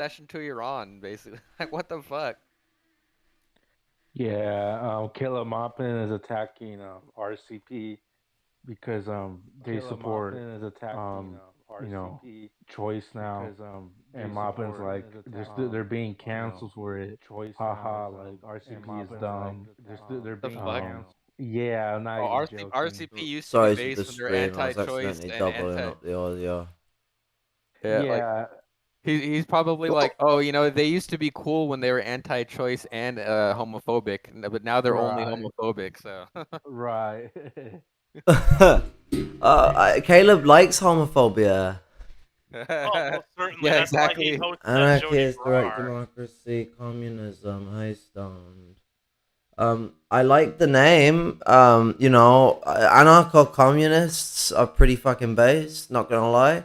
session 2 you're on, basically. Like, what the fuck? Yeah, Caleb Maupin is attacking RCP because they support is attacking you know RCP choice now, because and they Maupin's support like they're being canceled for it. choice now. Haha, like And RCP is Maupin's like dumb. they're The being fuck? Um, canceled. yeah, I'm not Oh, even joking. RCP used to be Sorry to the based when they're stream. I was anti-choice accidentally and doubling anti. up the audio. Yeah, like Yeah, he's probably like, oh, they used to be cool when they were anti-choice and homophobic, but now they're only right, homophobic. So right. Caleb likes homophobia. Oh, most certainly. yeah, That's why he exactly. hosts that Jody Anarchist, direct Farrar. democracy, communism, high stand. I like the name. Anarcho-communists are pretty fucking based, not gonna lie.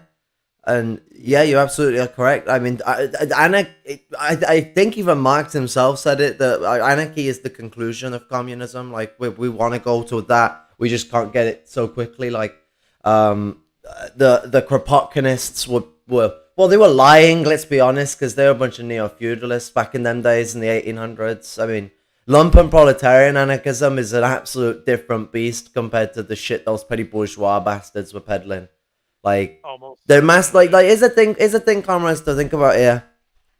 And yeah, you absolutely are correct. I mean, I think even Marx himself said it, that anarchy is the conclusion of communism. Like, we want to go to that, we just can't get it so quickly. Like, the Kropotkianists were well, they were lying. Let's be honest, because they were a bunch of neo-feudalists back in them days in the 1800s. I mean, lumpen proletarian anarchism is an absolute different beast compared to the shit those petty bourgeois bastards were peddling. Like, Almost. they're mass. Like is a thing, comrades, to think about here.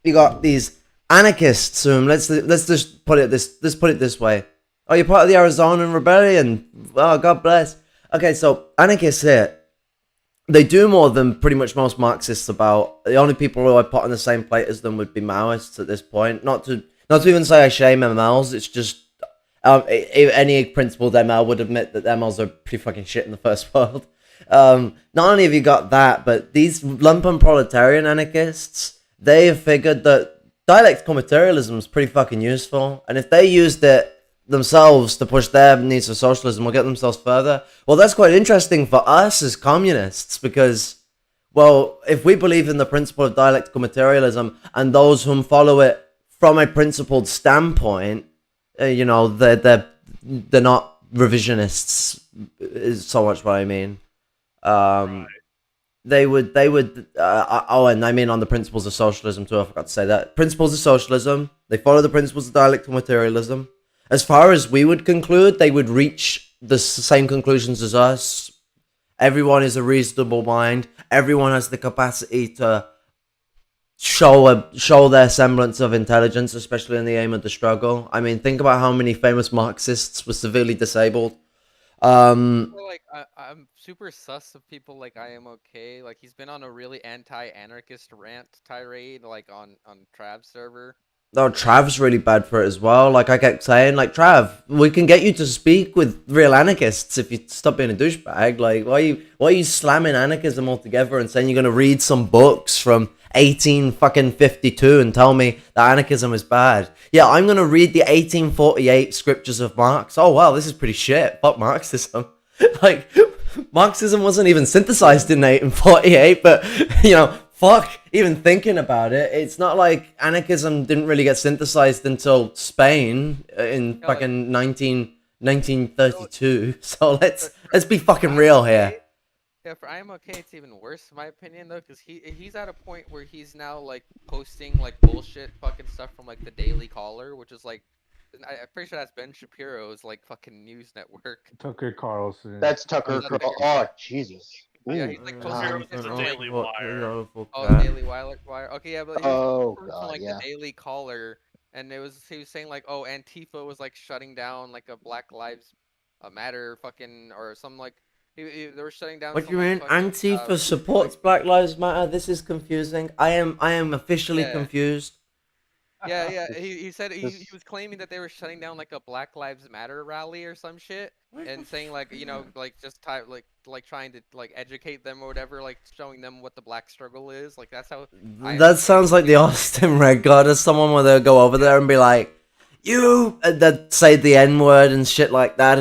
You got these anarchists whom let's just put it this way. Oh, you're part of the Arizonan Rebellion. Oh, God bless. Okay, so anarchists here, they do more than pretty much most Marxists about. The only people who I put on the same plate as them would be Maoists at this point. Not to even say I shame MLs. It's just any principled ML would admit that MLs are pretty fucking shit in the first world. Not only have you got that, but these lumpen proletarian anarchists, they have figured that dialectical materialism is pretty fucking useful, and if they used it themselves to push their needs for socialism or get themselves further, well, that's quite interesting for us as communists, because, well, if we believe in the principle of dialectical materialism and those whom follow it from a principled standpoint, they're not revisionists, is so much what I mean. Right. They would, and I mean on the principles of socialism too. I forgot to say that. Principles of socialism. They follow the principles of dialectical materialism. As far as we would conclude, they would reach the same conclusions as us. Everyone is a reasonable mind. Everyone has the capacity to show their semblance of intelligence, especially in the aim of the struggle. I mean, think about how many famous Marxists were severely disabled. Like I'm super sus of people like I am okay. Like he's been on a really anti-anarchist rant tirade, like on Trav's server. No, Trav's really bad for it as well. Like I kept saying, like, Trav, we can get you to speak with real anarchists if you stop being a douchebag. Like, why are you slamming anarchism altogether and saying you're gonna read some books from 1852 and tell me that anarchism is bad? Yeah, I'm gonna read the 1848 scriptures of Marx. Oh wow, this is pretty shit. Fuck Marxism. Like, Marxism wasn't even synthesized in 1848, but fuck even thinking about it. It's not like anarchism didn't really get synthesized until Spain in fucking 1932. So let's be fucking real here. Yeah, for I am okay, it's even worse in my opinion though, because he's at a point where he's now like posting like bullshit fucking stuff from like the Daily Caller, which is like, I'm pretty sure that's Ben Shapiro's like fucking news network. Tucker Carlson. That's Tucker. Oh, Jesus. Yeah, Ooh, he's like God. posting It's a Daily Wire. Oh, Daily Wire. Okay, yeah, but he Oh, was from God, like yeah. the Daily Caller, and he was saying like, oh, Antifa was like shutting down like a Black Lives Matter fucking or some like they were shutting down. What do some, you mean? like, fucking, Antifa supports Black Lives Matter? This is confusing. I am officially confused. Yeah. He said he was claiming that they were shutting down like a Black Lives Matter rally or some shit, and saying like like just like trying to like educate them or whatever, like showing them what the black struggle is. Like that's how. That sounds like the Austin Red God as someone where they'll go over there and be like, you, that say the N word and shit like that,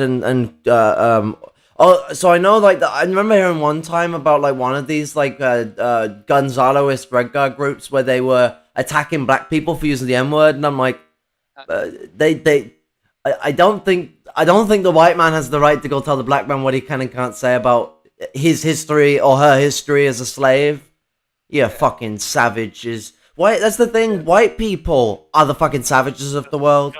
Oh, so I know, like, I remember hearing one time about, like, one of these, like, Gonzaloist Red Guard groups where they were attacking black people for using the N-word, and I'm like, I don't think the white man has the right to go tell the black man what he can and can't say about his history or her history as a slave. Yeah, fucking savages. That's the thing. White people are the fucking savages of the world.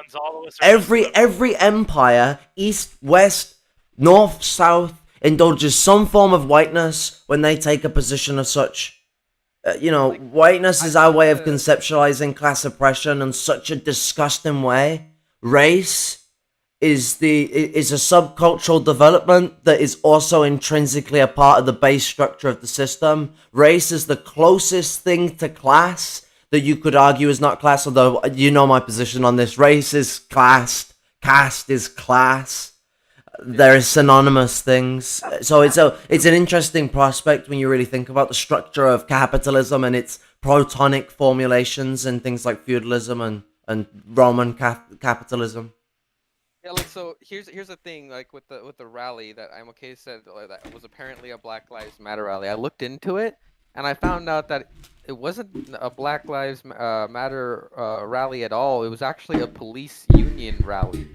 Every empire, east, west, north, south, indulges some form of whiteness when they take a position of such. Whiteness is our way of conceptualizing class oppression in such a disgusting way. Race is a subcultural development that is also intrinsically a part of the base structure of the system. Race is the closest thing to class that you could argue is not class, although you know my position on this. Race is class, caste is class. There is synonymous things. So it's an interesting prospect when you really think about the structure of capitalism and its protonic formulations and things like feudalism and Roman capitalism. Yeah, like so. Here's the thing. Like with the rally that I'm okay said that was apparently a Black Lives Matter rally. I looked into it and I found out that it wasn't a Black Lives Matter rally at all. It was actually a police union rally.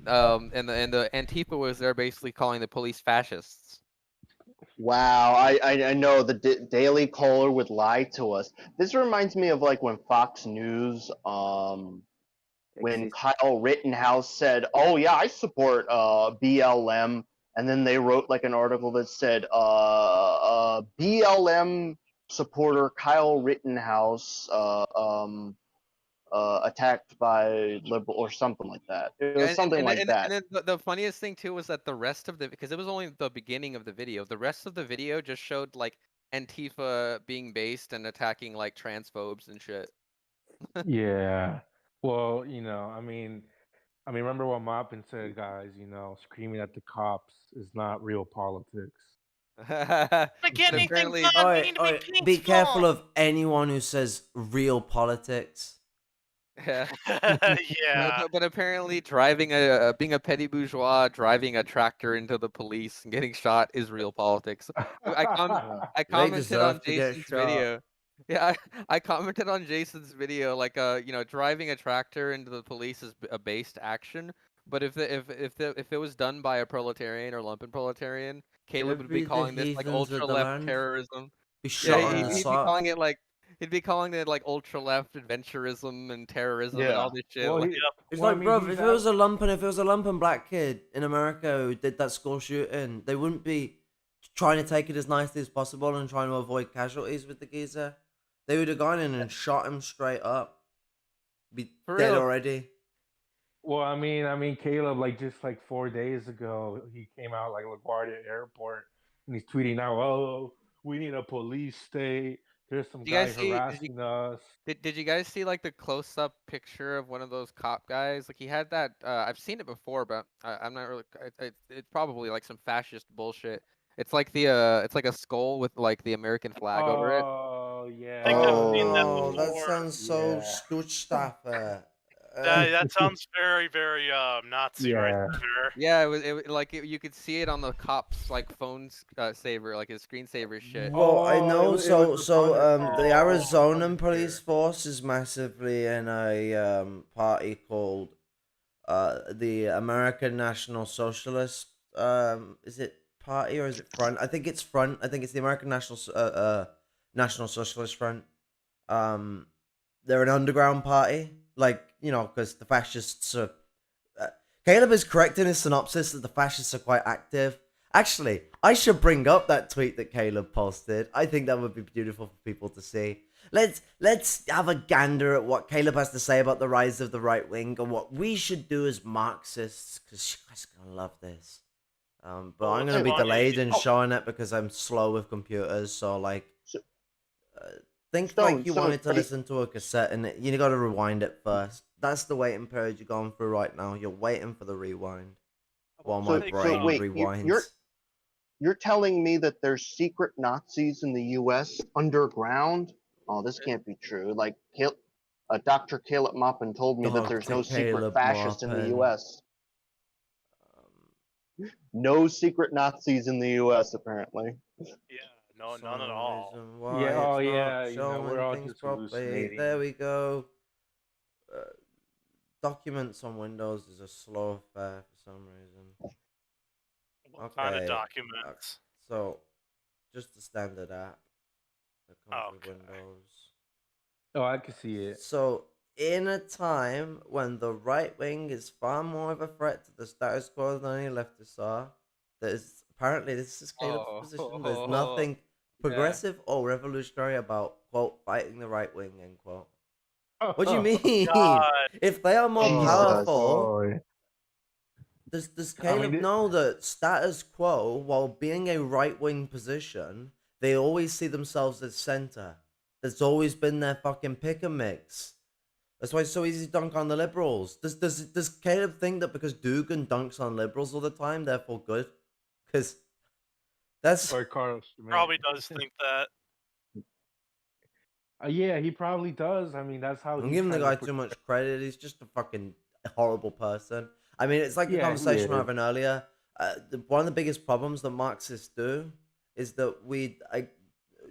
And the Antifa was there basically calling the police fascists. Wow, I know the Daily Caller would lie to us. This reminds me of like when Fox News, when Kyle Rittenhouse said, "Oh yeah, I support BLM," and then they wrote like an article that said, "BLM supporter Kyle Rittenhouse attacked by liberal," or something like that. It was something like that. And then the funniest thing too was that the rest of because it was only the beginning of the video. The rest of the video just showed like Antifa being based and attacking like transphobes and shit. Yeah. Well, I mean, remember what Maupin said, guys. Screaming at the cops is not real politics. Apparently, be careful of anyone who says real politics. yeah. Yeah. But apparently, being a petty bourgeois, driving a tractor into the police and getting shot is real politics. I commented on Jason's video. Yeah, I commented on Jason's video like driving a tractor into the police is a based action, but if it was done by a proletarian or lumpen proletarian, Caleb would be calling this like ultra left terrorism. Be shot in the he'd be sock. calling it like ultra left adventurism and terrorism and all this shit. Well, it's like, bro, if it was a lumpen black kid in America who did that school shooting, they wouldn't be trying to take it as nicely as possible and trying to avoid casualties with the geezer. They would have gone in and shot him straight up. Be dead already. Well, I mean, Caleb, like just like 4 days ago, he came out like LaGuardia Airport and he's tweeting out, "Oh, we need a police state. There's some guy harassing us." Did you guys see like the close up picture of one of those cop guys? Like he had that. I've seen it before, but I'm not really. It's probably like some fascist bullshit. It's like it's like a skull with like the American flag over it. Oh yeah. I think I've seen that before. That sounds so Stutzstaffer. That sounds very, very Nazi right there. Yeah, you could see it on the cop's like phone's saver, like his screensaver shit. Well, I know. The Arizona police force is massively in a party called the American National Socialist. Is it party or is it front? I think it's front. I think it's the American National Socialist Front. They're an underground party, like because the fascists are. Caleb is correct in his synopsis that the fascists are quite active. Actually, I should bring up that tweet that Caleb posted. I think that would be beautiful for people to see. Let's have a gander at what Caleb has to say about the rise of the right wing and what we should do as Marxists, because you guys are gonna love this. But I'm gonna be delayed in showing it because I'm slow with computers. So like, think like you wanted to listen to a cassette and you got to rewind it first. That's the waiting period you're going through right now. You're waiting for the rewind while my brain rewinds. You're telling me that there's secret Nazis in the U.S. underground? Oh, this can't be true. Like, Dr. Caleb Maupin told me that there's no secret fascists in the U.S. No secret Nazis in the U.S. apparently. Yeah, no, none at all. Yeah, we're all just hallucinating. There we go. Documents on Windows is a slow affair for some reason. What kind of documents? So, just the standard app that comes with Windows. Oh, I can see it. So, in a time when the right wing is far more of a threat to the status quo than any leftists are, there's apparently this is Caleb's position. There's nothing progressive or revolutionary about quote fighting the right wing, end quote. What do you mean? God. If they are more Jesus. powerful, boy. does I mean, Caleb know that status quo, while being a right wing position, they always see themselves as center? That's always been their fucking pick and mix. That's why it's so easy to dunk on the liberals. Does Caleb think that because Dugan dunks on liberals all the time, therefore good? Because that's or Carlos. Man. Probably does think that. Yeah, he probably does. I mean, that's how I'm he giving the tries to guy too much credit. He's just a fucking horrible person. I mean, it's like the Yeah, he conversation we were is. having earlier. One of the biggest problems that Marxists do is that I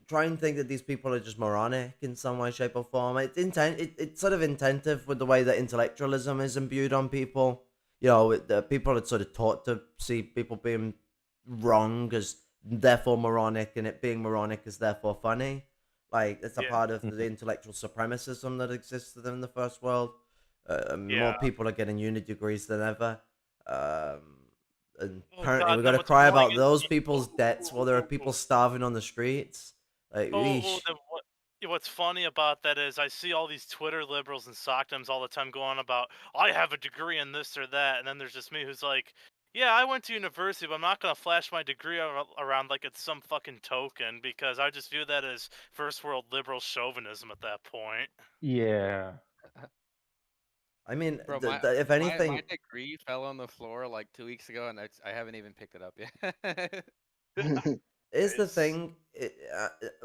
try and think that these people are just moronic in some way, shape, or form. It's sort of intentive with the way that intellectualism is imbued on people. You know, the people are sort of taught to see people being wrong as therefore moronic, and it being moronic is therefore funny. Like, it's a Yeah. part of the intellectual supremacism that exists within the first world. More Yeah. people are getting uni degrees than ever. And Oh, apparently, God, we've got then to what's cry annoying about is those people's debts while there are people starving on the streets. Like, Oh, eesh. what's funny about that is I see all these Twitter liberals and sockdoms all the time going on about I have a degree in this or that, and then there's just me who's like, yeah, I went to university, but I'm not gonna flash my degree around like it's some fucking token because I just view that as first world liberal chauvinism at that point. Yeah. I mean, Bro, if my anything, degree fell on the floor like 2 weeks ago, and I haven't even picked it up yet. is the Nice. thing.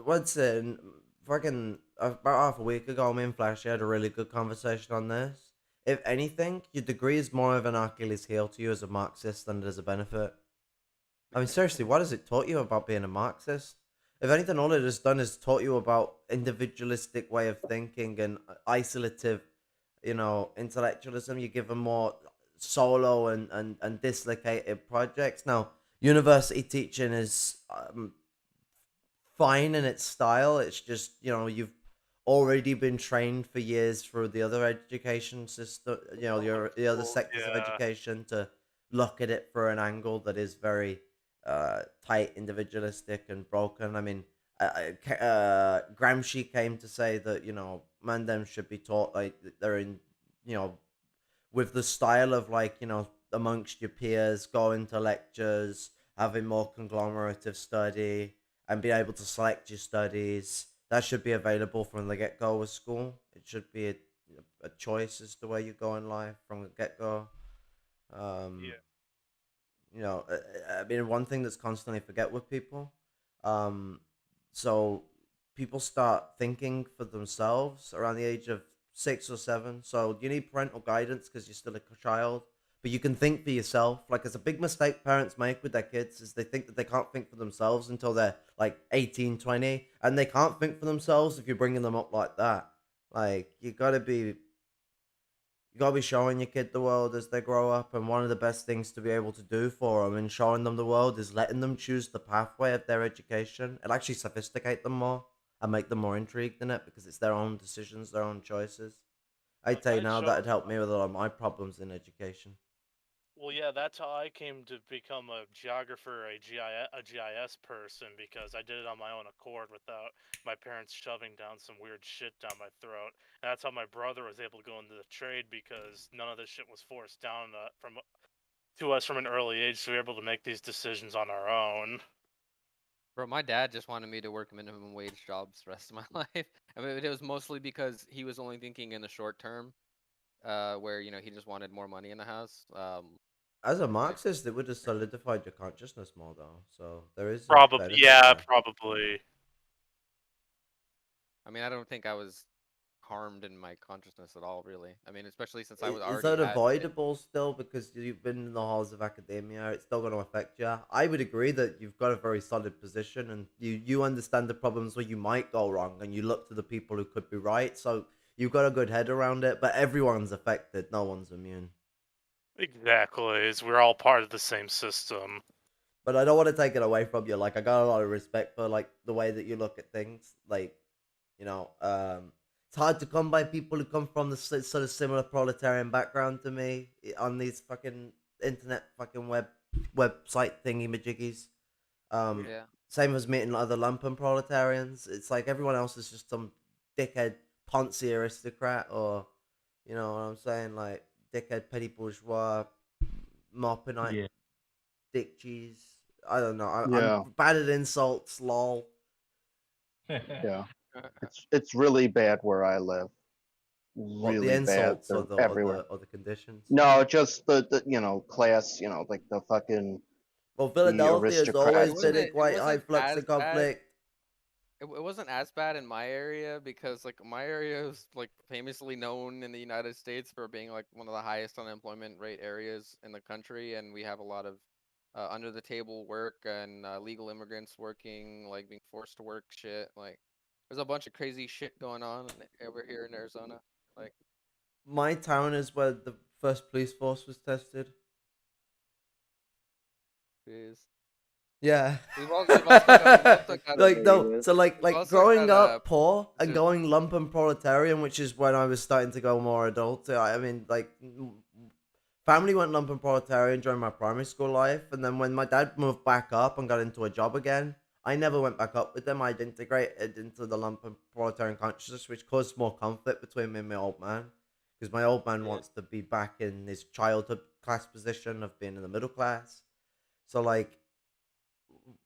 What's in fucking about half a week ago, me and Flash had a really good conversation on this. If anything, your degree is more of an Achilles heel to you as a Marxist than it is a benefit. I mean, seriously, what has it taught you about being a Marxist? If anything, all it has done is taught you about individualistic way of thinking and isolative, intellectualism. You give them more solo and dislocated projects. Now, university teaching is fine in its style. It's just, you've already been trained for years through the other education system, the other sectors of Yeah. education to look at it through an angle that is very tight, individualistic, and broken. I mean, Gramsci came to say that, Mandem should be taught like they're in, you know, with the style of like, amongst your peers, going to lectures, having more conglomerative study, and be able to select your studies. That should be available from the get go with school. It should be a choice as to where you go in life from the get go. Um, Yeah. I mean, one thing that's constantly forget with people. Um, so people start thinking for themselves around the age of 6 or 7. So you need parental guidance because you're still a child, but you can think for yourself. Like, it's a big mistake parents make with their kids is they think that they can't think for themselves until they're like 18, 20, and they can't think for themselves if you're bringing them up like that. Like, you gotta be showing your kid the world as they grow up, and one of the best things to be able to do for them in showing them the world is letting them choose the pathway of their education. It'll actually sophisticate them more and make them more intrigued in it because it's their own decisions, their own choices. I Like tell you I now, show that'd help me with a lot of my problems in education. Well, yeah, that's how I came to become a geographer, a GIS person, because I did it on my own accord without my parents shoving down some weird shit down my throat. And that's how my brother was able to go into the trade because none of this shit was forced down from to us from an early age, so we were able to make these decisions on our own. Bro, my dad just wanted me to work minimum wage jobs the rest of my life. I mean, it was mostly because he was only thinking in the short term, where he just wanted more money in the house. As a Like, Marxist, it would have solidified your consciousness more, though. So there is a Probably, benefit yeah, there. probably. I mean, I don't think I was harmed in my consciousness at all, really. I mean, especially since I was Is already that had. avoidable still because you've been in the halls of academia? It's still going to affect you. I would agree that you've got a very solid position and you understand the problems where you might go wrong and you look to the people who could be right. So you've got a good head around it, but everyone's affected. No one's immune. Exactly, is we're all part of the same system. But I don't want to take it away from you. Like, I got a lot of respect for like the way that you look at things. Like, you know, It's hard to come by people who come from the sort of similar proletarian background to me on these fucking internet fucking website thingy majiggies. Yeah. Same as meeting other lumpen proletarians. It's like everyone else is just some dickhead Ponzi aristocrat, or you know what I'm saying, like dickhead petty bourgeois Maupinite Yeah. dick cheese. I don't know. Yeah. I'm bad at insults. Lol. Yeah. It's really bad where I live. What, the Really bad. insults or They're the everywhere. conditions? No, just the class. Like the fucking Well, the Philadelphia has always aristocrats. been a It quite high wasn't flux as of bad. conflict. It wasn't as bad in my area because like my area is like famously known in the United States for being like one of the highest unemployment rate areas in the country, and we have a lot of under the table work and legal immigrants working, like being forced to work shit. Like there's a bunch of crazy shit going on over here in Arizona. Like, My town is where the first police force was tested. jeez. Yeah. We've also got like no, so we've like also growing got up poor and just going lumpen proletarian, which is when I was starting to go more adult. I mean, like family went lumpen proletarian during my primary school life, and then when my dad moved back up and got into a job again, I never went back up with them. I'd integrated into the lumpen proletarian consciousness, which caused more conflict between me and my old man, because my old man wants to be back in his childhood class position of being in the middle class. So like,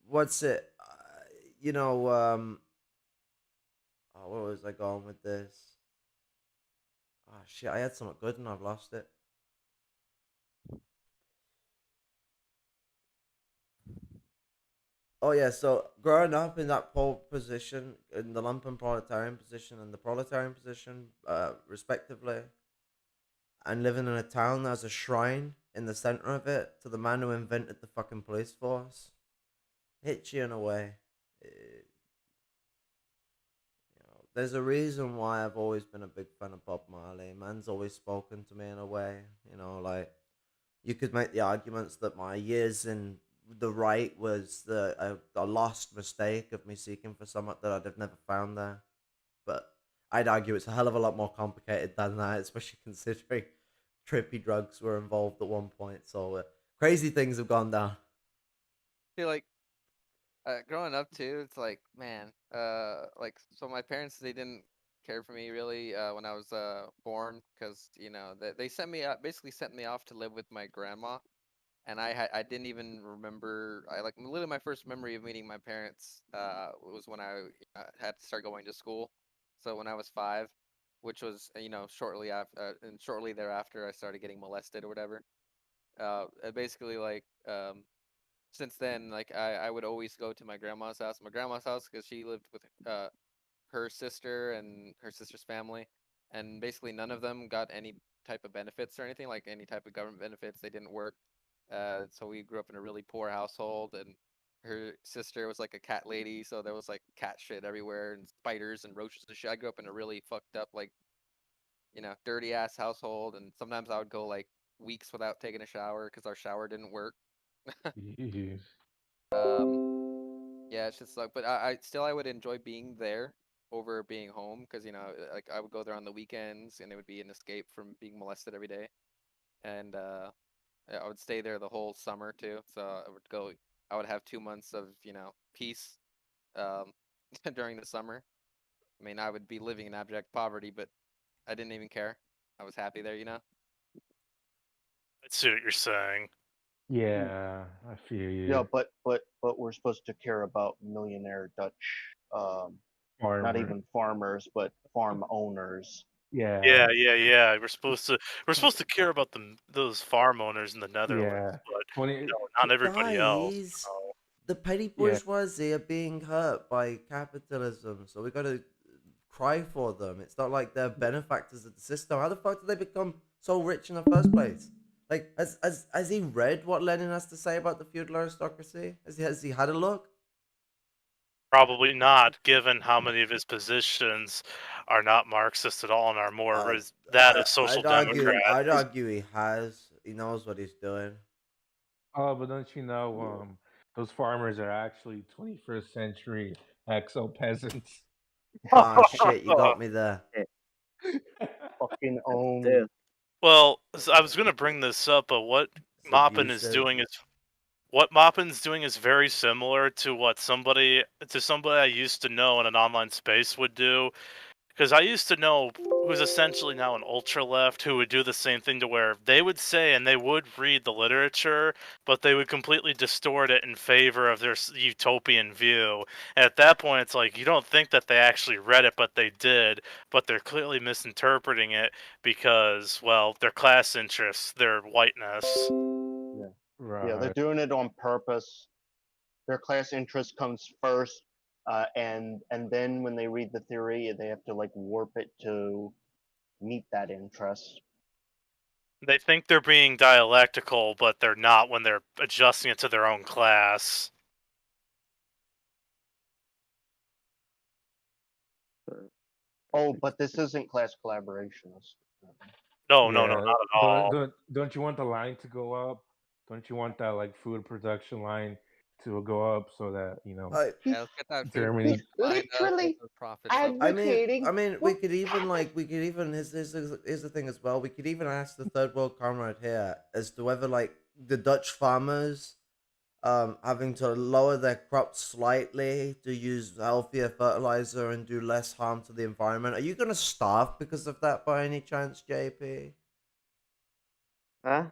what's it? You know, oh, where was I going with this? Oh shit, I had something good and I've lost it. Oh yeah, so growing up in that pole position, in the lumpen proletarian position and the proletarian position, respectively, and living in a town that has a shrine in the center of it to the man who invented the fucking police force, hits you in a way. There's a reason why I've always been a big fan of Bob Marley. Man's always spoken to me in a way, like you could make the arguments that my years in the right was a lost mistake of me seeking for something that I'd have never found there. But I'd argue it's a hell of a lot more complicated than that, especially considering trippy drugs were involved at one point. So crazy things have gone down. feel like growing up too, it's like, man, like so my parents, they didn't care for me really when I was born, because they sent me basically sent me off to live with my grandma, and I didn't even remember. I like literally my first memory of meeting my parents was when I had to start going to school. So when I was 5, which was shortly after, and shortly thereafter I started getting molested or whatever. Basically like since then, like I would always go to my grandma's house because she lived with her sister and her sister's family, and basically none of them got any type of benefits or anything, like any type of government benefits. They didn't work, so we grew up in a really poor household, and her sister was like a cat lady, so there was like cat shit everywhere and spiders and roaches and shit. I grew up in a really fucked up, like dirty ass household, and sometimes I would go like weeks without taking a shower because our shower didn't work. Jeez. Yeah, it's just like, but I would enjoy being there over being home, because like I would go there on the weekends and it would be an escape from being molested every day, and yeah, I would stay there the whole summer too. So I would have 2 months of peace um during the summer. I mean, I would be living in abject poverty, but I didn't even care. I was happy there. I see what you're saying. Yeah, I feel Yeah, you. but we're supposed to care about millionaire Dutch, not Farmer. even farmers, but farm owners. Yeah, Yeah. We're supposed to care about those farm owners in the Netherlands, yeah. but 20. not everybody else. Guys, the petty Yeah. bourgeoisie are being hurt by capitalism, so we gotta cry for them. It's not like they're benefactors of the system. How the fuck did they become so rich in the first place? Like, has he read what Lenin has to say about the feudal aristocracy? Has he had a look? Probably not, given how many of his positions are not Marxist at all and are more Uh, that of social I mean, democrat. I'd argue he has. He knows what he's doing. Oh, but don't you know, those farmers are actually 21st century exo peasants. Ah, shit, you got me there. Fucking own. Damn. Well, I was gonna bring this up, but what It's Maupin is abusive. doing is what Maupin's doing is very similar to what somebody I used to know in an online space would do. Because I used to know who's essentially now an ultra left who would do the same thing to where they would say and they would read the literature, but they would completely distort it in favor of their utopian view. And at that point, it's like you don't think that they actually read it, but they did. But they're clearly misinterpreting it because, well, their class interests, their whiteness. Right. Yeah, they're doing it on purpose. Their class interest comes first, and then when they read the theory, they have to like warp it to meet that interest. They think they're being dialectical, but they're not when they're adjusting it to their own class. Oh, but this isn't class collaborationist. No, not at all. Don't you want the line to go up? Don't you want that like food production line to go up so that Yeah, let's get that food Germany- He's literally profits up. advocating. I mean, we could even here's the thing as well. We could even ask the third world comrade here as to whether like the Dutch farmers, having to lower their crops slightly to use healthier fertilizer and do less harm to the environment. Are you gonna starve because of that by any chance, JP? Huh?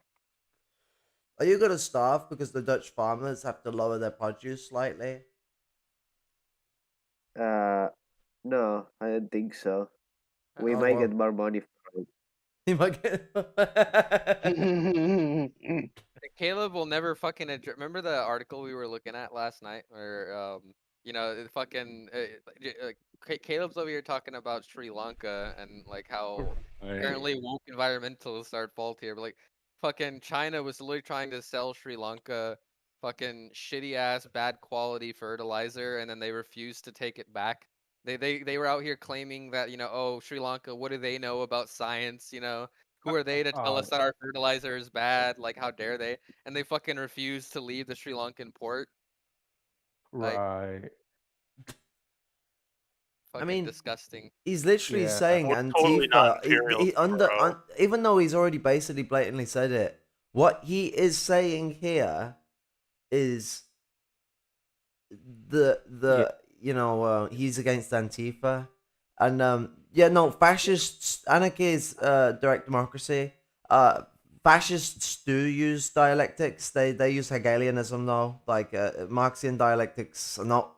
Are you gonna starve because the Dutch farmers have to lower their produce slightly? No, I don't think so. We Oh, might well. get more money for it. You might get. Caleb will never fucking remember the article we were looking at last night, where Caleb's over here talking about Sri Lanka and like how apparently woke environmentalists are at fault here, but like fucking China was literally trying to sell Sri Lanka fucking shitty ass bad quality fertilizer, and then they refused to take it back. They were out here claiming that oh, Sri Lanka, what do they know about science? Who are they to tell us that our fertilizer is bad? Like, how dare they? And they fucking refuse to leave the Sri Lankan port. Right. Fucking disgusting. He's literally saying totally not Antifa. Even though he's already basically blatantly said it, what he is saying here is he's against Antifa, and fascists, anarchies, direct democracy. Fascists do use dialectics. They use Hegelianism though. Like Marxian dialectics are not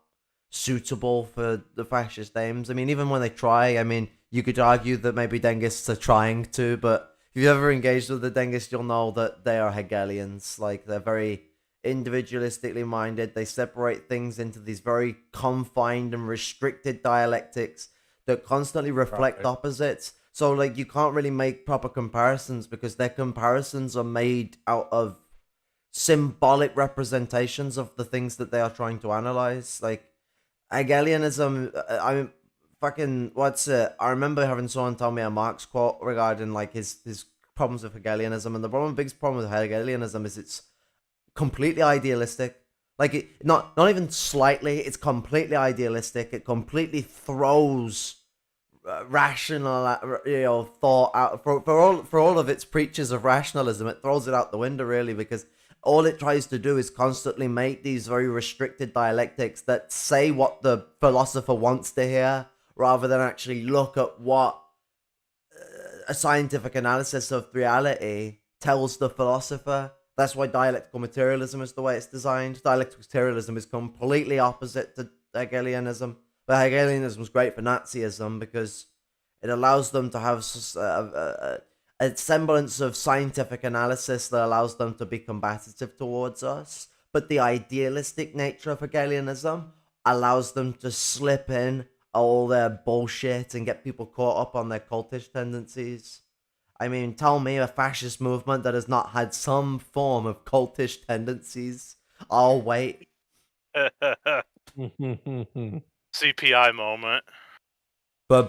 suitable for the fascist aims. I mean, even when they try, I mean, you could argue that maybe Dengists are trying to, but if you've ever engaged with the Dengists, you'll know that they are Hegelians. Like, they're very individualistically minded. They separate things into these very confined and restricted dialectics that constantly reflect opposites. So, like, you can't really make proper comparisons because their comparisons are made out of symbolic representations of the things that they are trying to analyze. Like, Hegelianism, I remember having someone tell me a Marx quote regarding, like, his problems with Hegelianism, and the biggest problem with Hegelianism is it's completely idealistic. Like, not even slightly, it's completely idealistic. It completely throws rational thought out for all of its preachers of rationalism. It throws it out the window, really, because all it tries to do is constantly make these very restricted dialectics that say what the philosopher wants to hear, rather than actually look at what a scientific analysis of reality tells the philosopher. That's why dialectical materialism is the way it's designed. Dialectical materialism is completely opposite to Hegelianism. But Hegelianism is great for Nazism because it allows them to have a semblance of scientific analysis that allows them to be combative towards us. But the idealistic nature of Hegelianism allows them to slip in all their bullshit and get people caught up on their cultish tendencies. I mean, tell me a fascist movement that has not had some form of cultish tendencies. I'll wait. CPI moment. I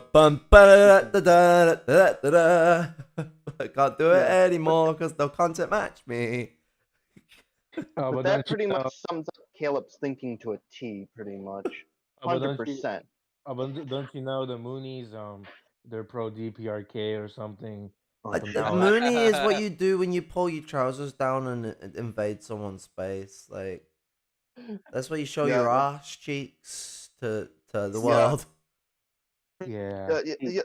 can't do it anymore because they'll content match me. But that pretty much sums up Caleb's thinking to a T, pretty much. 100%. Don't you know the Moonies they're pro DPRK or something. Oh, But shit. now, Mooney is what you do when you pull your trousers down and invade someone's space. Like that's where you show your Yeah. ass cheeks to the Yeah. world. yeah,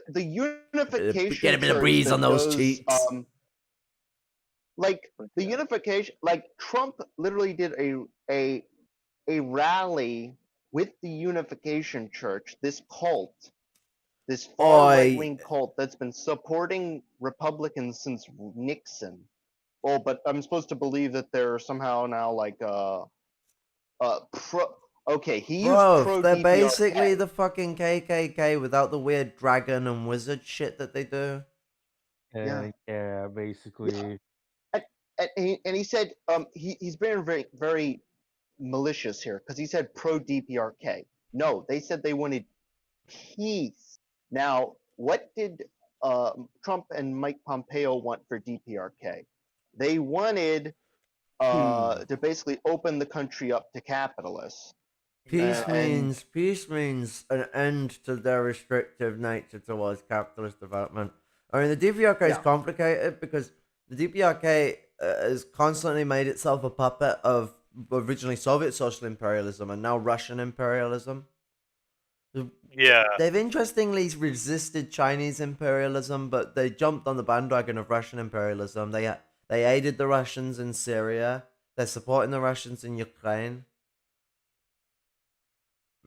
The unification Get a bit of church breeze that on those does, cheeks. like the unification, like Trump literally did a rally with the unification church, this cult, this far right wing cult that's been supporting Republicans since Nixon. Well, but I'm supposed to believe that they're somehow now like pro. Okay, he used Bro, pro they're DPRK. basically the fucking KKK without the weird dragon and wizard shit that they do. yeah, basically. And he said he's been very very malicious here because he said pro DPRK. No, they said they wanted peace. Now, what did Trump and Mike Pompeo want for DPRK? They wanted to basically open the country up to capitalists. Peace And means an end to their restrictive nature towards capitalist development. I mean, the DPRK is complicated because the DPRK has constantly made itself a puppet of originally Soviet social imperialism and now Russian imperialism. Yeah. They've interestingly resisted Chinese imperialism, but they jumped on the bandwagon of Russian imperialism. They aided the Russians in Syria. They're supporting the Russians in Ukraine.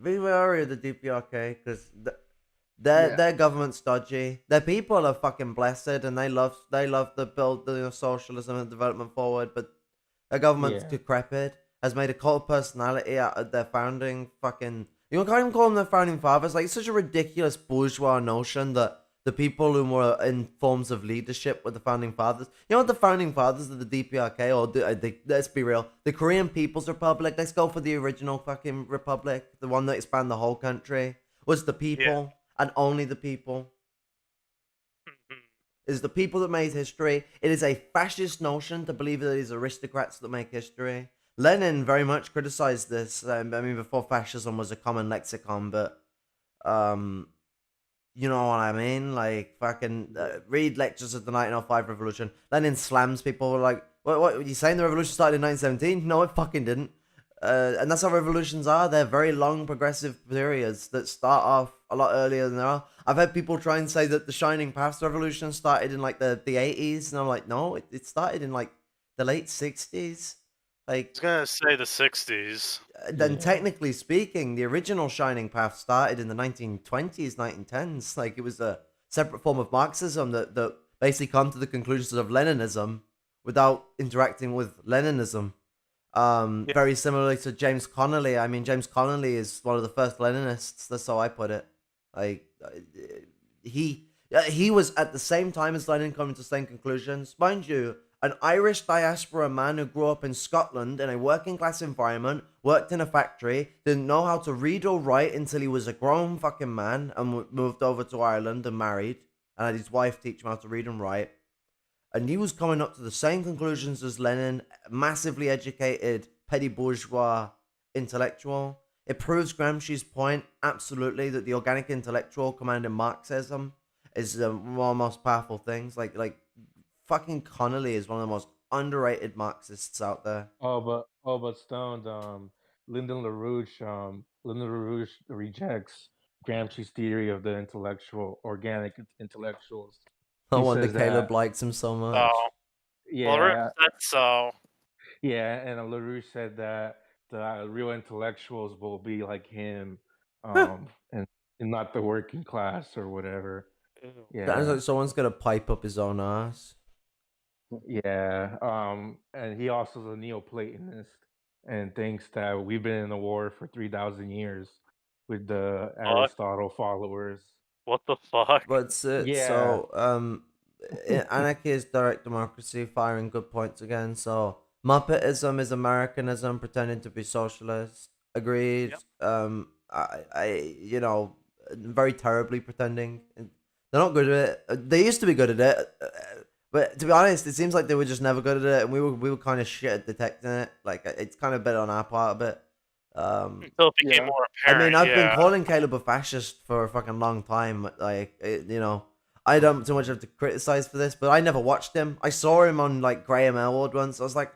Be wary of the DPRK because their government's dodgy. Their people are fucking blessed and they love to build the socialism and development forward, but their government's decrepit. Has made a cult of personality out of their founding fucking. You can't even call them their founding fathers. Like, it's such a ridiculous bourgeois notion that the people who were in forms of leadership were the founding fathers. You know what the founding fathers of the DPRK, or let's be real, the Korean People's Republic, let's go for the original fucking republic, the one that expanded the whole country, was the people, and only the people. It is the people that made history. It is a fascist notion to believe that it is aristocrats that make history. Lenin very much criticized this. I mean, before fascism was a common lexicon, but you know what I mean? Like, fucking read lectures of the 1905 revolution. Lenin slams people like, what are you saying? The revolution started in 1917? No, it fucking didn't. And that's how revolutions are. They're very long, progressive periods that start off a lot earlier than they are. I've had people try and say that the Shining Paths revolution started in like the 80s, and I'm like, no, it started in like the late 60s. Like, I was gonna say the 60s. Then technically speaking, the original Shining Path started in the 1920s, 1910s. Like, it was a separate form of Marxism that basically come to the conclusions of Leninism without interacting with Leninism. Very similarly to James Connolly. I mean, James Connolly is one of the first Leninists. That's how I put it. Like, he was at the same time as Lenin coming to the same conclusions. Mind you, an Irish diaspora man who grew up in Scotland in a working class environment, worked in a factory, didn't know how to read or write until he was a grown fucking man and moved over to Ireland and married and had his wife teach him how to read and write. And he was coming up to the same conclusions as Lenin, massively educated, petty bourgeois intellectual. It proves Gramsci's point, absolutely, that the organic intellectual commanding Marxism is one of the most powerful things. Like fucking Connolly is one of the most underrated Marxists out there. But Stone, Lyndon LaRouche rejects Gramsci's theory of the organic intellectuals. No He wonder says Caleb that, likes him so much. Oh. Well, yeah, that's so. yeah, and LaRouche said that the real intellectuals will be like him, and not the working class or whatever. Ew. Sounds Yeah, like someone's gonna pipe up his own ass. yeah. And he also is a Neoplatonist and thinks that we've been in a war for 3,000 years with the Aristotle followers. What the fuck? But Yeah. so anarchy is direct democracy, firing good points again. So Muppetism is Americanism pretending to be socialist. Agreed. Yep. I you know, very terribly pretending. They're not good at it. They used to be good at it. But to be honest, it seems like they were just never good at it, and we were kind of shit at detecting it. Like, it's kind of better on our part a bit. Until it became Yeah. more I apparent. mean, I've been Yeah. calling Caleb a fascist for a fucking long time. Like, you know, I don't too much have to criticize for this, but I never watched him. I saw him on like Graham Elwood once. I was like,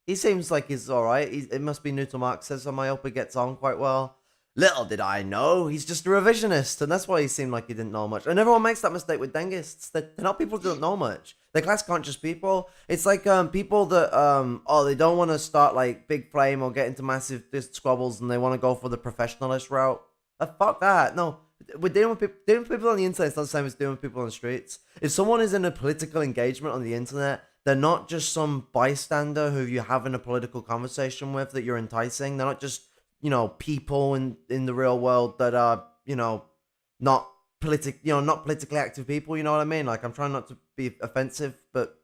he seems like he's all right. It must be new to Marxism. I hope he gets on quite well. Little did I know, he's just a revisionist, and that's why he seemed like he didn't know much. And everyone makes that mistake with Dengists. They're not people who don't know much. They're class conscious people. It's like people that they don't want to start like big flame or get into massive squabbles, and they want to go for the professionalist route. Fuck that. No, we're dealing with people on the internet. It's not the same as dealing with people on the streets. If someone is in a political engagement on the internet, they're not just some bystander who you have in a political conversation with that you're enticing. They're not just people in the real world that are not not politically active people. You know what I mean? Like, I'm trying not to be offensive, but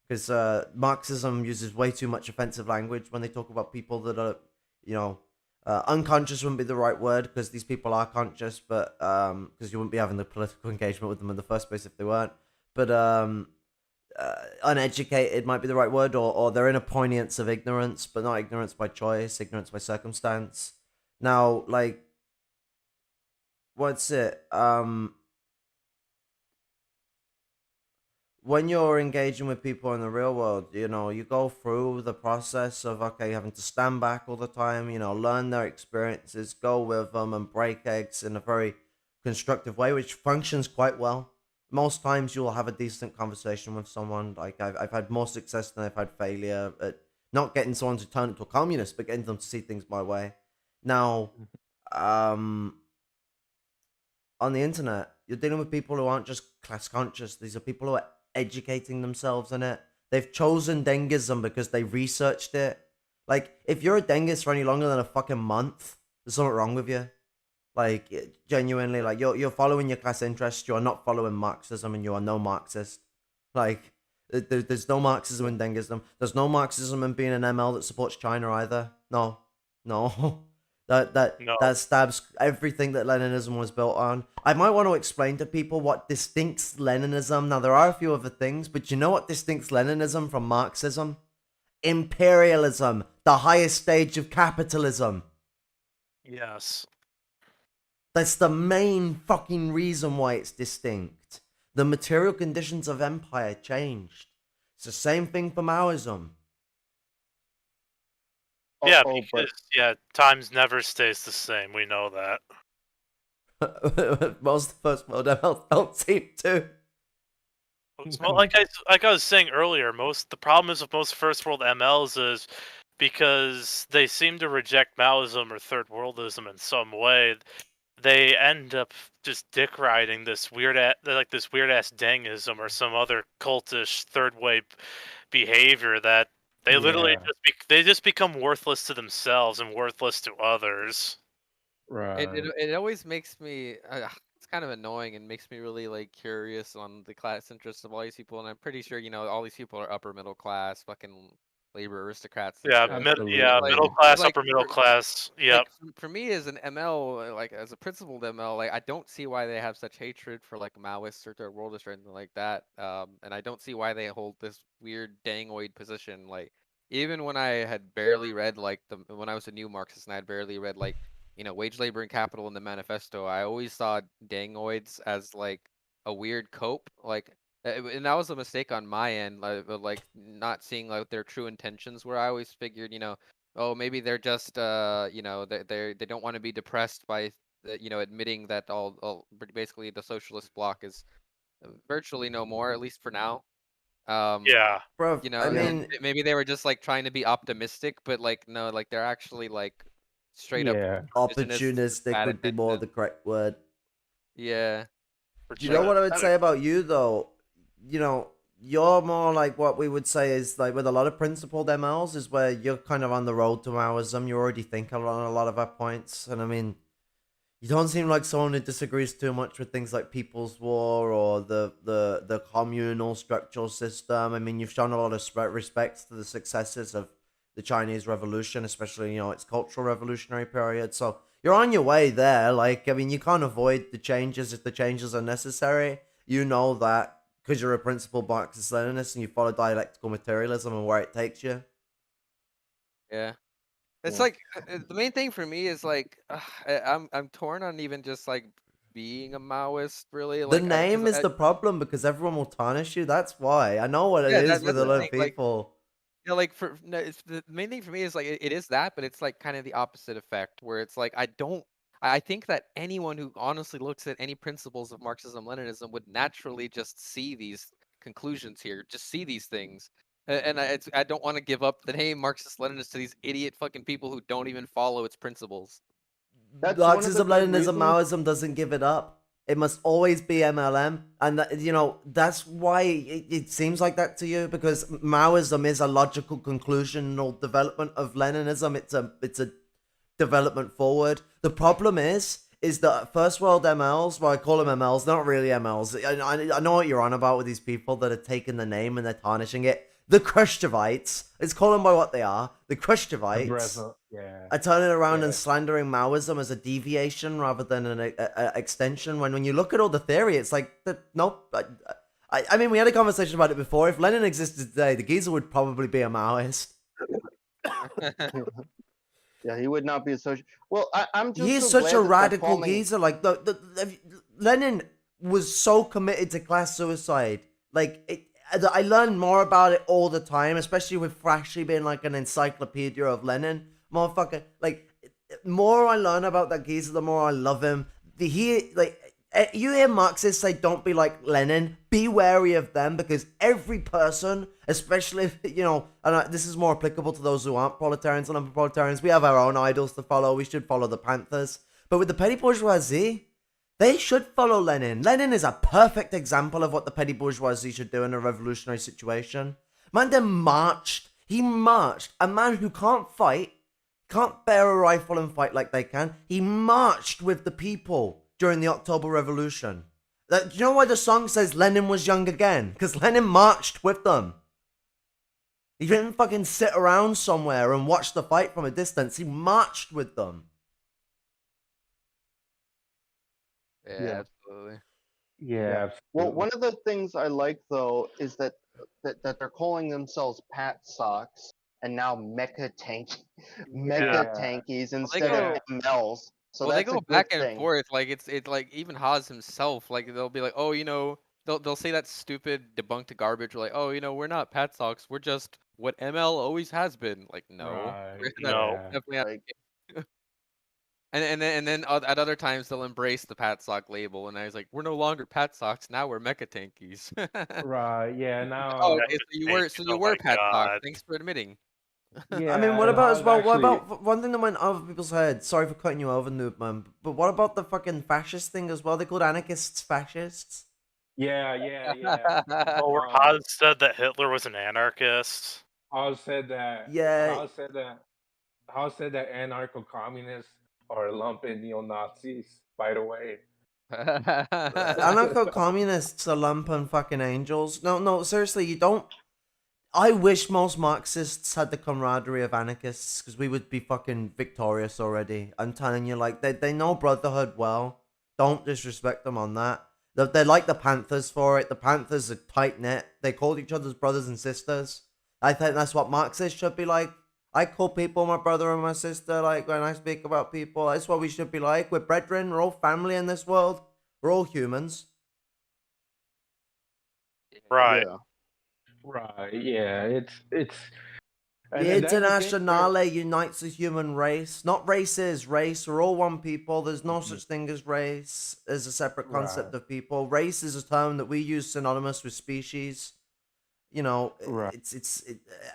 because Marxism uses way too much offensive language when they talk about people that are unconscious wouldn't be the right word, because these people are conscious, but because you wouldn't be having the political engagement with them in the first place if they weren't. But uneducated might be the right word, or they're in a poignance of ignorance, but not ignorance by choice, ignorance by circumstance. Now, like, what's it? When you're engaging with people in the real world, you go through the process of, okay, having to stand back all the time, learn their experiences, go with them and break eggs in a very constructive way, which functions quite well. Most times you'll have a decent conversation with someone. Like, I've had more success than I've had failure at not getting someone to turn into a communist, but getting them to see things my way. Now, on the internet, you're dealing with people who aren't just class conscious. These are people who are educating themselves in it. They've chosen Dengism because they researched it. Like, if you're a Dengist for any longer than a fucking month, there's something wrong with you. Like, genuinely, like, you're following your class interests. You are not following Marxism, and you are no Marxist. Like, there's no Marxism in Dengism. There's no Marxism in being an ML that supports China either. No. That stabs everything that Leninism was built on. I might want to explain to people what distincts Leninism. Now, there are a few other things, but you know what distincts Leninism from Marxism? Imperialism, the highest stage of capitalism. Yes. That's the main fucking reason why it's distinct. The material conditions of empire changed. It's the same thing for Maoism. Yeah, because times never stays the same. We know that. Most of the first world MLs don't seem to. Like I was saying earlier, the problem is with most first world MLs is because they seem to reject Maoism or third worldism in some way. They end up just dick riding this weird ass Dengism or some other cultish third wave behavior that they literally just become worthless to themselves and worthless to others. Right. It always makes me it's kind of annoying and makes me really like curious on the class interests of all these people, and I'm pretty sure all these people are upper middle class, fucking labor aristocrats. Yeah, middle class, upper middle class. Yep. Like, for me as an ML, like as a principled ML, like I don't see why they have such hatred for like Maoists or third worldists or anything like that. And I don't see why they hold this weird dangoid position. Like, even when I had barely read when I was a new Marxist and I had barely read Wage, Labor, and Capital in the manifesto, I always saw dangoids as like a weird cope. And that was a mistake on my end, like not seeing like their true intentions. Where I always figured, oh, maybe they're just, they don't want to be depressed by, admitting that basically the socialist bloc is virtually no more, at least for now. Yeah, bro. I mean, maybe they were just like trying to be optimistic, but like no, like they're actually like straight up opportunistic would be more the correct word. Yeah. You know what I would say about you though? You're more like what we would say is like with a lot of principled MLs is where you're kind of on the road to Maoism. You already think on a lot of our points, and I mean, you don't seem like someone who disagrees too much with things like People's War or the communal structural system. I mean, you've shown a lot of respect to the successes of the Chinese Revolution, especially its cultural revolutionary period. So you're on your way there. Like, I mean, you can't avoid the changes if the changes are necessary. You know that because you're a principled Marxist-Leninist and you follow dialectical materialism and where it takes you. Yeah. It's Yeah. like the main thing for me is like I'm torn on even just like being a Maoist really The like name because is the problem because everyone will tarnish you. That's why. I know what it yeah is with that's a the lot thing of like people. yeah like for no, it's the main thing for me is like it is that but it's like kind of the opposite effect where it's like I think that anyone who honestly looks at any principles of Marxism Leninism would naturally just see these conclusions here, just see these things. And I don't want to give up the name Marxist Leninist to these idiot fucking people who don't even follow its principles. That's one of the Marxism, good Leninism, reasons. Maoism doesn't give it up. It must always be MLM, and that's why it seems like that to you because Maoism is a logical conclusional development of Leninism. It's a development forward. The problem is that first world MLs, well, I call them MLs, they're not really MLs. I know what you're on about with these people that are taking the name and they're tarnishing it. The Krushchevites, let's call them by what they are. The The Krushchevites Bresla, yeah, are turning around and yeah. slandering Maoism as a deviation rather than an extension. When you look at all the theory, it's like, nope. I mean, we had a conversation about it before. If Lenin existed today, the geezer would probably be a Maoist. Yeah, he would not be associated. Well, I'm just He is so such a glad that they're radical calling. geezer. Like Lenin was so committed to class suicide. I learned more about it all the time, especially with Frashy being like an encyclopedia of Lenin. Motherfucker, like more I learn about that geezer, the more I love him. You hear Marxists say, "Don't be like Lenin." Be wary of them because every person, especially if, and this is more applicable to those who aren't proletarians and proletarians. We have our own idols to follow. We should follow the Panthers, but with the petty bourgeoisie, they should follow Lenin. Lenin is a perfect example of what the petty bourgeoisie should do in a revolutionary situation. Man, then marched. He marched. A man who can't fight, can't bear a rifle and fight like they can. He marched with the people during the October Revolution. Do you know why the song says Lenin was young again? Because Lenin marched with them. He didn't fucking sit around somewhere and watch the fight from a distance. He marched with them. Yeah, absolutely. Yeah, Well, absolutely. one of the things I like though is that they're calling themselves Pat Socks and now Mecha Yeah, Tankies Well, they instead go of MLs. So well they that's a go good back and thing. forth like it's like even Haas himself like they'll be like, "Oh, they'll say that stupid debunked garbage like, "Oh, we're not Pat Socks, we're just what ML always has been." Like, no. right. That's No. Yeah, definitely not. Like, And then at other times they'll embrace the Pat Sock label and I was like, "We're no longer Pat Socks, now we're Mecha Tankies." right. Yeah. Oh, Now, okay, so you were Tank, oh my Pat Socks. god. Thanks for admitting. I mean, what yeah, about I as was well? What actually. about one thing that went over people's heads? Sorry for cutting you over, Noob Man. But what about the fucking fascist thing as well? They called anarchists fascists. Yeah, yeah, yeah. Oh, where Haas said that Hitler was an anarchist. Howard said that. Yeah, Howard said that. Howard said that anarcho-communists are lumping neo-Nazis. By the way. anarcho-communists are lumpen fucking angels. No, seriously, you don't. I wish most Marxists had the camaraderie of anarchists because we would be fucking victorious already. I'm telling you, like they know brotherhood well. Don't disrespect them on that. They're like the Panthers for it. The Panthers are tight knit. They call each other's brothers and sisters. I think that's what Marxists should be like. I call people my brother and my sister. Like when I speak about people, that's what we should be like. We're brethren. We're all family in this world. We're all humans. Right. yeah. Right. Yeah. It's. The And that's the thing. Internationale unites the human race. Not races, race. We're all one people. There's no such thing as race as a separate concept Right. of people. Race is a term that we use synonymous with species. Right.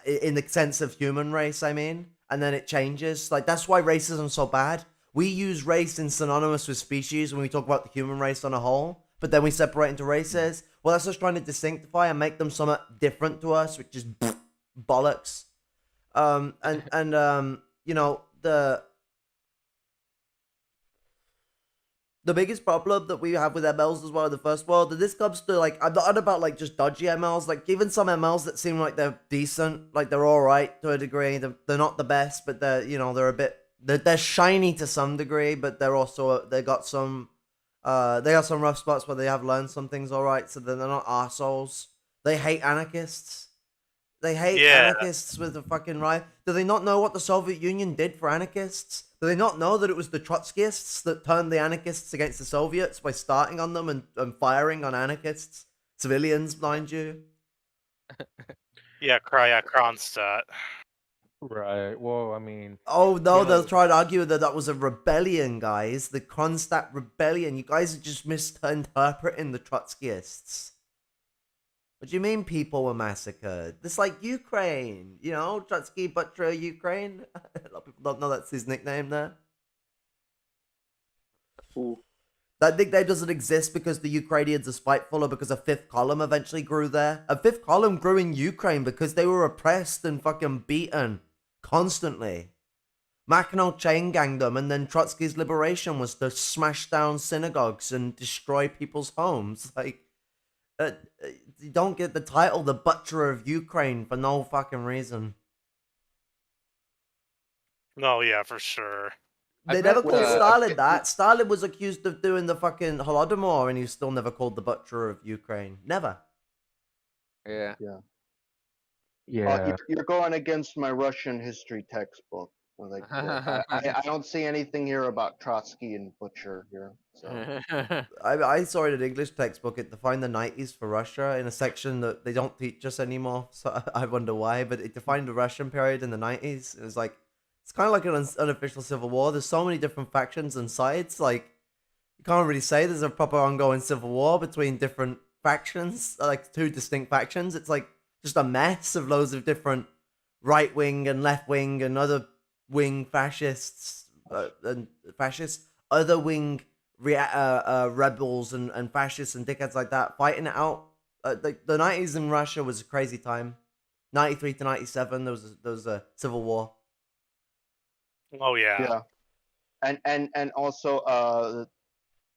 In the sense of human race, I mean. And then it changes. Like, that's why racism's so bad. We use race in synonymous with species when we talk about the human race on a whole. But then we separate into races. Well, that's just trying to distinctify and make them somewhat different to us, which is bollocks. The biggest problem that we have with MLs as well in the first world, and this comes to like, I'm not about like just dodgy MLs, like even some MLs that seem like they're decent, like they're all right to a degree. They're not the best, but they're a bit, they're shiny to some degree, but they're also they got some rough spots where they have learned some things all right, so then they're not arseholes. They hate anarchists. They hate anarchists with a fucking right. Do they not know what the Soviet Union did for anarchists? Do they not know that it was the Trotskyists that turned the anarchists against the Soviets by starting on them and firing on anarchists? Civilians, mind you. Yeah, Kronstadt. Right. Well, I mean. Oh no, You know, they'll try to argue that that was a rebellion, guys. The Kronstadt rebellion. You guys are just misinterpreting the Trotskyists. What do you mean people were massacred? It's like Ukraine, you know, Trotsky Butcher Ukraine. A lot of people don't know that's his nickname there. Ooh. That nickname doesn't exist because the Ukrainians are spiteful or because a fifth column eventually grew there. A fifth column grew in Ukraine because they were oppressed and fucking beaten constantly. Makhno chain ganged them, and then Trotsky's liberation was to smash down synagogues and destroy people's homes. Like, you don't get the title the Butcher of Ukraine for no fucking reason. No, yeah, for sure. They never called Stalin that. Stalin was accused of doing the fucking Holodomor, and he was still never called the Butcher of Ukraine. Never. Yeah. Yeah. You're going against my Russian history textbook. Like, I don't see anything here about Trotsky and Butcher here. So. I saw it in an English textbook. It defined the 90s for Russia in a section that they don't teach us anymore. So I wonder why. But it defined the Russian period in the 90s. It was like, it's kind of like an unofficial civil war. There's so many different factions and sides. Like, you can't really say there's a proper ongoing civil war between different factions, like two distinct factions. It's like just a mess of loads of different right wing and left wing and other wing fascists other wing rebels and fascists and dickheads like that fighting it out. The 90s in Russia was a crazy time. 93 to 97, there was a civil war. Oh yeah. Yeah, and also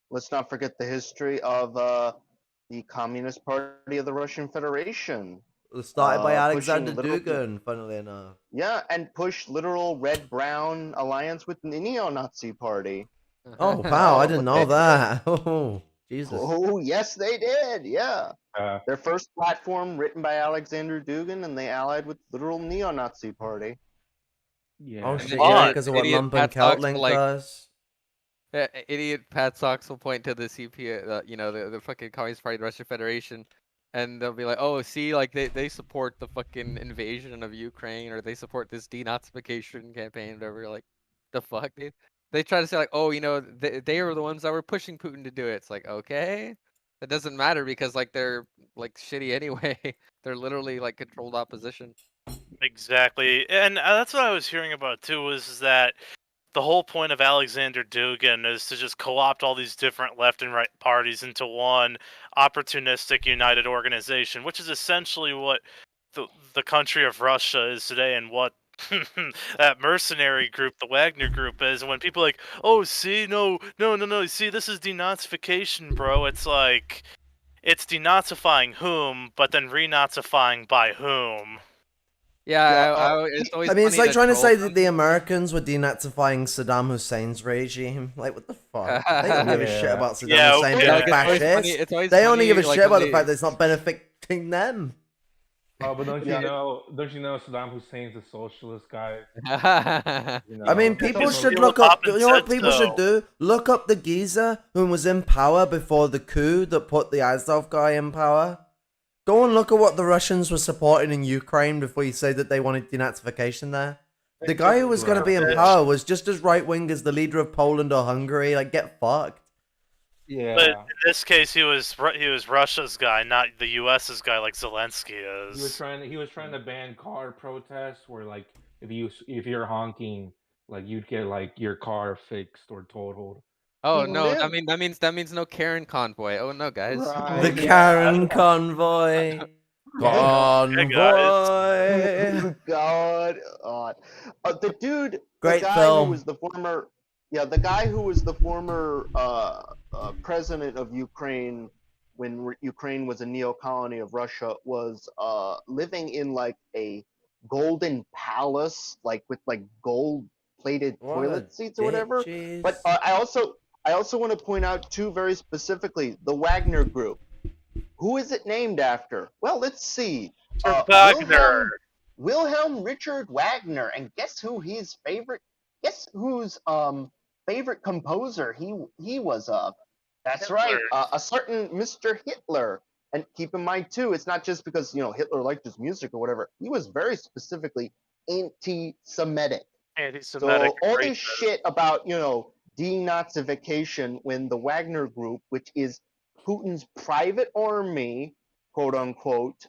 let's not forget the history of the Communist Party of the Russian Federation. It was started by Alexander Dugin, funnily enough. Yeah, and pushed literal red-brown alliance with the neo-Nazi party. Oh wow, I didn't know that. Oh Jesus. Oh yes, they did. Yeah, their first platform written by Alexander Dugin, and they allied with literal neo-Nazi party. Yeah. Oh shit, yeah, because of what Lumpen-Maoist like, does. Yeah, idiot Pat Socks will point to the CP, you know, the fucking Communist Party of the Russian Federation, and they'll be like, oh, see, like, they support the fucking invasion of Ukraine, or they support this denazification campaign, whatever. Like, the fuck, dude? They try to say, like, oh, you know, they were the ones that were pushing Putin to do it. It's like, okay, that doesn't matter because, like, they're, like, shitty anyway. They're literally, like, controlled opposition. Exactly, and that's what I was hearing about too. Was that the whole point of Alexander Dugin is to just co-opt all these different left and right parties into one opportunistic united organization, which is essentially what the country of Russia is today, and what that mercenary group, the Wagner group, is. And when people are like, oh, see, no, see, this is denazification, bro. It's like, it's denazifying whom, but then renazifying by whom. Yeah, it's always. I mean, it's like trying to say that the Americans were denazifying Saddam Hussein's regime. Like, what the fuck? They don't give a shit about Saddam Hussein being a fascist. They only give a shit about the fact that it's not benefiting them. Oh, but don't you know Saddam Hussein's a socialist guy? You know? I mean, people should look up. You know what people should do? Look up the geezer who was in power before the coup that put the Azov guy in power. Go and look at what the Russians were supporting in Ukraine before you say that they wanted denazification there. The guy who was going to be in power was just as right-wing as the leader of Poland or Hungary. Like, get fucked. Yeah. But in this case, he was Russia's guy, not the U.S.'s guy like Zelensky is. He was trying to ban car protests, where like if you're honking, like you'd get like your car fixed or totaled. Oh no, that means no Karen convoy. Oh no, guys. Right. The Karen convoy. Convoy. God. The dude. Great the guy film. Who was the former. Yeah, the guy who was the former president of Ukraine when Ukraine was a neo-colony of Russia was living in like a golden palace, like with like gold-plated toilet seats or whatever. But I also want to point out too, very specifically, the Wagner Group. Who is it named after? Well, let's see. Wagner. Wilhelm Richard Wagner, and guess whose favorite composer he was of? That's right, a certain Mr. Hitler. And keep in mind too, it's not just because Hitler liked his music or whatever. He was very specifically anti-Semitic. Anti-Semitic. So all this shit about denazification, when the Wagner Group, which is Putin's private army, quote unquote,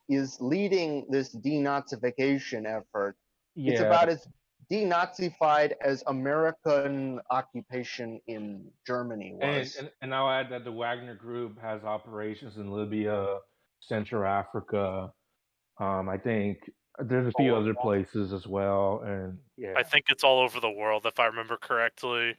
is leading this denazification effort. Yeah. It's about as denazified as American occupation in Germany was. And I'll add that the Wagner Group has operations in Libya, Central Africa. I think there's a few other places as well, and yeah. I think it's all over the world, if I remember correctly.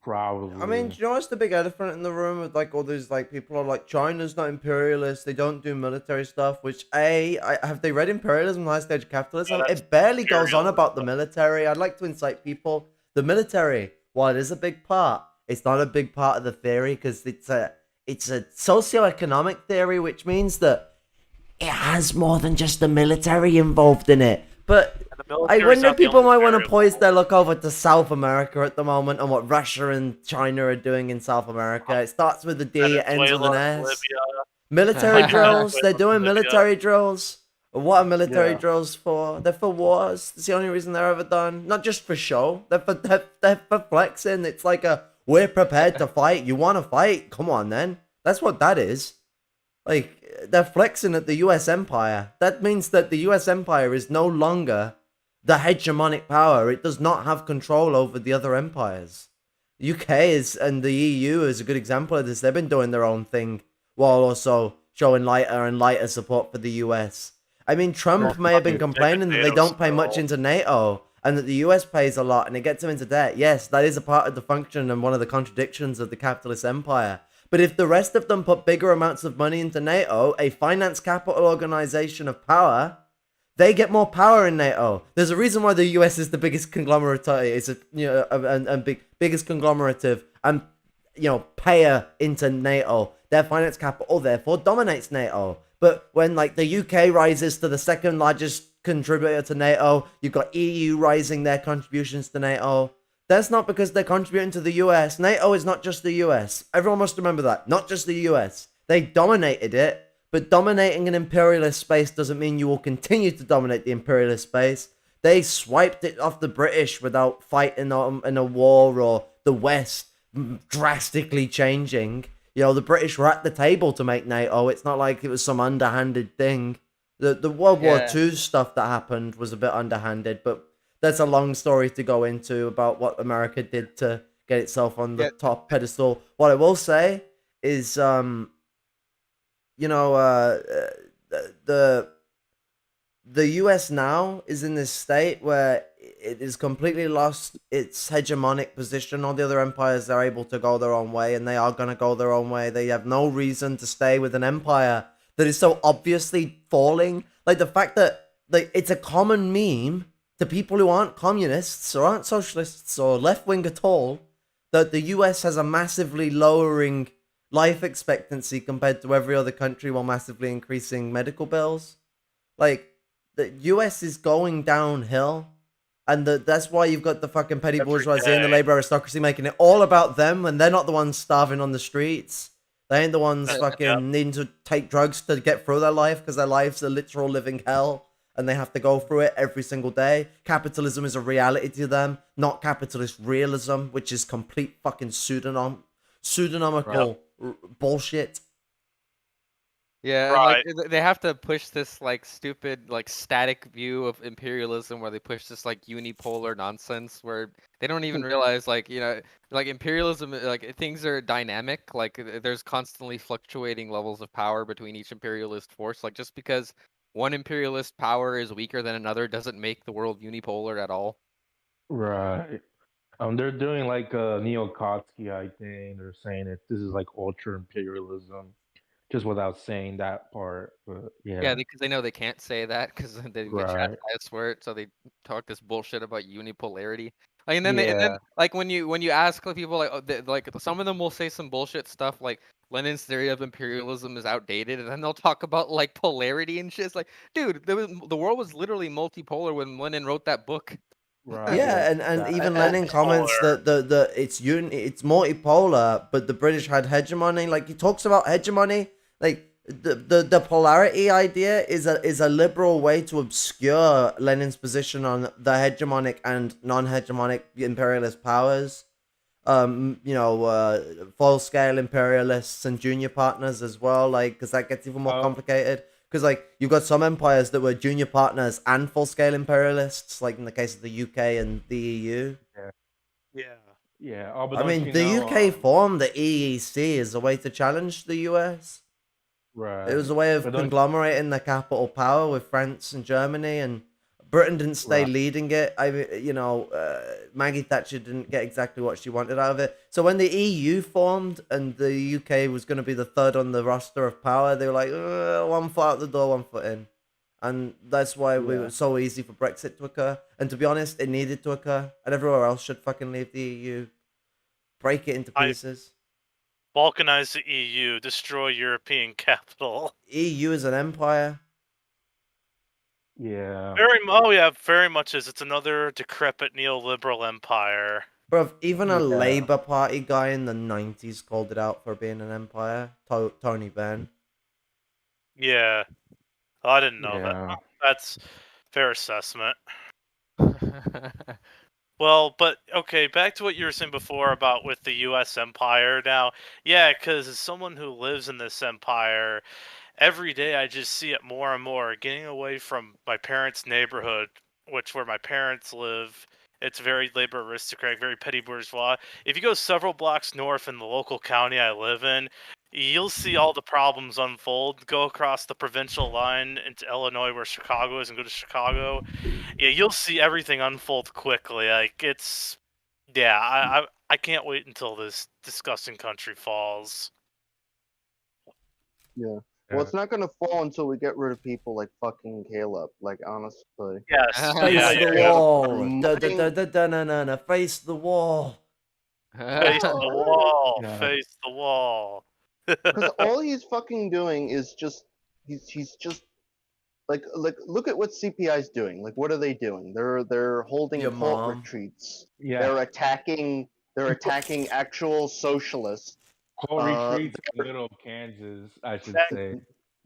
Probably. I mean, do you know what's the big elephant in the room with like all these like people are like China's not imperialist, they don't do military stuff. Which have they read Imperialism, Last Stage of Capitalism? Yeah, it barely goes on about the military. I'd like to incite people. The military, while it is a big part, it's not a big part of the theory because it's a socioeconomic theory, which means that it has more than just the military involved in it. But I wonder if people might want to poise their look over to South America at the moment and what Russia and China are doing in South America. It starts with a D, it ends with an S. Libya. Military drills. They're doing military drills. What are military drills for? They're for wars. It's the only reason they're ever done. Not just for show. They're for flexing. It's like we're prepared to fight. You want to fight? Come on, then. That's what that is. Like, they're flexing at the US Empire. That means that the US Empire is no longer the hegemonic power. It does not have control over the other empires. The UK and the EU is a good example of this. They've been doing their own thing while also showing lighter and lighter support for the US. I mean, Trump may have been complaining that they don't pay much into NATO and that the US pays a lot and it gets them into debt. Yes, that is a part of the function and one of the contradictions of the capitalist empire. But if the rest of them put bigger amounts of money into NATO, a finance capital organization of power, they get more power in NATO. There's a reason why the US is the biggest conglomerate. It's biggest conglomerative and payer into NATO. Their finance capital therefore dominates NATO. But when like the UK rises to the second largest contributor to NATO, you've got EU rising their contributions to NATO. That's not because they're contributing to the US. NATO is not just the US. Everyone must remember that. Not just the US. They dominated it, but dominating an imperialist space doesn't mean you will continue to dominate the imperialist space. They swiped it off the British without fighting in a war or the West drastically changing. The British were at the table to make NATO. It's not like it was some underhanded thing. The World War II stuff that happened was a bit underhanded, but that's a long story to go into about what America did to get itself on the top pedestal. What I will say is, the US now is in this state where it has completely lost its hegemonic position. All the other empires are able to go their own way, and they are going to go their own way. They have no reason to stay with an empire that is so obviously falling. Like the fact that it's a common meme to people who aren't communists or aren't socialists or left-wing at all, that the US has a massively lowering life expectancy compared to every other country while massively increasing medical bills. Like, the US is going downhill, and that's why you've got the fucking petty bourgeoisie and the labor aristocracy making it all about them, and they're not the ones starving on the streets. They ain't the ones fucking needing to take drugs to get through their life because their life's a literal living hell. And they have to go through it every single day. Capitalism is a reality to them, not capitalist realism, which is complete fucking pseudonymical bullshit. Yeah, right. Like they have to push this like stupid like static view of imperialism where they push this like unipolar nonsense where they don't even realize like imperialism, like things are dynamic, like there's constantly fluctuating levels of power between each imperialist force. Like just because one imperialist power is weaker than another doesn't make the world unipolar at all. Right. They're doing like a neo-Trotskyite thing. They're saying that this is like ultra imperialism, just without saying that part. But Yeah, because they know they can't say that because they get chastised for it, so they talk this bullshit about unipolarity. Like, and then Yeah. like when you ask people like some of them will say some bullshit stuff like Lenin's theory of imperialism is outdated, and then they'll talk about like polarity and shit. It's like, dude, the world was literally multipolar when Lenin wrote that book. Right. Yeah, and even Exactly. Lenin comments that it's it's multipolar, but the British had hegemony. Like he talks about hegemony, like the polarity idea is a liberal way to obscure Lenin's position on the hegemonic and non-hegemonic imperialist powers. Full scale imperialists and junior partners as well, like, because that gets even more Oh, complicated. Because, like, you've got some empires that were junior partners and full scale imperialists, like in the case of the UK and the EU. yeah. Yeah. Yeah. Oh, but I don't mean, you the know? UK formed the EEC as a way to challenge the US. It was Right. a way of But don't. conglomerating the capital power with France and Germany, and Britain didn't stay Right. leading it. Maggie Thatcher didn't get exactly what she wanted out of it. So when the EU formed and the UK was going to be the third on the roster of power, they were like, one foot out the door, one foot in. And that's why it Yeah. was so easy for Brexit to occur. And to be honest, it needed to occur. And everywhere else should fucking leave the EU. Break it into pieces. Balkanize the EU, destroy European capital. EU is an empire. Yeah. Very much is. It's another decrepit neoliberal empire. Bruv, even a Yeah. Labour Party guy in the 90s called it out for being an empire. Tony Benn. Yeah. Oh, I didn't know Yeah. that. That's fair assessment. Well, but okay, back to what you were saying before about with the U.S. empire now. Yeah, because as someone who lives in this empire, every day I just see it more and more. Getting away from my parents' neighborhood, where my parents live, it's very labor aristocratic, very petty bourgeois. If you go several blocks north in the local county I live in, you'll see all the problems unfold. Go across the provincial line into Illinois, where Chicago is, and go to Chicago. Yeah, you'll see everything unfold quickly. Like it's, yeah, I can't wait until this disgusting country falls. Yeah. Well, it's not gonna fall until we get rid of people like fucking Caleb. Like honestly. Yes, Face yeah, the yeah. wall. Mudding- Face the wall. Face the wall. Yeah. Face the wall. Because all he's fucking doing is just he's just like look at what CPI's doing. Like what are they doing? They're holding Your cult mom. retreats. Yeah. They're attacking actual socialists. Whole retreats in Little Kansas, I should say.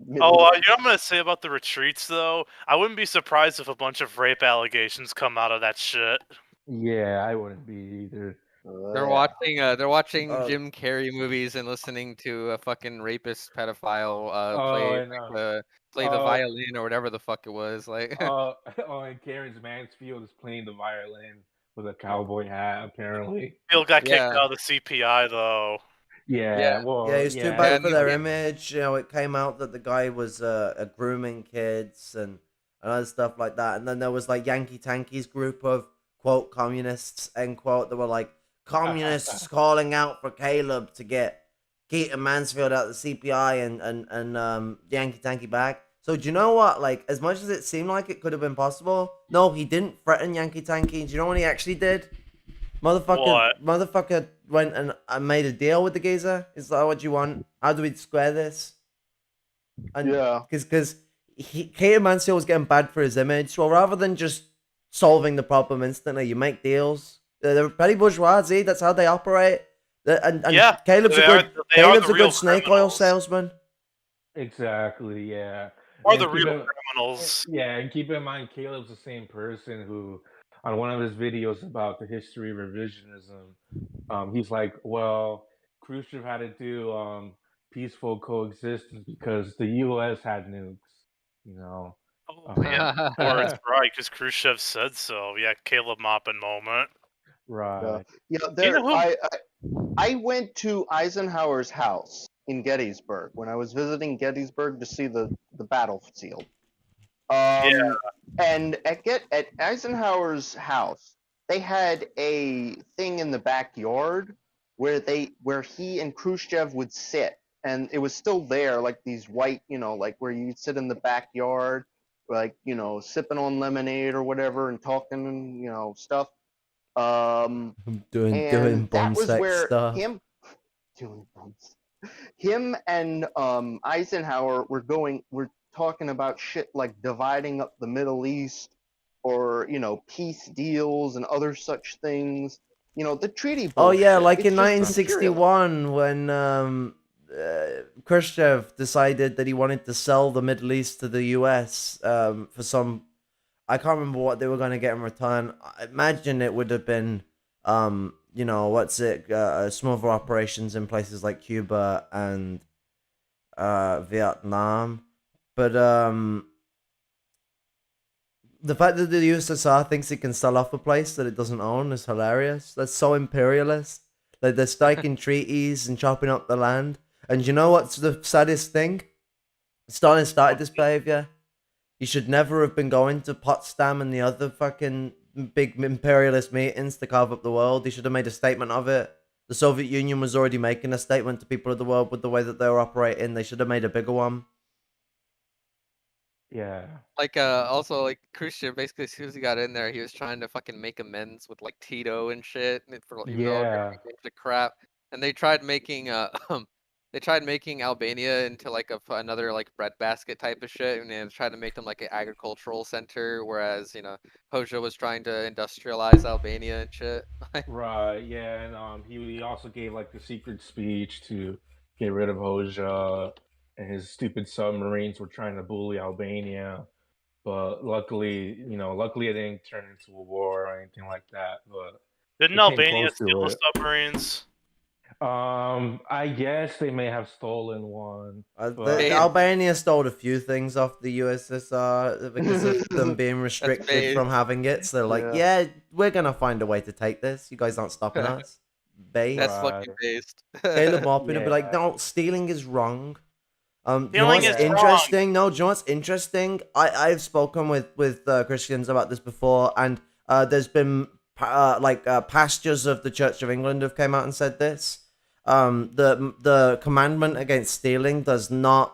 You know what I'm gonna say about the retreats though? I wouldn't be surprised if a bunch of rape allegations come out of that shit. Yeah, I wouldn't be either. They're watching Uh, Jim Carrey movies and listening to a fucking rapist pedophile play the violin or whatever the fuck it was. Like And Karen's Mansfield is playing the violin with a cowboy hat, apparently. Bill got kicked Yeah. out of the CPI though. Yeah, well, Yeah, it's too yeah, bad and for their yeah. image. It came out that the guy was grooming kids and other stuff like that. And then there was like Yankee Tanky's group of quote communists end quote that were like communists calling out for Caleb to get Keaton Mansfield out of the CPI and Yankee Tanky back. So do you know what? Like, as much as it seemed like it could have been possible, no, he didn't threaten Yankee Tanky. Do you know what he actually did? Motherfucker went and made a deal with the geezer. Is that what you want? How do we square this? And Yeah. because Keaton Mansfield was getting bad for his image. Well, rather than just solving the problem instantly, you make deals. They're petty bourgeoisie. That's how they operate. And Yeah, Caleb's they a are good the real snake oil criminals. salesman. exactly, yeah. Or And the keep real in- criminals. Yeah, and keep in mind, Caleb's the same person who, on one of his videos about the history of revisionism, he's like, well, Khrushchev had to do peaceful coexistence because the U.S. had nukes, you know. Oh, yeah, of course, right, because Khrushchev said so. Yeah, Caleb Maupin moment. Right. Yeah. You know who- I went to Eisenhower's house in Gettysburg when I was visiting Gettysburg to see the battlefield. And at Eisenhower's house, they had a thing in the backyard where he and Khrushchev would sit, and it was still there, like these white, like where you'd sit in the backyard, like sipping on lemonade or whatever and talking and stuff. doing and that bomb was sex where stuff. him and Eisenhower were talking about shit like dividing up the Middle East, or peace deals and other such things. The treaty bullshit. Oh yeah, like it's in just imperialism. 1961 when Khrushchev decided that he wanted to sell the Middle East to the US for some, I can't remember what they were going to get in return. I imagine it would have been smaller operations in places like Cuba and Vietnam. But the fact that the USSR thinks it can sell off a place that it doesn't own is hilarious. That's so imperialist. Like they're striking treaties and chopping up the land. And you know what's the saddest thing? Stalin started this behavior. He should never have been going to Potsdam and the other fucking big imperialist meetings to carve up the world. He should have made a statement of it. The Soviet Union was already making a statement to people of the world with the way that they were operating. They should have made a bigger one. Yeah. Like also like Khrushchev, basically as soon as he got in there, he was trying to fucking make amends with like Tito and shit, for even though Yeah. everything to crap. And they tried making Albania into like another like breadbasket type of shit, and they tried to make them like an agricultural center, whereas Hoxha was trying to industrialize Albania and shit. Right. Yeah, and he also gave like the secret speech to get rid of Hoxha, and his stupid submarines were trying to bully Albania, but luckily it didn't turn into a war or anything like that. But Didn't it came Albania close steal to the it. submarines? I guess they may have stolen one, but They- Albania stole a few things off the USSR because of them being restricted based. from having it. So they're like, yeah, we're gonna find a way to take this. You guys aren't stopping us. That's Right. fucking based. Caleb Maupin will be like, Yeah. no, stealing is wrong. Do you know Stealing what's is interesting? No, do you know what's interesting? I've spoken with Christians about this before, and there's been pastors of the Church of England have came out and said this. The commandment against stealing does not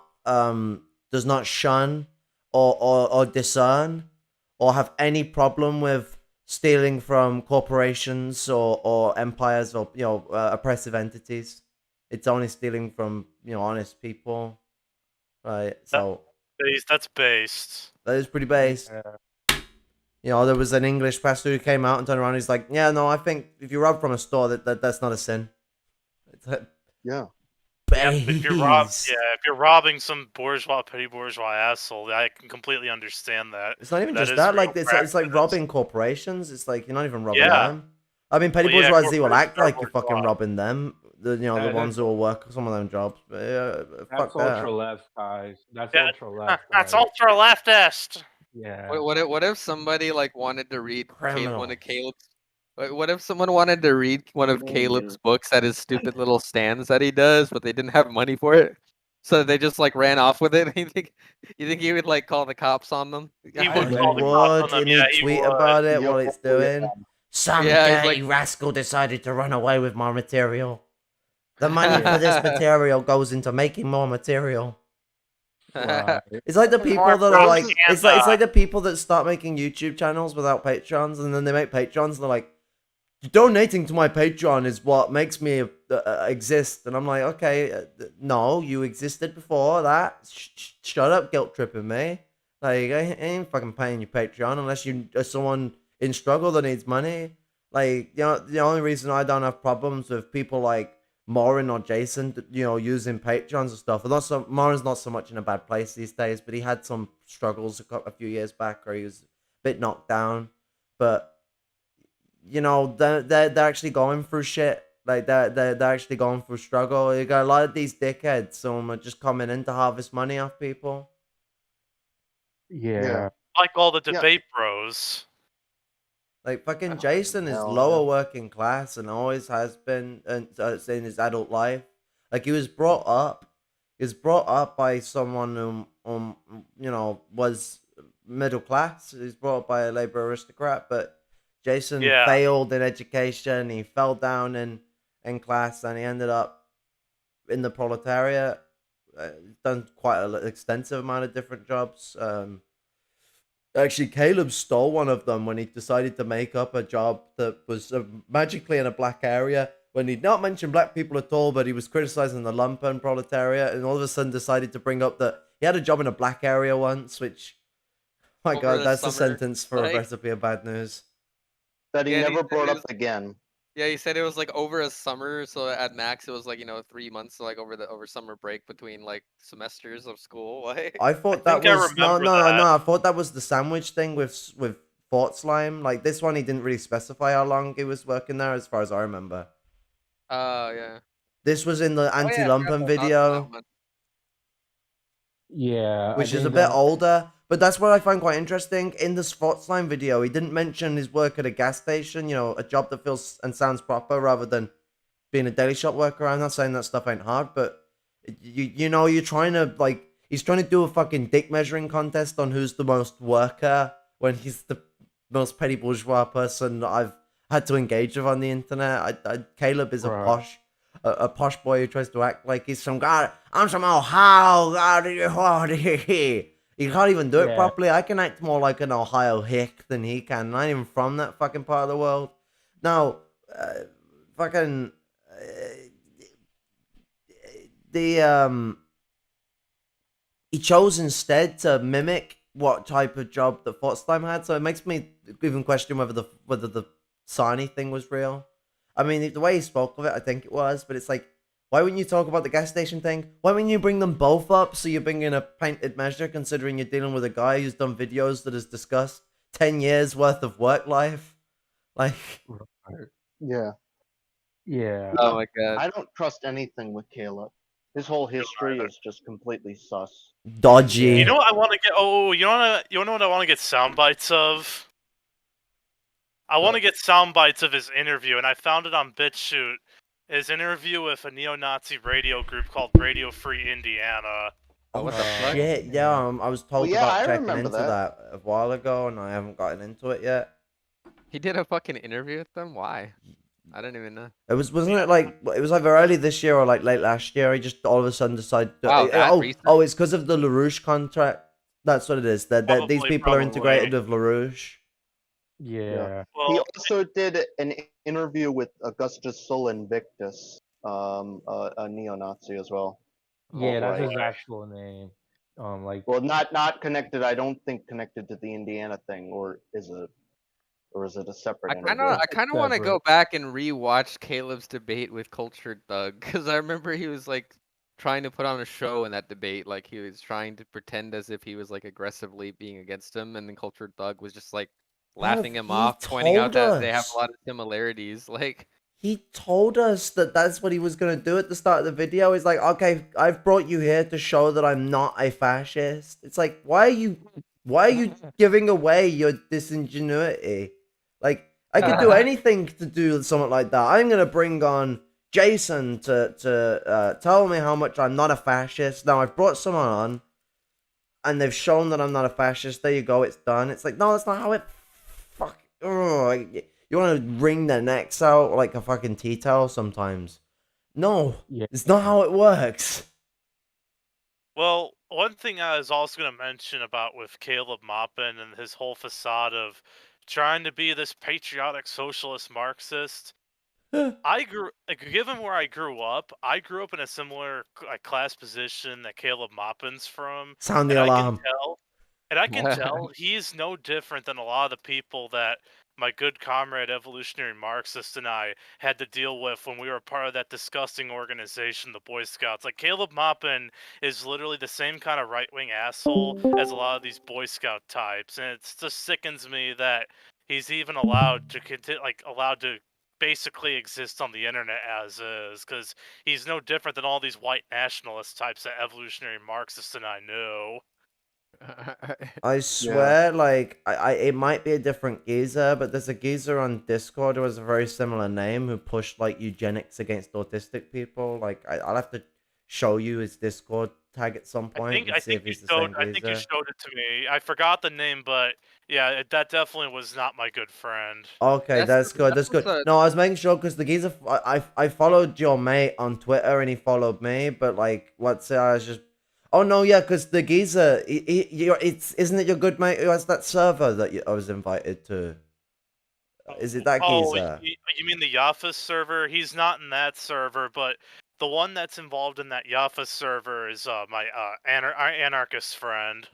shun or discern or have any problem with stealing from corporations or empires or oppressive entities. It's only stealing from honest people, right? So That's based. that is pretty based. Yeah. There was an English pastor who came out and turned around. And he's like, "Yeah, no, I think if you rob from a store, that's not a sin." It's like, Yeah. Yeah, if you're robbing some petty bourgeois asshole, I can completely understand that. It's not even That just is that. real Like it's like practice. robbing corporations. It's like you're not even robbing Yeah. them. I mean, petty Well, yeah, bourgeoisie will corporations act are like you're fucking bourgeois. robbing them. The That- ones who will work some of them jobs. But That's fuck that. ultra left, guys. That's Yeah, ultra left. That's guys. ultra leftist. Yeah. What if somebody like wanted to read one Criminals. of Caleb's? What if someone wanted to read one of Caleb's books at his stupid little stands that he does, but they didn't have money for it, so they just like ran off with it? You think he would like call the cops on them? He would He call the cops on would, them, and yeah, he'd he tweet would. about it Yeah, while it's doing. Some Yeah, he's dirty like- rascal decided to run away with my material. The money for this material goes into making more material. Right. It's like the people More that are like, it's propaganda. like the people that start making YouTube channels without Patrons, and then they make Patrons, and they're like, donating to my Patreon is what makes me exist. And I'm like, okay, no, you existed before that. Shut up, guilt tripping me. Like, I ain't fucking paying your Patreon unless you are someone in struggle that needs money. Like, the only reason I don't have problems with people like Maupin or Jason, using Patreons and stuff. Maupin's not so much in a bad place these days, but he had some struggles a few years back where he was a bit knocked down. But they're actually going through shit. Like they're actually going through struggle. You got a lot of these dickheads, who are just coming in to harvest money off people. Yeah. Like all the Yeah. debate bros. Like fucking Jason is hell, lower yeah. working class and always has been in his adult life. Like he was brought up by someone who was middle class. He was brought up by a labor aristocrat, but Jason failed in education. He fell down in class, and he ended up in the proletariat. Done quite an extensive amount of different jobs. Actually, Caleb stole one of them when he decided to make up a job that was magically in a black area. When he'd not mentioned black people at all, but he was criticizing the Lumpen proletariat, and all of a sudden decided to bring up that he had a job in a black area once, which, my Over God, the that's a summer, sentence for a like- recipe of bad news. That he Yeah, and he never said brought it up was- again. Yeah, he said it was like over a summer, so at max it was like 3 months, so like over summer break between like semesters of school. Like, I thought that think I was no, remember no, that. no. I thought that was the sandwich thing with Fort Slime. Like this one, he didn't really specify how long he was working there, as far as I remember. yeah. This was in the Oh, yeah, I forgot anti-Lumpen about video, that one. Yeah, which I is a think bit older. But that's what I find quite interesting. In the Fort Slime video, he didn't mention his work at a gas station. A job that feels and sounds proper rather than being a deli shop worker. I'm not saying that stuff ain't hard, but you're trying to he's trying to do a fucking dick measuring contest on who's the most worker when he's the most petty bourgeois person I've had to engage with on the internet. Caleb is Right. a posh boy who tries to act like he's some guy. I'm some Ohio guy. He can't even do it Yeah. properly. I can act more like an Ohio hick than he can. I'm not even from that fucking part of the world. Now, fucking he chose instead to mimic what type of job that Slime had, so it makes me even question whether the Sarny thing was real. I mean, the way he spoke of it, I think it was, but it's like, why wouldn't you talk about the gas station thing? Why wouldn't you bring them both up so you bring in a painted measure, considering you're dealing with a guy who's done videos that has discussed 10 years worth of work life? Like, Yeah. Yeah. Oh my god. I don't trust anything with Caleb. His whole history is just completely sus. dodgy. Yeah. You know what I want to get? Oh, you know what I want to get sound bites of? I want to get sound bites of his interview, and I found it on BitChute. His interview with a neo-Nazi radio group called Radio Free Indiana. Oh, what the fuck? Shit, yeah, I was told yeah, about I checking remember into that a while ago, and I haven't gotten into it yet. He did a fucking interview with them? Why? I didn't even know. Wasn't it like it was either early this year or like late last year? He just all of a sudden decided. Wow, that recent? It's because of the LaRouche contract. That's what it is. That these people are integrated with LaRouche. Yeah. Well, He also did an interview with Augustus Sul Invictus, a neo-Nazi as well. Yeah, that's right. his actual name. Well, not connected. I don't think connected to the Indiana thing, or is it a separate I interview? kind of want to go Separate. back and rewatch Caleb's debate with Cultured Thug, because I remember he was like trying to put on a show in that debate, like he was trying to pretend as if he was like aggressively being against him, and then Cultured Thug was just like laughing him he off, pointing out that they have told a lot of similarities. Like, He told us that that's what he was gonna do at the start of the video. He's like, okay, I've brought you here to show that I'm not a fascist. It's like, why are you giving away your disingenuity? Like, I could do anything to do something like that. I'm gonna bring on Jason to tell me how much I'm not a fascist. Now I've brought someone on, and they've shown that I'm not a fascist. There you go, it's done. It's like, no, that's not how it. Fuck. You want to wring their necks out like a fucking tea towel sometimes. No, Yeah. it's not how it works. Well, one thing I was also going to mention about with Caleb Maupin and his whole facade of trying to be this patriotic socialist Marxist. Given where I grew up in a similar class position that Caleb Maupin's from. Sound the and alarm. I can tell he's no different than a lot of the people that my good comrade evolutionary Marxist and I had to deal with when we were part of that disgusting organization, the Boy Scouts. Like, Caleb Maupin is literally the same kind of right-wing asshole as a lot of these Boy Scout types, and it just sickens me that he's even allowed to basically exist on the internet as is, because he's no different than all these white nationalist types that evolutionary Marxists and I know. I swear, like, it might be a different geezer, but there's a geezer on Discord who has a very similar name who pushed, like, eugenics against autistic people. Like, I'll have to show you his Discord tag at some point and see if he's the same geezer. I think you showed it to me. I forgot the name, but yeah, that definitely was not my good friend. Okay, that's good. That's good. No, I was making sure because the geezer, I followed your mate on Twitter and he followed me, but like, let's say Oh no, yeah, because the geezer, isn't it your good mate who has that server that I was invited to? Is it that Oh, geezer? you mean the Yaffa server? He's not in that server, but the one that's involved in that Yaffa server is my anarchist friend.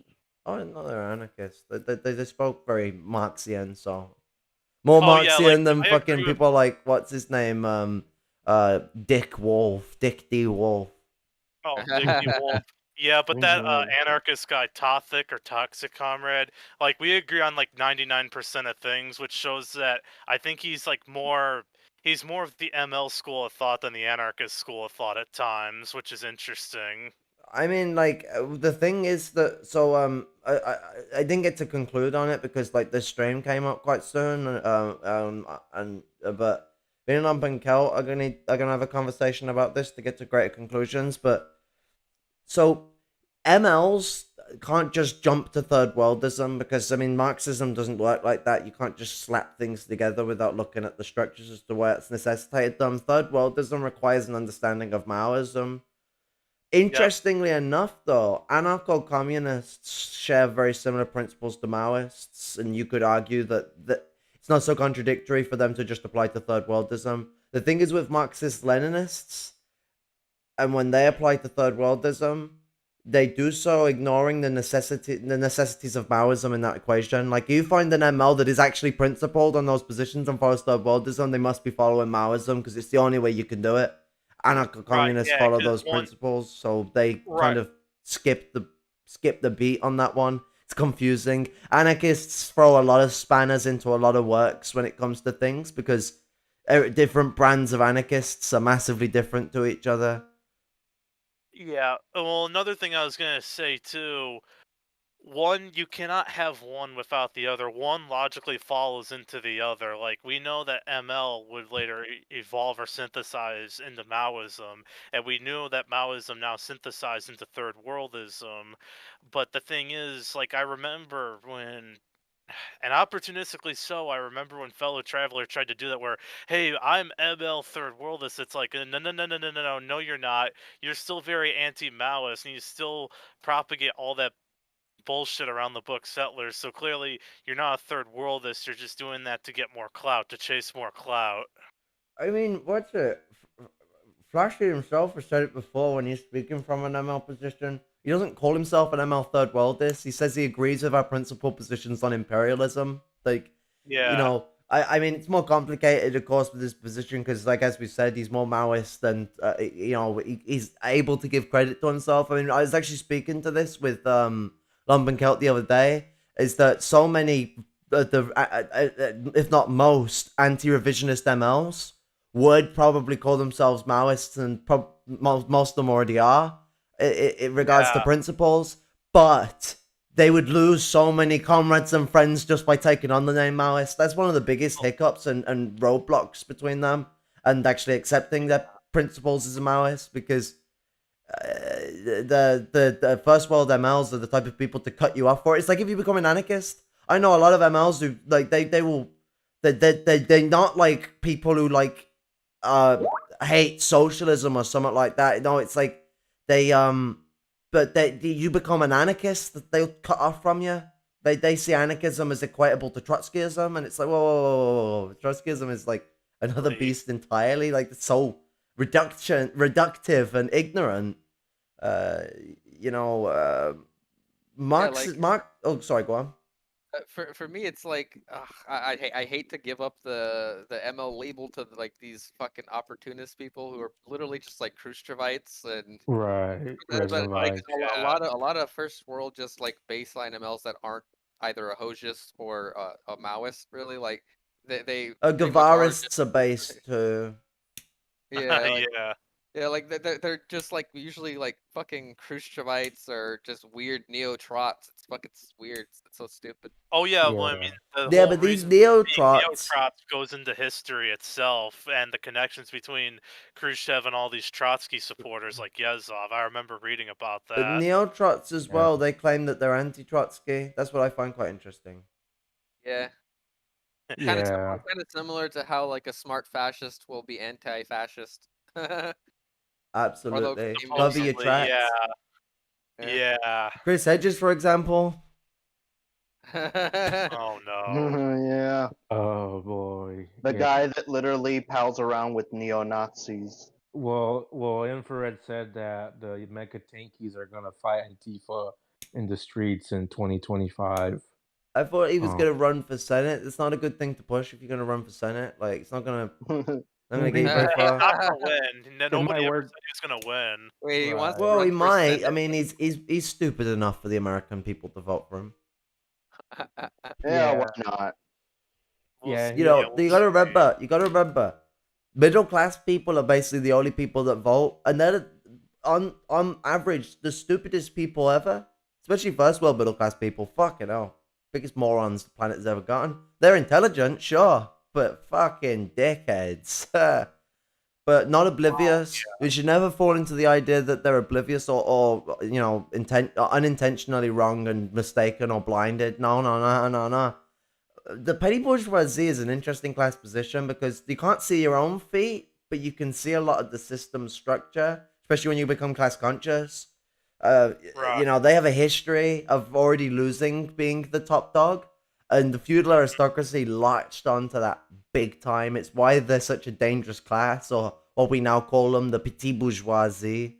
Oh, I didn't know they're anarchists. They spoke very Marxian, so more Oh yeah, like Marxian than I fucking agree with. people like what's his name, Dick Wolf, Dick D Wolf. Oh, Digby Wolf. Yeah, but that Mhm. anarchist guy, Tothic or Toxic Comrade, like we agree on like 99% of things, which shows that I think he's like he's more of the ML school of thought than the anarchist school of thought at times, which is interesting. I mean, like the thing is that I didn't get to conclude on it because like the stream came up quite soon, and but me and Lump and Kel are gonna have a conversation about this to get to greater conclusions. But so MLs can't just jump to third worldism because I mean Marxism doesn't work like that. You can't just slap things together without looking at the structures as to where it's necessitated them. Third worldism requires an understanding of Maoism. Yep. Interestingly enough, though, anarcho-communists share very similar principles to Maoists, and you could argue that it's not so contradictory for them to just apply to third worldism. The thing is with Marxist-Leninists, and when they apply to third worldism, they do so ignoring the necessities of Maoism in that equation. Like, you find an ML that is actually principled on those positions and follows third worldism, they must be following Maoism because it's the only way you can do it. Right. Anarcho-communists Yeah. follow Because those one. principles, so they Right. kind of skip the beat on that one. It's confusing. Anarchists throw a lot of spanners into a lot of works when it comes to things because different brands of anarchists are massively different to each other. Yeah. Well, another thing I was gonna say too. One, you cannot have one without the other. One logically follows into the other. Like we know that ML would later evolve or synthesize into Maoism, and we knew that Maoism now synthesized into Third Worldism. But the thing is, like I remember when, and opportunistically so, I remember when Fellow Traveler tried to do that, where, hey, I'm ML Third Worldist. It's like, no, no, no, no, no, no, no, no, you're not. You're still very anti-Maoist, and you still propagate all that bullshit around the book Settlers, so clearly you're not a third worldist, you're just doing that to get more clout, to chase more clout. I mean, what's it? Flashy himself has said it before when he's speaking from an ML position. He doesn't call himself an ML third worldist. He says he agrees with our principal positions on imperialism. Like, Yeah. I mean, it's more complicated, of course, with his position because, like, as we said, he's more Maoist and, he's able to give credit to himself. I mean, I was actually speaking to this with Lumpen-Maoist the other day, is that so many, if not most, anti-revisionist MLs would probably call themselves Maoists, and most of them already are, in regards to Yeah. principles, but they would lose so many comrades and friends just by taking on the name Maoist. That's one of the biggest hiccups and roadblocks between them and actually accepting their principles as a Maoist, because the first world MLs are the type of people to cut you off for it. It's like if you become an anarchist. I know a lot of MLs who like they will they're not like people who like hate socialism or something like that. No, it's like they but you become an anarchist, they'll cut off from you. They see anarchism as equatable to Trotskyism, and it's like whoa. Trotskyism is like another beast entirely. Like it's so reductive and ignorant. Uh, you know, Marx. like Mark. Oh, sorry. Go on. for me, it's like I hate to give up the ML label to like these fucking opportunist people who are literally just like Khrushchevites and Right. but like Reservites. Yeah. a lot of first world just like baseline MLs that aren't either a Hojist or a Maoist really like they pretty much are just Guevarists are based to. yeah like Yeah. yeah like they're just like usually like fucking Khrushchevites or just weird neo trots. It's fucking weird. It's so stupid. Oh yeah, well I Yeah. mean the Yeah, whole but these reason for being neotrots. neotrots goes into history itself and the connections between Khrushchev and all these Trotsky supporters like Yezhov. I remember reading about that. Neotrots as Yeah. well. They claim that they're anti-Trotsky. That's what I find quite interesting. Yeah. Yeah. Kind of similar to how like a smart fascist will be anti-fascist. Or they'll Absolutely. claim to Cover be your Supposedly, yeah. tracks. Yeah. Chris Hedges, for example. Oh no. Yeah. Oh boy. The Yeah. guy that literally pals around with neo-Nazis. Well, Infrared said that the mecha tankies are gonna fight Antifa in the streets in 2025. I thought he was Oh. gonna run for Senate. It's not a good thing to push if you're gonna run for Senate. Like, it's not gonna get you very He's far. not gonna win. might Nobody ever work. said he was gonna win. Wait, he wants to Right. Well, run he for might. I Senate? mean, he's stupid enough for the American people to vote for him. Yeah, why Yeah. not? We'll Yeah, see. You yeah, know, we'll you gotta see. remember, middle class people are basically the only people that vote, and they're on average the stupidest people ever, especially first world middle class people. Fucking hell, biggest morons the planet has ever gotten. They're intelligent, sure, but fucking dickheads. But not oblivious. We should never fall into the idea that they're oblivious or you know, unintentionally wrong and mistaken or blinded. No. The petty bourgeoisie is an interesting class position because you can't see your own feet, but you can see a lot of the system structure, especially when you become class conscious. You know, they have a history of already losing being the top dog, and the feudal aristocracy latched onto that big time. It's why they're such a dangerous class, or what we now call them, the petit bourgeoisie.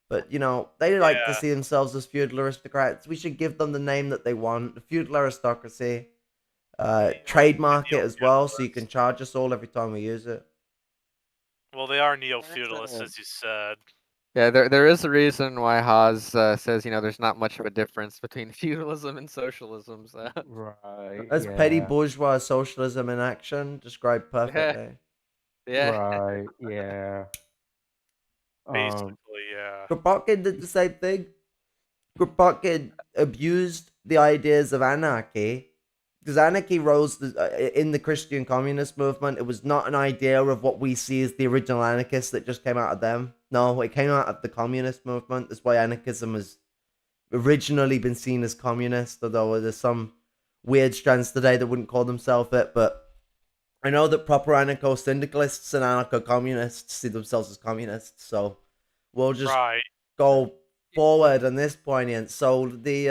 But, you know, they like to see themselves as feudal aristocrats. We should give them the name that they want, the feudal aristocracy. Trademark it as well, so you can charge us all every time we use it. Well, they are neo-feudalists, as you said. Yeah, there is a reason why Haas says, you know, there's not much of a difference between feudalism and socialism. So. Right. That's yeah. petty bourgeois socialism in action, described perfectly. Yeah. Right. Yeah. Basically, yeah. Kropotkin did the same thing. Kropotkin abused the ideas of anarchy, because anarchy rose in the Christian communist movement. It was not an idea of what we see as the original anarchists that just came out of them. No, it came out of the communist movement. That's why anarchism has originally been seen as communist, although there's some weird strands today that wouldn't call themselves it. But I know that proper anarcho-syndicalists and anarcho-communists see themselves as communists, so we'll just go forward on this point. So the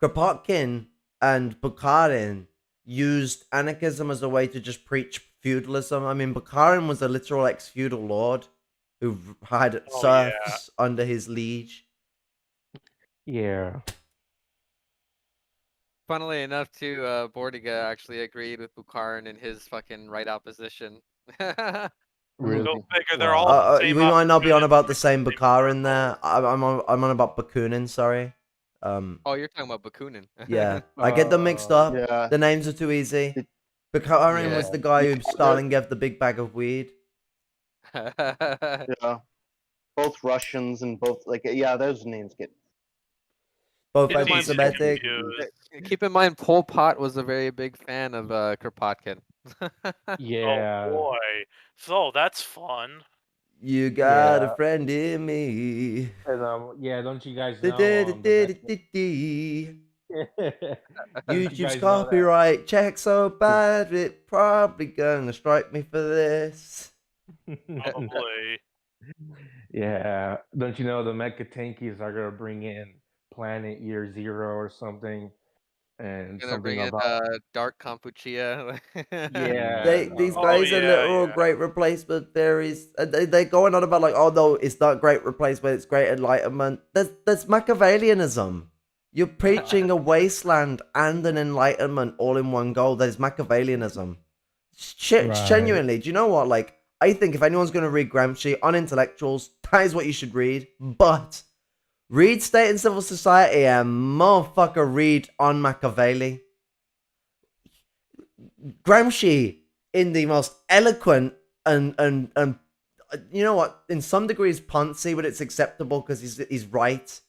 Kropotkin and Bukharin used anarchism as a way to just preach feudalism. I mean, Bukharin was a literal ex-feudal lord who had serfs under his liege. Yeah. Funnily enough, too, Bordiga actually agreed with Bukharin in his fucking right opposition. Really? Go figure, they're all the same. We might not be on about the same Bukharin there. I'm on about Bakunin, sorry. Oh, you're talking about Bakunin. Yeah, I get them mixed up. Yeah. The names are too easy. Bukharin was the guy who Stalin gave the big bag of weed. Yeah. Both Russians and both, like, yeah, those names get... Both anti-Semitic. Keep in mind, Pol Pot was a very big fan of Kropotkin. Yeah. Oh boy. So that's fun. You got a friend in me. And yeah, don't you guys know? YouTube's copyright check so bad it probably gonna strike me for this. Probably. Yeah, don't you know the mecha tankies are gonna bring in Planet Year Zero or something, and Gonna something bring in about Dark Kampuchea. yeah. These guys are literal great replacement theories. They're going on about like, oh no, it's not great replacement, it's great enlightenment. That's Machiavellianism. You're preaching a wasteland and an enlightenment all in one go. That is Machiavellianism. Genuinely, do you know what? Like, I think if anyone's going to read Gramsci on intellectuals, that is what you should read. But read State and Civil Society and motherfucker read on Machiavelli. Gramsci, in the most eloquent and you know what, in some degrees poncy, but it's acceptable because he's right.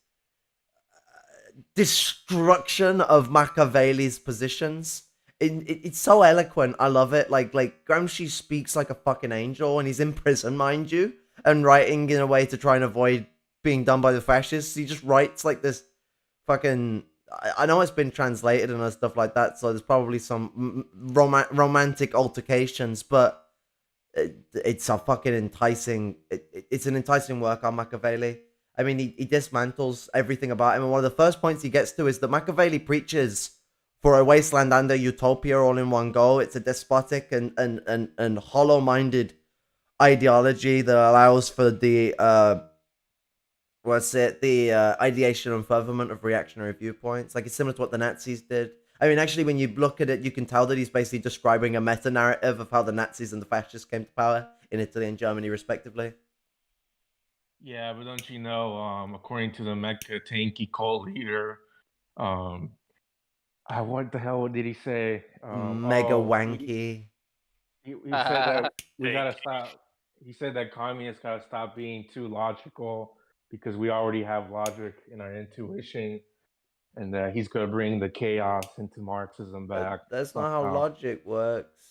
Destruction of Machiavelli's positions. It's so eloquent. I love it. Like Gramsci speaks like a fucking angel, and he's in prison, mind you, and writing in a way to try and avoid being done by the fascists. He just writes like this fucking... I know it's been translated and stuff like that, so there's probably some romantic altercations, but it's a fucking enticing... It's an enticing work on Machiavelli. I mean, he dismantles everything about him. And one of the first points he gets to is that Machiavelli preaches for a wasteland and a utopia all in one go. It's a despotic and hollow-minded ideology that allows for the ideation and furtherment of reactionary viewpoints. Like, it's similar to what the Nazis did. I mean, actually, when you look at it, you can tell that he's basically describing a meta-narrative of how the Nazis and the fascists came to power in Italy and Germany, respectively. Yeah, but don't you know, according to the Mecca tanky cult leader, what the hell did he say? Mega wanky. He said that we gotta stop. He said that communists gotta stop being too logical because we already have logic in our intuition, and that he's gonna bring the chaos into Marxism back. That's not how logic works.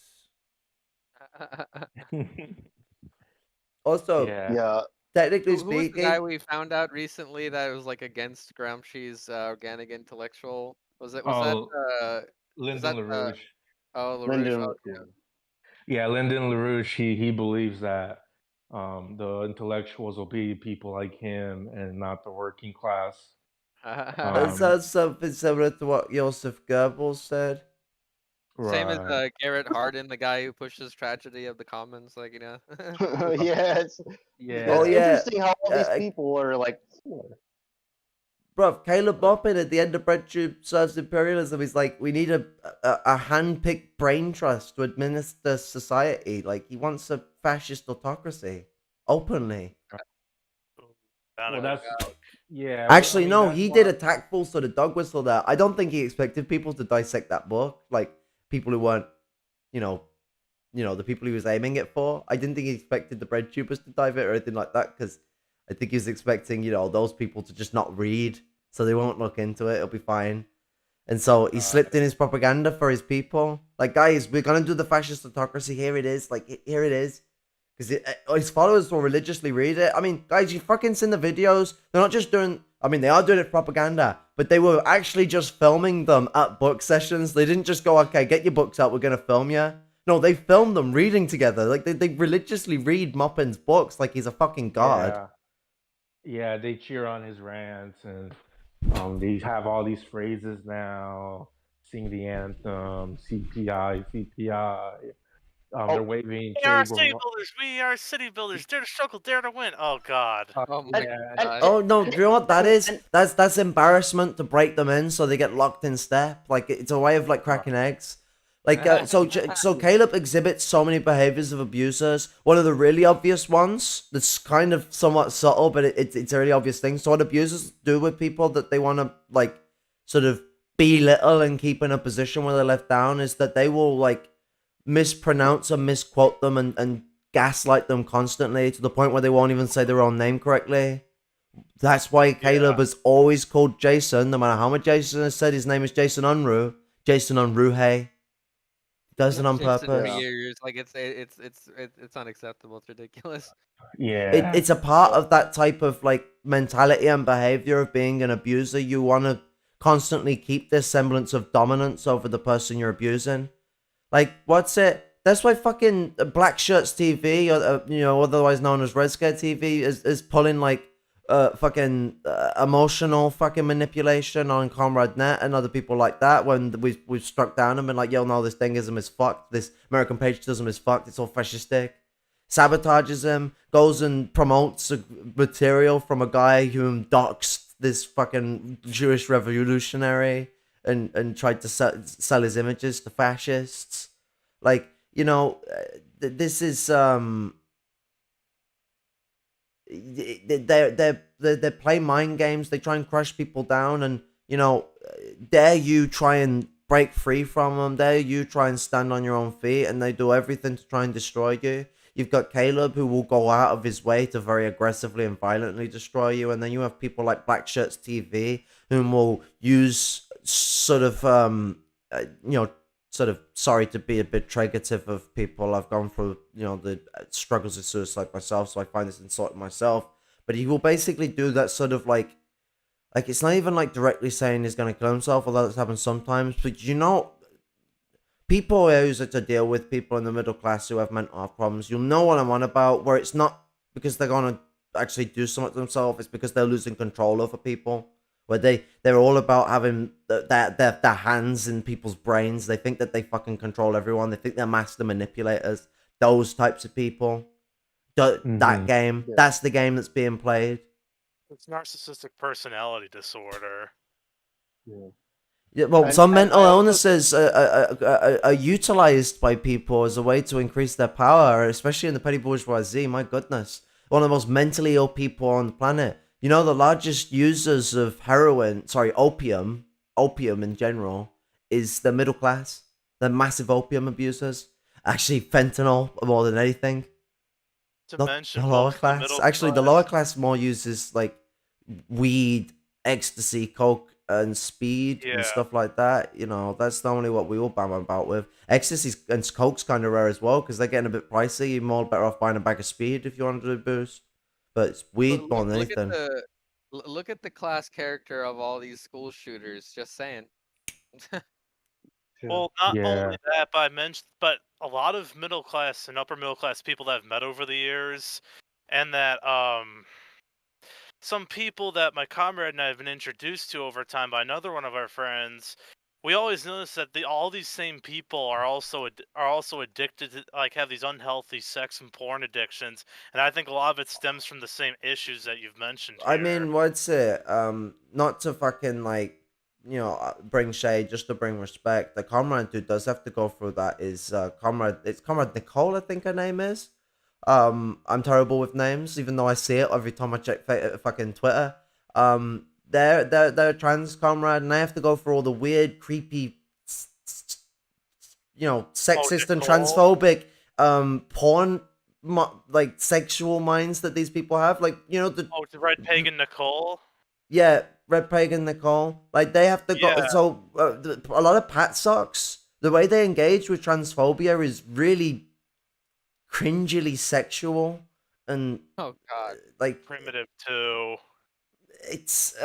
Also, Yeah. technically Who was the speaking, guy we found out recently that was like against Gramsci's organic intellectual? Was that Lyndon LaRouche. LaRouche? Lyndon, Yeah, Lyndon LaRouche. He believes that the intellectuals will be people like him and not the working class. that's something similar to what Joseph Goebbels said. Same as Right. Garrett Hardin, the guy who pushes Tragedy of the Commons, like, you know. yes. Yeah. It's interesting how all these people are like. Bro, Caleb Maupin at the end of BreadTube serves imperialism. He's like, we need a hand-picked brain trust to administer society. Like, he wants a fascist autocracy, openly. Well, that's yeah. Actually, I mean, no, that's he why- did a tactful sort of dog whistle there. I don't think he expected people to dissect that book, like people who weren't, you know, the people he was aiming it for. I didn't think he expected the BreadTubers to dive it or anything like that, because I think he was expecting, those people to just not read, so they won't look into it. It'll be fine. And so he slipped in his propaganda for his people. Like, guys, we're gonna do the fascist autocracy. Here it is. Like, here it is. Because his followers will religiously read it. I mean, guys, you fucking seen the videos. They're not just doing... I mean, they are doing it for propaganda. But they were actually just filming them at book sessions. They didn't just go, okay, get your books out. We're going to film you. No, they filmed them reading together. Like, they religiously read Maupin's books like he's a fucking god. Yeah, they cheer on his rants. And they have all these phrases now. Sing the anthem. CPI, CPI. They're waving. We are city builders. We are city builders. Dare to struggle. Dare to win. Oh God. Oh my God. Oh no! Do you know what that is? That's embarrassment to break them in so they get locked in step. Like, it's a way of like cracking eggs. Like so Caleb exhibits so many behaviors of abusers. One of the really obvious ones that's kind of somewhat subtle, but it's a really obvious thing. So what abusers do with people that they want to like sort of belittle and keep in a position where they're left down is that they will like mispronounce and misquote them and gaslight them constantly to the point where they won't even say their own name correctly. That's why Caleb is always called Jason, no matter how much Jason has said his name is Jason Unruh. Jason Unruhe. Does it on purpose. Years. Like, it's unacceptable. It's ridiculous. Yeah. It's a part of that type of like mentality and behavior of being an abuser. You want to constantly keep this semblance of dominance over the person you're abusing. Like, what's it? That's why fucking Black Shirts TV, or otherwise known as Red Scare TV, is pulling like fucking emotional fucking manipulation on Comrade Net and other people like that when we've struck down and been like, yo, no, this Dingism is fucked. This American patriotism is fucked. It's all fascistic. Sabotages him, goes and promotes material from a guy who doxed this fucking Jewish revolutionary and tried to sell his images to fascists. Like, this is they play mind games. They try and crush people down, and dare you try and break free from them? Dare you try and stand on your own feet? And they do everything to try and destroy you. You've got Caleb, who will go out of his way to very aggressively and violently destroy you, and then you have people like Black Shirts TV, whom will use sort of sorry to be a bit negative of people. I've gone through, the struggles of suicide myself, so I find this insulting myself. But he will basically do that sort of like it's not even like directly saying he's going to kill himself, although that's happened sometimes. But people who use it to deal with people in the middle class who have mental health problems, you'll know what I'm on about, where it's not because they're going to actually do something to themselves, it's because they're losing control over people. Where they're all about having their hands in people's brains. They think that they fucking control everyone. They think they're master manipulators. Those types of people. That game. Yeah. That's the game that's being played. It's narcissistic personality disorder. Yeah, well, And some mental I also illnesses are utilized by people as a way to increase their power, especially in the petty bourgeoisie. My goodness. One of the most mentally ill people on the planet. You know, the largest users of opium in general, is the middle class. They're massive opium abusers. Actually, fentanyl more than anything. To Not mention the lower most of the class. middle Actually, the class. lower class more uses like weed, ecstasy, coke, and speed and Yeah. stuff like that. You know, that's not only what we all bam about with. Ecstasy and coke's kind of rare as well because they're getting a bit pricey. You're more better off buying a bag of speed if you want to do boost. But it's weed more than anything. Look at the class character of all these school shooters. Just saying. Well, not Yeah. only that, but a lot of middle class and upper middle class people that I've met over the years, and that some people that my comrade and I have been introduced to over time by another one of our friends, we always notice that all these same people are also addicted to, like, have these unhealthy sex and porn addictions, and I think a lot of it stems from the same issues that you've mentioned here. I mean, what's it? Not to fucking bring shade, just to bring respect. The comrade who does have to go through that is Comrade Nicole, I think her name is. I'm terrible with names, even though I see it every time I check fucking Twitter. They're a trans comrade, and they have to go through all the weird, creepy, sexist and Nicole? transphobic porn like sexual minds that these people have, like the Red Pagan Nicole. Yeah, Red Pagan Nicole. Like they have to go. Yeah. So a lot of pat socks. The way they engage with transphobia is really cringily sexual and Oh God. like Primitive too. It's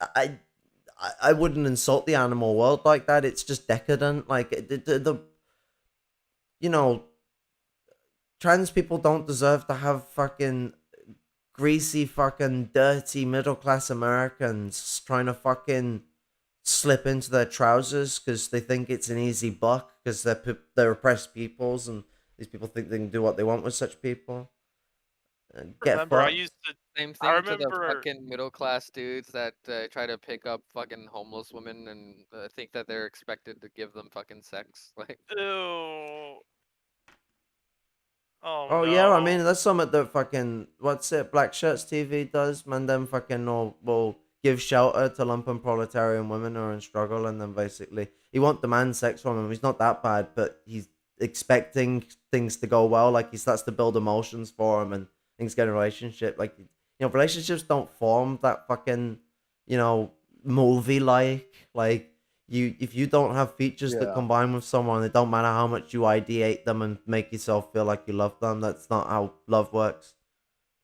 I wouldn't insult the animal world like that. It's just decadent. Like the trans people don't deserve to have fucking greasy, fucking dirty middle class Americans trying to fucking slip into their trousers because they think it's an easy buck because they're oppressed peoples and these people think they can do what they want with such people. Remember, I used to. Same I thing to the remember. fucking middle class dudes that try to pick up fucking homeless women and think that they're expected to give them fucking sex. Like, Ew. Oh Oh no. yeah, I mean that's something that fucking what's it? Black Shirts TV does, man. Them fucking will give shelter to lumpen proletarian women who are in struggle, and then basically he won't demand sex from them. He's not that bad, but he's expecting things to go well. Like he starts to build emotions for him, and things get in a relationship. Like relationships don't form that fucking movie like if you don't have features that Yeah. combine with someone, it don't matter how much you ideate them and make yourself feel like you love them. That's not how love works.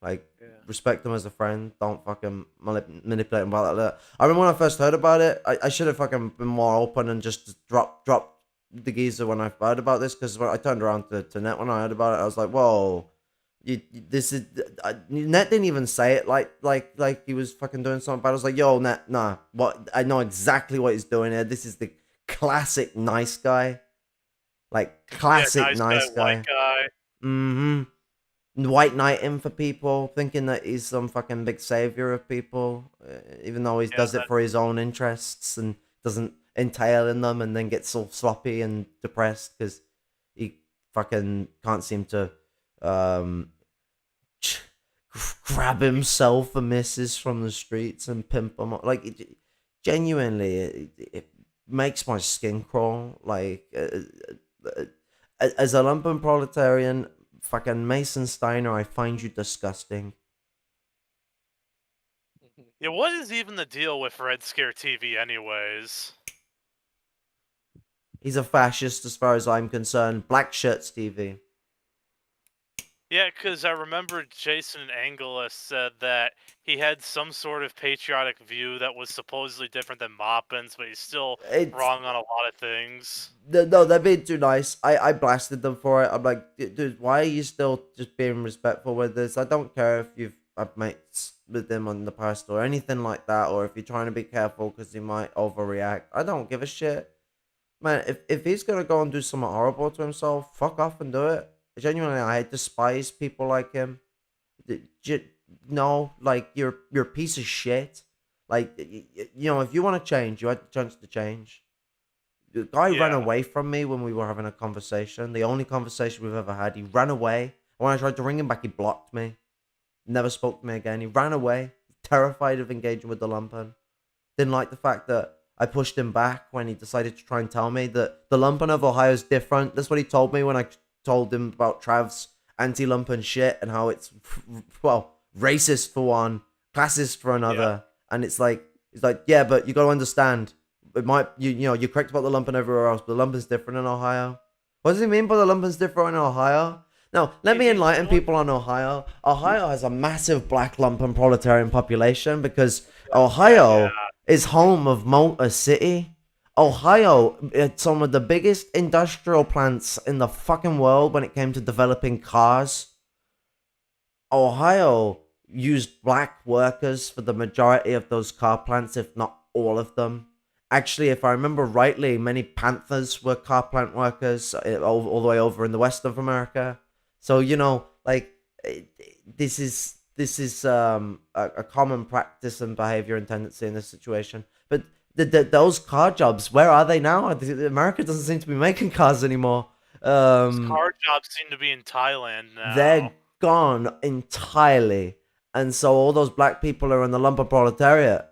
Like, respect them as a friend. Don't fucking manipulate them about that. I remember when I first heard about it, I should have fucking been more open and just drop the geezer when I heard about this, because when I turned around to Net when I heard about it, I was like, whoa. Net didn't even say it like he was fucking doing something bad. I was like, yo, Net, nah, what? I know exactly what he's doing here. This is the classic nice guy, like classic nice guy. White guy. White knighting for people, thinking that he's some fucking big savior of people, even though he does it for his own interests and doesn't entail in them, and then gets all sloppy and depressed because he fucking can't seem to grab himself a missus from the streets and pimp them. Like, genuinely, it makes my skin crawl. Like, as a lumpen proletarian, fucking Mason Steiner, I find you disgusting. Yeah, what is even the deal with Red Scare TV anyways? He's a fascist as far as I'm concerned. Black Shirts TV. Yeah, because I remember Jason Angeles said that he had some sort of patriotic view that was supposedly different than Maupin's, but he's still wrong on a lot of things. No, they're being too nice. I blasted them for it. I'm like, dude, why are you still just being respectful with this? I don't care if you've I've mates with him in the past or anything like that, or if you're trying to be careful because he might overreact, I don't give a shit. Man, if he's gonna go and do something horrible to himself, fuck off and do it. Genuinely, I despise people like him. No, like you're a piece of shit. Like if you want to change, you had the chance to change. The guy ran away from me when we were having a conversation. The only conversation we've ever had. He ran away. When I tried to ring him back, he blocked me. Never spoke to me again. He ran away, terrified of engaging with the Lumpen. Didn't like the fact that I pushed him back when he decided to try and tell me that the Lumpen of Ohio is different. That's what he told me when I told him about Trav's anti-Lumpen shit and how it's, well, racist for one, classist for another. Yeah. And it's like, yeah, but you got to understand, it might, you're correct about the Lumpen everywhere else, but the Lumpen's different in Ohio. What does he mean by the Lumpen's different in Ohio? Now, let me enlighten people on Ohio. Ohio has a massive black lumpen proletarian population because Ohio is home of Motor City. Ohio had some of the biggest industrial plants in the fucking world when it came to developing cars. Ohio used black workers for the majority of those car plants, if not all of them. Actually, if I remember rightly, many Panthers were car plant workers all the way over in the west of America. So, this is a common practice and behavior and tendency in this situation. But those car jobs, where are they now? America doesn't seem to be making cars anymore. Those car jobs seem to be in Thailand now. They're gone entirely. And so all those black people are in the lumpen proletariat.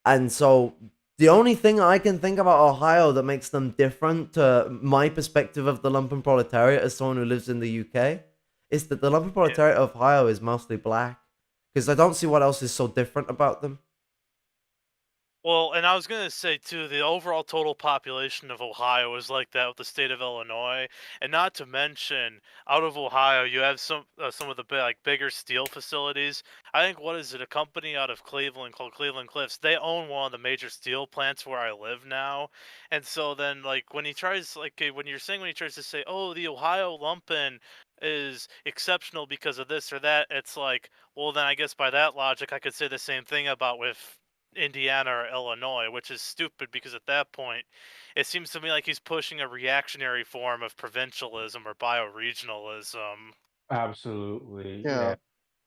And so the only thing I can think about Ohio that makes them different to my perspective of the lumpen proletariat as someone who lives in the UK is that the lumpen proletariat of Ohio is mostly black. Because I don't see what else is so different about them. Well, and I was going to say, too, the overall total population of Ohio is like that with the state of Illinois. And not to mention, out of Ohio, you have some of the bigger steel facilities. I think, what is it, a company out of Cleveland called Cleveland Cliffs, they own one of the major steel plants where I live now. And so then, when he tries, when he tries to say, oh, the Ohio lumpen is exceptional because of this or that, it's like, well, then I guess by that logic, I could say the same thing about with Indiana or Illinois, which is stupid because at that point, it seems to me like he's pushing a reactionary form of provincialism or bioregionalism. Absolutely. Yeah.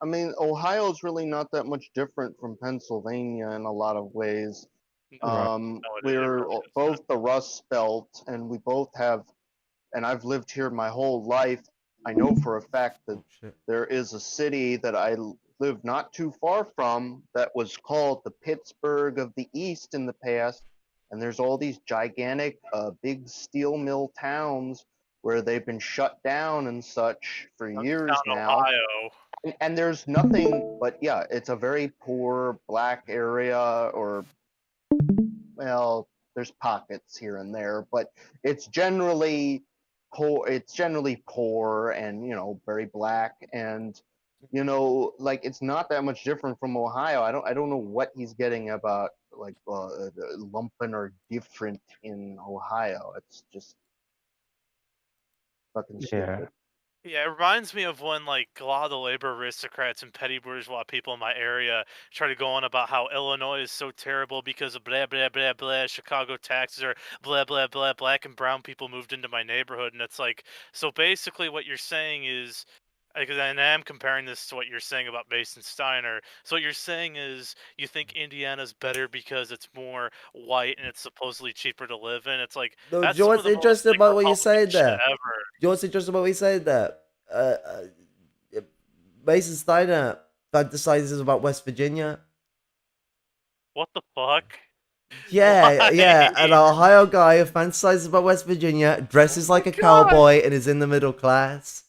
I mean, Ohio's really not that much different from Pennsylvania in a lot of ways. We're both the Rust Belt, and we both have, and I've lived here my whole life. I know for a fact that there is a city that I lived not too far from that was called the Pittsburgh of the East in the past, and there's all these gigantic big steel mill towns where they've been shut down and such for years now. Ohio. And there's nothing but, yeah, it's a very poor black area, or, well, there's pockets here and there, but it's generally poor. It's generally poor and, very black, and it's not that much different from Ohio. I don't know what he's getting about lumpen or different in Ohio. It's just fucking stupid. Yeah, it reminds me of when a lot of the labor aristocrats and petty bourgeois people in my area try to go on about how Illinois is so terrible because of blah blah blah blah, Chicago taxes are blah blah blah, black and brown people moved into my neighborhood, and it's like, so basically what you're saying is, and I am comparing this to what you're saying about Mason Steiner. So what you're saying is you think Indiana's better because it's more white and it's supposedly cheaper to live in. It's like, no, that's what's interesting about what you said there? Ever. What's interesting about what you said there? Mason Steiner fantasizes about West Virginia. What the fuck? Yeah, Why? yeah, an Ohio guy who fantasizes about West Virginia, dresses like a cowboy, and is in the middle class.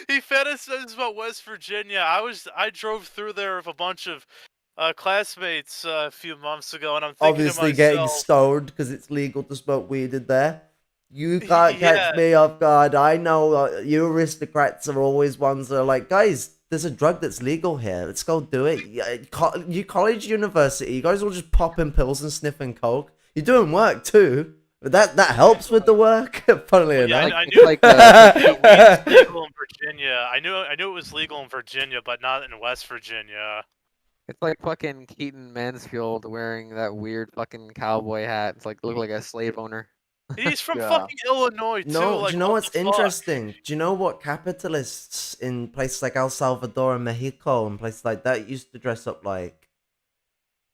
He fantasizes about West Virginia. I drove through there with a bunch of classmates a few months ago, and I'm thinking obviously to myself, getting stoned because it's legal to smoke weed in there. You can't catch me off guard. I know you aristocrats are always ones that are like, guys, there's a drug that's legal here. Let's go do it. You college, university, you guys all just popping pills and sniffing coke. You're doing work too. That helps with the work. Funnily Yeah, enough. I knew like weed's legal in Virginia. I knew it was legal in Virginia, but not in West Virginia. It's like fucking Keaton Mansfield wearing that weird fucking cowboy hat. It's like look like a slave owner. He's from Yeah. fucking Illinois too. No, Like, do you know what what's the fuck? interesting? Do you know what capitalists in places like El Salvador and Mexico and places like that used to dress up like?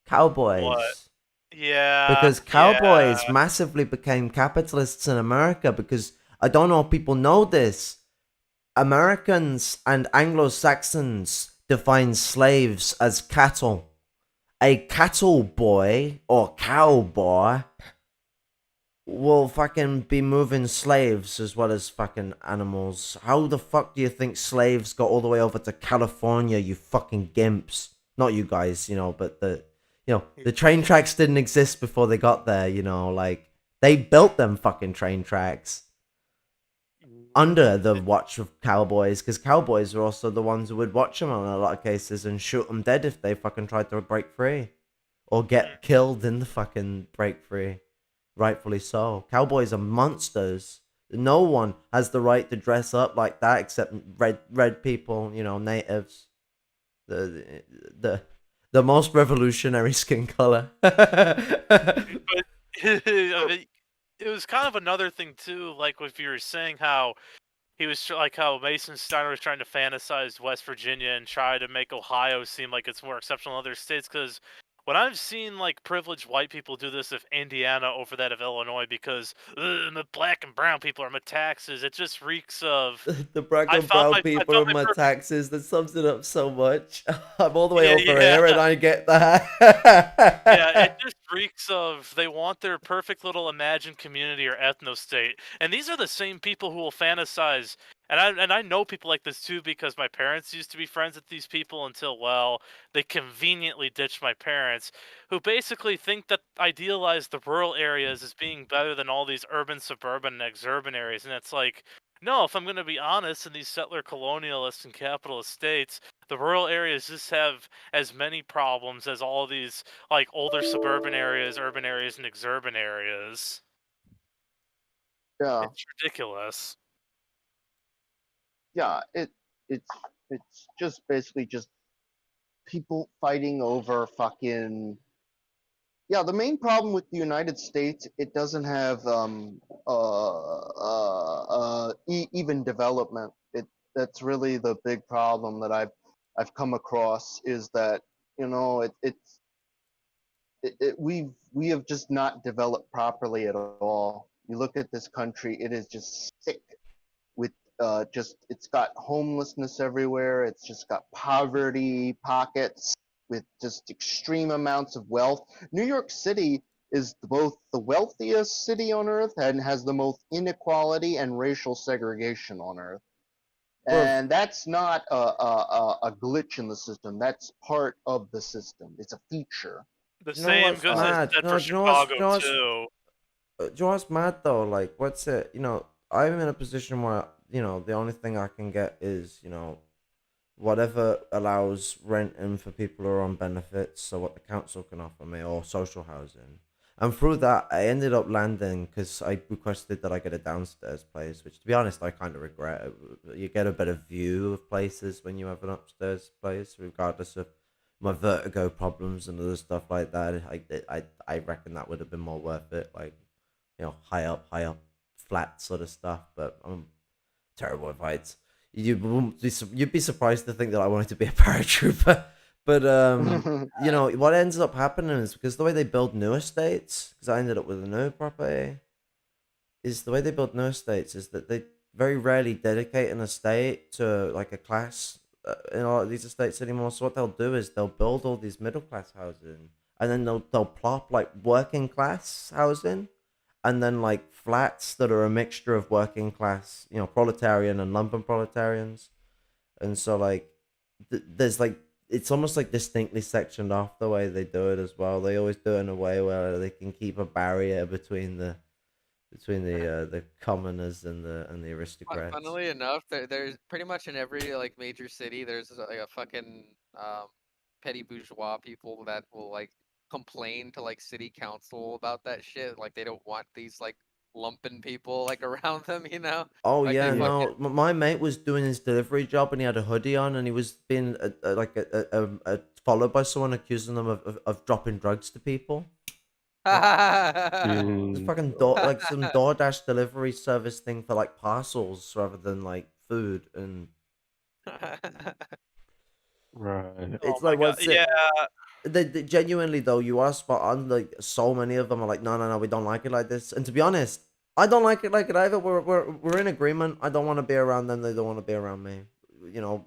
Cowboys. What? Yeah. Because yeah. cowboys massively became capitalists in America because I don't know if people know this. Americans and Anglo-Saxons define slaves as cattle. A cattle boy or cowboy will fucking be moving slaves as well as fucking animals. How the fuck do you think slaves got all the way over to California, you fucking gimps? Not you guys, but the train tracks didn't exist before they got there, like they built them fucking train tracks under the watch of cowboys, because cowboys were also the ones who would watch them in a lot of cases and shoot them dead if they fucking tried to break free or get killed in the fucking break free. Rightfully so. Cowboys are monsters. No one has the right to dress up like that except red people, natives. The most revolutionary skin color. But it was kind of another thing too, like if you were saying how he was like how Mason Steiner was trying to fantasize West Virginia and try to make Ohio seem like it's more exceptional than other states, because when I've seen like privileged white people do this of Indiana over that of Illinois because the black and brown people are my taxes, it just reeks of The black and brown people are my taxes. That sums it up so much. I'm all the way over here and I get that. Yeah, it just reeks of they want their perfect little imagined community or ethno-state. And these are the same people who will fantasize. And I know people like this too because my parents used to be friends with these people until, well, they conveniently ditched my parents, who basically think that idealize the rural areas as being better than all these urban, suburban, and exurban areas. And it's like, no, if I'm going to be honest, in these settler colonialist and capitalist states, the rural areas just have as many problems as all these like older suburban areas, urban areas, and exurban areas. Yeah. It's ridiculous. Yeah, it's just basically just people fighting over fucking. Yeah, the main problem with the United States, it doesn't have even development. That's really the big problem that I've come across, is that we have just not developed properly at all. You look at this country, it is just sick with it's got homelessness everywhere. It's just got poverty pockets with just extreme amounts of wealth. New York City is both the wealthiest city on earth and has the most inequality and racial segregation on earth. And that's not a glitch in the system. That's part of the system. It's a feature. The same goes as for Chicago too. Do you know what's mad though? Like, what's it? I'm in a position where the only thing I can get is whatever allows renting for people who are on benefits, so what the council can offer me, or social housing. And through that, I ended up landing because I requested that I get a downstairs place, which, to be honest, I kind of regret. You get a better view of places when you have an upstairs place, regardless of my vertigo problems and other stuff like that. I reckon that would have been more worth it, like high up, flat sort of stuff. But I'm terrible at heights. You'd be surprised to think that I wanted to be a paratrooper. But what ends up happening is, because the way they build new estates, because I ended up with a new property, is the way they build new estates is that they very rarely dedicate an estate to like a class in a lot of these estates anymore. So what they'll do is they'll build all these middle class housing, and then they'll plop like working class housing, and then like flats that are a mixture of working class, proletarian and lumpen proletarians. And so like there's like, it's almost like distinctly sectioned off the way they do it as well. They always do it in a way where they can keep a barrier between the commoners and the aristocrats. Funnily enough, there's pretty much in every like major city, there's like a fucking petty bourgeois people that will like complain to like city council about that shit. Like they don't want these like Lumpen people like around them, you know? Oh Like they yeah, fucking no. My mate was doing his delivery job and he had a hoodie on and he was being followed by someone accusing them of dropping drugs to people. It's Jeez. fucking like some DoorDash delivery service thing for like parcels rather than like food, and Right. Oh it's my like god. what's Yeah. it? They genuinely though, you are spot on. Like so many of them are like, no, no, no, we don't like it like this. And to be honest, I don't like it either. We're in agreement. I don't want to be around them. They don't want to be around me. You know,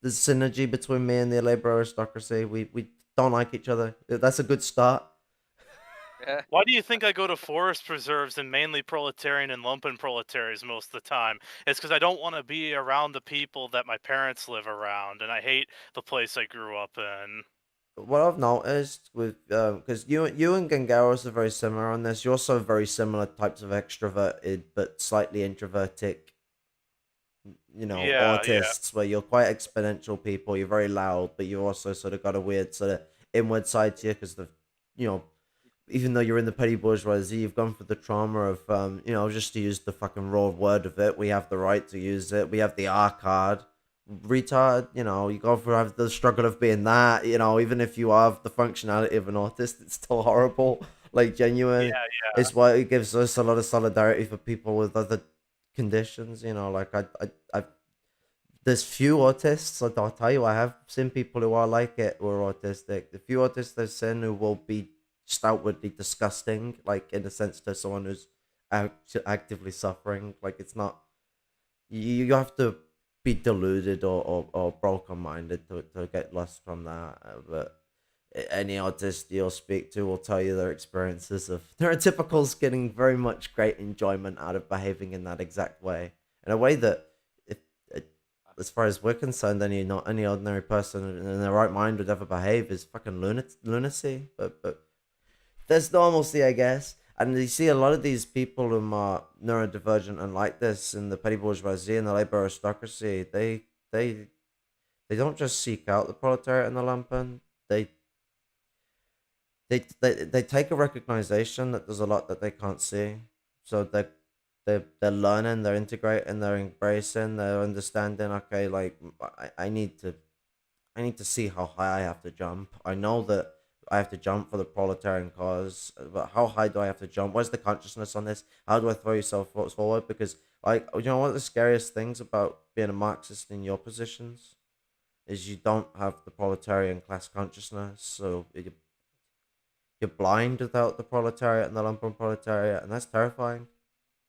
there's synergy between me and the labor aristocracy. We don't like each other. That's a good start. Yeah. Why do you think I go to forest preserves and mainly proletarian and lumpen proletarians most of the time? It's because I don't want to be around the people that my parents live around, and I hate the place I grew up in. What I've noticed with because you and Gangaros are very similar on this. You're also very similar types of extroverted but slightly introvertic, you know, Yeah, yeah. autists, where you're quite exponential people. You're very loud, but you also sort of got a weird sort of inward side to you because the, you know, even though you're in the petty bourgeoisie, you've gone through the trauma of, you know, just to use the fucking raw word of it, we have the right to use it. We have the R card. Retard, you know, you go through have the struggle of being that, you know, even if you have the functionality of an autist, it's still horrible. Like, Yeah, genuine. yeah. It's why it gives us a lot of solidarity for people with other conditions, you know, like I there's few autists. I'll tell you, I have seen people who are like it who are autistic. The few autists I've seen who will be just outwardly disgusting, like in a sense to someone who's actively suffering. Like it's not you have to be deluded or broken minded to get lost from that. But any autist you'll speak to will tell you their experiences of neurotypicals getting very much great enjoyment out of behaving in that exact way, in a way that, if as far as we're concerned, not any ordinary person in their right mind would ever behave is fucking lunacy. But there's normalcy, I guess. And you see a lot of these people who are neurodivergent and like this in the petty bourgeoisie and the labor aristocracy. They they don't just seek out the proletariat and the lumpen. They they take a recognition that there's a lot that they can't see. So they're learning, they're integrating, they're embracing, they're understanding. Okay, like I need to see how high I have to jump. I know that I have to jump for the proletarian cause, but how high do I have to jump? Where's the consciousness on this? How do I throw yourself forward? Because like, you know, one of the scariest things about being a Marxist in your positions is you don't have the proletarian class consciousness. So you're blind without the proletariat and the lumpen proletariat, and that's terrifying.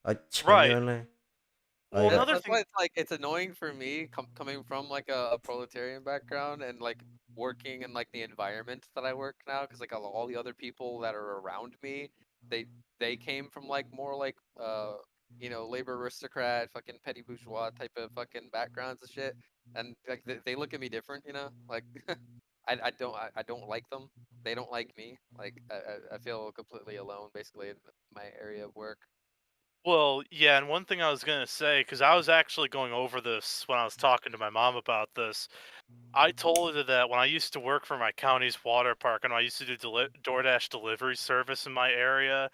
Like Right. genuinely. Well, Like, another That's why thing. it's like it's annoying for me coming from like a proletarian background and like working in like the environment that I work now, because like all the other people that are around me, they they came from like more like you know, labor aristocrat, fucking petty bourgeois type of fucking backgrounds and shit, and like they look at me different, you know, like I don't like them, they don't like me, like I feel completely alone basically in my area of work. Well, yeah, and one thing I was gonna say, because I was actually going over this when I was talking to my mom about this. I told her that when I used to work for my county's water park and I used to do DoorDash delivery service in my area,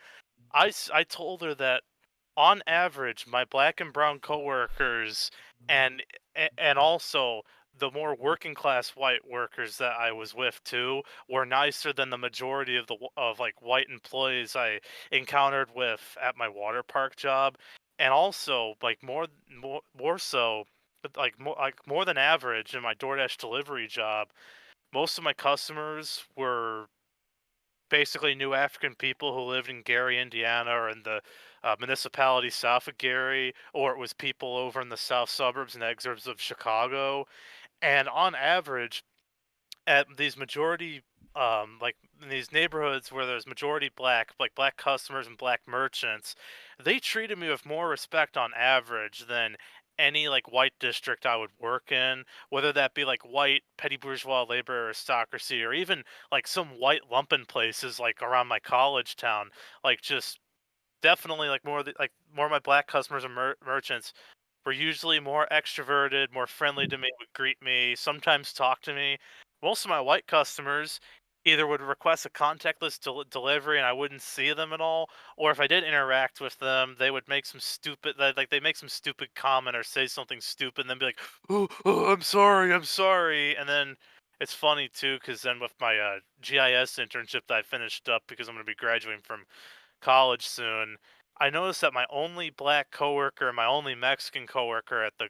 I told her that on average, my black and brown coworkers and and also the more working class white workers that I was with too were nicer than the majority of like white employees I encountered with at my water park job, and also like more so like more than average in my DoorDash delivery job. Most of my customers were basically new African people who lived in Gary, Indiana, or in the municipality south of Gary, or it was people over in the south suburbs and exurbs of Chicago. And on average, at these majority, like in these neighborhoods where there's majority black, like black customers and black merchants, they treated me with more respect on average than any like white district I would work in, whether that be like white petty bourgeois labor aristocracy or even like some white lumpen places like around my college town. Like just definitely like like more of my black customers and merchants were usually more extroverted, more friendly to me, would greet me, sometimes talk to me. Most of my white customers, either would request a contactless delivery and I wouldn't see them at all, or if I did interact with them, they would make some stupid they make some stupid comment or say something stupid, and then be like, "Oh, I'm sorry," and then it's funny too, because then with my GIS internship that I finished up because I'm going to be graduating from college soon, I noticed that my only black coworker and my only Mexican coworker at the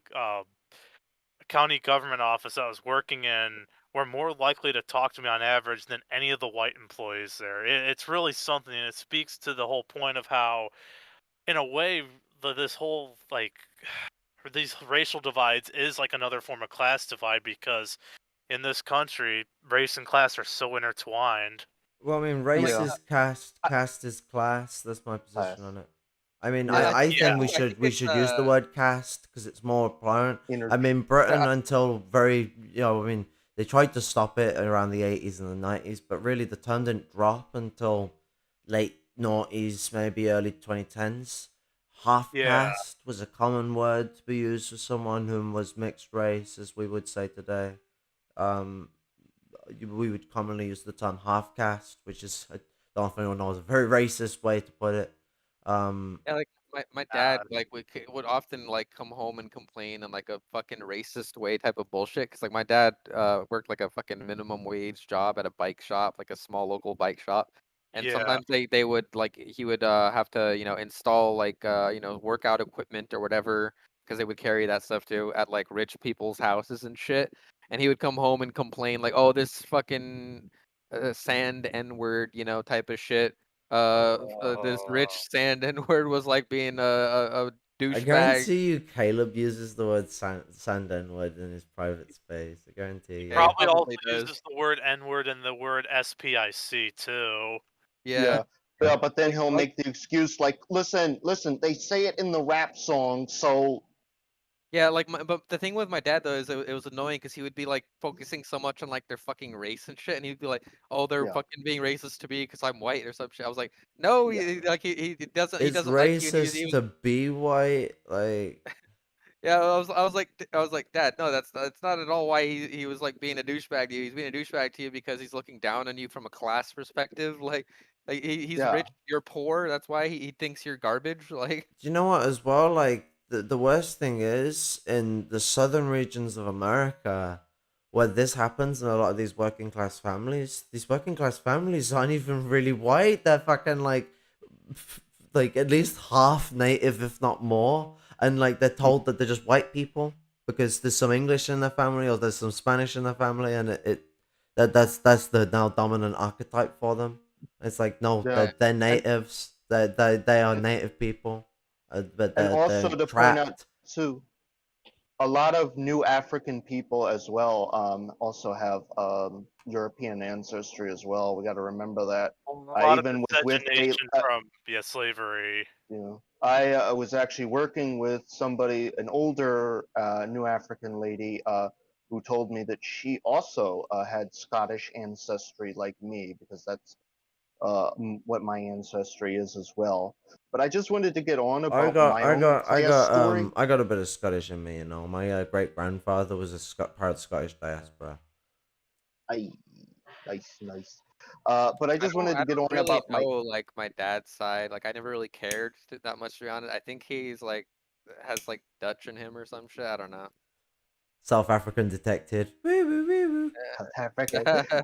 county government office I was working in were more likely to talk to me on average than any of the white employees there. It's really something, and it speaks to the whole point of how, in a way, this whole these racial divides is like another form of class divide, because in this country, race and class are so intertwined. Well, I mean, race Yeah. is caste, caste is class. That's my position Class. on it. I mean, Yeah. I think I think we it's should use the word caste because it's more apparent. Inter- I mean, I- Britain until very, I mean, they tried to stop it around the 80s and the 90s, but really the term didn't drop until late noughties, maybe early 2010s. Half Yeah, caste was a common word to be used for someone who was mixed race, as we would say today. Um, we would commonly use the term half caste, which is, I don't know if anyone knows, a very racist way to put it. Yeah, like my dad like would often like come home and complain in like a fucking racist way type of bullshit. Cause like my dad worked like a fucking minimum wage job at a bike shop, like a small local bike shop. And yeah. sometimes they would like he would have to, you know, install like you know, workout equipment or whatever, because they would carry that stuff too at like rich people's houses and shit. And he would come home and complain like, oh, this fucking sand N-word, you know, type of shit. This rich Oh. sand N-word was like being a I douchebag. guarantee you Caleb uses the word sand N-word in his private space. I guarantee you. Yeah, he Probably also probably does. uses the word N-word and the word SPIC too. Yeah. Yeah, but then Like, he'll make the excuse like, listen, they say it in the rap song, so yeah, like but the thing with my dad though is it was annoying because he would be like focusing so much on like their fucking race and shit, and he'd be like, "Oh, they're yeah, fucking being racist to me because I'm white or some shit." I was like, "No, yeah, like he It's doesn't like you." And he racist was to be white. Like, yeah, I was like, Dad, no, that's not at all why he was like being a douchebag to you. He's being a douchebag to you because he's looking down on you from a class perspective. Like he's yeah, rich, you're poor. That's why he thinks you're garbage. Like do you know what? As well, like the worst thing is in the southern regions of America, where this happens in a lot of these working class families. These working class families aren't even really white. They're fucking like at least half native, if not more, and like they're told that they're just white people because there's some English in their family or there's some Spanish in their family, and that's the now dominant archetype for them. It's like no, yeah. they're And natives. They are native people, but and also they're to point out trapped. too, a lot of new African people as well also have European ancestry as well. We got to remember that. A lot of Even miscegenation from slavery. you know, I was actually working with somebody, an older new African lady, who told me that she also had Scottish ancestry like me, because that's what my ancestry is as well. But I just wanted to get on about my own class story. I got a bit of Scottish in me. You know, my great grandfather was a part of the Scottish diaspora. I nice. But I just wanted I to get don't on really about know my. like my dad's side. Like I never really cared that much to be honest. I think he's like has like Dutch in him or some shit. I don't know. South African detected. Woo, woo, woo, woo.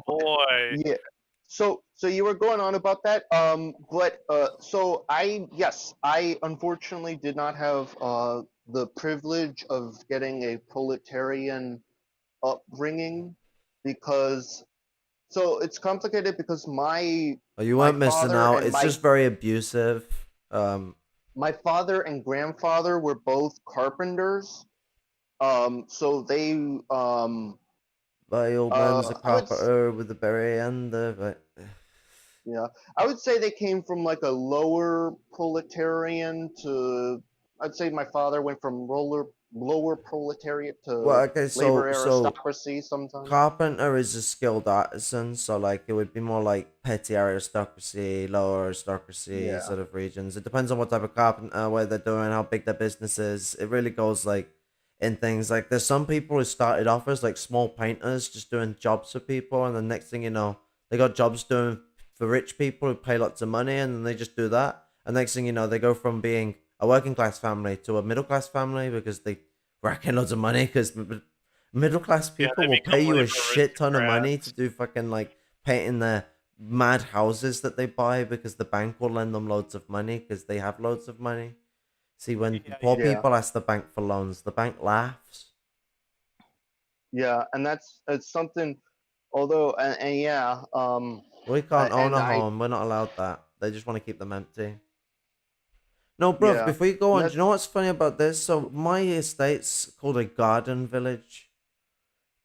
Boy. Yeah. So you were going on about that. But so I unfortunately did not have the privilege of getting a proletarian upbringing, because so it's complicated because Oh, you my weren't missing father out. and It's just very abusive. my father and grandfather were both carpenters. So they My old man's a I would carpenter with the berry and the. yeah, I would say they came from like a lower proletarian to, I'd say my father went from lower proletariat Well, to okay, labor so aristocracy sometimes. carpenter is a skilled artisan, so like it would be more like petty aristocracy, lower aristocracy Yeah. sort of regions. It depends on what type of carpenter, what they're doing, how big their business is. It really goes like in things like there's some people who started off as like small painters, just doing jobs for people, and the next thing you know, They got jobs doing for rich people who pay lots of money, and then they just do that. And next thing you know, they go from being a working class family to a middle class family because they rack in loads of money. Because middle class people they will pay become you a labor shit ton of money to aristocrats. do fucking like painting their mad houses that they buy because the bank will lend them loads of money because they have loads of money. See, when Yeah, poor Yeah. people ask the bank for loans, the bank laughs. Yeah, and it's something. Although, and yeah, We can't own and a I home. We're not allowed that. They just want to keep them empty. No, bro, yeah, before you go and on, do that's you know what's funny about this? So my estate's called a garden village.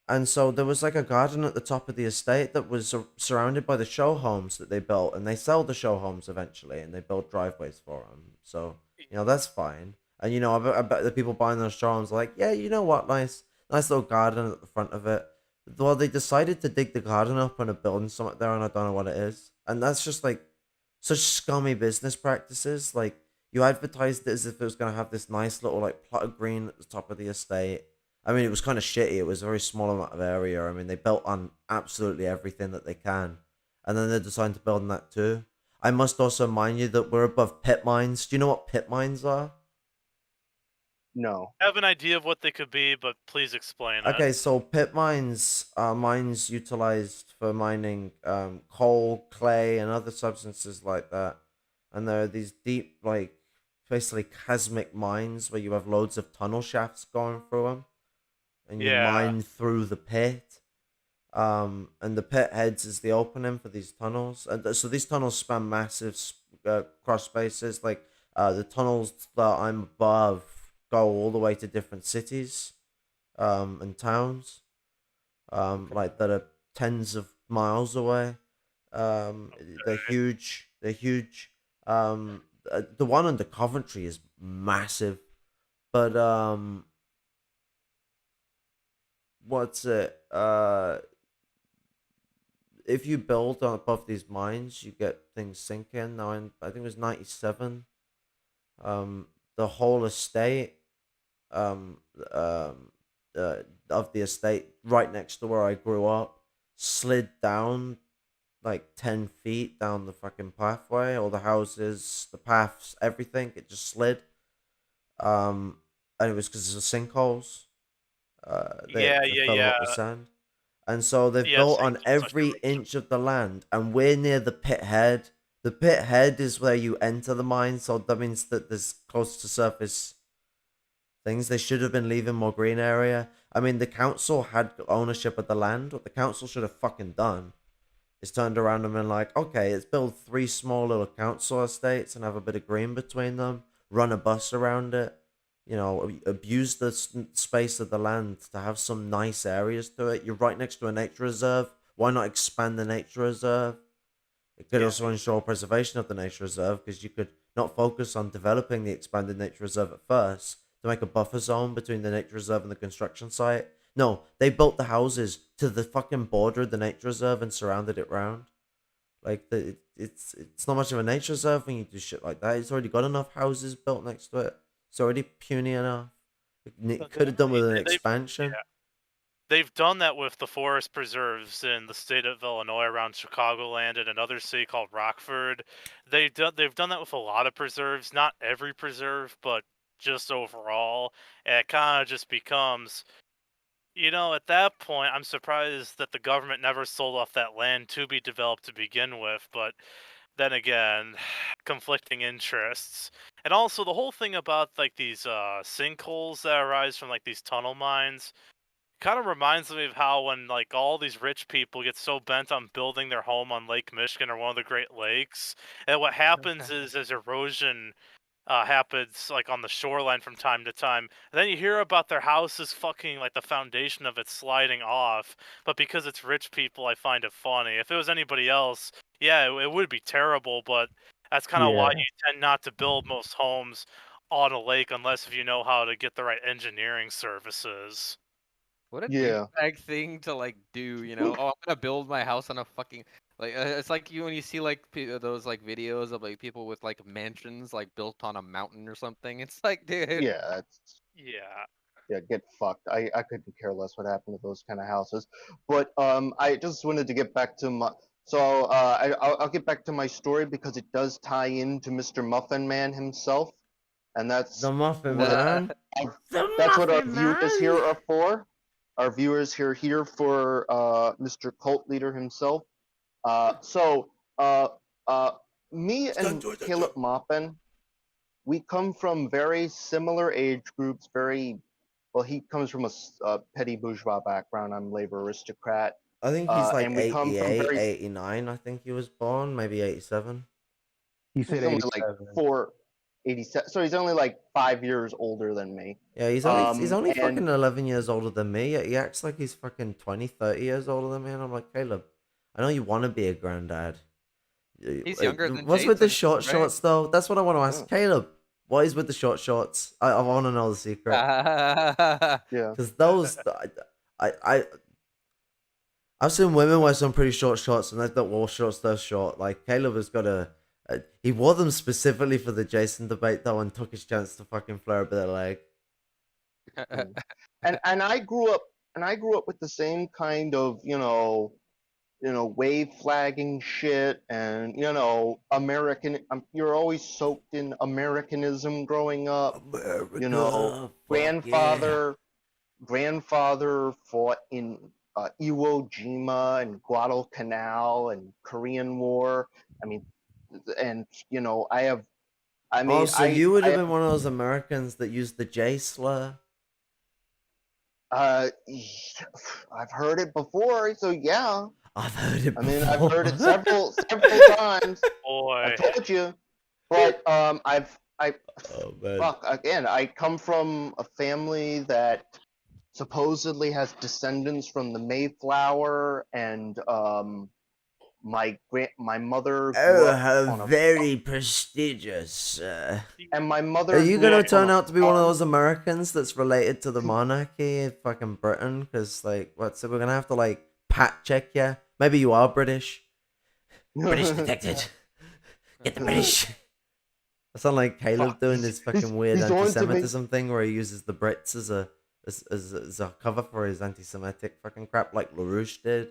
And so there was like a garden at the top of the estate that was surrounded by the show homes that they built, and they sell the show homes eventually, and they build driveways for them. So that's fine. And I bet the people buying those show homes are like, yeah, you know what, nice little garden at the front of it. Well, they decided to dig the garden up and are building something there, and I don't know what it is. And that's just like such scummy business practices. Like you advertised it as if it was gonna have this nice little like plot of green at the top of the estate. I mean, it was kind of shitty. It was a very small amount of area. I mean, they built on absolutely everything that they can, and then they decided to build on that too. I must also mind you that we're above pit mines. Do you know what pit mines are? no. I have an idea of what they could be, but please explain it. Okay, so pit mines are mines utilized for mining coal, clay, and other substances like that. And there are these deep, like, basically chasmic mines where you have loads of tunnel shafts going through them, and you Yeah. mine through the pit. And the pit heads is the opening for these tunnels, and so these tunnels span massive cross spaces. Like the tunnels that I'm above go all the way to different cities, and towns, like that are tens of miles away. They're huge. They're huge. The one under Coventry is massive, but what's it? If you build on above these mines, you get things sinking. Now, I think it was 97. The whole estate, um, um, of the estate right next to where I grew up, slid down like 10 feet down the fucking pathway. All the houses, the paths, everything, it just slid. And it was because of the sinkholes. They fell up with sand. And so they've built on every inch of the land, and we're near the pit head. The pit head is where you enter the mine, so that means that there's close to surface things. They should have been leaving more green area. I mean, the council had ownership of the land. What the council should have fucking done is turned around and been like, okay, let's build 3 small little council estates and have a bit of green between them, run a bus around it, abuse the space of the land to have some nice areas to it. You're right next to a nature reserve. Why not expand the nature reserve? It could also ensure preservation of the nature reserve because you could not focus on developing the expanded nature reserve at first to make a buffer zone between the nature reserve and the construction site. No, they built the houses to the fucking border of the nature reserve and surrounded it round. Like it's not much of a nature reserve when you do shit like that. It's already got enough houses built next to it. It's already puny enough. It could have done with an expansion. They've done that with the forest preserves in the state of Illinois around Chicagoland and another city called Rockford. They've done that with a lot of preserves, not every preserve, but just overall. And it kind of just becomes, at that point, I'm surprised that the government never sold off that land to be developed to begin with, but then again, conflicting interests. And also the whole thing about like these sinkholes that arise from like these tunnel mines kind of reminds me of how when like all these rich people get so bent on building their home on Lake Michigan or one of the Great Lakes, and what happens is as erosion happens like on the shoreline from time to time, and then you hear about their houses fucking like the foundation of it sliding off. But because it's rich people, I find it funny. If it was anybody else, yeah, it would be terrible. But that's kind of why you tend not to build most homes on a lake unless if you know how to get the right engineering services. What a Yeah. douchebag thing to like do, Oh, I'm gonna build my house on a fucking like. It's like when you see like those like videos of like people with like mansions like built on a mountain or something. It's like, dude. Yeah, yeah, get fucked. I couldn't care less what happened to those kind of houses. But I just wanted to get back to So I'll get back to my story because it does tie into Mr. Muffin Man himself, and that's The Muffin what Man. The that's what our Muffin viewers here Man. are for. Our viewers here for Mr. Cult Leader himself. So me and Caleb Maupin, we come from very similar age groups. Well, he comes from a petty bourgeois background. I'm labor aristocrat. I think he's like And we come from 88, very 89. I think he was born, maybe 87. He said he's only like 87. 87, so he's only like 5 years older than me. Yeah, he's only And fucking 11 years older than me. Yet he acts like he's fucking 20, 30 years older than me. And I'm like, Caleb, I know you want to be a granddad. He's younger than What's with the Jason, short right? shorts though? That's what I want to ask Yeah. Caleb. What is with the short shorts? I want to know the secret. yeah, Because those, I've seen women wear some pretty short shorts, and they've got wore shorts that are short. Like Caleb has got he wore them specifically for the Jason debate though, and took his chance to fucking flare a bit of leg. and I grew up with the same kind of wave flagging shit, and American. You're always soaked in Americanism growing up. America, Grandfather fought in Iwo Jima and Guadalcanal and Korean War. I mean, and So you would I have been one of those Americans that used the J slur. I've heard it before, so yeah. I've heard it. I mean, I've heard it several times. Boy. I told you, but I Oh man. fuck again. I come from a family that supposedly has descendants from the Mayflower, and my mother grew Oh, up how on a very prestigious. and my mother Are you grew gonna up on turn a out to be one of farm. those Americans that's related to the monarchy in fucking Britain? Because like, what? So we're gonna have to like pat check you. Maybe you are British. British detected. Get the British. I sound like Caleb Fuck, doing he's- this fucking weird he's on to me. anti-Semitism thing where he uses the Brits as a cover for his anti-Semitic fucking crap, like LaRouche did.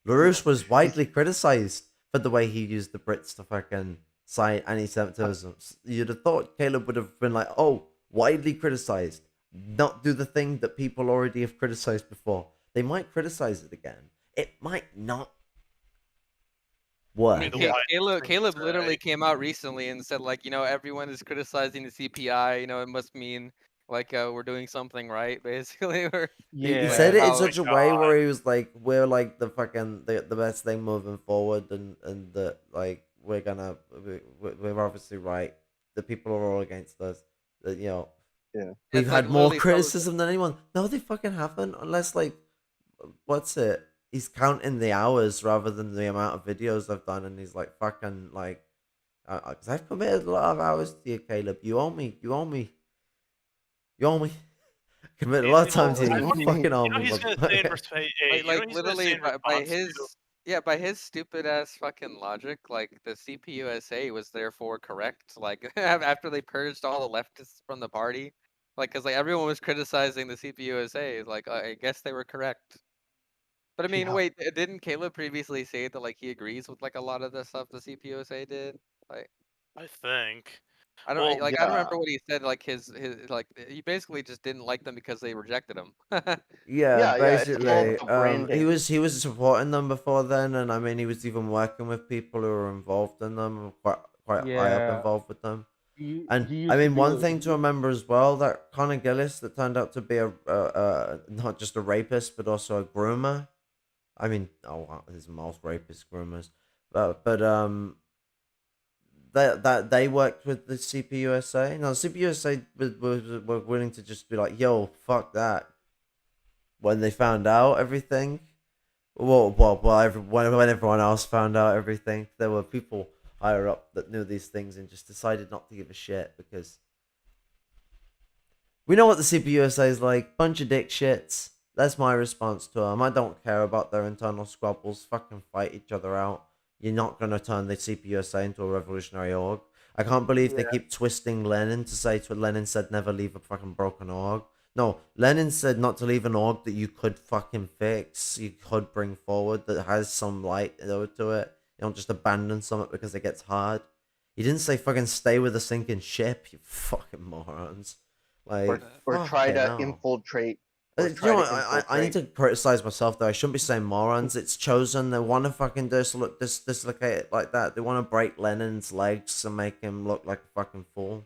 LaRouche was widely criticized for the way he used the Brits to fucking cite anti-Semitism. You'd have thought Caleb would have been like, oh, widely criticized. Not do the thing that people already have criticized before. They might criticize it again. It might not work. The white Caleb thing to literally say. came out recently and said like, everyone is criticizing the CPI. It must mean like we're doing something right, basically. Or He Yeah. said it in Oh, such a my way God. where he was like, "We're like the fucking the best thing moving forward, and that like we're obviously right. The people are all against us. That Yeah. we've It's had like more literally criticism than anyone. No, they fucking haven't. Unless like, what's it? He's counting the hours rather than the amount of videos I've done, and he's like fucking like, because I've committed a lot of hours to you, Caleb. You owe me. You owe me. You owe me." Commit a lot of time to you. You fucking owe me. He's gonna say in motherfucker. hey, like he's gonna say literally in by response to his by his stupid ass fucking logic, like the CPUSA was therefore correct. Like after they purged all the leftists from the party, like because like everyone was criticizing the CPUSA, like I guess they were correct. But I mean, Yeah. wait, didn't Caleb previously say that like he agrees with like a lot of the stuff the CPUSA did? Like I think. I don't Well, like I don't Yeah. remember what he said. Like his like he basically just didn't like them because they rejected him. Yeah, Yeah, it's all basically. about branding. He was supporting them before then, and I mean, he was even working with people who were involved in them, quite high up Yeah. involved with them. He And he I used to mean, be one thing to remember as well, that Connor Gillis that turned out to be a not just a rapist but also a groomer. I mean, oh, wow, there's most rapist groomers, but that they worked with the CPUSA. No, the CPUSA were willing to just be like, "Yo, fuck that." When they found out everything, when everyone else found out everything, there were people higher up that knew these things and just decided not to give a shit because we know what the CPUSA is like. Bunch of dick shits. That's my response to them. I don't care about their internal squabbles. Fucking fight each other out. You're not going to turn the CPUSA into a revolutionary org. I can't believe they keep twisting Lenin to say Lenin said never leave a fucking broken org. No, Lenin said not to leave an org that you could fucking fix, you could bring forward, that has some light to it. You don't just abandon something because it gets hard. He didn't say fucking stay with a sinking ship, you fucking morons. Like, or try fucking to hell. infiltrate. You know what, I need to criticize myself though. I shouldn't be saying morons. It's chosen. They want to fucking dislocate it like that. They want to break Lenin's legs and make him look like a fucking fool.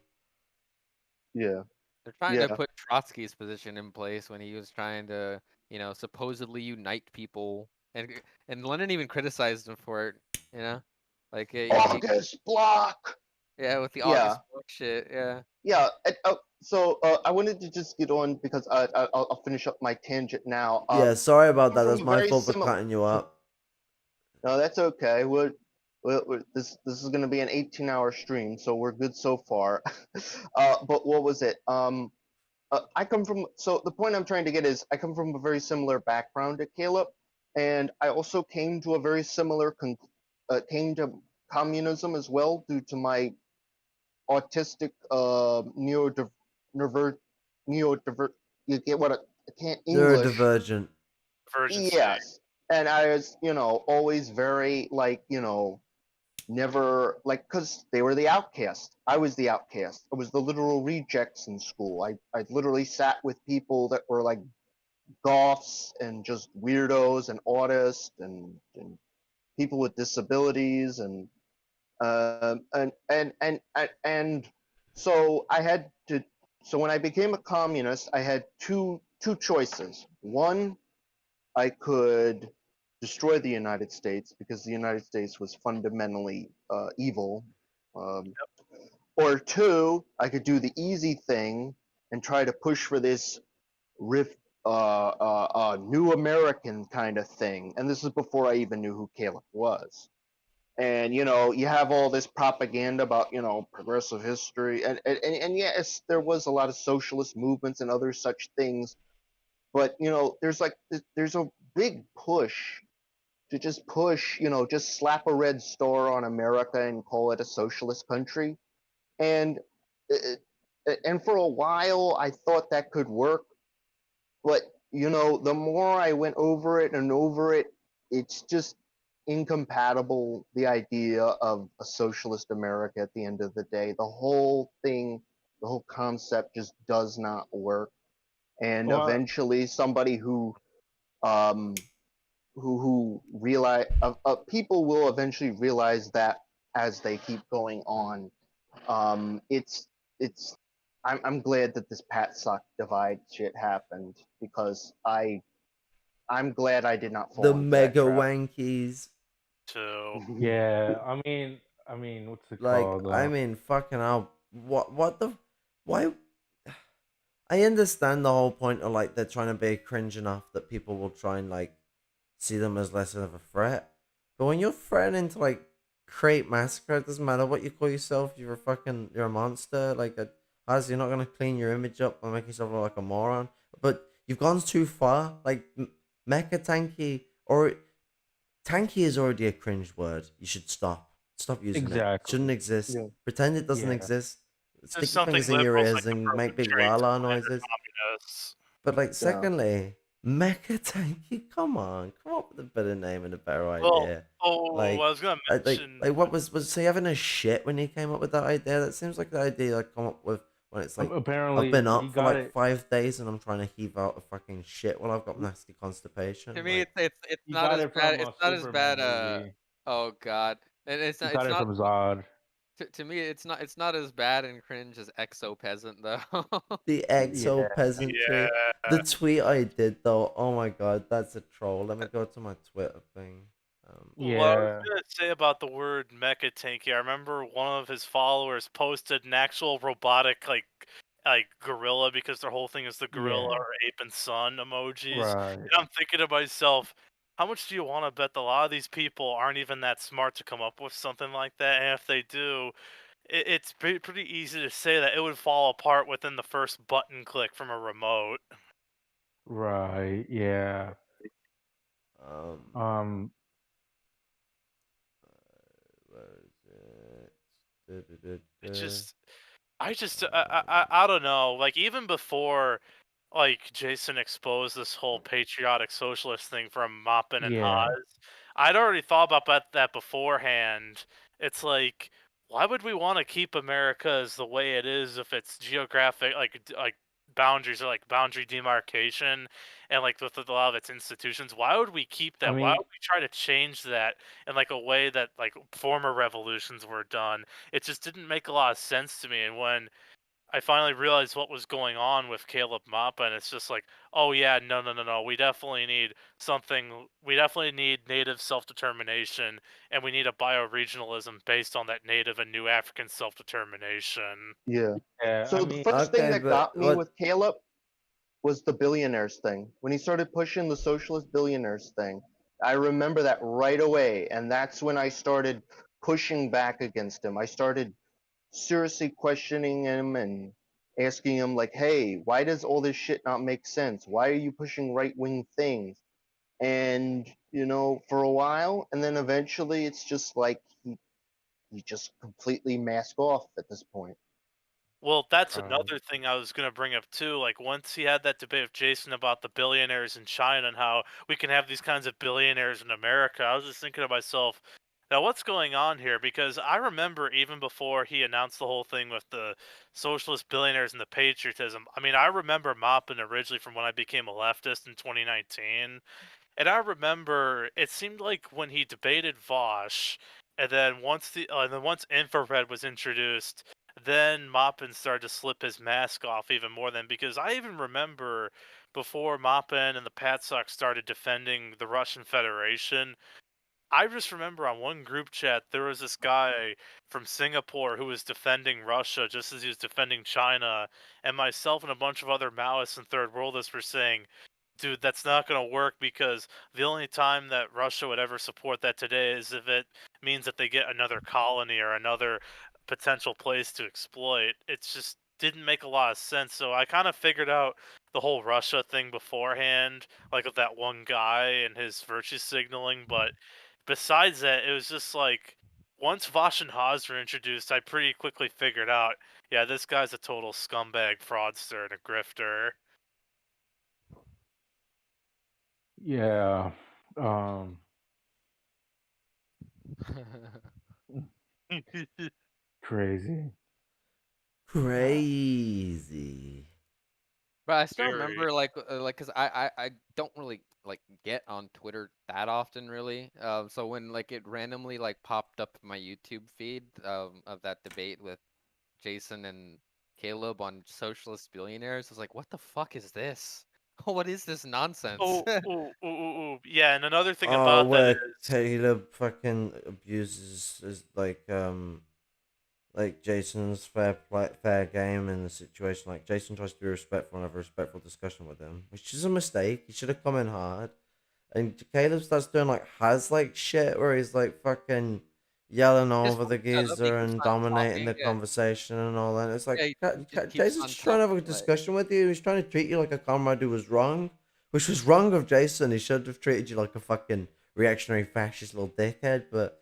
Yeah. They're trying to put Trotsky's position in place when he was trying to, you know, supposedly unite people, and Lenin even criticized him for it. You know, like August block. Yeah, with the August block shit. Yeah. Yeah. So I wanted to just get on because I'll finish up my tangent now. Yeah, sorry about that. That's my fault for cutting you up. No, that's okay. This is going to be an 18-hour stream, so we're good so far. But what was it? I come from, so the point I'm trying to get is I come from a very similar background to Caleb, and I also came to a very similar came to communism as well due to my autistic neurodivergent. You get what I can't English. Neurodivergent. Yes, and I was, always very like, never like, because they were the outcast. I was the outcast. I was the literal rejects in school. I literally sat with people that were like goths and just weirdos and autists and people with disabilities and so I had to. So when I became a communist, I had two choices. One, I could destroy the United States because the United States was fundamentally evil. Or two, I could do the easy thing and try to push for this new American kind of thing. And this is before I even knew who Caleb was. And you have all this propaganda about progressive history, and yes, there was a lot of socialist movements and other such things, but there's a big push to just just slap a red star on America and call it a socialist country. And and for a while I thought that could work, but the more I went over it and over it, it's just incompatible, the idea of a socialist America. At the end of the day, the whole thing, the whole concept just does not work. And eventually somebody who realize people will eventually realize that as they keep going on. It's I'm glad that this Pat Sock divide shit happened, because I'm glad I did not fall The into mega that trap. wankies. Yeah, I mean, what's it called? I mean, fucking hell. What the? Why? I understand the whole point of like they're trying to be cringe enough that people will try and like see them as less of a threat. But when you're threatening to like create massacre, it doesn't matter what you call yourself. You're a monster. Like, as you're not gonna clean your image up and make yourself look like a moron. But you've gone too far. Like Mecha Tanky or Tanky is already a cringe word. You should stop. Stop using it. It shouldn't exist. Yeah. Pretend it doesn't exist. Stick your something fingers in your liberals ears like to and make big perpetrate la la to slander noises. communists. But like, secondly, Mecha Tanky, come up with a better name and a better idea. I was gonna mention. Like what was he having a shit when he came up with that idea? That seems like the idea I come up with when it's like apparently I've been up he for got like it. 5 days and I'm trying to heave out a fucking shit while I've got nasty constipation. To me, like, it's He not got as it bad. from It's not as Superman bad. movie. Oh god, and He got it from Zod. To me, it's not as bad and cringe as Exo Peasant though. the exo peasantry. The tweet I did though, oh my god, that's a troll. Let me go to my Twitter thing. What I was gonna say about the word mecha tanky, I remember one of his followers posted an actual robotic like gorilla, because their whole thing is the gorilla or ape and sun emojis. Right. And I'm thinking to myself, how much do you want to bet that a lot of these people aren't even that smart to come up with something like that? And if they do, it's pretty easy to say that it would fall apart within the first button click from a remote. Right. Yeah. It's just, I don't know. Like, even before like Jason exposed this whole patriotic socialist thing from Maupin and Yeah. Haas. I'd already thought about that beforehand. It's like, why would we want to keep America as the way it is if it's geographic, like boundaries or like boundary demarcation, and like with a lot of its institutions? Why would we keep I that? Why mean, would we try to change that in like a way that like former revolutions were done? It just didn't make a lot of sense to me. And when I finally realized what was going on with Caleb Mappa, and it's just like, oh yeah, no. We definitely need something. We definitely need native self-determination, and we need a bioregionalism based on that native and new African self-determination. Yeah. yeah. I So the mean, first thing Okay, that but got me what? with Caleb was the billionaires thing. When he started pushing the socialist billionaires thing, I remember that right away, and that's when I started pushing back against him. I started seriously questioning him and asking him like, "Hey, why does all this shit not make sense? Why are you pushing right-wing things?" And for a while, and then eventually, it's just like he just completely mask off at this point. Well, that's um, another thing I was gonna bring up too. Like once he had that debate with Jason about the billionaires in China and how we can have these kinds of billionaires in America, I was just thinking to myself, now what's going on here? Because I remember even before he announced the whole thing with the socialist billionaires and the patriotism. I mean, I remember Maupin originally from when I became a leftist in 2019. And I remember it seemed like when he debated Vosh, and then once infrared was introduced, then Maupin started to slip his mask off even more than because I even remember before Maupin and the Patsock started defending the Russian Federation. I just remember on one group chat there was this guy from Singapore who was defending Russia just as he was defending China, and myself and a bunch of other Maoists and Third Worldists were saying, dude, that's not going to work because the only time that Russia would ever support that today is if it means that they get another colony or another potential place to exploit. It just didn't make a lot of sense. So I kind of figured out the whole Russia thing beforehand, like with that one guy and his virtue signaling. But besides that, it was just like once Vosh and Haas were introduced, I pretty quickly figured out, yeah, this guy's a total scumbag, fraudster, and a grifter. yeah. Um, crazy. Crazy. But I still Very. remember cause I don't really like get on Twitter that often really. So when like it randomly like popped up in my YouTube feed of that debate with Jason and Caleb on socialist billionaires, I was like, what the fuck is this? What is this nonsense? Yeah, and another thing Oh, about that where is, Caleb fucking abuses is like Jason's fair game in a situation. Like Jason tries to be respectful and have a respectful discussion with him, which is a mistake. He should have come in hard. And Caleb starts doing like has like shit where he's like fucking yelling His over phone the cut up, he geezer keeps and on dominating talking. the conversation and all that. It's like Yeah, he just keeps Jason's on just trying to have a talking. Like, discussion with you. He's trying to treat you like a comrade who was wrong, which was wrong of Jason. He should have treated you like a fucking reactionary fascist little dickhead, but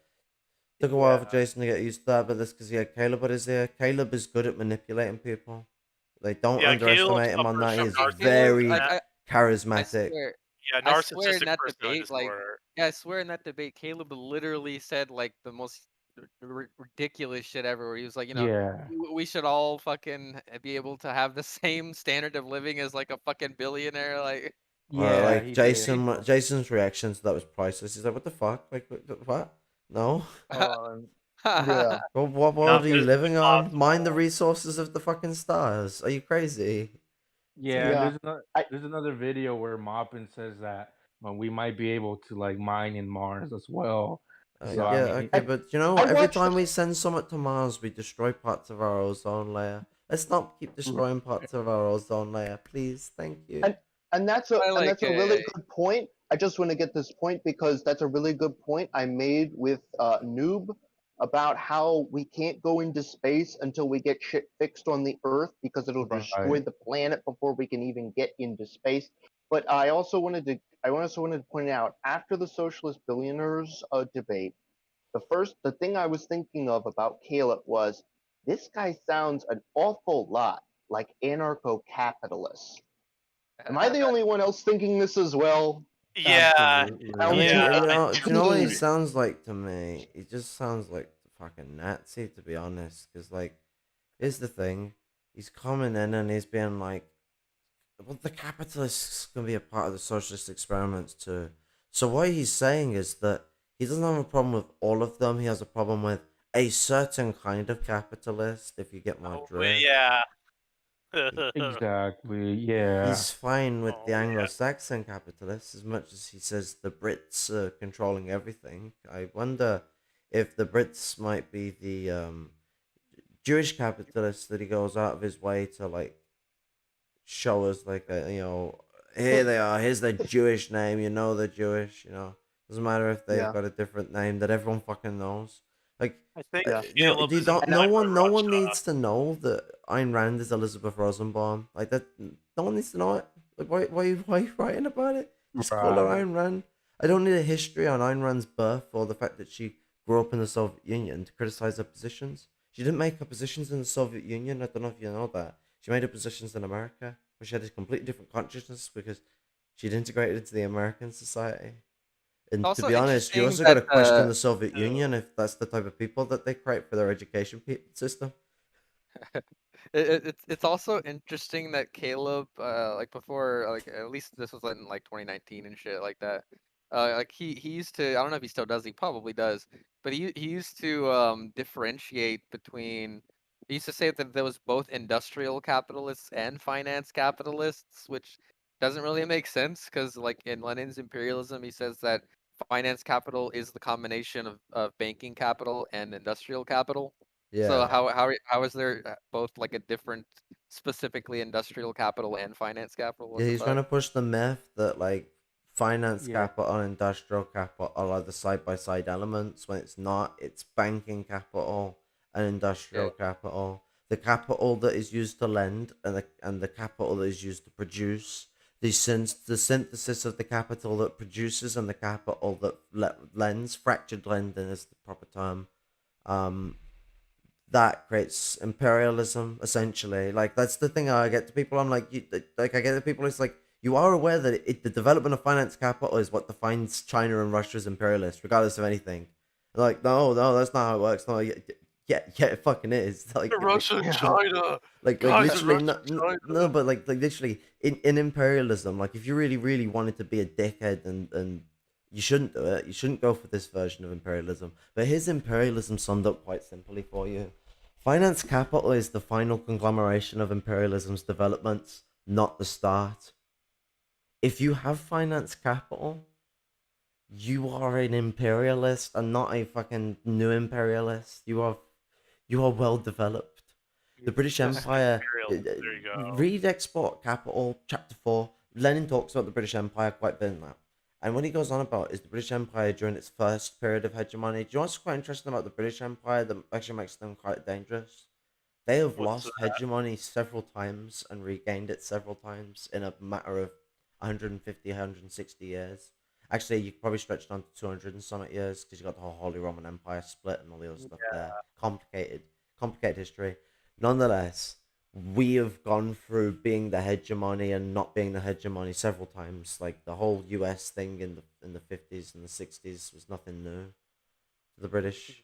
took a while Yeah. for Jason to get used to that, but that's because he had Caleb at his ear. Caleb is good at manipulating people. Like, don't yeah, Caleb underestimate him on suffers that. He from is Caleb, very narcissism. I charismatic. swear, Yeah, I swear in narcissistic that personality debate, like, disorder. yeah, I swear in that debate, Caleb literally said like the most ridiculous shit ever. Where he was like, Yeah. we should all fucking be able to have the same standard of living as like a fucking billionaire. Like, Yeah, Like he did. Jason's reaction to that was priceless. He's like, "What the fuck? Like, what? No. Yeah. Well, what world Not are you physically living on? Mine the possible. resources of the fucking stars. Are you crazy?" It's Yeah, like, and Yeah. I there's another video where Maupin says that we might be able to like mine in Mars as well. So I yeah, mean, okay, but you know I what? Every watched time we send someone to Mars, we destroy parts of our ozone layer. Let's not keep destroying parts of our ozone layer, please. Thank you. and and that's a I and like, that's a really good point. I just want to get this point because that's a really good point I made with Noob about how we can't go into space until we get shit fixed on the Earth because it'll destroy right. the planet before we can even get into space. But I also wanted to point out after the socialist billionaires debate, the thing I was thinking of about Caleb was this guy sounds an awful lot like anarcho-capitalist. Am I the only one else thinking this as well? Yeah, Absolutely. I mean, yeah. do you know what he Dude. sounds like to me? He just sounds like the fucking Nazi, to be honest. Because, like, here's the thing: he's coming in and he's being like, "Well, the capitalists can be a part of the socialist experiments too." So what he's saying is that he doesn't have a problem with all of them. He has a problem with a certain kind of capitalist. If you get my Oh, drift. yeah. Exactly. Yeah. He's fine with the Oh, yeah. Anglo-Saxon capitalists as much as he says the Brits are controlling everything. I wonder if the Brits might be the Jewish capitalists that he goes out of his way to like show us, like here they are. Here's their Jewish name. You know they're Jewish. Doesn't matter if they've Yeah. got a different name that everyone fucking knows. Like, I think Yeah. Caleb you is don't. And No employed one. by No one Russia. needs to know that Ayn Rand is Elizabeth Rosenbaum. Like that. No one needs to know it. Like, why are you writing about it? Just call her Right. Ayn Rand. I don't need a history on Ayn Rand's birth or the fact that she grew up in the Soviet Union to criticize her positions. She didn't make her positions in the Soviet Union. I don't know if you know that. She made her positions in America, where she had a completely different consciousness because she'd integrated into the American society. It's And to also be honest, you interesting also got that to question the Soviet too. Union if that's the type of people that they create for their education system. it's also interesting that Caleb, like before, like at least this was in like 2019 and shit like that. Like he used to, I don't know if he still does, he probably does, but he used to differentiate between. He used to say that there was both industrial capitalists and finance capitalists, which doesn't really make sense because like in Lenin's imperialism, he says that finance capital is the combination of banking capital and industrial capital. So Yeah. how is there both like a different specifically industrial capital and finance capital? What Yeah, the he's trying fuck? to push the myth that like finance Yeah. capital and industrial capital are the side by side elements when it's not. It's banking capital and Yeah. industrial capital. The capital that is used to lend and the capital that is used to produce. The synthesis of the capital that produces and the capital that lends, fractured lending is the proper term. Um, that creates imperialism essentially. Like that's the thing I get to people. I'm like, like I get to people. It's like you are aware that the development of finance capital is what defines China and Russia as imperialist, regardless of anything. Like, no, that's not how it works. No, yeah, it fucking is. Like, Russia and Yeah. China. like Guys in literally, Russia and China. no, but like literally in imperialism, like if you really wanted to be a dickhead and you shouldn't do it, you shouldn't go for this version of imperialism. But here's imperialism summed up quite simply for you. Finance capital is the final conglomeration of imperialism's developments, not the start. If you have finance capital, you are an imperialist and not a fucking new imperialist. You are well developed. The British Just an Empire. imperialist. There you go. Read Export Capital, Chapter 4. Lenin talks about the British Empire quite a bit in that. And what he goes on about is the British Empire during its first period of hegemony. Do you know what's quite interesting about the British Empire that actually makes them quite dangerous? They have What's lost hegemony several times and regained it several times in a matter of 150, 160 years. Actually, you could probably stretch it on to 200 and some years because you got the whole Holy Roman Empire split and all the other stuff there. Complicated history. Nonetheless, we have gone through being the hegemony and not being the hegemony several times. Like the whole US thing in the 50s and the 60s was nothing new to the British.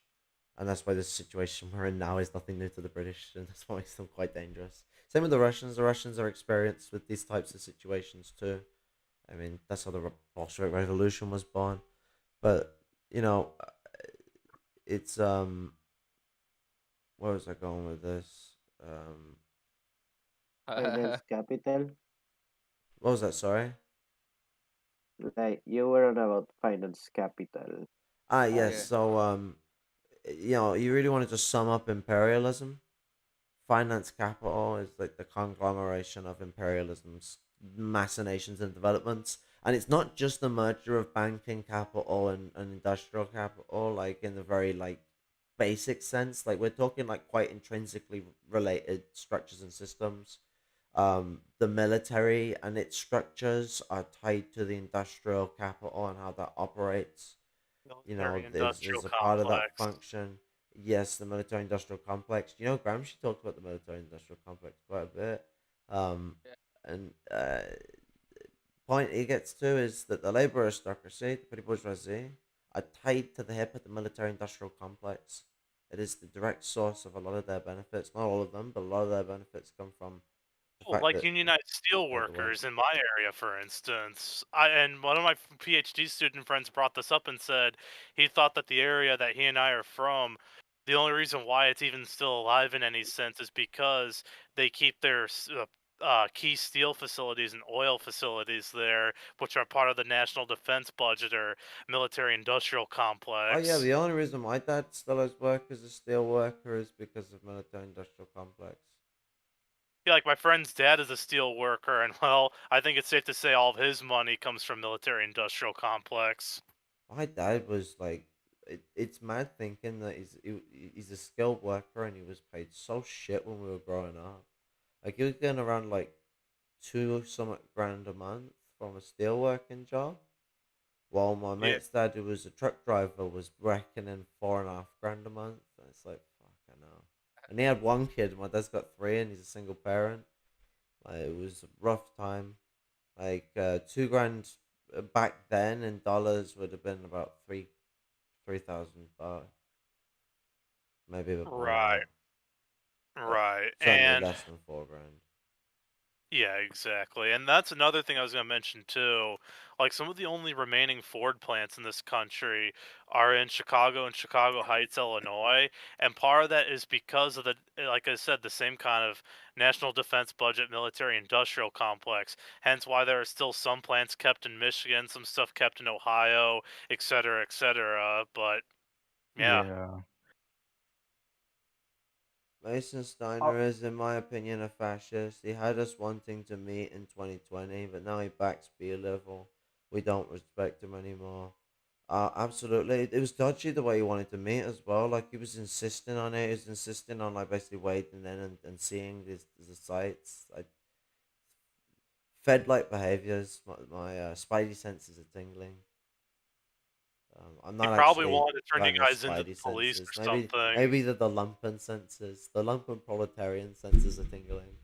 And that's why the situation we're in now is nothing new to the British, and that's what makes them quite dangerous. Same with the Russians. The Russians are experienced with these types of situations too. I mean, that's how the Bolshevik Revolution was born. But you know, it's where was I going with this? Finance capital. What was that? Sorry. Like you were on about finance capital. Yes. Yeah. So you really wanted to sum up imperialism. Finance capital is like the conglomeration of imperialism's machinations and developments. And it's not just the merger of banking capital and industrial capital, like in the very like basic sense. Like we're talking like quite intrinsically related structures and systems. The military and its structures are tied to the industrial capital and how that operates. Military industrial There's a part of that complex. function. Yes, the military industrial complex. Gramsci talked about the military industrial complex quite a bit. Um, Yeah. and point he gets to is that the labor aristocracy, the petty bourgeoisie, are tied to the hip of the military-industrial complex. It is the direct source of a lot of their benefits. Not all of them, but a lot of their benefits come from the fact Like that unionized steel they work. workers in my area, for instance. And one of my PhD student friends brought this up and said he thought that the area that he and I are from, the only reason why it's even still alive in any sense is because they keep their key steel facilities and oil facilities there, which are part of the national defense budget or military-industrial Oh yeah, complex. the only reason my dad still has work as a steel worker is because of military-industrial complex. Yeah, like my friend's dad is a steel worker, and well, I think it's safe to say all of his money comes from military-industrial complex. My dad was like, it's mad thinking that he's a skilled worker and he was paid so shit when we were growing up. Like he was getting around like two something grand a month from a steel working job, while my Yeah, mate's dad, who was a truck driver, was reckoning 4.5 grand a month. And it's like, fuck, I know. And he had one kid. My dad's got three, and he's a single parent. Like it was a rough time. Like 2 grand back then in dollars would have been about 3,000 bucks, maybe a bit right, more, but right, certainly and less than 4 grand. yeah, exactly, and that's another thing I was gonna mention too. Like some of the only remaining Ford plants in this country are in Chicago and Chicago Heights, Illinois, and part of that is because of the, like I said, the same kind of national defense budget, military industrial complex. Hence, why there are still some plants kept in Michigan, some stuff kept in Ohio, etc., etc. But yeah. Yeah. Mason Uh, Steiner is, in my opinion, a fascist. He had us wanting to meet in 2020, but now he backs B level. We don't respect him anymore. Absolutely. It was dodgy the way he wanted to meet as well. Like he was insisting on it. He was insisting on like basically waiting in and seeing the sites. I fed like behaviors. My spidey senses are tingling. I'm He not probably actually wanted to turn you going with guys into the spidey police senses. or something. Maybe the lumpen senses. The lumpen proletarian senses are tingling.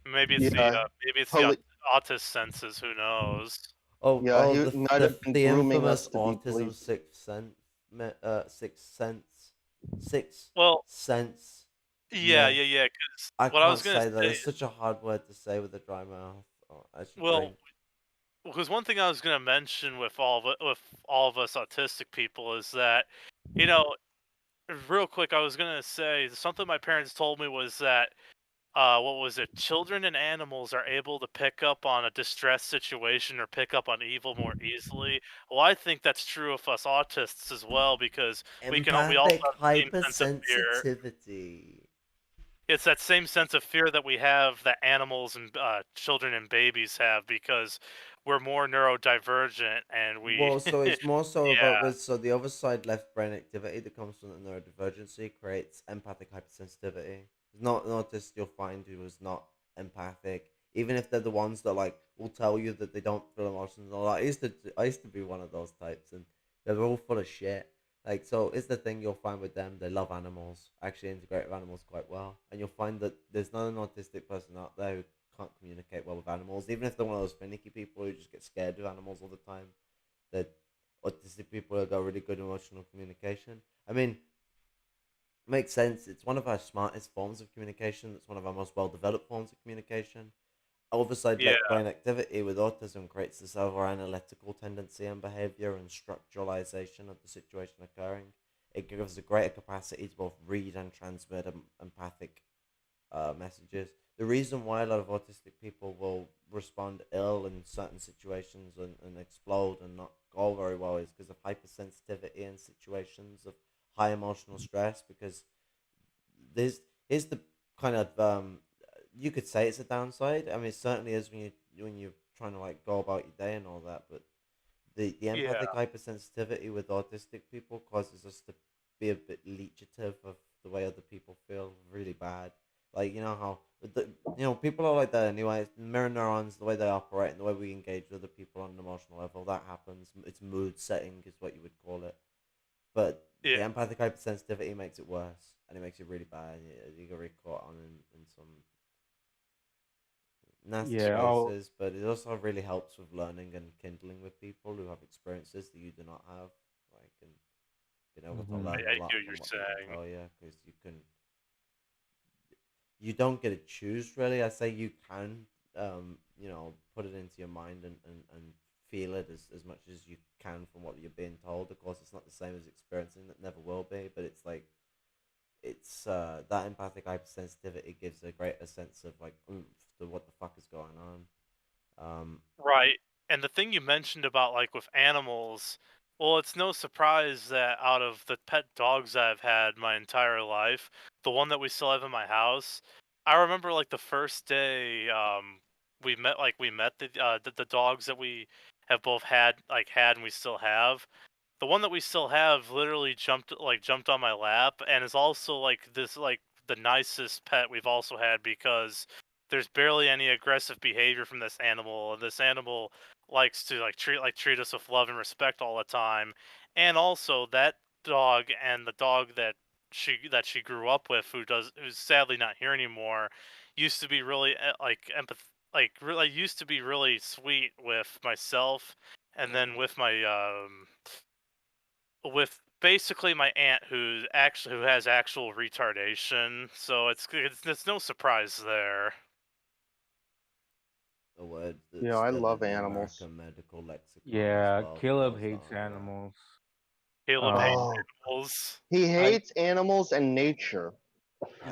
Yeah, Maybe it's the totally. autist senses. Who knows? Yeah, he might The have been the grooming us infamous to be autism police. sixth Well, sense yeah, myth. yeah, yeah. Because I what I was can't gonna say that. say, It's such a hard word to say with a dry mouth. Oh, I should well, drink. because one thing I was gonna mention with all of us autistic people is that, you know, real quick, I was gonna say something my parents told me was that, what was it? Children and animals are able to pick up on a distress situation or pick up on evil more easily. Well, I think that's true of us autists as well because we also Empathic have the same sense of fear. hypersensitivity. It's that same sense of fear that we have that animals and children and babies have because we're more neurodivergent and we Well, so it's more so about yeah, with so the other side left brain activity that comes from the neurodivergency creates empathic hypersensitivity. It's not an autist you'll find who is not empathic, even if they're the ones that like will tell you that they don't feel emotions. And all that. I used to be one of those types, and they're all full of shit. Like so, it's the thing you'll find with them. They love animals, actually integrate with animals quite well, and you'll find that there's not an autistic person out there who can't communicate well with animals, even if they're one of those finicky people who just get scared of animals all the time. That autistic people have got really good emotional communication. I mean, it makes sense. It's one of our smartest forms of communication. It's one of our most well developed forms of communication. Overside yeah, left brain activity with autism creates this over analytical tendency and behavior and structuralization of the situation occurring. It gives a greater capacity to both read and transmit empathic messages. The reason why a lot of autistic people will respond ill in certain situations and explode and not go very well is because of hypersensitivity in situations of high emotional stress. Because there's here's the kind of you could say it's a downside. I mean, it certainly is when you're trying to like go about your day and all that. But the empathic yeah, hypersensitivity with autistic people causes us to be a bit leechative of the way other people feel really bad. Like you know how people are like that anyway. Mirror neurons, the way they operate, and the way we engage with other people on an emotional level, that happens. It's mood setting, is what you would call it. But yeah. the empathic hypersensitivity makes it worse, and it makes it really bad. You get really caught on in some nasty Yeah. choices, but it also really helps with learning and kindling with people who have experiences that you do not have, like, and being able to Mhm. learn I a hear lot what from you're what they can saying. tell you, because you don't get to choose really. I say you can, put it into your mind and feel it as much as you can from what you're being told. Of course, it's not the same as experiencing it, never will be, but it's like that empathic hypersensitivity gives a greater sense of like oomph to what the fuck is going on. Right. And the thing you mentioned about like with animals, well, it's no surprise that out of the pet dogs I've had my entire life, the one that we still have in my house, I remember like the first day we met the dogs that we have both had and we still have. The one that we still have literally jumped on my lap and is also like this like the nicest pet we've also had because there's barely any aggressive behavior from this animal, and this animal likes to treat us with love and respect all the time. And also that dog and the dog that she grew up with, who's sadly not here anymore, used to be really used to be really sweet with myself, and then with basically my aunt who has actual retardation, so it's no surprise there. A word Yeah, that's I still love in the animals. American medical lexicon as Yeah. well, for Caleb those that hates aren't aware. animals. Caleb hates Um. Oh, animals. he I. hates animals and nature.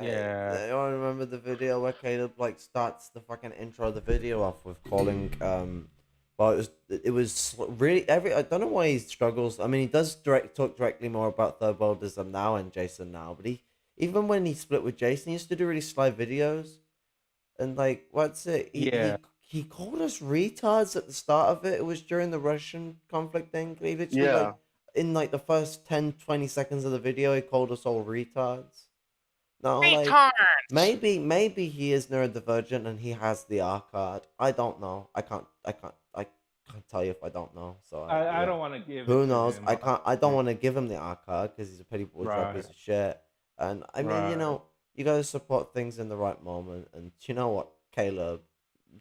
Yeah. I remember the video where Caleb like starts the fucking intro of the video off with calling well it was really every I don't know why he struggles. I mean he does talk directly more about third worldism now and Jason now, but he even when he split with Jason he used to do really sly videos and like what's it Yeah. he called us retards at the start of it. It was during the Russian conflict thing. He literally Yeah. like in like the first 10-20 seconds of the video he called us all retards. No, like Retards. maybe he is neurodivergent and he has the R card. I don't know. I can't tell you if I don't know. So I yeah, don't want to give it who to knows? him. I can't. I don't want to give him the R card because he's a pretty bourgeois Right. piece of shit. And I mean, Right. you gotta support things in the right moment. And you know what, Caleb,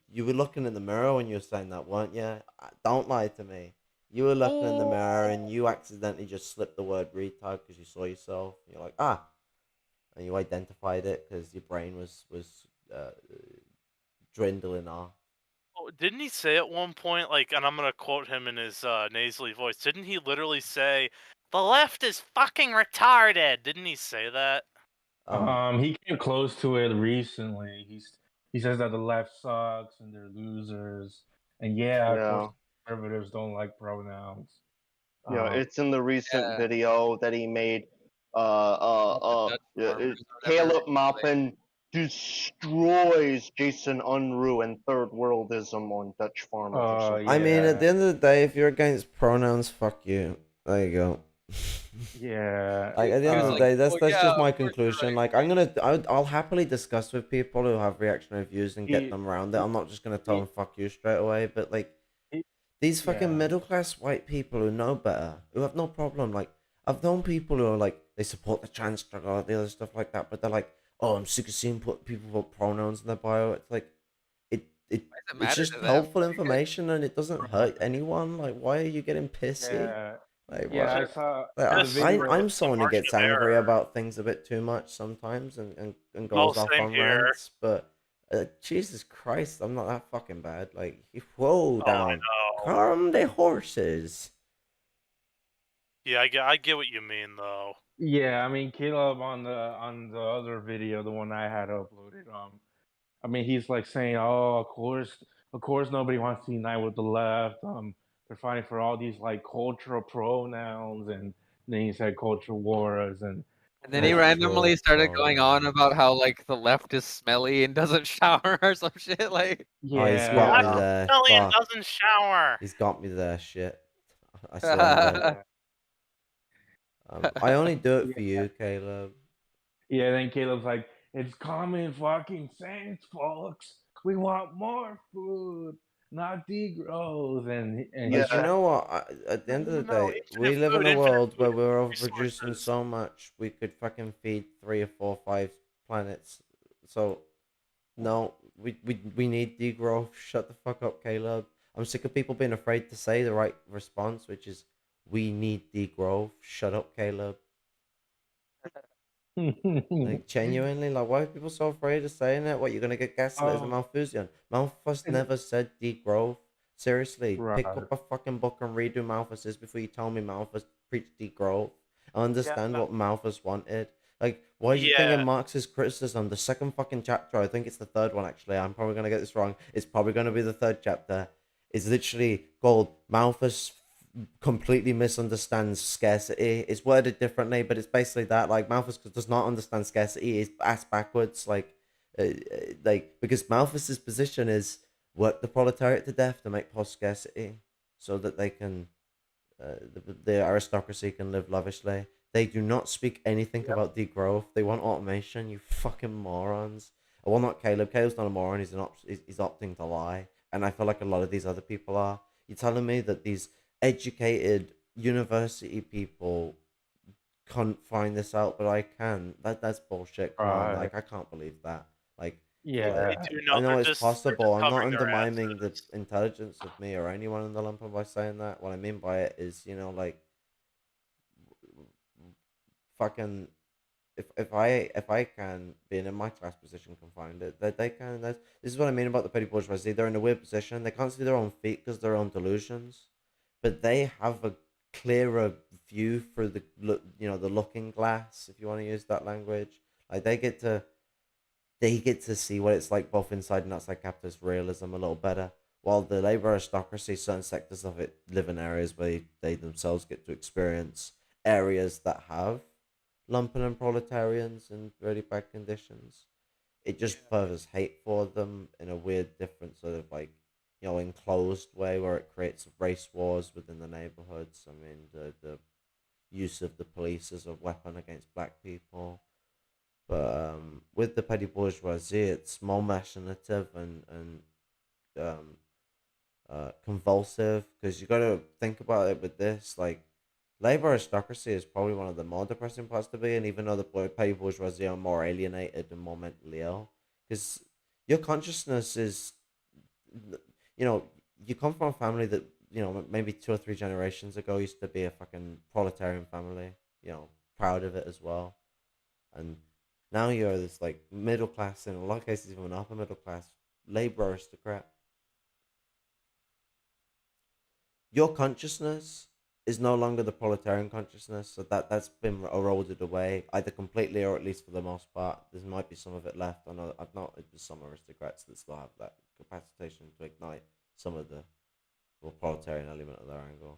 you were looking in the mirror when you were saying that, weren't you? Don't lie to me. You were looking in the mirror and you accidentally just slipped the word retard because you saw yourself. You're like, and you identified it because your brain was uh, dwindling off. Oh, didn't he say at one point, like, and I'm gonna quote him in his nasally voice? Didn't he literally say, "The left is fucking retarded"? Didn't he say that? He came close to it recently. He says that the left sucks and they're losers. And yeah, of course Yeah. conservatives don't like pronouns. Yeah, Um it's in the recent Yeah, video that he made. with the Dutch farmers or whatever. Caleb Maupin destroys Jason Unruh and third worldism on Dutch farmers or something. I mean, at yeah. the end of the day, if you're against pronouns, fuck you. There you go. Yeah. Like at the He end was of the like, day, that's "Oh that's yeah, just of my course you're conclusion. right." Like I'll happily discuss with people who have reactionary views and get He, them around it. I'm not just gonna tell he, them fuck you straight away. But like he these fucking yeah. middle class white people who know better, who have no problem. Like I've known people who are like they support the trans struggle, the other stuff like that, but they're like, oh, I'm sick of seeing people put pronouns in their bio. It's like it it Why does it it's matter just to them? helpful information and it doesn't hurt anyone. Like why are you getting pissy? Yeah. Like Yeah, I what? saw Like, the This video. I'm is the someone who margin gets of angry error. about things a bit too much sometimes and Oh, goes off same on here. rants, but Jesus Christ, I'm not that fucking bad. Like, whoa, Oh, I down. know. Calm the horses. Yeah, I get what you mean, though. Yeah, I mean Caleb on the other video, the one I had uploaded, I mean he's like saying, oh, of course nobody wants to unite with the left. They're fighting for all these like cultural pronouns and then he said cultural wars and And then he randomly started going on about how like the left is smelly and doesn't shower or some shit. Like, Oh, he's got me Yeah. there. Alien Fuck. doesn't shower. He's got me there, shit. I surrender. yeah. I only do it Yeah. for you, Caleb. Yeah, then Caleb's like, it's common fucking sense, folks. We want more food, not degrowth. And he Yeah. But you said, know what? At the end of the No, day, we live in a infinite world where food we're overproducing resources. so much we could fucking feed 3 or 4, 5 planets. So, no, we need degrowth. Shut the fuck up, Caleb. I'm sick of people being afraid to say the right response, which is we need degrowth. Shut up, Caleb. Like genuinely, like why are people so afraid of saying it? What, you're gonna get gaslit as a Malthusian? Malthus never said degrowth. Seriously, pick right. up a fucking book and read who Malthus is before you tell me Malthus preached degrowth. I understand what Malthus wanted. Like, why do you think in Marx's criticism, the second fucking chapter, I think it's the third one actually, I'm probably gonna get this wrong, it's probably gonna be the third chapter, is literally called Malthus completely misunderstands scarcity. It's worded differently, but it's basically that. Like, Malthus does not understand scarcity. He's ass backwards. Because Malthus's position is work the proletariat to death to make post scarcity, so that they can the aristocracy can live lavishly. They do not speak anything about degrowth. They want automation. You fucking morons. Well, not Caleb. Caleb's not a moron. He's opting to lie, and I feel like a lot of these other people are. You're telling me that these educated university people can't find this out, but I can. That's bullshit. Come on, like I can't believe that. Like, Yeah. I know it's they're just possible. I'm not covering their undermining the asses. intelligence of me or anyone in the Lumpen by saying that. What I mean by it is, like, fucking, if I can, being in my class position, can find it, that they can. This is what I mean about the petty bourgeoisie. They're in a weird position. They can't see their own feet because they're own delusions, but they have a clearer view through the looking glass, if you want to use that language. Like, they get to see what it's like both inside and outside capitalist realism a little better. While the labor aristocracy, certain sectors of it live in areas where they themselves get to experience areas that have lumpen and proletarians in really bad conditions. It just furthers hate for them in a weird, different sort of, like, enclosed way, where it creates race wars within the neighborhoods. I mean, the use of the police as a weapon against black people. But with the petty bourgeoisie, it's more machinative and convulsive, because you got to think about it with this. Like, labor aristocracy is probably one of the more depressing parts to be in, even though the petty bourgeoisie are more alienated and more mentally ill. Because your consciousness is, you come from a family that, maybe 2 or 3 generations ago used to be a fucking proletarian family, proud of it as well. And now you're this, like, middle class, in a lot of cases even upper middle class labor aristocrat. Your consciousness is no longer the proletarian consciousness, so that's been eroded away, either completely or at least for the most part. There might be some of it left. I know I've noticed some aristocrats that still have that capacitation to ignite some of the more proletarian element of their angle.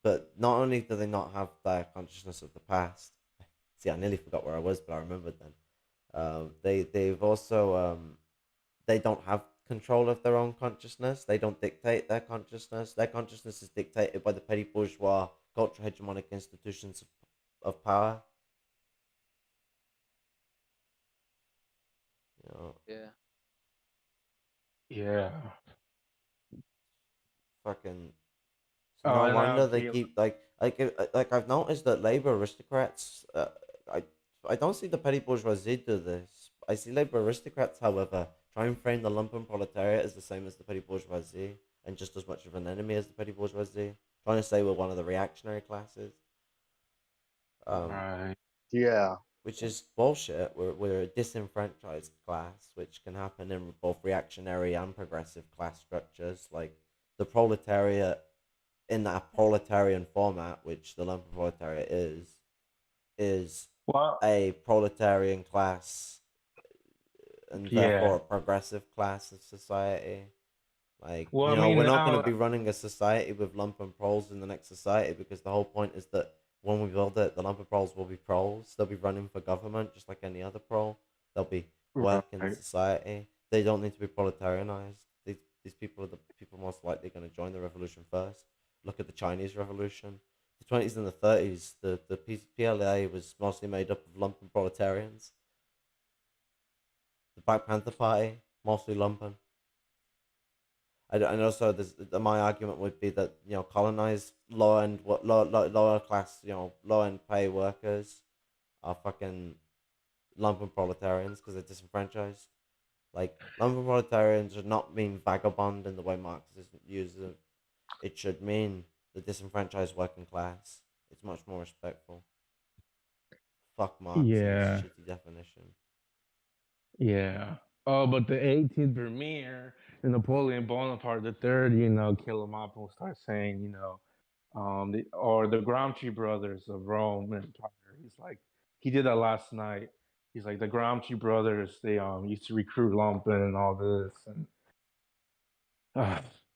But not only do they not have their consciousness of the past. See, I nearly forgot where I was, but I remembered then. They've also they don't have control of their own consciousness. They don't dictate their consciousness. Their consciousness is dictated by the petty bourgeois cultural hegemonic institutions of power. Yeah. Yeah. Fucking. Oh, No and wonder they Caleb. keep like I've noticed that labor aristocrats. I I don't see the petty bourgeoisie do this. I see labor aristocrats, however, try and frame the lumpen proletariat as the same as the petty bourgeoisie, and just as much of an enemy as the petty bourgeoisie, trying to say we're one of the reactionary classes. Right. Yeah. Which is bullshit. We're a disenfranchised class, which can happen in both reactionary and progressive class structures. Like, the proletariat, in that proletarian format, which the lumpen proletariat is Well, a proletarian class, and therefore yeah. a progressive class of society. Like, Well, I mean, we're not going to now, be running a society with lumpen proles in the next society, because the whole point is that when we build it, the lumpen proles will be proles. They'll be running for government just like any other prole. They'll be working right. society. They don't need to be proletarianized. These people are the people most likely going to join the revolution first. Look at the Chinese Revolution. The 20s and the 30s, the PLA was mostly made up of lumpen proletarians. The Black Panther Party, mostly lumpen. And also, my argument would be that, colonized lower class, low end pay workers are fucking lumpen proletarians because they're disenfranchised. Like, lumpen proletarians should not mean vagabond in the way Marxists use it. It should mean the disenfranchised working class. It's much more respectful. Fuck Marx and his Yeah, shitty definition. yeah. Oh, but the 18th Vermeer and Napoleon Bonaparte the third, kill him up and start saying, or the Gramsci brothers of Rome Empire. He's like, he did that last night. He's like, the Gramsci brothers, they used to recruit Lumpen and all this, and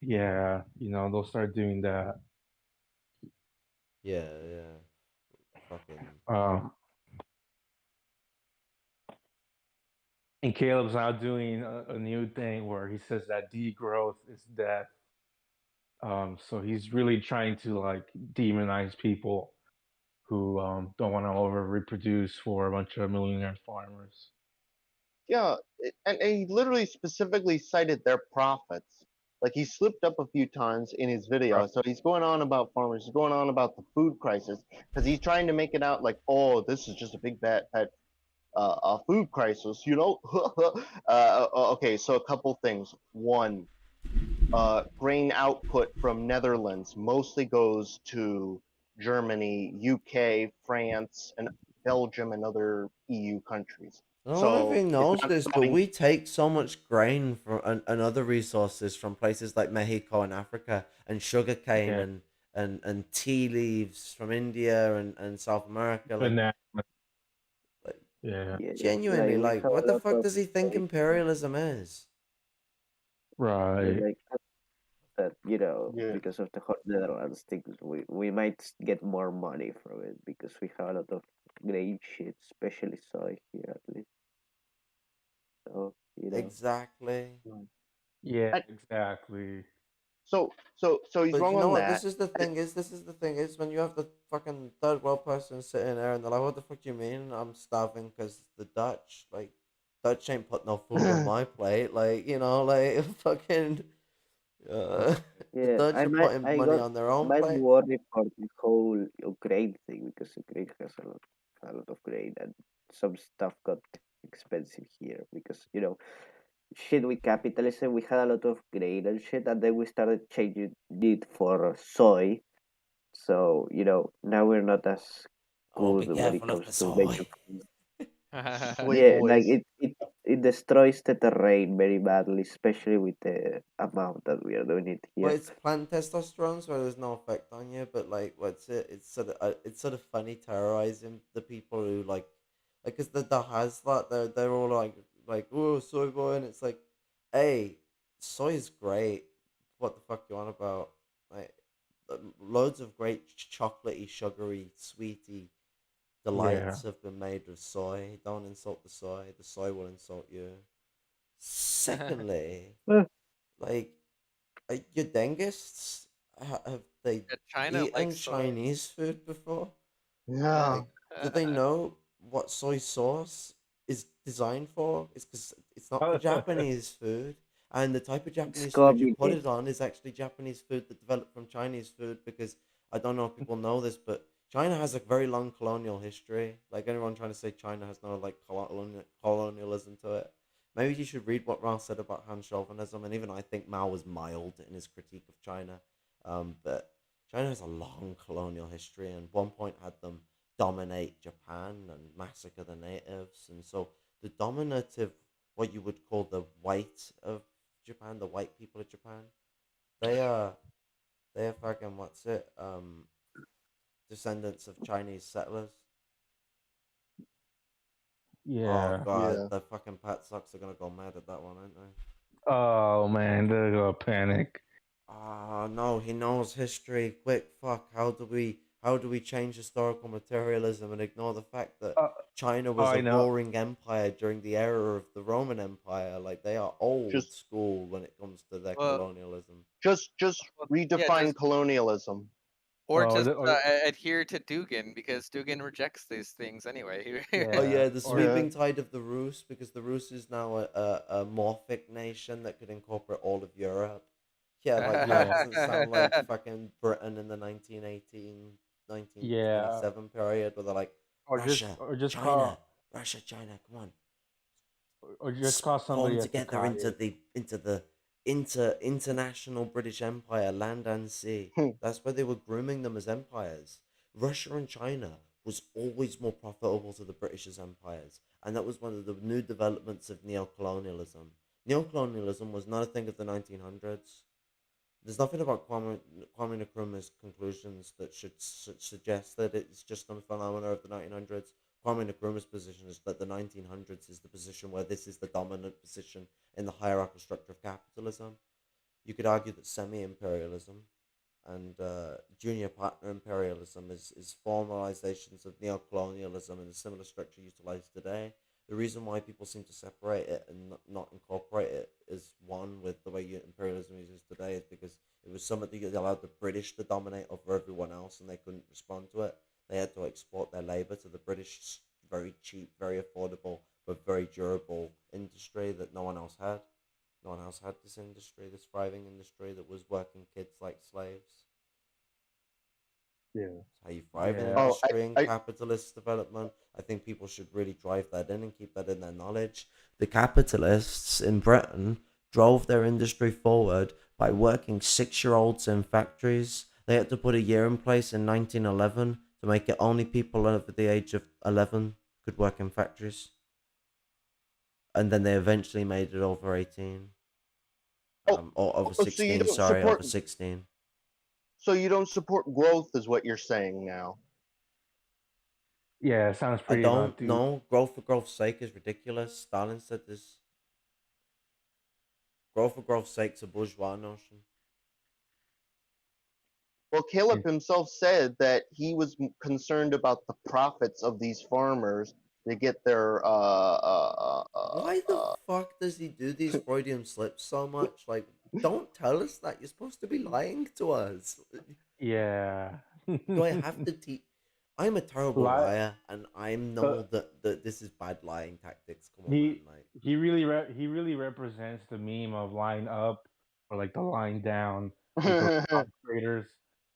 yeah, they'll start doing that. Yeah, yeah. Fucking. And Caleb's now doing a new thing where he says that degrowth is death. So he's really trying to like demonize people who don't want to over reproduce for a bunch of millionaire farmers. Yeah, and he literally specifically cited their profits. Like he slipped up a few times in his video. Right. So he's going on about farmers, he's going on about the food crisis, because he's trying to make it out like, oh, this is just a big bad a food crisis, okay, so a couple things. One, grain output from Netherlands mostly goes to Germany, UK, France, and Belgium, and other EU countries. No one So even it's knows not this, but going. we take so much grain from and other resources from places like Mexico and Africa, and sugarcane Yeah. and tea leaves from India and South America. Like, Banana. like Yeah. Yeah, genuinely, we like, have what a the lot fuck of does he think like, imperialism is? Right. like that, Yeah. because of the hot Netherlands things, we might get more money from it because we have a lot of great shit, especially soy here at least. So, Exactly. Yeah, And exactly. so he's But wrong you know on what? that. This is the thing is when you have the fucking third world person sitting there and they're like, "What the fuck do you mean? I'm starving because the Dutch ain't put no food on my plate." Like, like fucking, the yeah, Dutch are putting I money got on their own might plate. worry for the whole Ukraine thing because Ukraine has a lot of grain and some stuff got expensive here because shit with capitalism we had a lot of grain and shit and then we started changing it for soy. So now we're not as Oh, be good when it careful of comes the to soy. making food. Soy Yeah, like boys. it destroys the terrain very badly, especially with the amount that we are doing it Well, here. it's plant testosterone, so there's no effect on you. But like, what's it? It's sort of funny terrorizing the people who because the has that they're all like oh soy boy, and it's like, hey, soy is great. What the fuck you on about? Like, loads of great chocolatey, sugary, sweety Yeah. delights have been made with soy. Don't insult the soy. The soy will insult you. Secondly, Well, like your dengists, have they Yeah, China eaten likes soy. Chinese food before? Yeah. Like, do they know what soy sauce is designed for? It's because it's not for Japanese food. And the type of it's Japanese food you put it communist. on is actually Japanese food that developed from Chinese food because I don't know if people know this, but China has a very long colonial history. Like, anyone trying to say China has no like colonialism to it. Maybe you should read what Ralph said about Han chauvinism, and even I think Mao was mild in his critique of China. But China has a long colonial history, and at one point had them dominate Japan and massacre the natives, and so the dominative, what you would call the white of Japan, the white people of Japan, they are they are fucking what's it? Descendants of Chinese settlers. Oh Yeah. god, Yeah. the fucking Pat Sox are gonna go mad at that one, aren't they? Oh man, they're gonna panic. Ah, no, he knows history. Quick, fuck. How do we change historical materialism and ignore the fact that Uh, China oh, was a I know. roaring empire during the era of the Roman Empire? Like, they are old Just school when it comes to their Well, colonialism. just yeah, redefine just colonialism. or Or, just the, or adhere to Dugan because Dugan rejects these things anyway. Oh yeah. yeah, the Or Yeah. sweeping tide of the Rus, because the Rus is now a morphic nation that could incorporate all of Europe. Yeah, like, that yeah. doesn't sound like fucking Britain in the 1918, Yeah. 1927 period where they're like, Russia, China, Russia, China. Come on, or just call somebody form a together into Takati. the international British Empire, land and sea. That's why they were grooming them as empires. Russia and China was always more profitable to the British as empires, and that was one of the new developments of neocolonialism. Neocolonialism was not a thing of the 1900s. There's nothing about Kwame Nkrumah's conclusions that should suggest that it's just a phenomenon of the 1900s. Kwame Nkrumah's position is that the 1900s is the position where this is the dominant position in the hierarchical structure of capitalism. You could argue that semi-imperialism and junior partner imperialism is formalizations of neocolonialism in a similar structure utilized today. The reason why people seem to separate it and not incorporate it is one with the way imperialism is used today is because it was something that allowed the British to dominate over everyone else and they couldn't respond to it. They had to export their labor to the British very cheap, very affordable, but very durable industry that no one else had. No one else had this industry, this thriving industry that was working kids like slaves. Yeah. It's how you thrive in Yeah. industry and capitalist development. I think people should really drive that in and keep that in their knowledge. The capitalists in Britain drove their industry forward by working 6-year-olds in factories. They had to put a year in place in 1911 to make it only people over the age of 11 could work in factories. And then they eventually made it over 18. Or over 16, over 16. So you don't support growth, is what you're saying now. Yeah, it sounds I pretty don't dude. know. Growth for growth's sake is ridiculous. Stalin said this. Growth for growth's sake's a bourgeois notion. Well, Caleb himself said that he was concerned about the profits of these farmers to get their Why the fuck does he do these Freudian slips so much? Like, don't tell us that. You're supposed to be lying to us. Yeah. Do I have to teach? I'm a terrible liar, and I know that this is bad lying tactics. Come on, man. Like, he really represents the meme of line up or like the line down with the traders.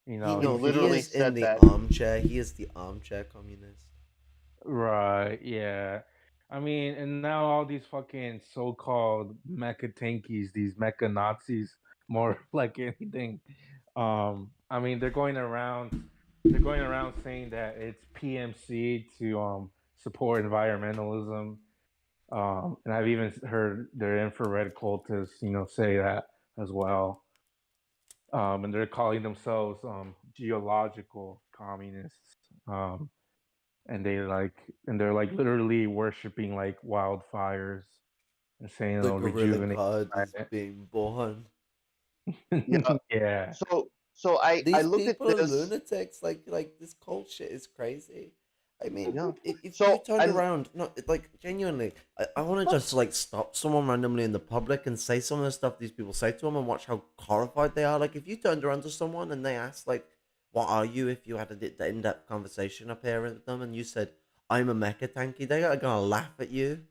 You know, he is in the armchair. He is the armchair communist. Right, yeah. I mean, and now all these fucking so-called mecha tankies, these mecha Nazis, more like anything. I mean, they're going around saying that it's PMC to support environmentalism. And I've even heard their infrared cultists, say that as well. And they're calling themselves geological communists. And they're like literally worshiping like wildfires and saying The it'll gorilla rejuvenate. god is being born. Yeah. So I These look at people are this. lunatics. Like this cult shit is crazy. I mean, if So you turned around, no, like genuinely, I want to just like stop someone randomly in the public and say some of the stuff these people say to them and watch how horrified they are. Like if you turned around to someone and they asked like, "What are you?" If you had an in-depth conversation up here with them and you said, "I'm a mecha tanky," they are gonna laugh at you,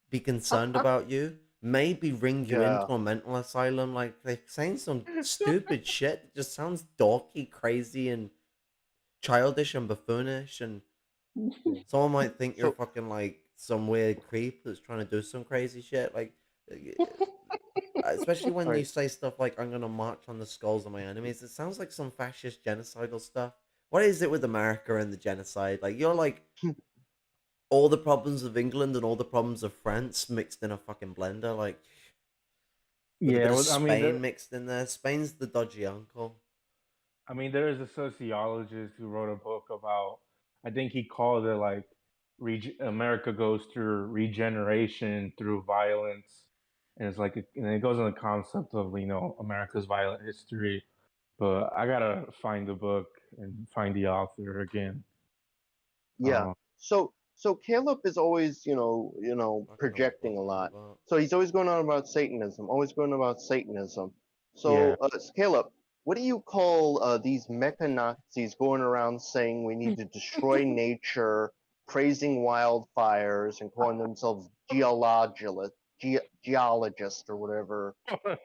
be concerned about you, maybe ring you into a mental asylum. Like they're saying some stupid shit that just sounds dorky, crazy, and childish and buffoonish, and someone might think you're fucking like some weird creep that's trying to do some crazy shit. Like, especially when you say stuff like "I'm gonna march on the skulls of my enemies," it sounds like some fascist genocidal stuff. What is it with America and the genocide? Like you're like all the problems of England and all the problems of France mixed in a fucking blender, like with a bit of Spain mixed in there. Spain's the dodgy uncle. I mean, there is a sociologist who wrote a book about. I think he called it like America goes through regeneration through violence, and it's like, and it goes on the concept of America's violent history. But I gotta find the book and find the author again. Yeah. So Caleb is always, projecting a lot. So he's always going on about Satanism, always going about Satanism. So Caleb, what do you call these mecha Nazis going around saying we need to destroy nature, praising wildfires, and calling themselves geologists or whatever?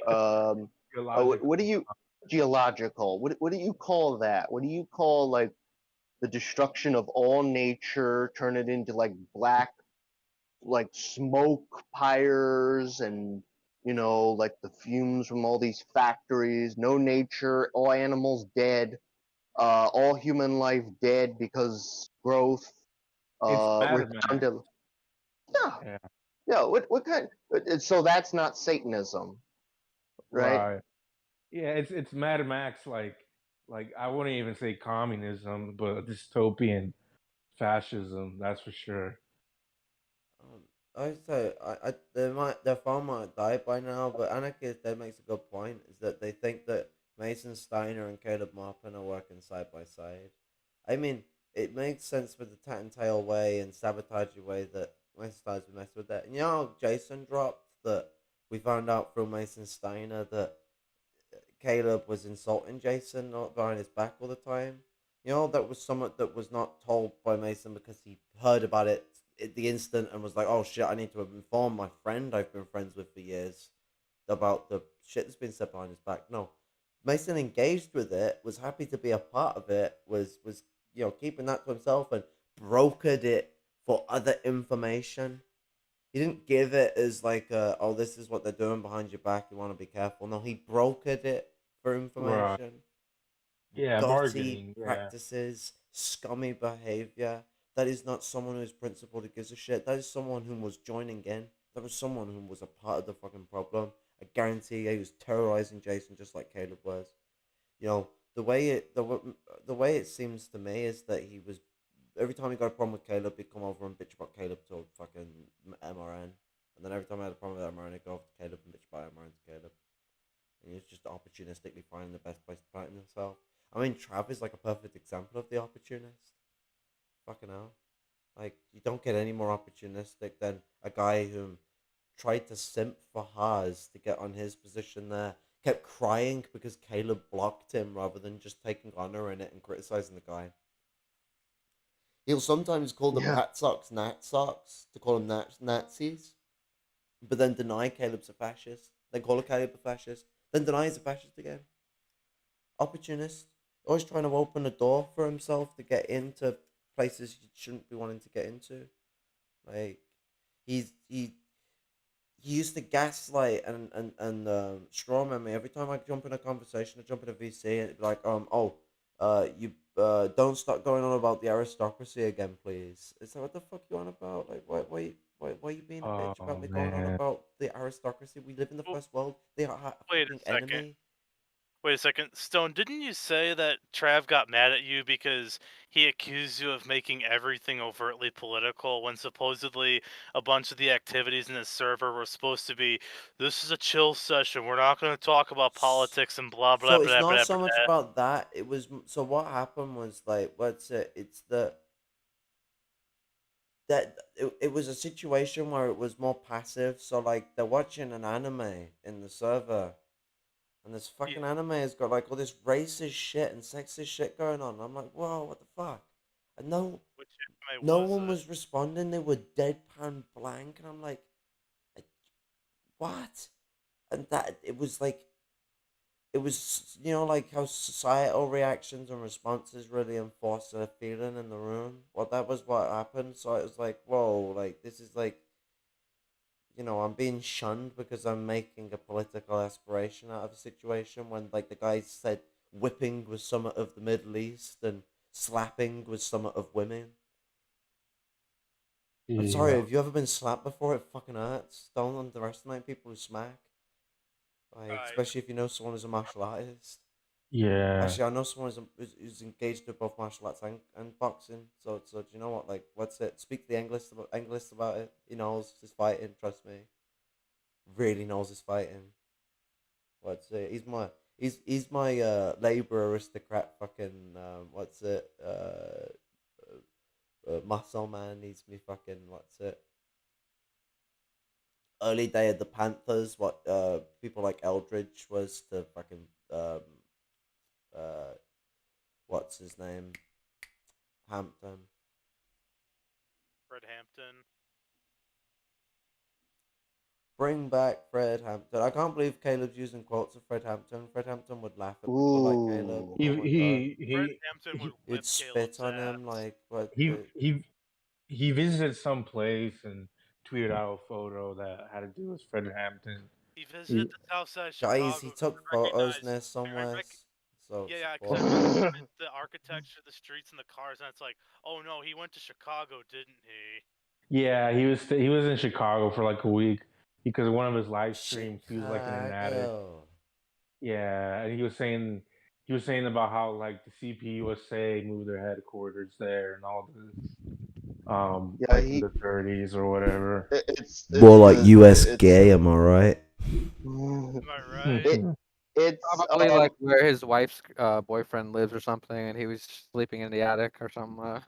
What do you geological? What do you call that? What do you call like the destruction of all nature, turn it into like black, like smoke pyres, and like the fumes from all these factories. No nature, all animals dead, all human life dead because growth. It's We're Mad down Max. to yeah, Yeah. yeah. What kind? So that's not Satanism, right? Right. Yeah, it's Mad Max, like I wouldn't even say communism, but dystopian fascism, that's for sure. I say their farm might die by now, but Anarchist Dead makes a good point. Is that they think that Mason Steiner and Caleb Maupin are working side by side. I mean, it makes sense with the tat and tail way and sabotagey way that Mason Steiner's been messing with that. And Jason dropped that we found out through Mason Steiner that Caleb was insulting Jason not behind his back all the time. That was something that was not told by Mason because he heard about it at the instant and was like, "Oh shit, I need to inform my friend I've been friends with for years about the shit that's been said behind his back." No, Mason engaged with it, was happy to be a part of it, was keeping that to himself and brokered it for other information. He didn't give it as like, "Oh, this is what they're doing behind your back. You want to be careful." No, he brokered it for Right. information. Yeah, Dirty bargaining. Yeah. practices, scummy behavior. That is not someone who's principled who gives a shit. That is someone who was joining in. That was someone who was a part of the fucking problem. I guarantee he was terrorizing Jason just like Caleb was. The way it seems to me is that he was every time he got a problem with Caleb, he'd come over and bitch about Caleb to fucking MRN, and then every time I had a problem with MRN, I'd go over to Caleb and bitch about MRN to Caleb. And he was just opportunistically finding the best place to plant himself. I mean, Trav is like a perfect example of the opportunist. Fucking hell. Like, you don't get any more opportunistic than a guy who tried to simp for Haas to get on his position there. Kept crying because Caleb blocked him rather than just taking honor in it and criticizing the guy. He'll sometimes call the Yeah, Pat Sox Nat Sox to call them Nazis, but then deny Caleb's a fascist. Then call Caleb a fascist. Then deny he's a fascist again. Opportunist. Always trying to open a door for himself to get into places he shouldn't be wanting to get into. Like, he used to gaslight and strawman me every time I jump in a conversation. I jump in a VC and it'd be like, you don't start going on about the aristocracy again, please. It's like, what the fuck you on about? Like, why you being a bitch about Oh me going on man. about the aristocracy? We live in the Oh, first world. They are a wait a fucking second. enemy. Wait a second. Stone, didn't you say that Trav got mad at you because he accused you of making everything overtly political when supposedly a bunch of the activities in the server were supposed to be, this is a chill session, we're not going to talk about politics and blah blah So it's blah not blah so much blah. about that. It was so what happened was like, what's it? It's it was a situation where it was more passive. So like they're watching an anime in the server, and this Yeah, fucking anime has got like all this racist shit and sexist shit going on. I'm like, whoa, what the fuck? And which anime no was one it? was responding. They were deadpan blank, and I'm like, "Eh, what? And that it was like it was like how societal reactions and responses really enforce a feeling in the room. Well, that was what happened. So it was like, whoa, like this is like I'm being shunned because I'm making a political aspiration out of a situation when like the guy said whipping was somewhat of the Middle East and slapping was somewhat of women. I'm sorry, Yeah. have you ever been slapped before? It fucking hurts. Don't underestimate people who smack. Like, Right. especially if you know someone who's a martial artist. Yeah. Actually, I know someone who's engaged with both martial arts and boxing. So do you know what? Like, what's it? Speak to the English about it. He knows his fighting. Trust me, really knows his fighting. What's it? He's my labor aristocrat. Fucking what's it? Muscle man. He's me fucking what's it? Early day of the Panthers. What people like Eldridge was to fucking uh what's his name? Hampton. Fred Hampton. Bring back Fred Hampton. I can't believe Caleb's using quotes of Fred Hampton. Fred Hampton would laugh at people like Caleb. Ooh. Oh my god. Fred Hampton would He'd whip spit Caleb's on him ass. like what he the he he visited some place and tweeted out a photo that had to do with Fred Hampton. He visited the south side of guys, he Chicago. took photos near somewhere. So Yeah, support because I him. recognized the architecture, the streets, and the cars, and it's like, oh no, he went to Chicago, didn't he? Yeah, he was in Chicago for like a week because one of his live streams he was like in an attic. Chicago. Yeah, and he was saying about how like the CPUSA moved their headquarters there and all this, Yeah, like in the 30s or whatever. it's More like US it's gay, am I right? Am I right? it's Probably like where his wife's boyfriend lives or something, and he was sleeping in the attic or something.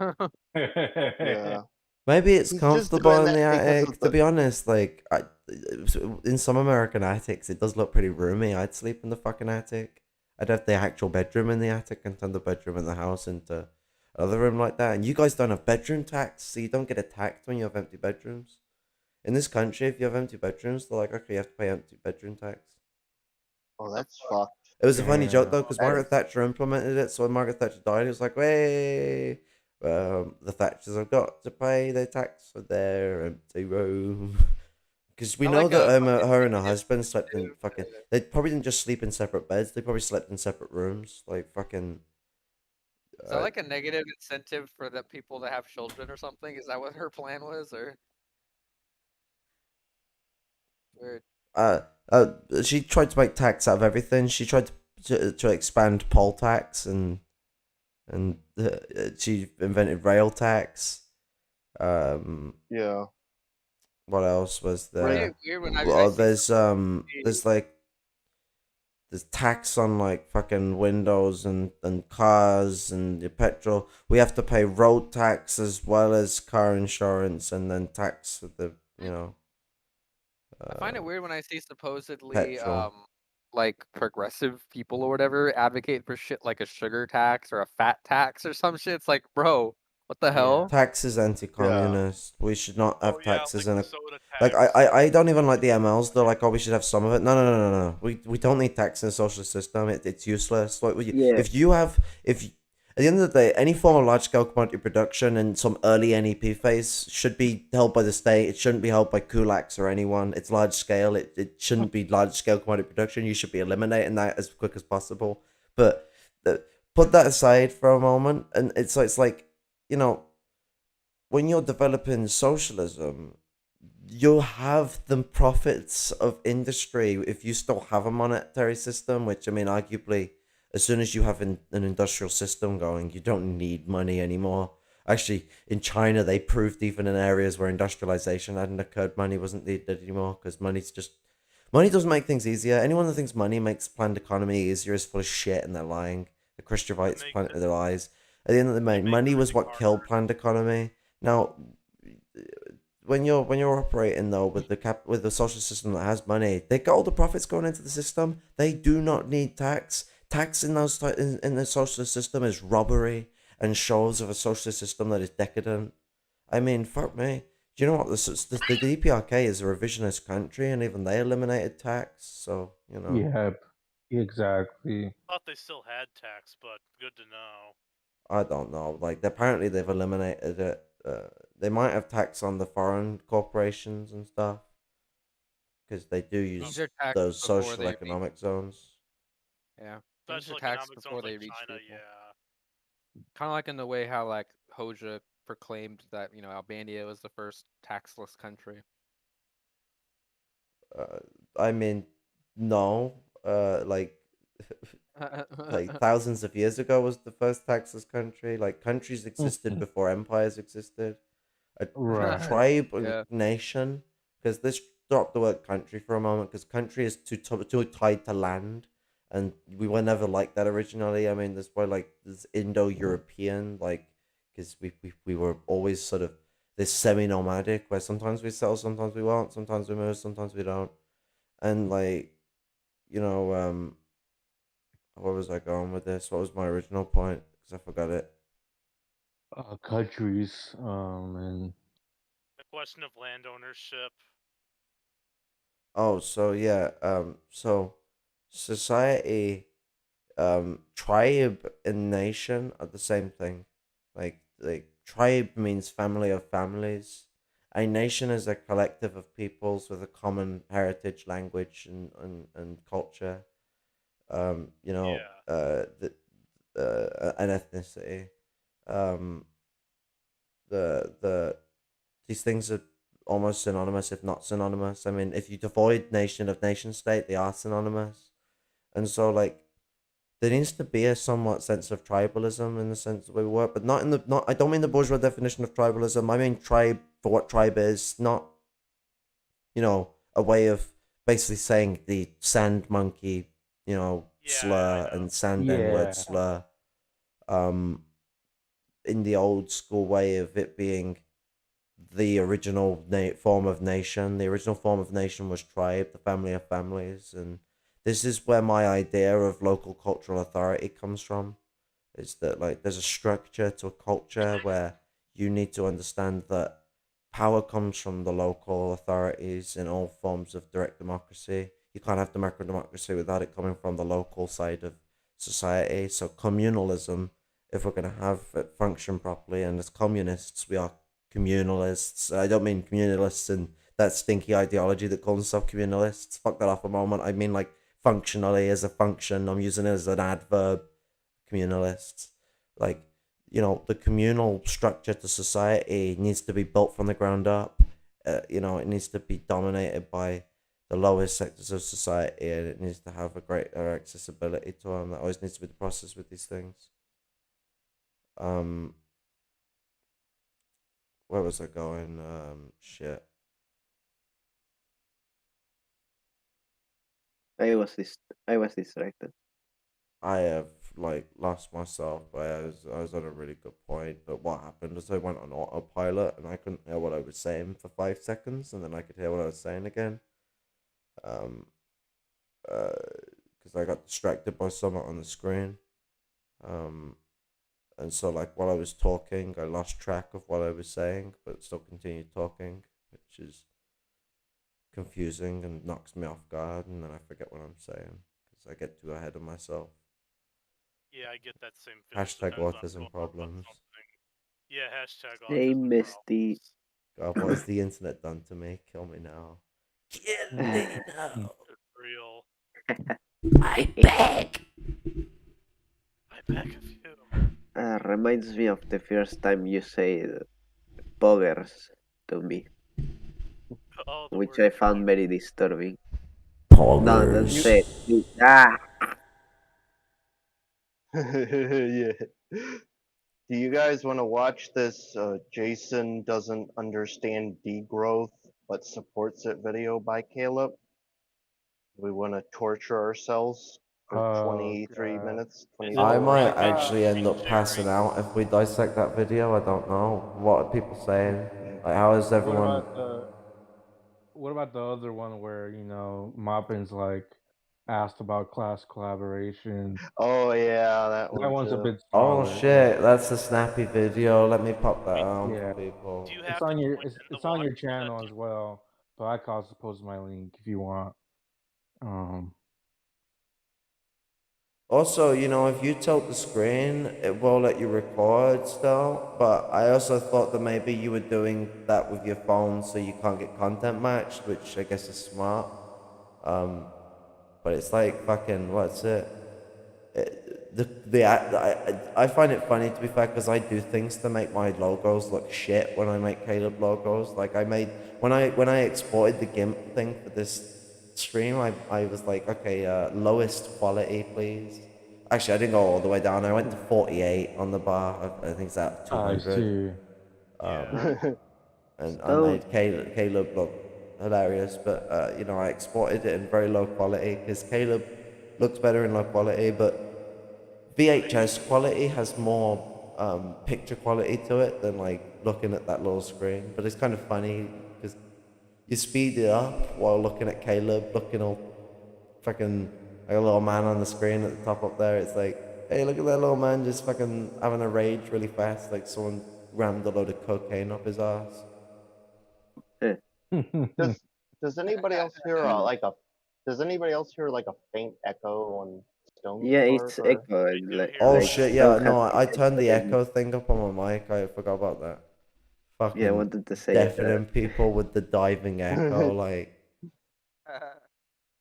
yeah. Maybe it's He's just comfortable doing in the that because attic. of To the be honest, like in some American attics, it does look pretty roomy. I'd sleep in the fucking attic. I'd have the actual bedroom in the attic and turn the bedroom in the house into another room like that. And you guys don't have bedroom tax, so you don't get attacked when you have empty bedrooms. In this country, if you have empty bedrooms, they're like, okay, you have to pay empty bedroom tax. Oh, that's fucked. It was a funny joke Yeah. though, because Margaret Thatcher implemented it. So when Margaret Thatcher died, it was like, "Way, the Thatchers have got to pay their tax for their empty room." Because we I know like that a fucking her and her negative husband slept in incentive fucking. to- They probably didn't just sleep in separate beds. They probably slept in separate rooms, like fucking. Is that like a negative incentive for the people that have children or something? Is that what her plan was, or? Weird. Uh, she tried to make tax out of everything. She tried to expand poll tax and she invented rail tax. Yeah. What else was there? Right. Weird when I Well, see there's like there's tax on like fucking windows and cars and your petrol. We have to pay road tax as well as car insurance and then tax for the I find it weird when I see supposedly petrol. like progressive people or whatever advocate for shit like a sugar tax or a fat tax or some shit. It's like, bro, what the hell? Tax is anti-communist. We should not have Oh yeah, taxes like in the a soda like tax. I don't even like the MLs. They're like, oh, we should have some of it. No. We don't need tax in a socialist system. It's useless. Like Yeah. if you have if at the end of the day, any form of large scale commodity production in some early NEP phase should be held by the state. It shouldn't be held by kulaks or anyone. It's large scale. It shouldn't be large scale commodity production. You should be eliminating that as quick as possible. But put that aside for a moment, and it's like you know when you're developing socialism, you'll have the profits of industry if you still have a monetary system, which I mean, arguably, as soon as you have an industrial system going, you don't need money anymore. Actually, in China, they proved even in areas where industrialization hadn't occurred, money wasn't needed anymore because money doesn't make things easier. Anyone that thinks money makes planned economy easier is full of shit and they're lying. The Khrushchevites planted their lies. At the end of the day, money was what killed planned economy. Now, when you're operating though with with the social system that has money, they get all the profits going into the system. They do not need tax. Tax in in the socialist system is robbery and shows of a socialist system that is decadent. I mean, fuck me. Do you know what the DPRK is a revisionist country, and even they eliminated tax. So you know. Yep. Exactly. Thought they still had tax, but good to know. I don't know. Like apparently they've eliminated it. They might have tax on the foreign corporations and stuff because they do use These are taxed those before social they economic zones. Yeah, things Special are taxed economic before zones they like reach China, people. yeah. Kind of like in the way how like Hoja proclaimed that Albania was the first taxless country. I mean, no. Like like thousands of years ago was the first taxless country. Like countries existed before empires existed. A Right. tribe and Yeah. nation. Because let's drop the word country for a moment. Because country is too tied to land, and we were never like that originally. I mean, that's why like this Indo-European like because we were always sort of this semi-nomadic where sometimes we settle, sometimes we won't, sometimes we move, sometimes we don't, and like you know where was I going with this? What was my original point? Because I forgot it. Countries and The question of land ownership. Oh, so yeah, so society, tribe and nation are the same thing. Like tribe means family of families. A nation is a collective of peoples with a common heritage, language, and culture. You know, Yeah. an ethnicity. Um, the these things are almost synonymous, if not synonymous. I mean, if you avoid nation of nation state, they are synonymous. And so, like, there needs to be a somewhat sense of tribalism in the sense that we work, but not in the not. I don't mean the bourgeois definition of tribalism. I mean tribe for what tribe is, not a way of basically saying the sand monkey, Yeah, I slur know. and sand n word Yeah. slur. Um, in the old school way of it being the original form of nation. The original form of nation was tribe, the family of families, and this is where my idea of local cultural authority comes from. Is that like there's a structure to a culture where you need to understand that power comes from the local authorities in all forms of direct democracy. You can't have democratic democracy without it coming from the local side of society. So communalism, if we're gonna have it function properly, and as communists, we are communalists. I don't mean communalists and that stinky ideology that calls themselves communalists. Fuck that off a moment. I mean like functionally as a function. I'm using it as an adverb. Communalists, like the communal structure to society needs to be built from the ground up. It needs to be dominated by the lowest sectors of society, and it needs to have a greater accessibility to them. That always needs to be the process with these things. Um, where was I going? Shit. I was dis- I was distracted. I have like lost myself, but I was on a really good point. But what happened is I went on autopilot and I couldn't hear what I was saying for 5 seconds, and then I could hear what I was saying again. Um, because I got distracted by something on the screen. Um, and so like while I was talking, I lost track of what I was saying, but still continued talking, which is confusing and knocks me off guard, and then I forget what I'm saying because I get too ahead of myself. Yeah, I get that same feeling Hashtag sometimes when I'm autism going on about problems. something. Yeah, hashtag Hey, autism Misty. problems. God, what has the internet done to me? Kill me now. Kill me now. It's real. I beg. I beg of you. Reminds me of the first time you said poggers to me, Oh, the which word I found pog. very disturbing. No, don't Poggers. say it. Ah! Yeah. Do you guys want to watch this Jason doesn't understand degrowth but supports it video by Caleb? We want to torture ourselves for Oh 23 god. minutes, Is it 24 I Well, might I minutes. got. actually end screen up passing sharing? out if we dissect that video. I don't know. What are people saying? Like, how is What everyone? about the What about the other one where Maupin's like asked about class collaboration? Oh yeah, that That one one's a too. bit Oh solid. shit, that's a snappy video. Let me pop that Wait, on Yeah, for do you people. it's have to on your join in to it's on watch your that channel too? as well. But I can also post my link if you want. Um, Also, if you tilt the screen, it will let you record still. But I also thought that maybe you were doing that with your phone so you can't get content matched, which I guess is smart. Um, but it's like fucking, what's it? I find it funny to be fair because I do things to make my logos look shit when I make Caleb logos. Like I made when I exported the GIMP thing for this stream, I was like, okay, lowest quality, please. Actually, I didn't go all the way down. I went to 48 on the bar. I think it's out of I 200. see. Yeah. And I So, made Caleb look hilarious, but I exported it in very low quality because Caleb looks better in low quality, but VHS quality has more picture quality to it than like looking at that little screen. But it's kind of funny because you speed it up while looking at Caleb looking all fucking like a little man on the screen at the top up there. It's like, hey, look at that little man just fucking having a rage really fast, like someone rammed a load of cocaine up his ass. eh, Just Does anybody else hear Does anybody else hear like a faint echo on Stone's Yeah, part? it's Or... echo. I do Like, hear Oh it. like shit, yeah, Stone no, has I his turned the headset in. echo thing up on my mic. I forgot about that. Yeah, I Fucking wanted to say deafening that. people with the diving echo, like.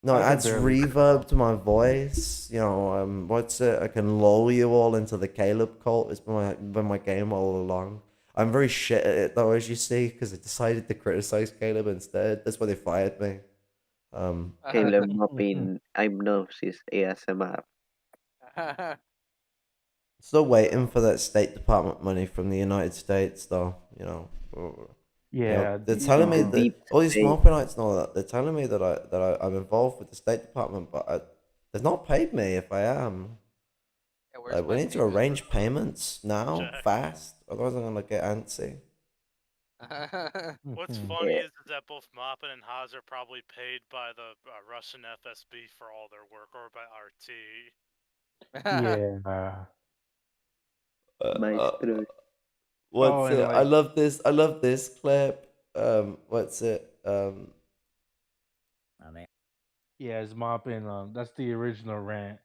No, it I can adds barely hear reverb to my voice. You know, what's it? I can lull you all into the Caleb cult. It's been my game all along. I'm very shit at it though, as you see, because I decided to criticize Caleb instead. That's why they fired me. Caleb Maupin hypnosis ASMR. Still waiting for that State Department money from the United States, though. Yeah, They're deep telling me The down. that deep all these state. Maupinites and all that. They're telling me that I'm involved with the State Department, but they've not paid me if I am. Yeah, where's Like, we my need to payment? arrange payments now, Jack. fast. Otherwise, I'm gonna get antsy. What's Mhm. funny Yeah. is that both Maupin and Haas are probably paid by the Russian FSB for all their work, or by RT. Yeah. Maestro. Oh, What's and it? I like, love this. I love this clip. What's it? yeah, it's mopping. That's the original rant.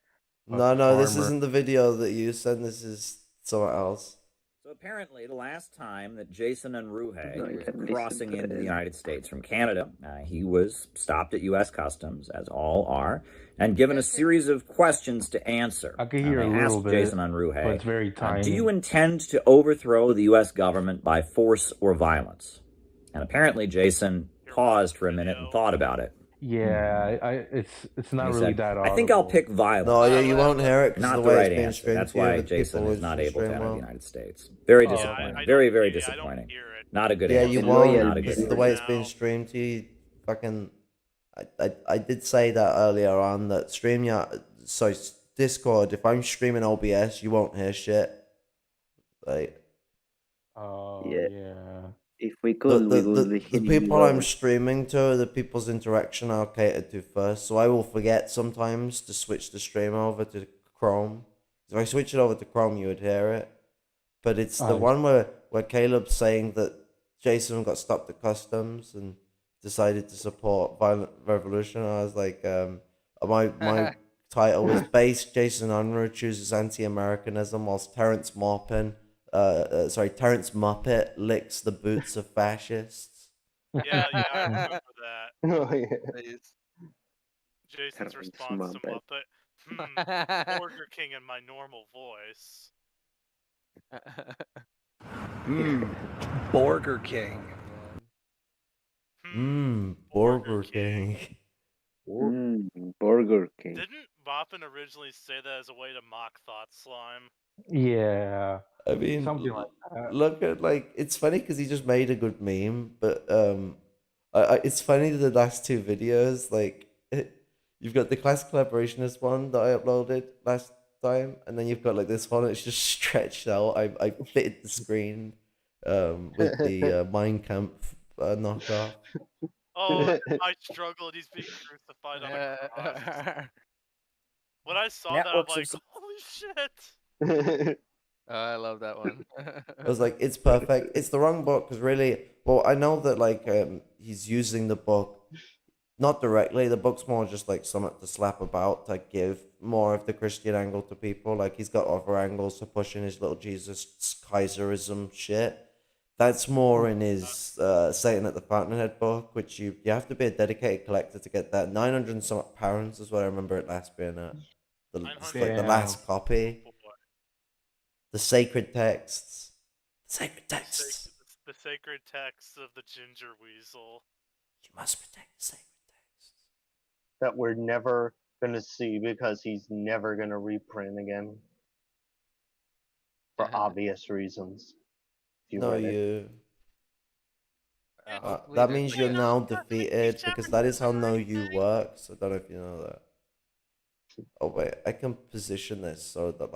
No, this Farmer. isn't the video that you sent. This is someone else. So apparently, the last time that Jason Unruhe No, I was can listen crossing to into the it. United States from Canada, he was stopped at U.S. Customs, as all are, and given a series of questions to answer. I could hear They a little asked bit, Jason but Unruhe, it's very tiny. do you intend to overthrow the U.S. government by force or violence? And apparently, Jason paused for a minute and thought about it. Yeah, it's not He really said, that I audible. think I'll pick violence. No, yeah, you won't hear it because Not the the way right it's being answer. streamed That's to you, why the Jason people is not who able to stream enter the well. United States. Very Yeah, disappointing. I Very, don't- very yeah, I don't disappointing. hear it. Not a good Yeah, answer. you The won't loyal Not a good because the answer. way it's been Now. streamed to you, fucking. I did say that earlier on that StreamYard, so Discord. If I'm streaming OBS, you won't hear shit. Like Oh Yeah. yeah. If we the could, the we would be the, the hitting people you I'm all. streaming to, the people's interaction I'll cater to first. So I will forget sometimes to switch the stream over to Chrome. If I switch it over to Chrome, you would hear it. But it's the one where Caleb's saying that Jason got stopped at customs and decided to support violent revolution. I was like, my title was based. Jason Unruh chooses anti-Americanism, whilst Terrence Muppet licks the boots of fascists. Yeah, I remember that. Oh, yeah. Please. Jason's Terrence response to Muppet. Muppet. Burger King in my normal voice. Burger King. Burger King. Burger King. Didn't Maupin originally say that as a way to mock Thought Slime? Yeah. I mean, Something like that. look at it's funny because he just made a good meme, but it's funny the last two videos you've got the Class-Collaborationist one that I uploaded last time, and then you've got like this one. It's just stretched out. I fitted the screen with the Mein Kampf knockoff. Oh, I struggled. He's being crucified on a cross. When I saw that, I'm Networks like, of holy shit! Oh, I love that one. I was like, it's perfect. It's the wrong book because really, well, I know that he's using the book not directly. The book's more just like something to slap about to give more of the Christian angle to people. Like he's got other angles to push in his little Jesus Kaiserism shit. That's more in his Satan at the Fountainhead book, which you have to be a dedicated collector to get that. 900 and some pounds is what I remember it last being at. It's like the last copy. The sacred texts. Sacred texts. The sacred texts of the Ginger Weasel. You must protect the sacred texts. That we're never gonna see because he's never gonna reprint again. For obvious reasons. No, you. Hopefully That there's, means like, you're a- now defeated because that is how No You works. I don't know if you know that. Oh wait, I can position this so that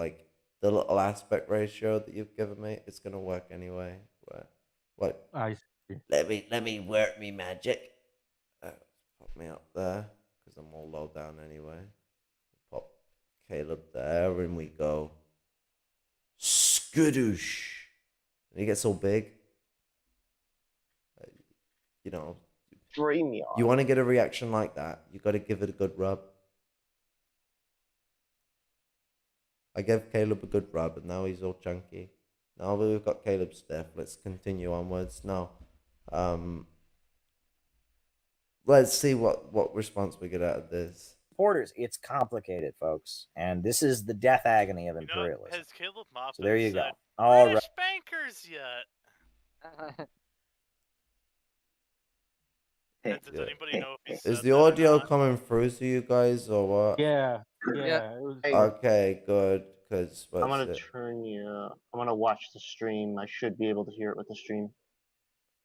the little aspect ratio that you've given me, it's gonna work anyway. What? I see. Let me work me magic. Pop me up there because I'm all low down anyway. Pop Caleb there, and we go. Skadoosh. And he gets so big. StreamYard. You want to get a reaction like that, you got to give it a good rub. I gave Caleb a good rub, and now he's all chunky. Now we've got Caleb stiff. Let's continue onwards. Now, let's see what response we get out of this. Supporters, it's complicated, folks, and this is the death agony of imperialism. Has Caleb Maupin So there you said go. All British right. bankers yet? Does anybody know if he Is said the that or audio not? coming through to you guys or what? Yeah. Yeah. It was, Okay, good. Cause I'm what's gonna it? turn you. I'm gonna watch the stream. I should be able to hear it with the stream.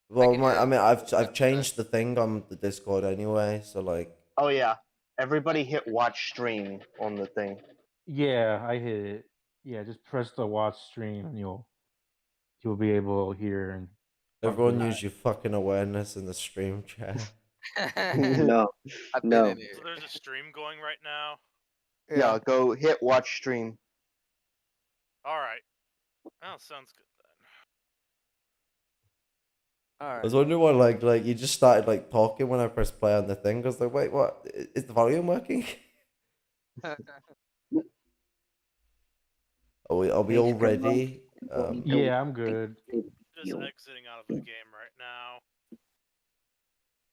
Well, can hear it. I've changed the thing on the Discord anyway, so like. Oh yeah, everybody hit watch stream on the thing. yeah, I hit it. Yeah, just press the watch stream and you'll be able to hear and. Everyone use your fucking awareness in the stream chat. No, I've been no. in here. So there's a stream going right now. Yeah, go hit watch stream. All right. Oh, sounds good then. All I right. was wondering why, like you just started like talking when I pressed play on the thing. I was like, wait, what? Is the volume working? Are we all ready? Yeah, I'm good. Just exiting out of the game right now.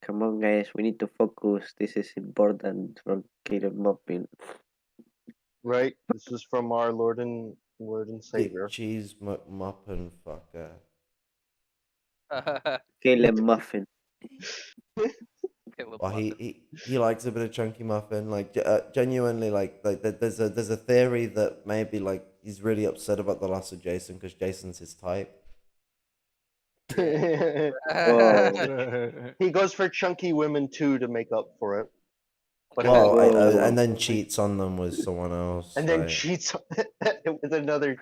Come on, guys, we need to focus. This is important from Caleb Maupin. Right. This is from our Lord and Savior. Cheese Muppin fucker. Caleb Muffin. Well, he likes a bit of chunky muffin. Like genuinely, like there's a theory that maybe like he's really upset about the loss of Jason because Jason's his type. Oh. He goes for chunky women too to make up for it. But Well, and then cheats on them with someone else. and then right? cheats with another.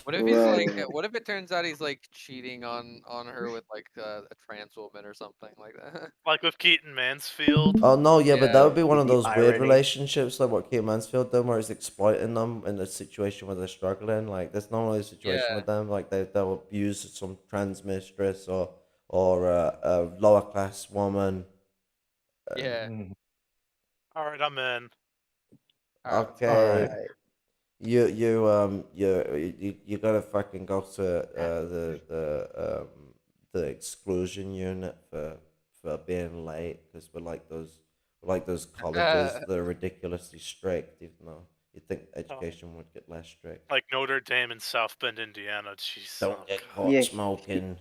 What if he's like? What if it turns out he's like cheating on her with like a trans woman or something like that? Like with Keaton Mansfield. Oh no, yeah, but that would be one of The those weird irony. relationships like what Kate Mansfield done, where he's exploiting them in a situation where they're struggling. Like there's normally a situation with them, like they'll abuse some trans mistress or a lower class woman. Yeah. All right, I'm in. Okay. Alright. You gotta fucking go to the exclusion unit for being late because we're like those colleges that are ridiculously strict, even though you'd think education would get less strict. Like Notre Dame in South Bend, Indiana. Jeez. Don't get caught Yeah. smoking.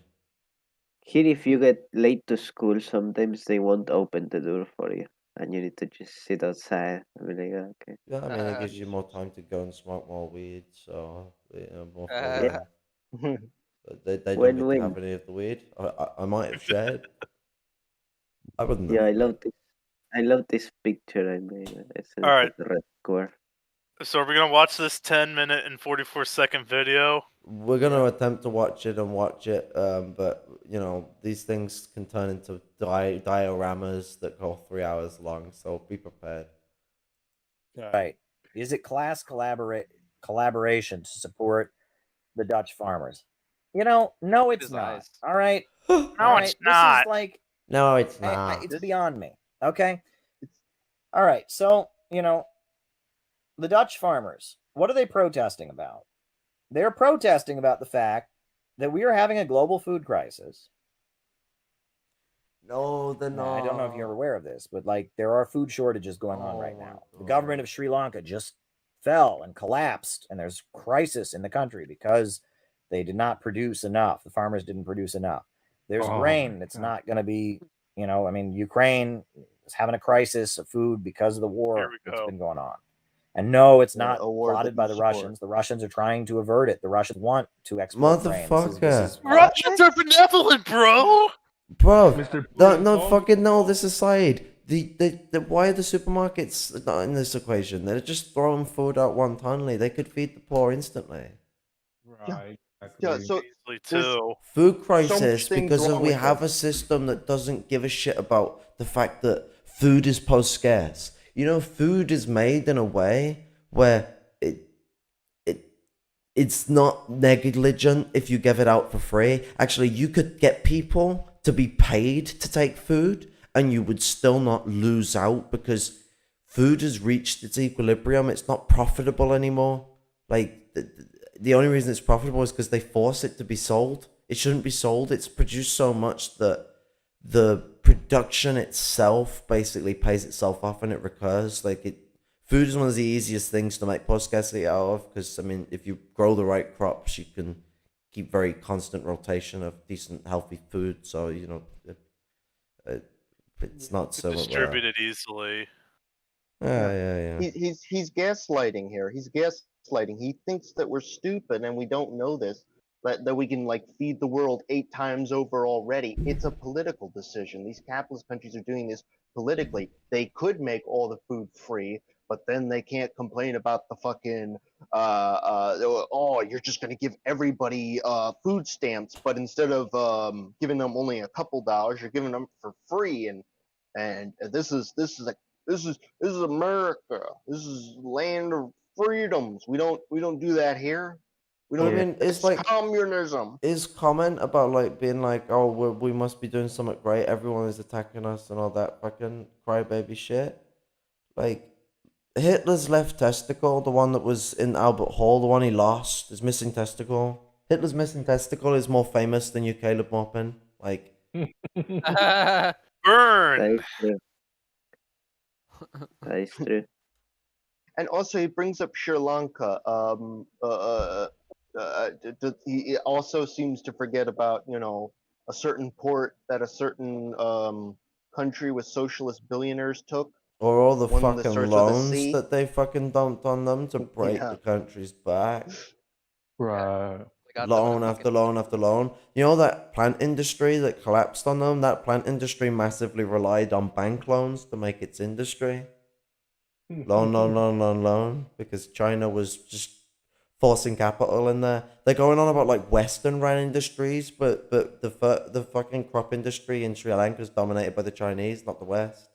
Here, if you get late to school, sometimes they won't open the door for you, and you need to just sit outside and be like, "Oh, okay." Yeah, I mean it gives you more time to go and smoke more weed, so more Yeah. freedom. But they don't Win-win. get to have any of the weed. I might have shared. I wouldn't. Yeah, have. I love this picture I made. It's All right. the red square. So are we gonna watch this 10-minute and 44-second video? We're gonna attempt to watch it, but you know these things can turn into dioramas that go 3 hours long, so be prepared. Right. Is it class collaboration to support the Dutch farmers? You know, no, it's not. All right. All right. It's not. This is like No, it's not. it's beyond me. Okay. All right. So, you know, the Dutch farmers, what are they protesting about? They're protesting about the fact that we are having a global food crisis. No, they're not. I don't know if you're aware of this, but like there are food shortages going on right now. The government of Sri Lanka just fell and collapsed, and there's crisis in the country because they did not produce enough. The farmers didn't produce enough. There's grain that's not going to be, you know, I mean, Ukraine is having a crisis of food because of the war that's been going on. And no, it's not plotted by the Russians. The Russians are trying to avert it. The Russians want to export grain. Motherfucker. Russians are benevolent, bro. Bro, no, fucking no. This aside, why are the supermarkets not in this equation? They're just throwing food out wantonly. They could feed the poor instantly. Right. Yeah, so food crisis so because we have a system that doesn't give a shit about the fact that food is post scarce. You know, food is made in a way where it's not negligent if you give it out for free. Actually, you could get people to be paid to take food, and you would still not lose out because food has reached its equilibrium. It's not profitable anymore. Like the only reason it's profitable is because they force it to be sold. It shouldn't be sold. It's produced so much that the production itself basically pays itself off and it recurs. Food is one of the easiest things to make post-scarcity out of because, I mean, if you grow the right crops, you can keep very constant rotation of decent, healthy food. So, you know, it's not so distributed easily. Yeah. He's gaslighting here. He's gaslighting. He thinks that we're stupid and we don't know this. That we can like feed the world 8 times over already. It's a political decision. These capitalist countries are doing this politically. They could make all the food free, but then they can't complain about the fucking oh, you're just gonna give everybody food stamps, but instead of giving them only a couple dollars, you're giving them for free. And this is America. This is land of freedoms. We don't do that here. We don't. I mean, it's like communism. His comment about like being like, oh, we must be doing something great. Everyone is attacking us and all that fucking crybaby shit. Like Hitler's left testicle, the one that was in Albert Hall, the one he lost, his missing testicle. Hitler's missing testicle is more famous than you, Caleb Maupin. Like, burn. That is true. That is true. And also, he brings up Sri Lanka. He also seems to forget about a certain port that a certain country with socialist billionaires took. or all the One that fucking starts with a loans C. that they fucking dumped on them to break Yeah. the country's back. Right. They got them in Loan a after fucking- loan after loan. You know that plant industry that collapsed on them? That plant industry massively relied on bank loans to make its industry. Loan. Because China was just forcing capital in there. They're going on about like Western ran industries, but the fucking crop industry in Sri Lanka is dominated by the Chinese, not the West.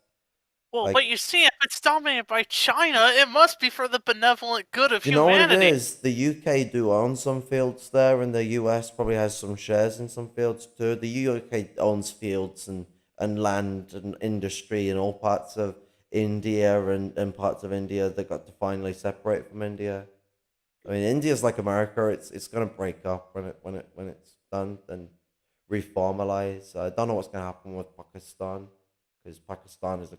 Well, Like- but you see, if it's dominated by China, it must be for the benevolent good of You know what it humanity. is? The UK do own some fields there, and the US probably has some shares in some fields too. The UK owns fields and land and industry in all parts of India and parts of India that got to finally separate from India. I mean, India's like America. It's gonna break up when it's done and reformalize. I don't know what's gonna happen with Pakistan because Pakistan is a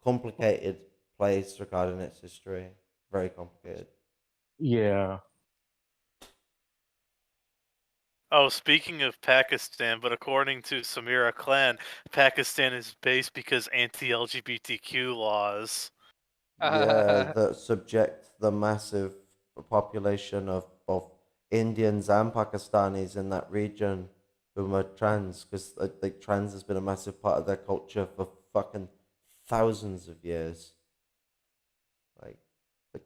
complicated place regarding its history. Very complicated. Yeah. Oh, speaking of Pakistan, but according to Samira Khan, Pakistan is based because anti-LGBTQ laws. Yeah, that subject the massive population of both Indians and Pakistanis in that region who are trans, because like trans has been a massive part of their culture for fucking thousands of years. Like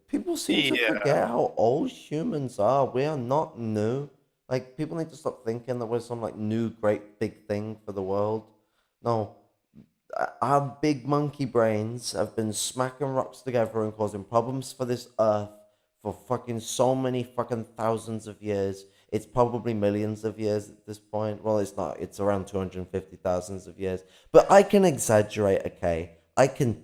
people seem to forget how old humans are. We are not new. Like people need to stop thinking that we're some like new great big thing for the world. No, our big monkey brains have been smacking rocks together and causing problems for this earth for fucking so many fucking thousands of years. It's probably millions of years at this point. Well, it's not. It's around 250,000 of years. But I can exaggerate, okay? I can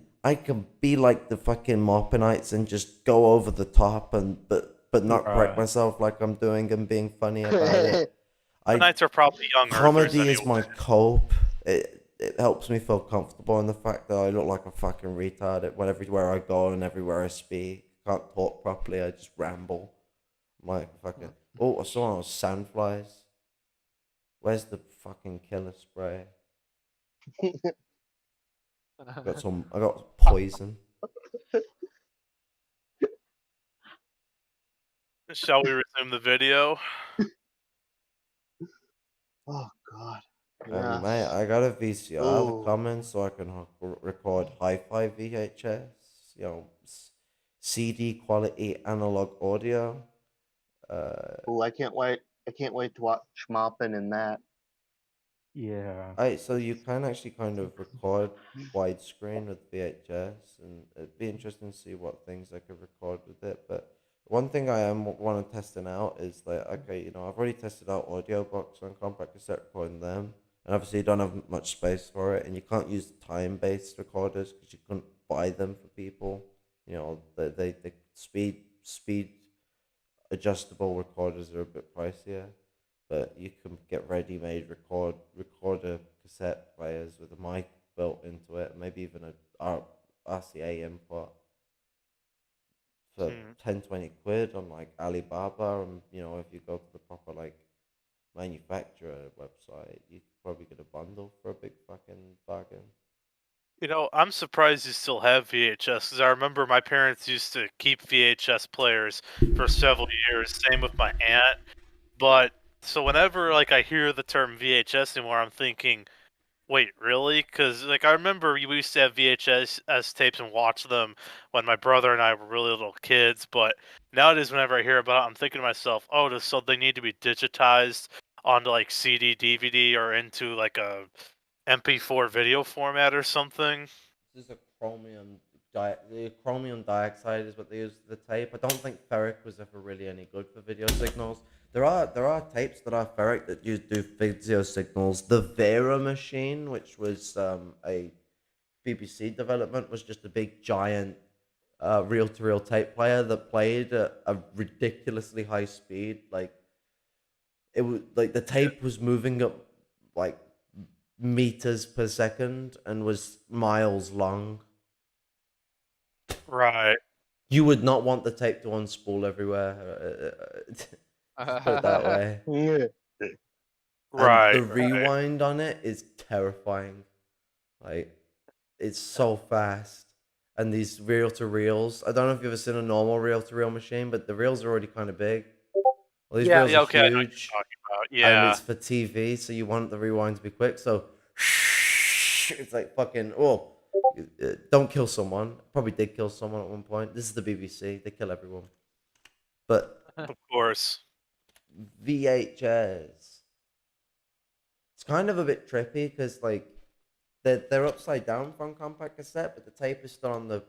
be like the fucking Maupinites and just go over the top and but not correct myself like I'm doing and being funny about it. Maupinites are probably young Comedy Earthers is my cope. It helps me feel comfortable in the fact that I look like a fucking retard everywhere I go and everywhere I speak. Can't talk properly. I just ramble. I'm like fucking. Oh, I saw those sandflies. Where's the fucking killer spray? I got poison. Shall we resume the video? Oh God. Mate, I got a VCR Ooh. coming so I can record hi-fi VHS. You know, CD quality analog audio. Oh, I can't wait. I can't wait to watch Maupin in that. Yeah. So you can actually kind of record widescreen with VHS, and it'd be interesting to see what things I could record with it. But one thing I want to testing out is like, okay, I've already tested out audiobooks on compact cassette recording them. and obviously you don't have much space for it, and you can't use time-based recorders because you couldn't buy them for people. You know, the speed adjustable recorders are a bit pricier, but you can get ready-made recorder cassette players with a mic built into it, maybe even a RCA input for 10-20 quid on like Alibaba, and you know, if you go to the proper like manufacturer website, you could probably get a bundle for a big fucking bargain. You know, I'm surprised you still have VHS because I remember my parents used to keep VHS players for several years. Same with my aunt. But so whenever like I hear the term VHS anymore, I'm thinking, wait, really? Because like I remember we used to have VHS tapes and watch them when my brother and I were really little kids. But nowadays, whenever I hear about it, I'm thinking to myself, oh, does something need to be digitized onto like CD, DVD, or into like a MP4 video format or something? This is a the chromium dioxide is what they use for the tape. I don't think ferric was ever really any good for video signals. There are tapes that are ferric that do video signals. The Vera machine, which was a BBC development, was just a big giant reel-to-reel tape player that played at a ridiculously high speed. Like it was like the tape was moving up like meters per second and was miles long. Right. You would not want the tape to unspool everywhere. Let's put it that way. And the rewind on it is terrifying. Like, it's so fast. And these reel to reels, I don't know if you've ever seen a normal reel to reel machine, but the reels are already kind of big. Well, these reels are Okay, I know what you're huge, talking about. and Yeah. it's for TV, so you want the rewind to be quick. So it's like fucking, oh, don't kill someone. Probably did kill someone at one point. This is the BBC. They kill everyone. But Of course. VHS, it's kind of a bit trippy because like they're upside down from compact cassette, but the tape is still on the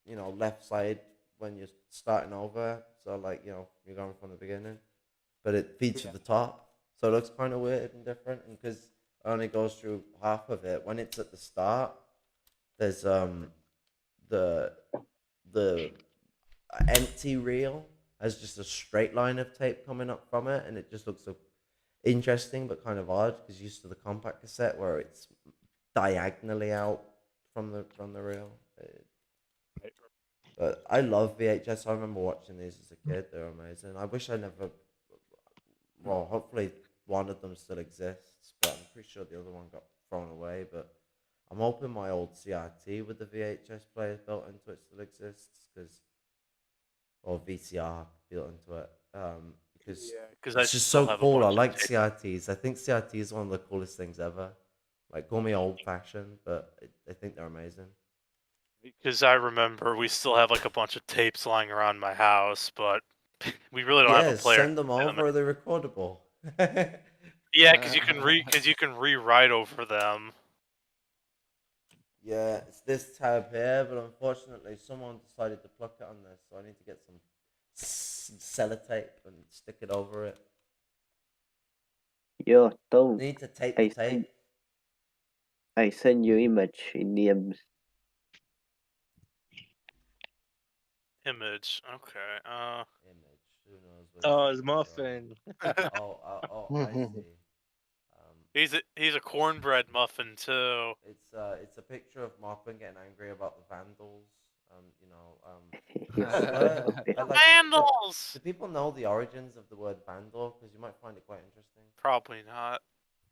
left side when you're starting over. So like you're going from the beginning, but it feeds to the top, so it looks kind of weird and different. And because it only goes through half of it, when it's at the start, there's the the empty reel has just a straight line of tape coming up from it, and it just looks so interesting but kind of odd because used to the compact cassette where it's diagonally out from the reel. But I love VHS. I remember watching these as a kid. They're amazing. I wish I never. Well, hopefully one of them still exists, but I'm pretty sure the other one got thrown away. But I'm hoping my old CRT with the VHS player built into it still exists, or VCR built into it, because it's just so cool. I like CRTs. I think CRT is one of the coolest things ever. Like, call me old fashioned, but I think they're amazing. Because I remember we still have like a bunch of tapes lying around my house, but we really don't have a player. Send them over. Are they recordable? Yeah, because you can rewrite over them. Yeah, it's this tab here, but unfortunately, someone decided to pluck it on this, so I need to get some sellotape and stick it over it. Yo, Tom. Need to tape the tape. I send you image in DMs. Image. Okay. Image. Who knows? Oh, it's Maupin. Oh, I see. He's a cornbread muffin too. It's a picture of Maupin getting angry about the vandals. Vandals. Do people know the origins of the word vandal? Because you might find it quite interesting. Probably not.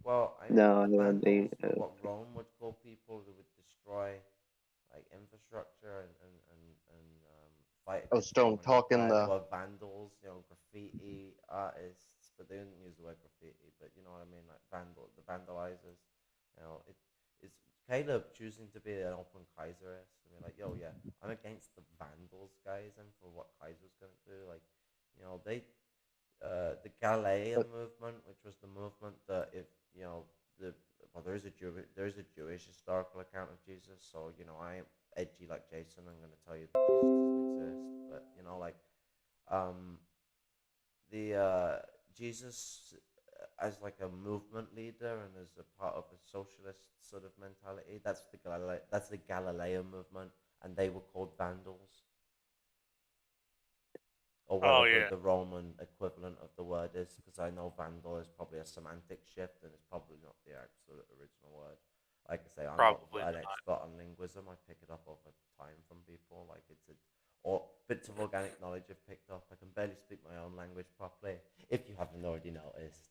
Well, I mean, No, vandals were what Rome would call people who would destroy like infrastructure and fight. Oh, Stone talking the were vandals, graffiti artists, but they didn't use the word graffiti. But you know what I mean, like the vandalizers. It's Caleb choosing to be an open Kaiserist. I mean, like, yo, yeah, I'm against the vandals, guys, and for what Kaiser's gonna do. Like, they the Galilean movement, which was the movement that if there is a Jewish historical account of Jesus, so I ain't edgy like Jason. I'm gonna tell you that Jesus doesn't exist, but the Jesus as like a movement leader and as a part of a socialist sort of mentality. That's the Galileo movement, and they were called Vandals, or Oh whatever yeah, the Roman equivalent of the word is, because I know Vandal is probably a semantic shift and it's probably not the absolute original word. Like I say, I'm not probably an not. expert on linguism. I pick it up over time from people. Like or bits of organic knowledge I've picked up. I can barely speak my own language properly, if you haven't already noticed.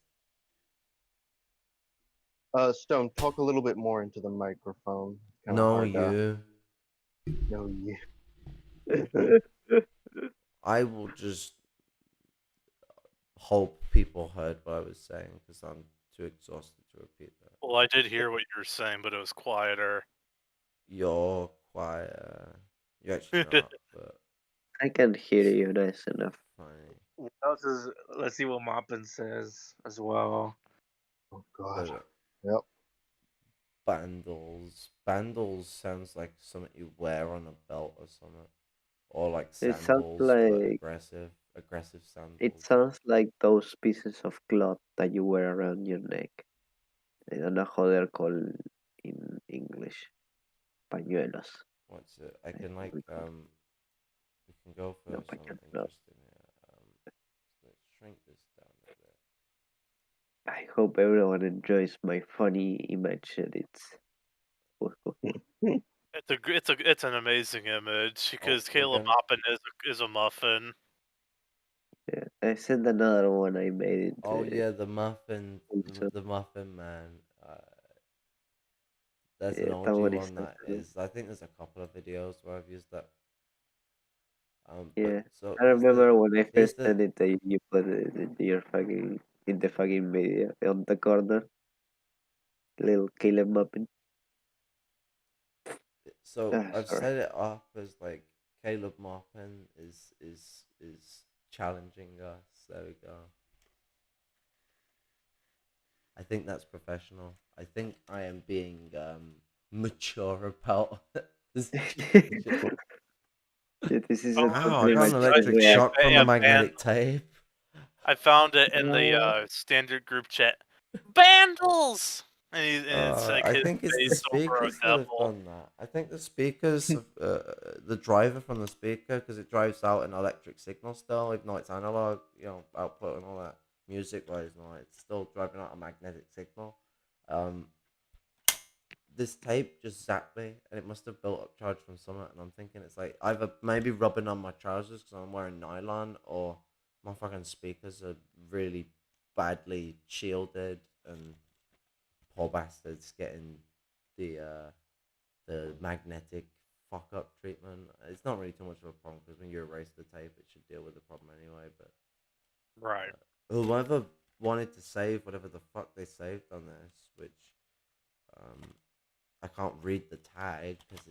Stone, talk a little bit more into the microphone. It's kind of No, hard to you. know you. I will just hope people heard what I was saying because I'm too exhausted to repeat that. Well, I did hear what you were saying, but it was quieter. You're quiet. You're actually not, but I can hear you nice enough. funny. What else is? Let's see what Maupin says as well. Oh God. But Yep. bandals sounds like something you wear on a belt or something, or like It sounds sandals, but like aggressive it sandals. sounds like those pieces of cloth that you wear around your neck. I don't know how they're called in English. Pañuelos. What's it? I I can think like we call it. we can go for No, some pañuelos. No. interesting here. Let's shrink this down a bit. I hope everyone enjoys my funny image edits. It's an amazing image because Caleb Maupin is a muffin. Yeah, I sent another one I made it. Oh yeah, the muffin, Also. the muffin man. There's an Yeah, OG that one is one not that good. is. I think there's a couple of videos where I've used that. Yeah, But so I remember when I here's first the sent it, you put it in your fucking in the fucking video on the corner, little Caleb Muppet. so I've Sorry. set it up as like Caleb Maupin is challenging us. There we go. I think that's professional. I think I am being mature about this. Yeah, this is Oh, a Ow! I got an complimentary electric react. shock from the yeah, magnetic tape. I found it in the standard group chat. Vandals, and it's like I his think it's the face over a speakers that have devil. done that. I think the speakers, the driver from the speaker, because it drives out an electric signal still, even though it's analog, output and all that music wise, and all that, it's still driving out a magnetic signal. This tape just zapped me, and it must have built up charge from something. And I'm thinking it's like either maybe rubbing on my trousers because I'm wearing nylon, or my fucking speakers are really badly shielded and poor bastards getting the magnetic fuck up treatment. It's not really too much of a problem because when you erase the tape, it should deal with the problem anyway. But Right. whoever wanted to save whatever the fuck they saved on this, which um, I can't read the tag because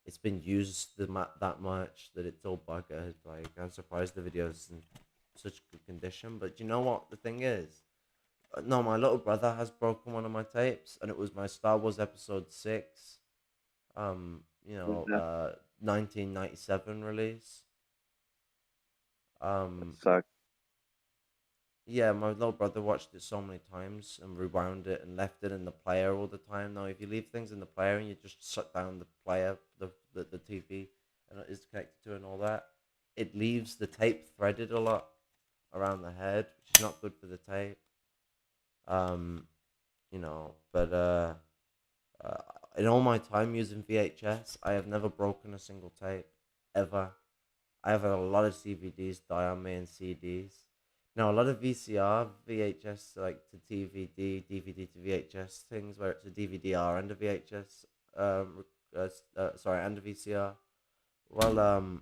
it's been used that much that it's all buggered. Like I'm surprised the video's in such good condition. But you know what the thing is? No, my little brother has broken one of my tapes, and it was my Star Wars Episode 6. 1997 release. Suck. Yeah, my little brother watched it so many times and rewound it and left it in the player all the time. Now, if you leave things in the player and you just shut down the player, the TV, and it is connected to and all that, it leaves the tape threaded a lot around the head, which is not good for the tape. But in all my time using VHS, I have never broken a single tape, ever. I have had a lot of CVDs die on me and CDs. Now, a lot of VCR, VHS, like to DVD, DVD to VHS things, where it's a DVD-R and a VHS, and a VCR. Well,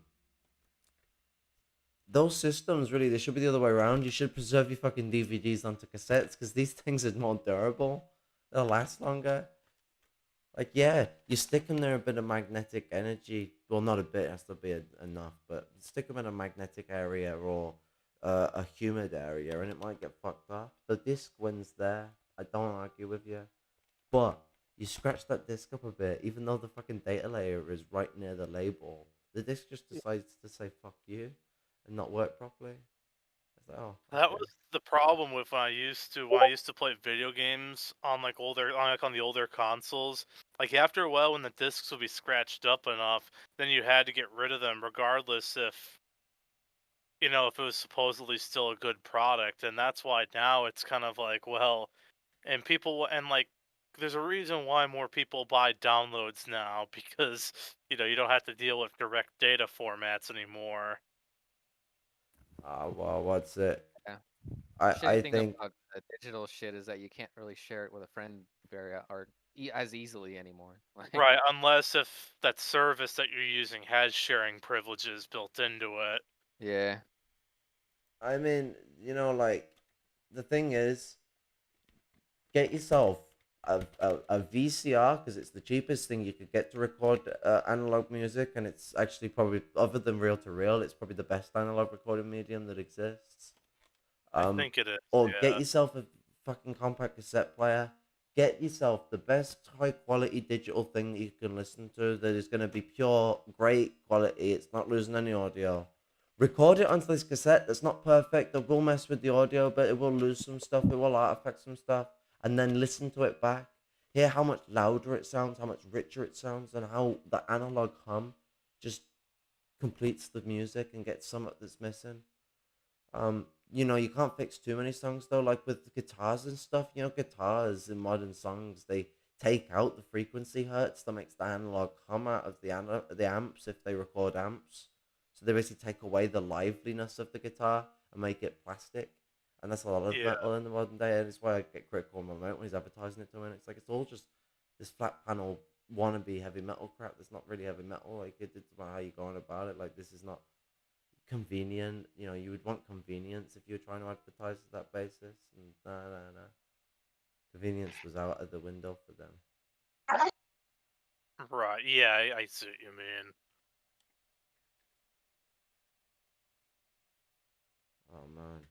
those systems really, they should be the other way around. You should preserve your fucking DVDs onto cassettes because these things are more durable. They'll last longer. Like, yeah, you stick them there a bit of magnetic energy. Well, not a bit, it has to be enough, but stick them in a magnetic area or a humid area and it might get fucked up. The disc wins there. I don't argue with you. But you scratch that disc up a bit, even though the fucking data layer is right near the label, the disc just decides to say fuck you and not work properly. Oh, That okay. was the problem with when I used to play video games on like on the older consoles. Like after a while, when the discs would be scratched up enough, then you had to get rid of them, regardless if if it was supposedly still a good product. And that's why now it's kind of like, well, and like there's a reason why more people buy downloads now because you don't have to deal with direct data formats anymore. Well, what's it? Yeah. I Shitty thing think about digital shit is that you can't really share it with a friend as easily anymore. Like, Right, unless if that service that you're using has sharing privileges built into it. yeah, I mean, like the thing is, get yourself a VCR because it's the cheapest thing you could get to record analog music, and it's actually probably, other than reel to reel, it's probably the best analog recording medium that exists. I think it is, Or get yeah. yourself a fucking compact cassette player. Get yourself the best high quality digital thing that you can listen to that is going to be pure, great quality. It's not losing any audio. Record it onto this cassette that's not perfect, that will mess with the audio, but it will lose some stuff, it will artifact some stuff, and then listen to it back. Hear how much louder it sounds, how much richer it sounds, and how the analog hum just completes the music and gets something that's missing. You can't fix too many songs though, like with guitars and stuff. Guitars in modern songs, they take out the frequency hertz that makes the analog hum out of the amps if they record amps. So they basically take away the liveliness of the guitar and make it plastic. And that's a lot of Yeah. metal in the modern day, and it's why I get critical of my mate when he's advertising it to me. And it's like, it's all just this flat panel wannabe heavy metal crap that's not really heavy metal. Like, it's about how you're going about it. Like, this is not convenient. You would want convenience if you were trying to advertise at that basis. And no. Convenience was out of the window for them. Right, yeah, I see what you mean. Oh man.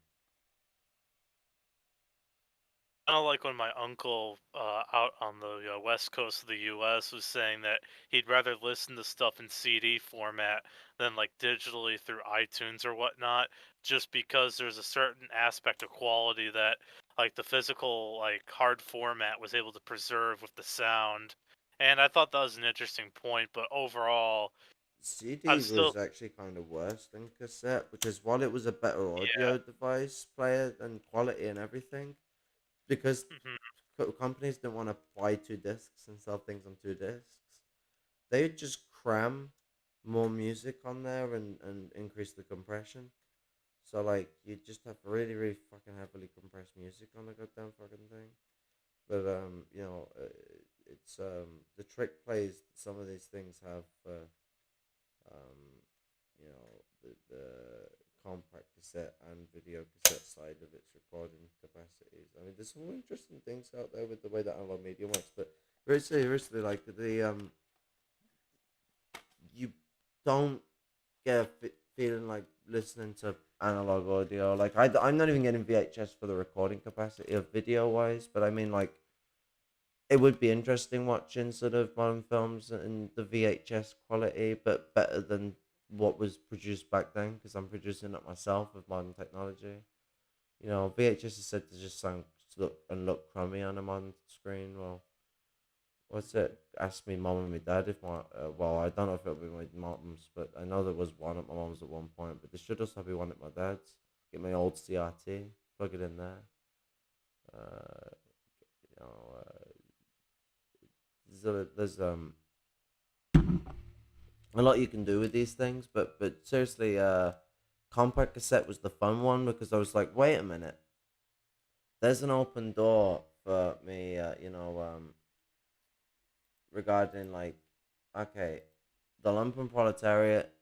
Kind of like when my uncle out on the west coast of the U.S. was saying that he'd rather listen to stuff in CD format than like digitally through iTunes or whatnot, just because there's a certain aspect of quality that like the physical like hard format was able to preserve with the sound. And I thought that was an interesting point, but overall, I'm CD still was actually kind of worse than cassette because while it was a better yeah. audio device player and quality and everything, because Mhm. companies didn't want to buy two discs and sell things on two discs, they would just cram more music on there and increase the compression. So like you just have really really fucking heavily compressed music on the goddamn fucking thing. But it's the trick plays some of these things have um, the compact cassette and video cassette side of its recording capacities. I mean, there's some interesting things out there with the way that analog media works, but very seriously, like you don't get a feeling like listening to analog audio. Like I'm not even getting VHS for the recording capacity of video wise, but I mean like it would be interesting watching sort of modern films in the VHS quality, but better than what was produced back then because I'm producing it myself with modern technology. VHS is said to just look crummy on a modern screen. Well, what's it? Ask me mom and my dad if my well, I don't know if it'll be my mom's, but I know there was one at my mom's at one point. But there should also be one at my dad's. Get my old CRT, plug it in there. Uh, you know, there's a lot you can do with these things, but seriously, compact cassette was the fun one because I was like, wait a minute, there's an open door for me, regarding like, okay, the lumpen proletariat.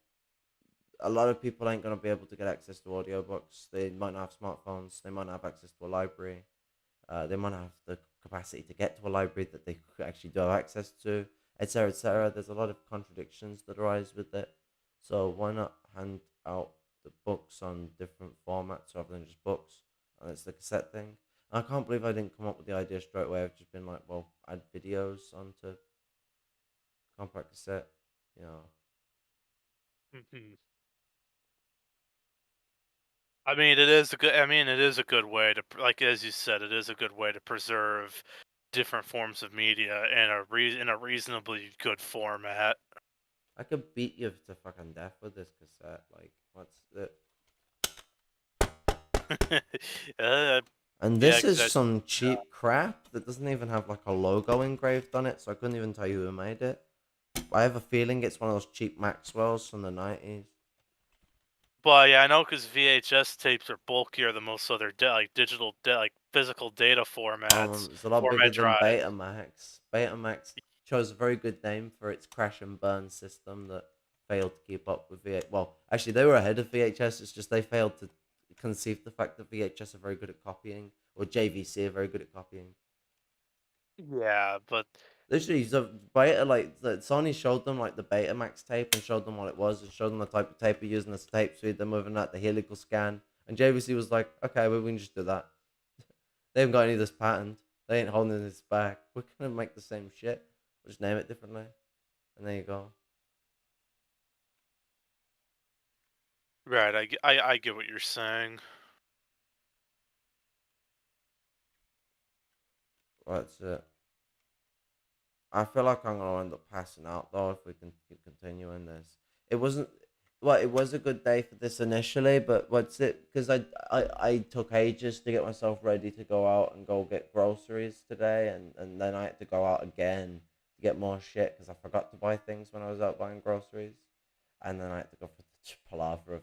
A lot of people ain't gonna be able to get access to audiobooks. They might not have smartphones. They might not have access to a library. They might not have the capacity to get to a library that they actually do have access to, etc., etc. There's a lot of contradictions that arise with it. So why not hand out the books on different formats rather than just books? And it's the cassette thing. And I can't believe I didn't come up with the idea straight away. I've just been like, well, add videos onto compact cassette. You know. Mhm. I mean, it is a good. I mean, it is a good way to, like as you said, it is a good way to preserve different forms of media in a reasonably good format. I could beat you to fucking death with this cassette. Like, what's it? And Yeah, this is 'cause some cheap crap that doesn't even have like a logo engraved on it, so I couldn't even tell you who made it. I have a feeling it's one of those cheap Maxwells from the 90s. But yeah, I know because VHS tapes are bulkier than most other digital like physical data formats. It's a lot bigger Format than drive. Betamax. Betamax chose a very good name for its crash and burn system that failed to keep up with VHS. Well, actually, they were ahead of VHS. It's just they failed to conceive the fact that VHS are very good at copying, or JVC are very good at copying. Yeah, but Literally, so Beta, like Sony showed them like the Betamax tape and showed them what it was and showed them the type of tape we're using as a tape speed. They're moving at the helical scan, and JVC was like, "Okay, well, we can just do that. They haven't got any of this patent. They ain't holding this back. We're gonna make the same shit. We'll just name it differently, and there you go." right, I get what you're saying. That's it. I feel like I'm gonna end up passing out though if we can keep continuing this. It wasn't. Well, it was a good day for this initially, but what's it? Because I took ages to get myself ready to go out and go get groceries today, and then I had to go out again to get more shit because I forgot to buy things when I was out buying groceries, and then I had to go for the palaver of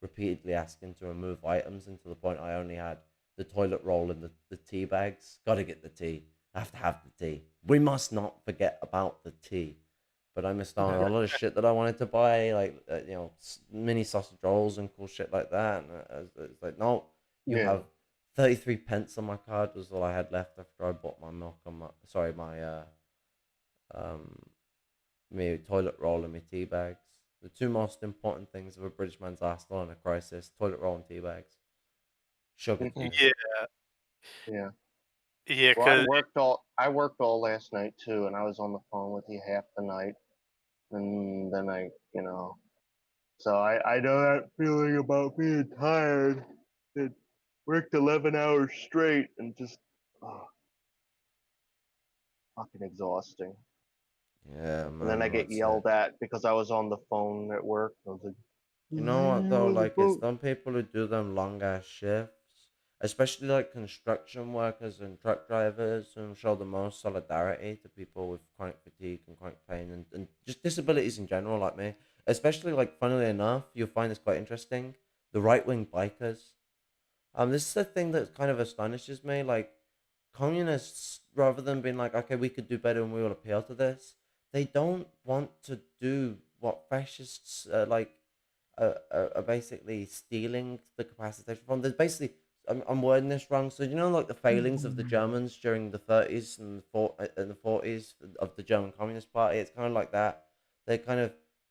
repeatedly asking to remove items, and to the point I only had the toilet roll and the tea bags. Gotta get the tea. I have to have the tea. We must not forget about the tea. But I missed out on a lot of shit that I wanted to buy, like mini sausage rolls and cool shit like that. And it's like, no, you have 33 pence on my card was all I had left after I bought my milk and my toilet roll and my tea bags. The two most important things of a British man's arsenal in a crisis: toilet roll and tea bags. Sugar tea. Yeah. Yeah, Well, because I worked all last night too, and I was on the phone with you half the night, and then so I know that feeling about being tired. It worked 11 hours straight and just fucking exhausting. Yeah, man. And then I get yelled at because I was on the phone at work. I was like, you know what though? Like, it's some people who do them long ass shifts, especially like construction workers and truck drivers, who show the most solidarity to people with chronic fatigue and chronic pain and just disabilities in general, like me. Especially, like, funnily enough, you'll find this quite interesting. The right wing bikers. This is the thing that kind of astonishes me. Like, communists, rather than being like, okay, we could do better and we will appeal to this, they don't want to do what fascists are basically stealing the capacitation from. There's basically, I'm wording this wrong. So, like the failings of the Germans during the 30s and the 40s of the German Communist Party, it's kind of like that.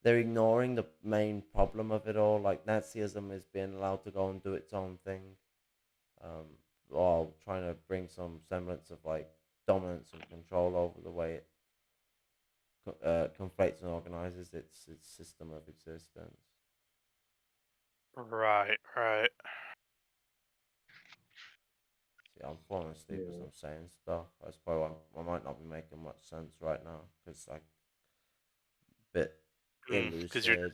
They're ignoring the main problem of it all. Like, Nazism is being allowed to go and do its own thing, while trying to bring some semblance of like dominance and control over the way it conflates and organizes its system of existence. right. See, I'm falling asleep as I'm saying stuff. That's probably why I might not be making much sense right now because I'm a bit Because you're elucid.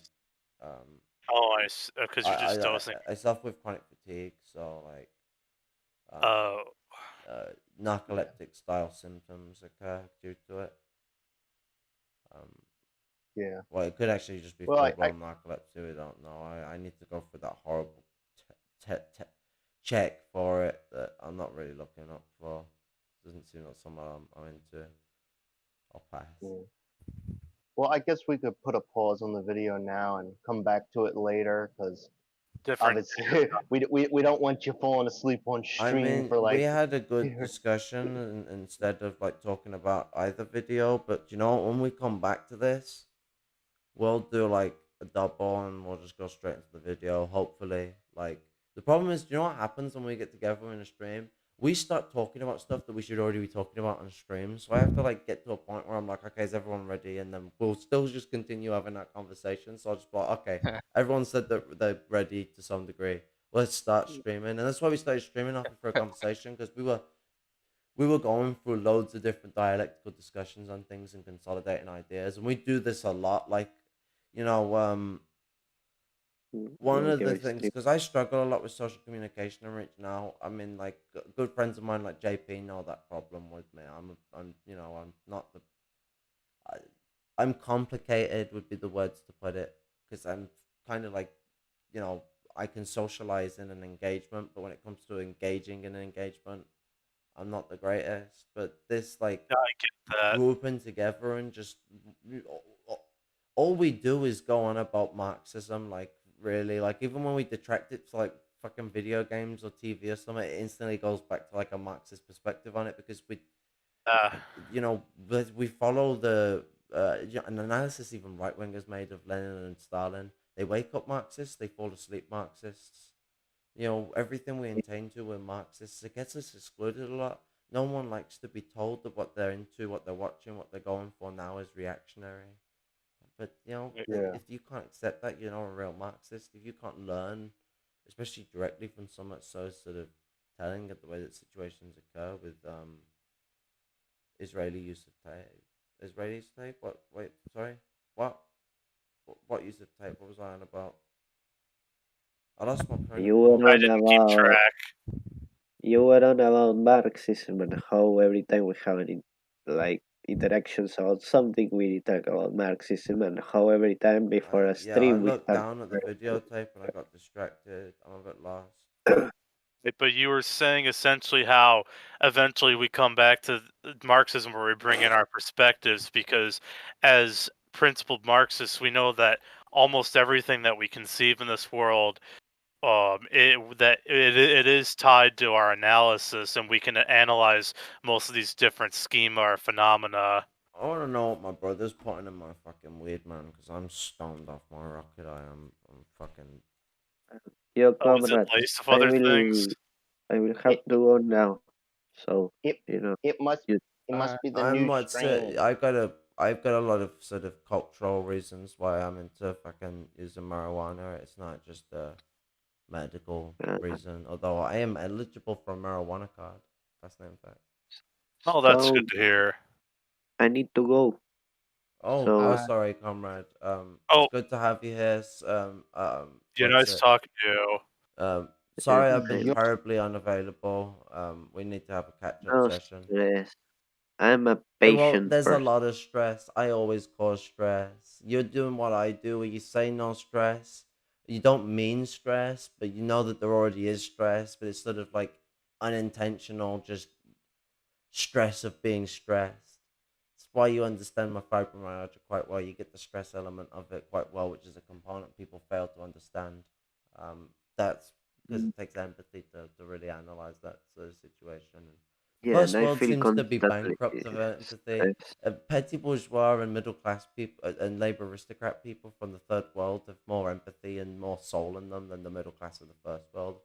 just because you're just I dosing. I suffer with chronic fatigue, so like Oh, narcoleptic style symptoms occur due to it. yeah. Well, it could actually just be Well, full blown narcolepsy. We don't know. I need to go for that horrible check for it that I'm not really looking up for. Doesn't seem like something I'm into. I'll pass. Well, I guess we could put a pause on the video now and come back to it later because different. obviously we don't want you falling asleep on I stream mean, for like. we had a good discussion instead of like talking about either video. But when we come back to this, we'll do like a double and we'll just go straight into the video. Hopefully, like the problem is, what happens when we get together in a stream? We start talking about stuff that we should already be talking about on stream. So I have to like get to a point where I'm like, okay, is everyone ready? And then we'll still just continue having that conversation. So I'll just be like, okay, everyone said that they're ready to some degree. let's start streaming, and that's why we started streaming after for a conversation, because we were going through loads of different dialectical discussions on things and consolidating ideas, and we do this a lot. Like, you know, one of the things, because I struggle a lot with social communication and reaching out. I mean, like good friends of mine like JP know that problem with me. I'm not the I'm complicated would be the words to put it, because I'm kind of like, you know, I can socialize in an engagement, but when it comes to engaging in an engagement, I'm not the greatest. But this like I get that. grouping together and just all we do is go on about Marxism, like really, like even when we detract it to like fucking video games or TV or something, it instantly goes back to like a Marxist perspective on it, because you know, we follow the an analysis even right wingers made of Lenin and Stalin. They wake up Marxists, they fall asleep Marxists. You know, everything we attain to we're Marxists. It gets us excluded a lot. No one likes to be told that what they're into, what they're watching, what they're going for now is reactionary. But you know, if you can't accept that, you're not a real Marxist. If you can't learn, especially directly from someone so sort of telling it the way that situations occur with Israeli use of tape. Israeli use of tape? What? Wait, sorry. What? What use of tape? What was I on about? I lost my point. You were I on didn't keep about track. Marxism and how every time we have like interactions about something, we talk about Marxism, and how every time before a Yeah, I stream we looked talk. down at the videotape and I got distracted. I'm a bit lost. But you were saying essentially how eventually we come back to Marxism, where we bring in our perspectives, because as principled Marxists, we know that almost everything that we conceive in this world, it is tied to our analysis, and we can analyze most of these different schema or phenomena. I want to know what my brother's putting in my fucking weed, man, because I'm stoned off my rocket. I'm fucking. Yo, Oh, is it comrades, laced with other things? I will have to go now. So It you know, it must you, it must be the I'm new what's strain. I've got a lot of sort of cultural reasons why I'm into fucking using marijuana. It's not just a medical reason, although I am eligible for a marijuana card. Fascinating fact. Oh, that's so good to hear. I need to go. Oh, So sorry, comrade. It's Oh, good to have you here. yeah, What's nice it? talking to you. Sorry, I've been I, terribly unavailable. We need to have a catch-up no session. stress. I'm a Well, patient there's a person. lot of stress. I always cause stress. You're doing what I do, where you say no stress. You don't mean stress, but you know that there already is stress, but it's sort of like unintentional, just stress of being stressed. It's why you understand my fibromyalgia quite well. You get the stress element of it quite well, which is a component people fail to understand. That's because Mm, it takes empathy to really analyze that sort of situation. The Yeah, and first I world feel seems to be constantly bankrupt of empathy. stressed. Petty bourgeois and middle class people and labor aristocrat people from the third world have more empathy and more soul in them than the middle class of the first world,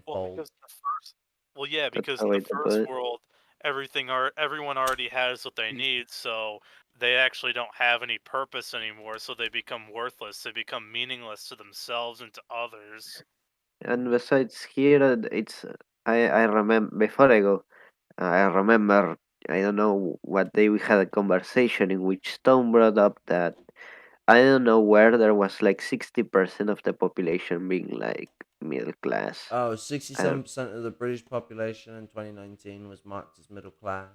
Well, tenfold. because the first, well, yeah, That's because the in the way to put first it. world, everyone already has what they need, so they actually don't have any purpose anymore, so they become worthless. They become meaningless to themselves and to others. And besides here, it's I remember before I go, I remember I don't know what day we had a conversation in which Stone brought up that I don't know where there was like 60% of the population being like middle class. Oh, I don't, 67% of the British population in 2019 was marked as middle class.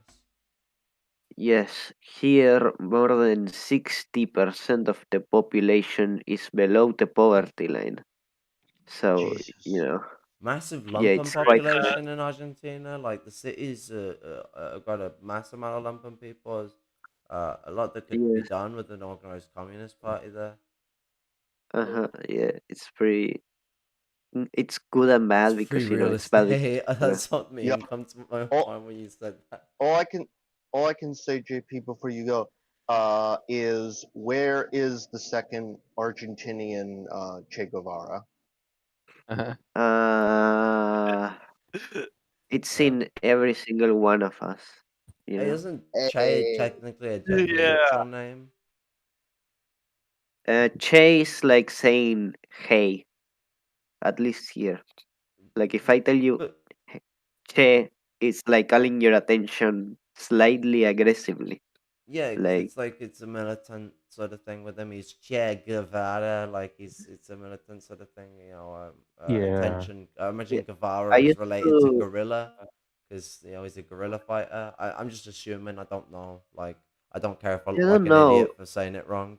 yes, here more than 60% of the population is below the poverty line. So, Jesus. Massive yeah, lumpen it's quite hard. population in Argentina. Like the cities got a mass amount of lumpen people. A lot that could be Yes, done with an organized communist party there. yeah, it's good and It's bad free because real it's bad because estate. That's what Yeah. me come to my All, mind when you said that. all I can say, JP, before you go, is where is the second Argentinian Che Guevara? uh it's Yeah. in every single one of us, you Hey, know. isn't Che Hey, technically a Yeah. literal name? Che is like saying hey. at least here. Like if I tell you But che, it's like calling your attention slightly aggressively. yeah, because Like it's a militant sort of thing with him. He's Che Guevara, like it's a militant sort of thing. Yeah. Attention. I yeah, imagine I Guevara is used related to to. gorilla, because he's a gorilla fighter. I'm just assuming. I don't know. Like I don't care if I I look like don't an know. idiot for saying it wrong.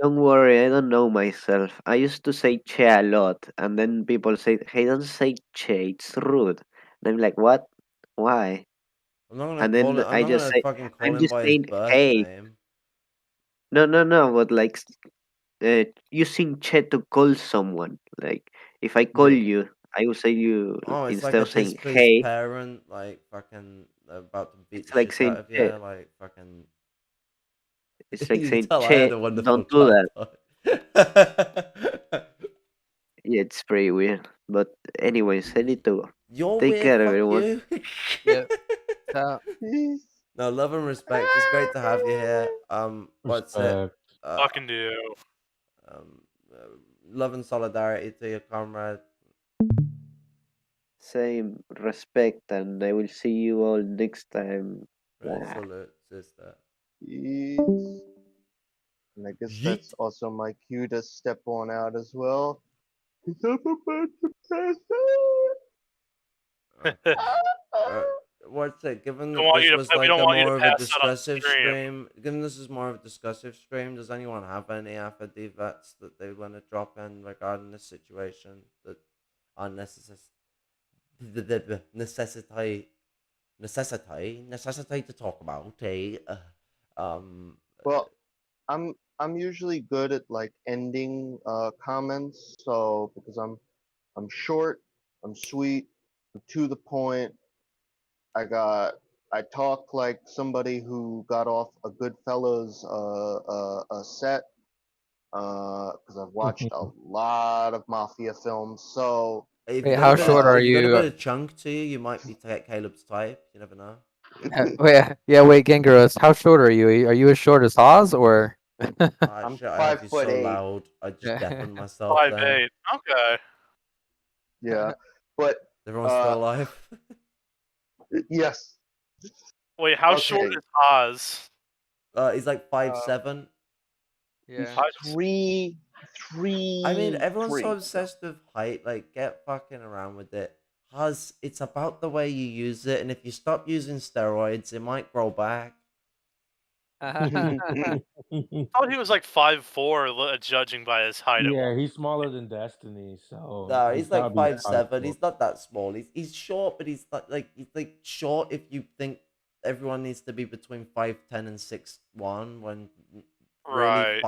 Don't worry, I don't know myself. I used to say che a lot, and then people say, "Hey, don't say che, it's rude." And I'm like, "What? Why?" I'm not gonna And call then it. I'm I not just gonna say, fucking call "I'm him just by his saying birth hey." name. No, but like using che to call someone. Like if I call Yeah. you, I will say you Oh, it's like instead a of saying displeased hey. parent, like fucking about to beat It's the like shit out saying of you, che. like fucking. It's like You can saying tell I had che. a wonderful Don't do that. childhood. Yeah, it's pretty weird. But anyways, I need to You're take weird, care, fuck everyone. you. Yeah. So, No, love and respect. It's great to have you here. What's it? Respect. Fucking do. Um, uh, love and solidarity to your comrade. Same respect, and I will see you all next time. Right, salute, sister. Peace. And I guess that's Yeet. also my cue to step on out as well. 'Cause I'm about to pass out. What's it? Given Don't that want you this to. was We like don't a want you to more of a pass out on discussive stream. stream, given this is more of a discussive stream, does anyone have any affidavits that they want to drop in regarding this situation that are necessitate to talk about? Um, Well, I'm usually good at like ending comments, so because I'm short, I'm sweet, I'm to the point. I talk like somebody who got off a Goodfellas set because I've watched a lot of mafia films. So if wait, how short are if you got a you? bit of chunk to you, you might be Caleb's type. You never know. Wait, yeah, wait, Gangaros, how short are you? Are you as short as Haas or? Ah, I'm shit! I have you five foot so eight. loud. I just Yeah. deafened myself. Then 5'8". Okay. Yeah, but everyone's still uh, alive. yes. Wait, how short Okay. is Oz? He's like Uh, 5'7". he's Yeah. three, I mean, three, everyone's so three. obsessed with height. Like, get fucking around with it. It's about the way you use it, and if you stop using steroids, it might grow back. I thought he was like 5'4", judging by his height at Yeah, one. he's smaller than Destiny, so No, he's he's like gotta be 5'7". 5'4". He's not that small. He's short, but he's like short if you think everyone needs to be between 5'10" and 6'1", when really Right.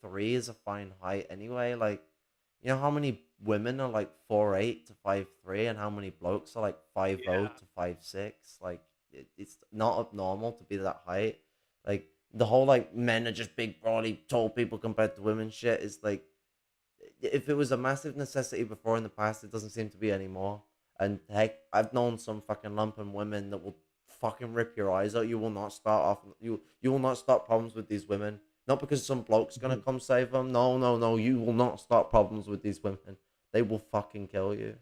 5'3" is a fine height anyway. Like, you know how many women are like 4'8" to 5'3", and how many blokes are like 5'0" Yeah. to 5'6"? Like, it's not abnormal to be that height. Like, the whole like men are just big, broadly tall people compared to women shit is like, if it was a massive necessity before in the past, it doesn't seem to be anymore. And heck, I've known some fucking Lumpen women that will fucking rip your eyes out. You will not start off. You will not start problems with these women. Not because some bloke's gonna come save them. No, no, no. You will not start problems with these women. They will fucking kill you.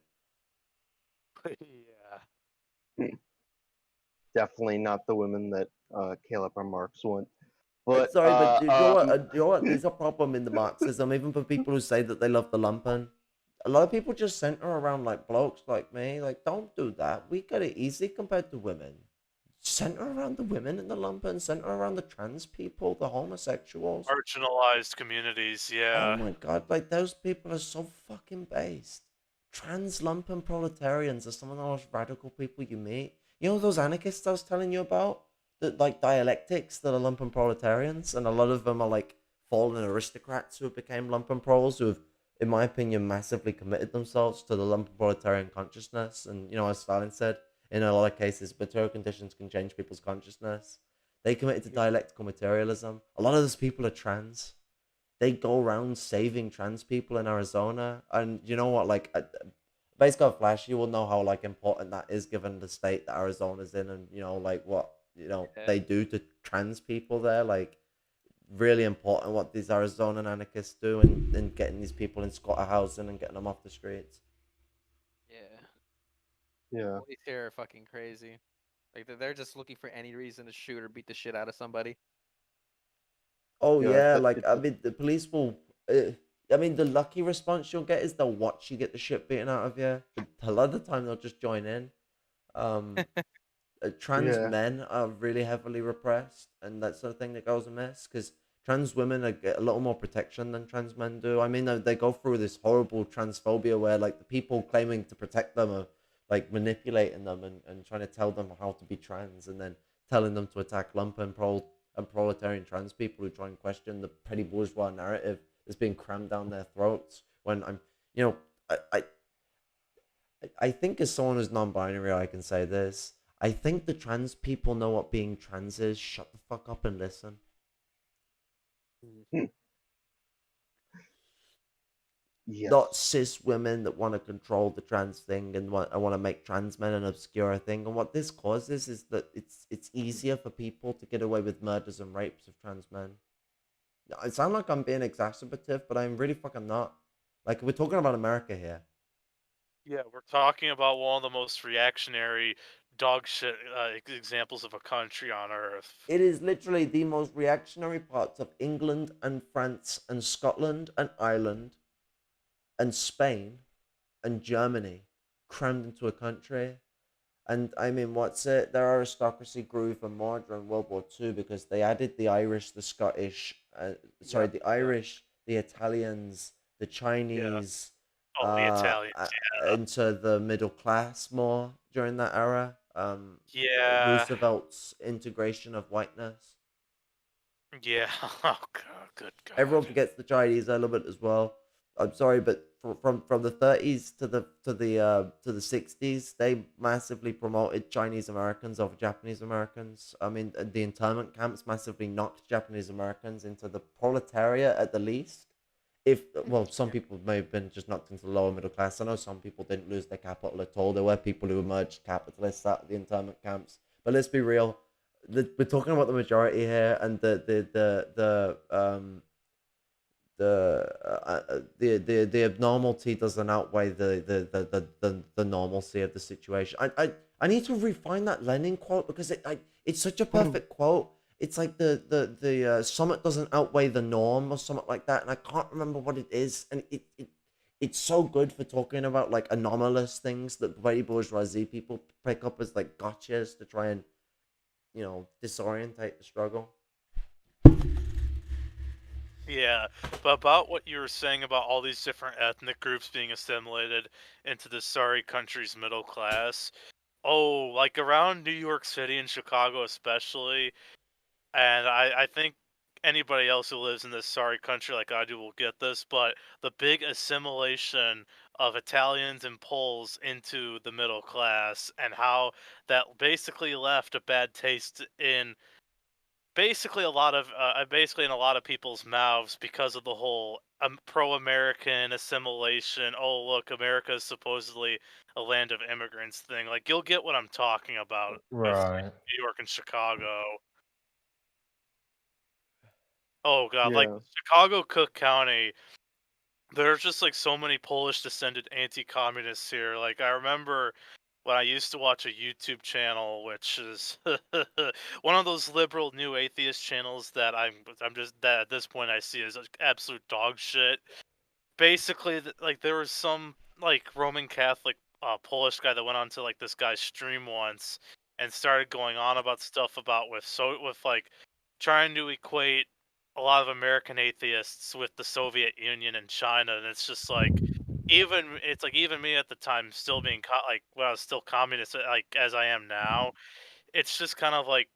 Yeah. Definitely not the women that Caleb remarks want. But Sorry, but you know what? You know what? There's a problem in the Marxism, even for people who say that they love the lumpen. A lot of people just center around like blokes like me. Like, don't do that. We got it easy compared to women. Center around the women in the lumpen. Center around the trans people, the homosexuals. Marginalized communities. Oh Yeah. my god! Like, those people are so fucking based. Trans lumpen proletarians are some of the most radical people you meet. You know those anarchists I was telling you about? That like dialectics that are lumpen proletarians, and a lot of them are like fallen aristocrats who became lumpen proles, who have, in my opinion, massively committed themselves to the lumpen proletarian consciousness. And as Stalin said, in a lot of cases, material conditions can change people's consciousness. They committed to dialectical materialism. A lot of those people are trans. They go around saving trans people in Arizona, and you know what? Like, based on Flash, you will know how like important that is given the state that Arizona's in, and like what Yeah. they do to trans people there. Like, really important what these Arizonan anarchists do in getting these people in squatter housing and getting them off the streets. Yeah. Police here are fucking crazy. Like they're just looking for any reason to shoot or beat the shit out of somebody. Oh Yeah, yeah, like I mean, the police will. I mean, the lucky response you'll get is they'll watch you get the shit beaten out of you. A lot of the time, they'll just join in. Um, trans Yeah. men are really heavily repressed, and that's the thing that goes amiss because trans women get a little more protection than trans men do. I mean, they go through this horrible transphobia where like the people claiming to protect them are like manipulating them and trying to tell them how to be trans, and then telling them to attack lumpen and proletarian trans people who try and question the petty bourgeois narrative that's being crammed down their throats. When I'm, you know, I think as someone who's non-binary, I can say this. I think the trans people know what being trans is. Shut the fuck up and listen. Yes. Not cis women that want to control the trans thing and want to make trans men an obscure thing. And what this causes is that it's easier for people to get away with murders and rapes of trans men. I sound like I'm being exacerbative, but I'm really fucking not. Like, we're talking about America here. Yeah, we're talking about one of the most reactionary dog shit examples of a country on earth. It is literally the most reactionary parts of England and France and Scotland and Ireland and Spain and Germany crammed into a country. And I mean, what's it? Their aristocracy grew even more during World War II because they added the Irish, the Scottish, the Irish, the Italians, the Chinese, Oh, the Italians. into the middle class more during that era. Yeah. Roosevelt's integration of whiteness. Yeah. Oh god, good god. Everyone forgets the Chinese element as well. I'm sorry, but from the 30s to the 60s, they massively promoted Chinese Americans over Japanese Americans. I mean, the internment camps massively knocked Japanese Americans into the proletariat at the least. If well, some people may have been just knocked into the lower middle class. I know some people didn't lose their capital at all. There were people who emerged capitalists out of the internment camps. But let's be real, we're talking about the majority here, and the abnormality doesn't outweigh the normalcy of the situation. I need to refine that Lenin quote because it's such a perfect quote. It's like the summit doesn't outweigh the norm or something like that, and I can't remember what it is. And it's so good for talking about like anomalous things that petty bourgeoisie people pick up as like gotchas to try and disorientate the struggle. Yeah, but about what you were saying about all these different ethnic groups being assimilated into the sorry country's middle class. Oh, like around New York City and Chicago especially, and I think anybody else who lives in this sorry country like I do will get this, but the big assimilation of Italians and Poles into the middle class and how that basically left a bad taste in basically in a lot of people's mouths because of the whole pro-American assimilation. Oh, look, America is supposedly a land of immigrants thing. Like, you'll get what I'm talking about with like, Right. New York and Chicago. Oh god, like Yeah. Chicago, Cook County. There's just like so many Polish descended anti-communists here. Like I remember when I used to watch a YouTube channel, which is one of those liberal new atheist channels that I'm just that at this point I see as absolute dog shit. Basically, like there was some like Roman Catholic Polish guy that went on to like this guy's stream once and started going on about stuff about with like trying to equate a lot of American atheists with the Soviet Union and China, and it's just like even me at the time still being like when I was still communist like as I am now, it's just kind of like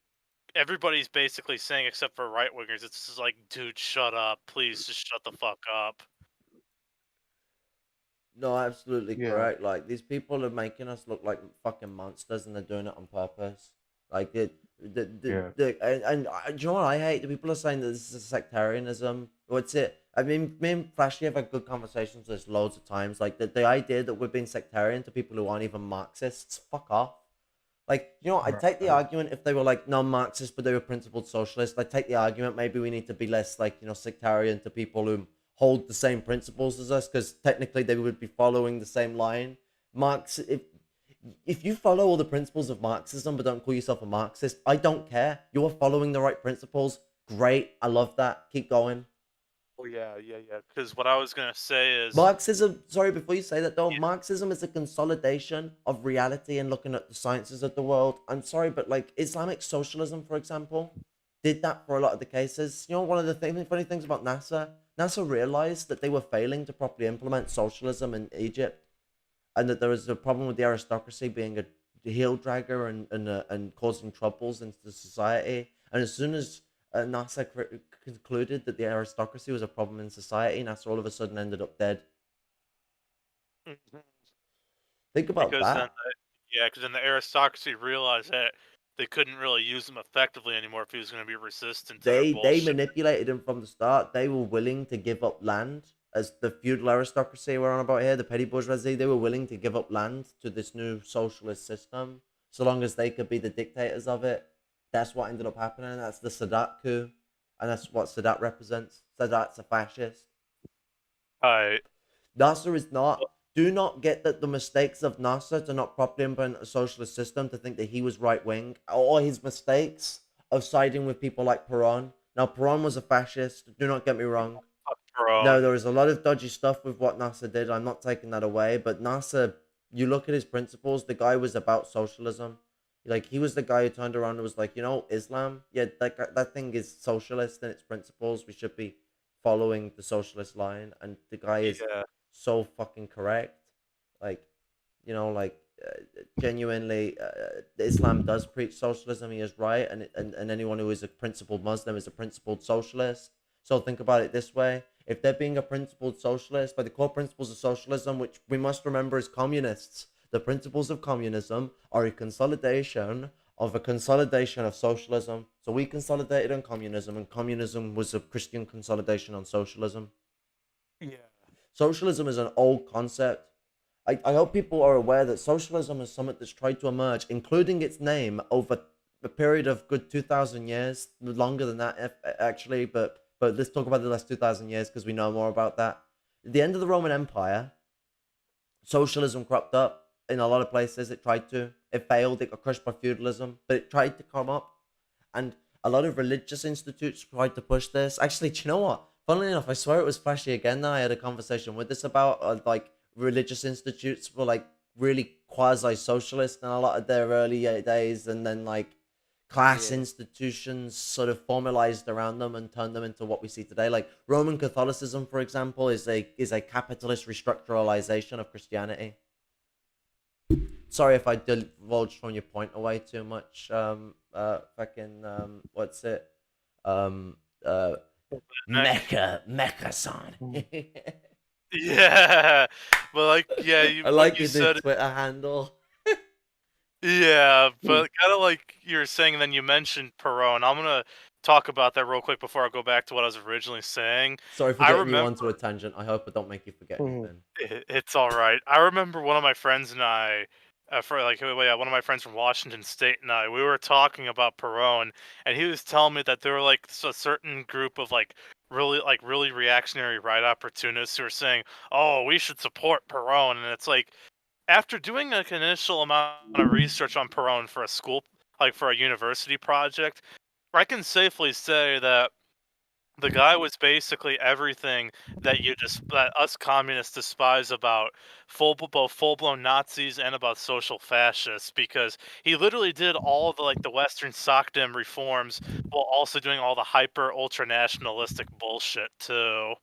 everybody's basically saying except for right wingers, it's just like, dude, shut up, please, just shut the fuck up. No, absolutely Yeah. correct. Like these people are making us look like fucking monsters, and they're doing it on purpose. Like do you know what I hate? The people are saying that this is sectarianism. What's it? I mean, me and Flashy have had good conversations with this loads of times. Like the idea that we're being sectarian to people who aren't even Marxists. Fuck off. Like, you know, I take the argument if they were like non-Marxist, but they were principled socialist. I take the argument maybe we need to be less like, you know, sectarian to people who hold the same principles as us, because technically they would be following the same line. Marx, if you follow all the principles of Marxism but don't call yourself a Marxist, I don't care. You are following the right principles. Great, I love that. Keep going. Oh yeah. Because what I was gonna say is Marxism, sorry, before you say that though, Yeah. Marxism is a consolidation of reality and looking at the sciences of the world. I'm sorry, but like Islamic socialism, for example, did that for a lot of the cases. You know, one of the funny things about NASA realized that they were failing to properly implement socialism in Egypt, and that there was a problem with the aristocracy being a heel dragger and causing troubles into the society. And as soon as NASA concluded that the aristocracy was a problem in society, NASA all of a sudden ended up dead. Mhm. Think about because then that. because then the aristocracy realized that they couldn't really use him effectively anymore if he was going to be resistant to their They bullshit. manipulated him from the start. They were willing to give up land, as the feudal aristocracy we're on about here, the petty bourgeoisie. They were willing to give up land to this new socialist system, so long as they could be the dictators of it. That's what ended up happening. That's the Sadat coup, and that's what Sadat represents. Sadat's a fascist. Right. Nasser is not. Do not get that the mistakes of Nasser to not properly implement a socialist system, to think that he was right wing, or his mistakes of siding with people like Peron. Now, Peron was a fascist. Do not get me wrong. No, there was a lot of dodgy stuff with what Nasser did. I'm not taking that away. But Nasser, you look at his principles, the guy was about socialism. Like, he was the guy who turned around and was like, you know, Islam, yeah, that thing is socialist in its principles. We should be following the socialist line. And the guy is so fucking correct. Like, you know, like, genuinely, Islam does preach socialism. He is right. And anyone who is a principled Muslim is a principled socialist. So think about it this way. If they're being a principled socialist, by the core principles of socialism, which we must remember as communists, the principles of communism are a consolidation of socialism. So we consolidated on communism, and communism was a Christian consolidation on socialism. Yeah. Socialism is an old concept. I hope people are aware that socialism is something that's tried to emerge, including its name, over a period of good 2,000 years, longer than that actually, but let's talk about the last 2,000 years because we know more about that. At the end of the Roman Empire, socialism cropped up in a lot of places. It tried to. It failed. It got crushed by feudalism, but it tried to come up. And a lot of religious institutes tried to push this. Actually, do you know what? Funnily enough, I swear it was Flashy again now. I had a conversation with this about like religious institutes were like really quasi-socialist in a lot of their early days, and then like class institutions sort of formalized around them and turned them into what we see today. Like Roman Catholicism, for example, is a capitalist restructuralization of Christianity. Sorry if I divulged from your point away too much. What's it? Mecca-san. Yeah, but like, I like your new Twitter handle. Yeah, but kind of like you were saying, and then you mentioned Perón. I'm gonna talk about that real quick before I go back to what I was originally saying. Sorry for getting you onto a tangent. I hope I don't make you forget anything. It's all right. I remember one of my friends and I, one of my friends from Washington State and I, we were talking about Perón, and he was telling me that there were like a certain group of really reactionary right opportunists who are saying, "Oh, we should support Perón," and it's like, after doing like an initial amount of research on Perón for for a university project, I can safely say that the guy was basically everything that us communists despise about both full-blown Nazis and about social fascists, because he literally did all of the Western SOCDEM reforms while also doing all the hyper ultra nationalistic bullshit too.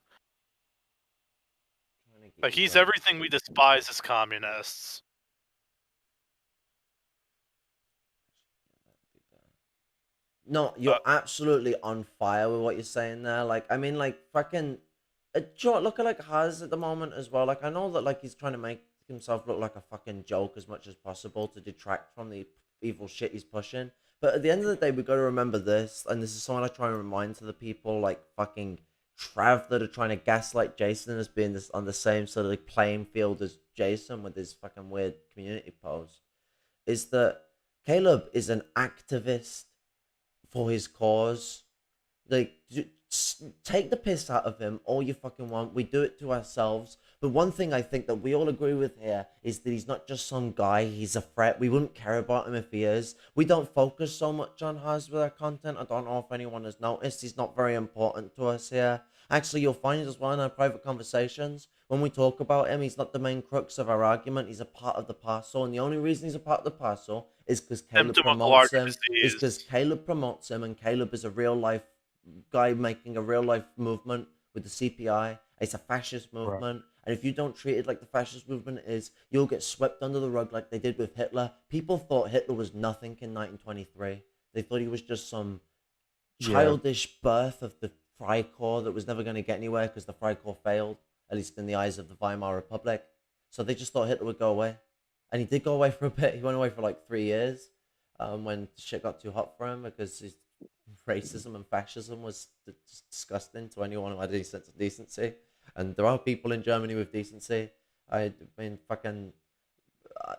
Like, he's everything we despise as communists. No, you're absolutely on fire with what you're saying there. Like, I mean, like, fucking, look at, like, Haz at the moment as well. Like, I know that, like, he's trying to make himself look like a fucking joke as much as possible to detract from the evil shit he's pushing. But at the end of the day, we got to remember this, and this is something I try and remind to the people, like, fucking Trav, that are trying to gaslight Jason as being this on the same sort of like playing field as Jason with his fucking weird community pose, is that Caleb is an activist for his cause. Like, take the piss out of him all you fucking want. We do it to ourselves. But one thing I think that we all agree with here is that he's not just some guy. He's a threat. We wouldn't care about him if he is. We don't focus so much on Haz with our content. I don't know if anyone has noticed. He's not very important to us here. Actually, you'll find it as well in our private conversations. When we talk about him, he's not the main crux of our argument. He's a part of the parcel. And the only reason he's a part of the parcel is because Caleb promotes him. Is because Caleb promotes him, and Caleb is a real life guy making a real life movement with the CPI. It's a fascist movement. Right. And if you don't treat it like the fascist movement is, you'll get swept under the rug like they did with Hitler. People thought Hitler was nothing in 1923. They thought he was just some childish birth of the Freikorps that was never going to get anywhere because the Freikorps failed, at least in the eyes of the Weimar Republic. So they just thought Hitler would go away. And he did go away for a bit. He went away for like 3 years when shit got too hot for him because his racism and fascism was disgusting to anyone who had any sense of decency. And there are people in Germany with decency. I mean, fucking,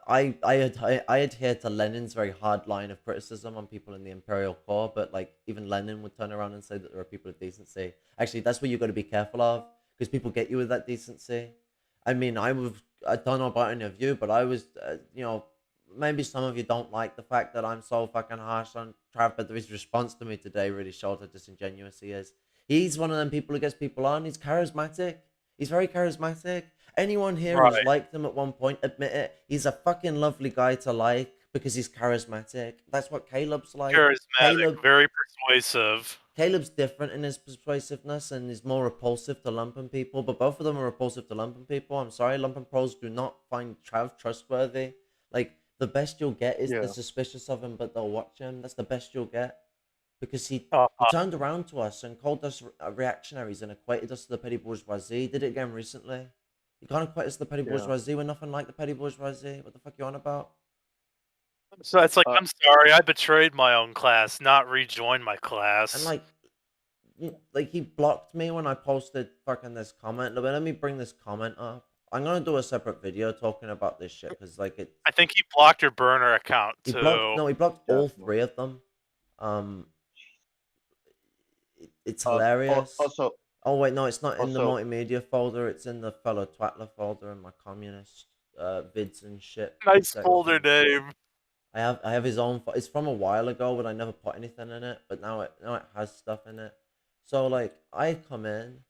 I adhere to Lenin's very hard line of criticism on people in the Imperial Corps, but like even Lenin would turn around and say that there are people of decency. Actually, that's what you got to be careful of, because people get you with that decency. I mean, I don't know about any of you, but I was, maybe some of you don't like the fact that I'm so fucking harsh on Trav, but his response to me today really showed how disingenuous he is. He's one of them people who gets people on. He's charismatic. He's very charismatic. Anyone here who's liked him at one point, admit it. He's a fucking lovely guy to like because he's charismatic. That's what Caleb's like. Charismatic, very persuasive. Caleb's different in his persuasiveness and is more repulsive to Lumpen people, but both of them are repulsive to Lumpen people. I'm sorry, Lumpen pros do not find Trav trustworthy. Like, the best you'll get is they're suspicious of him, but they'll watch him. That's the best you'll get. Because he turned around to us and called us reactionaries and equated us to the petty bourgeoisie. He did it again recently. You can't equate us to the petty bourgeoisie. We're nothing like the petty bourgeoisie. What the fuck you on about? So it's like, I'm sorry, I betrayed my own class, not rejoined my class. And like he blocked me when I posted fucking this comment. Let me bring this comment up. I'm gonna do a separate video talking about this shit because like it. I think he blocked your burner account too. He blocked all 3 of them. It's hilarious. Oh wait, no, it's not in the multimedia folder. It's in the fellow Twatler folder in my communist vids and shit. Nice folder name. I have his own. It's from a while ago, but I never put anything in it. But now it has stuff in it. So like, I come in.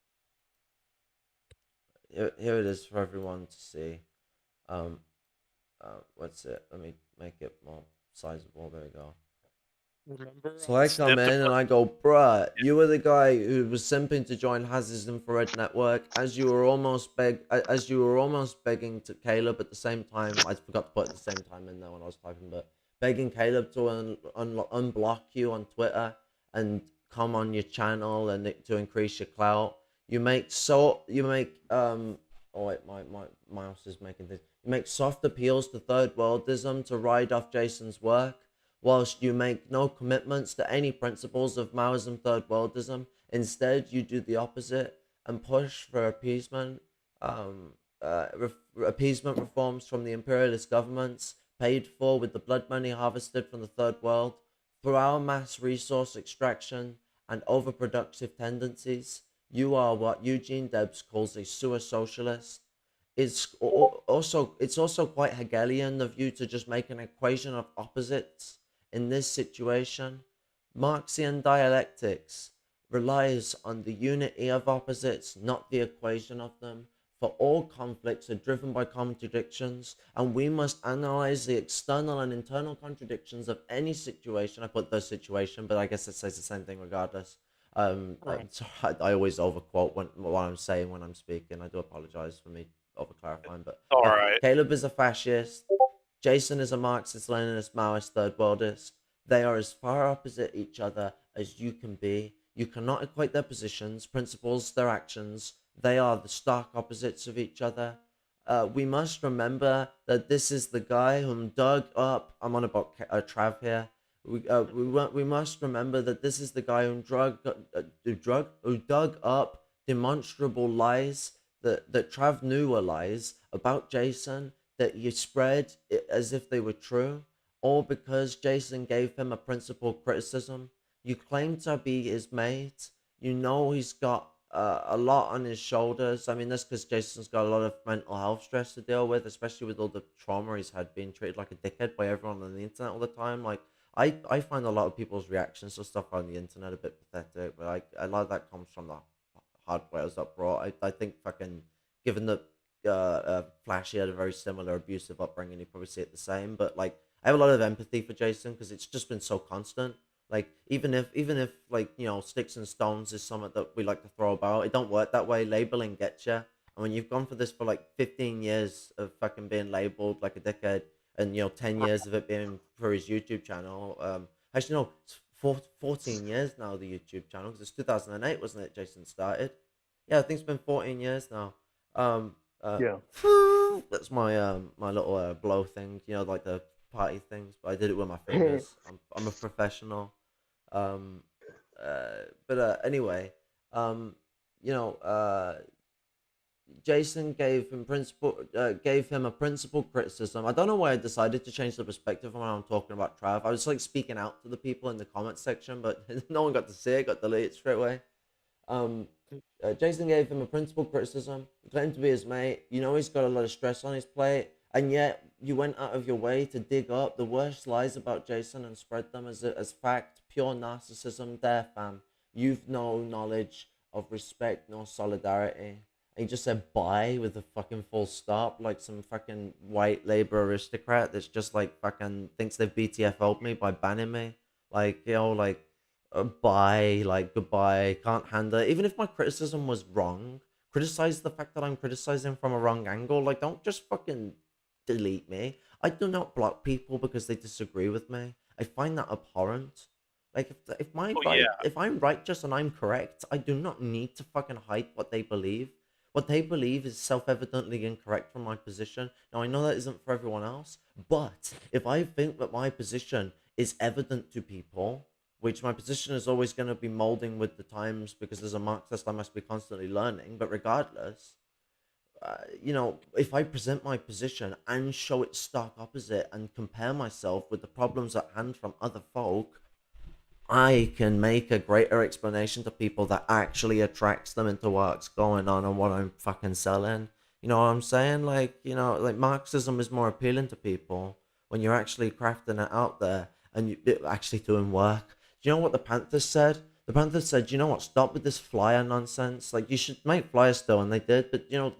Here it is for everyone to see. What's it? Let me make it more sizable. There we go. Remember, so I come in and I go, bruh, you were the guy who was simping to join Haz's infrared network as you were almost begging to Caleb at the same time. I forgot to put at the same time in there when I was typing, but begging Caleb to unblock you on Twitter and come on your channel and to increase your clout. You make oh wait, my mouse is making this. You make soft appeals to third worldism to ride off Jason's work, whilst you make no commitments to any principles of Maoism third worldism. Instead, you do the opposite and push for appeasement reforms from the imperialist governments, paid for with the blood money harvested from the third world, through our mass resource extraction and overproductive tendencies. You are what Eugene Debs calls a sewer socialist. It's also quite Hegelian of you to just make an equation of opposites. In this situation, Marxian dialectics relies on the unity of opposites, not the equation of them. For all conflicts are driven by contradictions, and we must analyze the external and internal contradictions of any situation. I put the situation, but I guess it says the same thing regardless. So I always overquote what I'm saying when I'm speaking. I do apologize for me over-clarifying, but all right. Caleb is a fascist. Jason is a Marxist, Leninist, Maoist, third worldist. They are as far opposite each other as you can be. You cannot equate their positions, principles, their actions. They are the stark opposites of each other. We must remember that this is the guy whom dug up. I'm on about Trav here. We must remember that this is the guy who dug up demonstrable lies that Trav knew were lies about Jason, that he spread as if they were true, all because Jason gave him a principled criticism. You claim to be his mate. You know he's got a lot on his shoulders. I mean, that's because Jason's got a lot of mental health stress to deal with, especially with all the trauma he's had being treated like a dickhead by everyone on the internet all the time. Like, I find a lot of people's reactions to stuff on the internet a bit pathetic, but a lot of that comes from the hardware that brought. I think fucking, given that Flashy had a very similar abusive upbringing, you probably see it the same. But like, I have a lot of empathy for Jason because it's just been so constant. Like, even if like, you know, sticks and stones is something that we like to throw about, it don't work that way. Labeling gets you. And when you've gone for this for like 15 years of fucking being labeled like a dickhead, and you know 10 years of it being for his YouTube channel, actually no, it's 14 years now, the YouTube channel, because it's 2008, wasn't it, Jason started? Yeah, I think it's been 14 years now. Yeah. That's my my little blow thing, you know, like the party things, but I did it with my fingers. I'm a professional. Anyway, you know, Jason gave him a principal criticism. I don't know why I decided to change the perspective when I'm talking about Trav. I was like speaking out to the people in the comment section, but no one got to see it. Got deleted straight away. Jason gave him a principal criticism. He claimed to be his mate. You know he's got a lot of stress on his plate, and yet you went out of your way to dig up the worst lies about Jason and spread them as fact. Pure narcissism there, fam. You've no knowledge of respect nor solidarity. And he just said bye with a fucking full stop, like some fucking white labor aristocrat that's just like fucking thinks they've BTFO'd me by banning me. Like, you know, like, bye, like, goodbye, can't handle it. Even if my criticism was wrong, criticize the fact that I'm criticizing from a wrong angle. Like, don't just fucking delete me. I do not block people because they disagree with me. I find that abhorrent. Like, if I'm righteous and I'm correct, I do not need to fucking hide what they believe. What they believe is self-evidently incorrect from my position. Now, I know that isn't for everyone else, but if I think that my position is evident to people, which my position is always going to be molding with the times, because as a Marxist, I must be constantly learning, but regardless, you know, if I present my position and show it stark opposite and compare myself with the problems at hand from other folk, I can make a greater explanation to people that actually attracts them into what's going on and what I'm fucking selling. You know what I'm saying? Like, you know, like Marxism is more appealing to people when you're actually crafting it out there and you're actually doing work. Do you know what the Panthers said? The Panthers said, you know what, stop with this flyer nonsense. Like, you should make flyers still, and they did, but you know,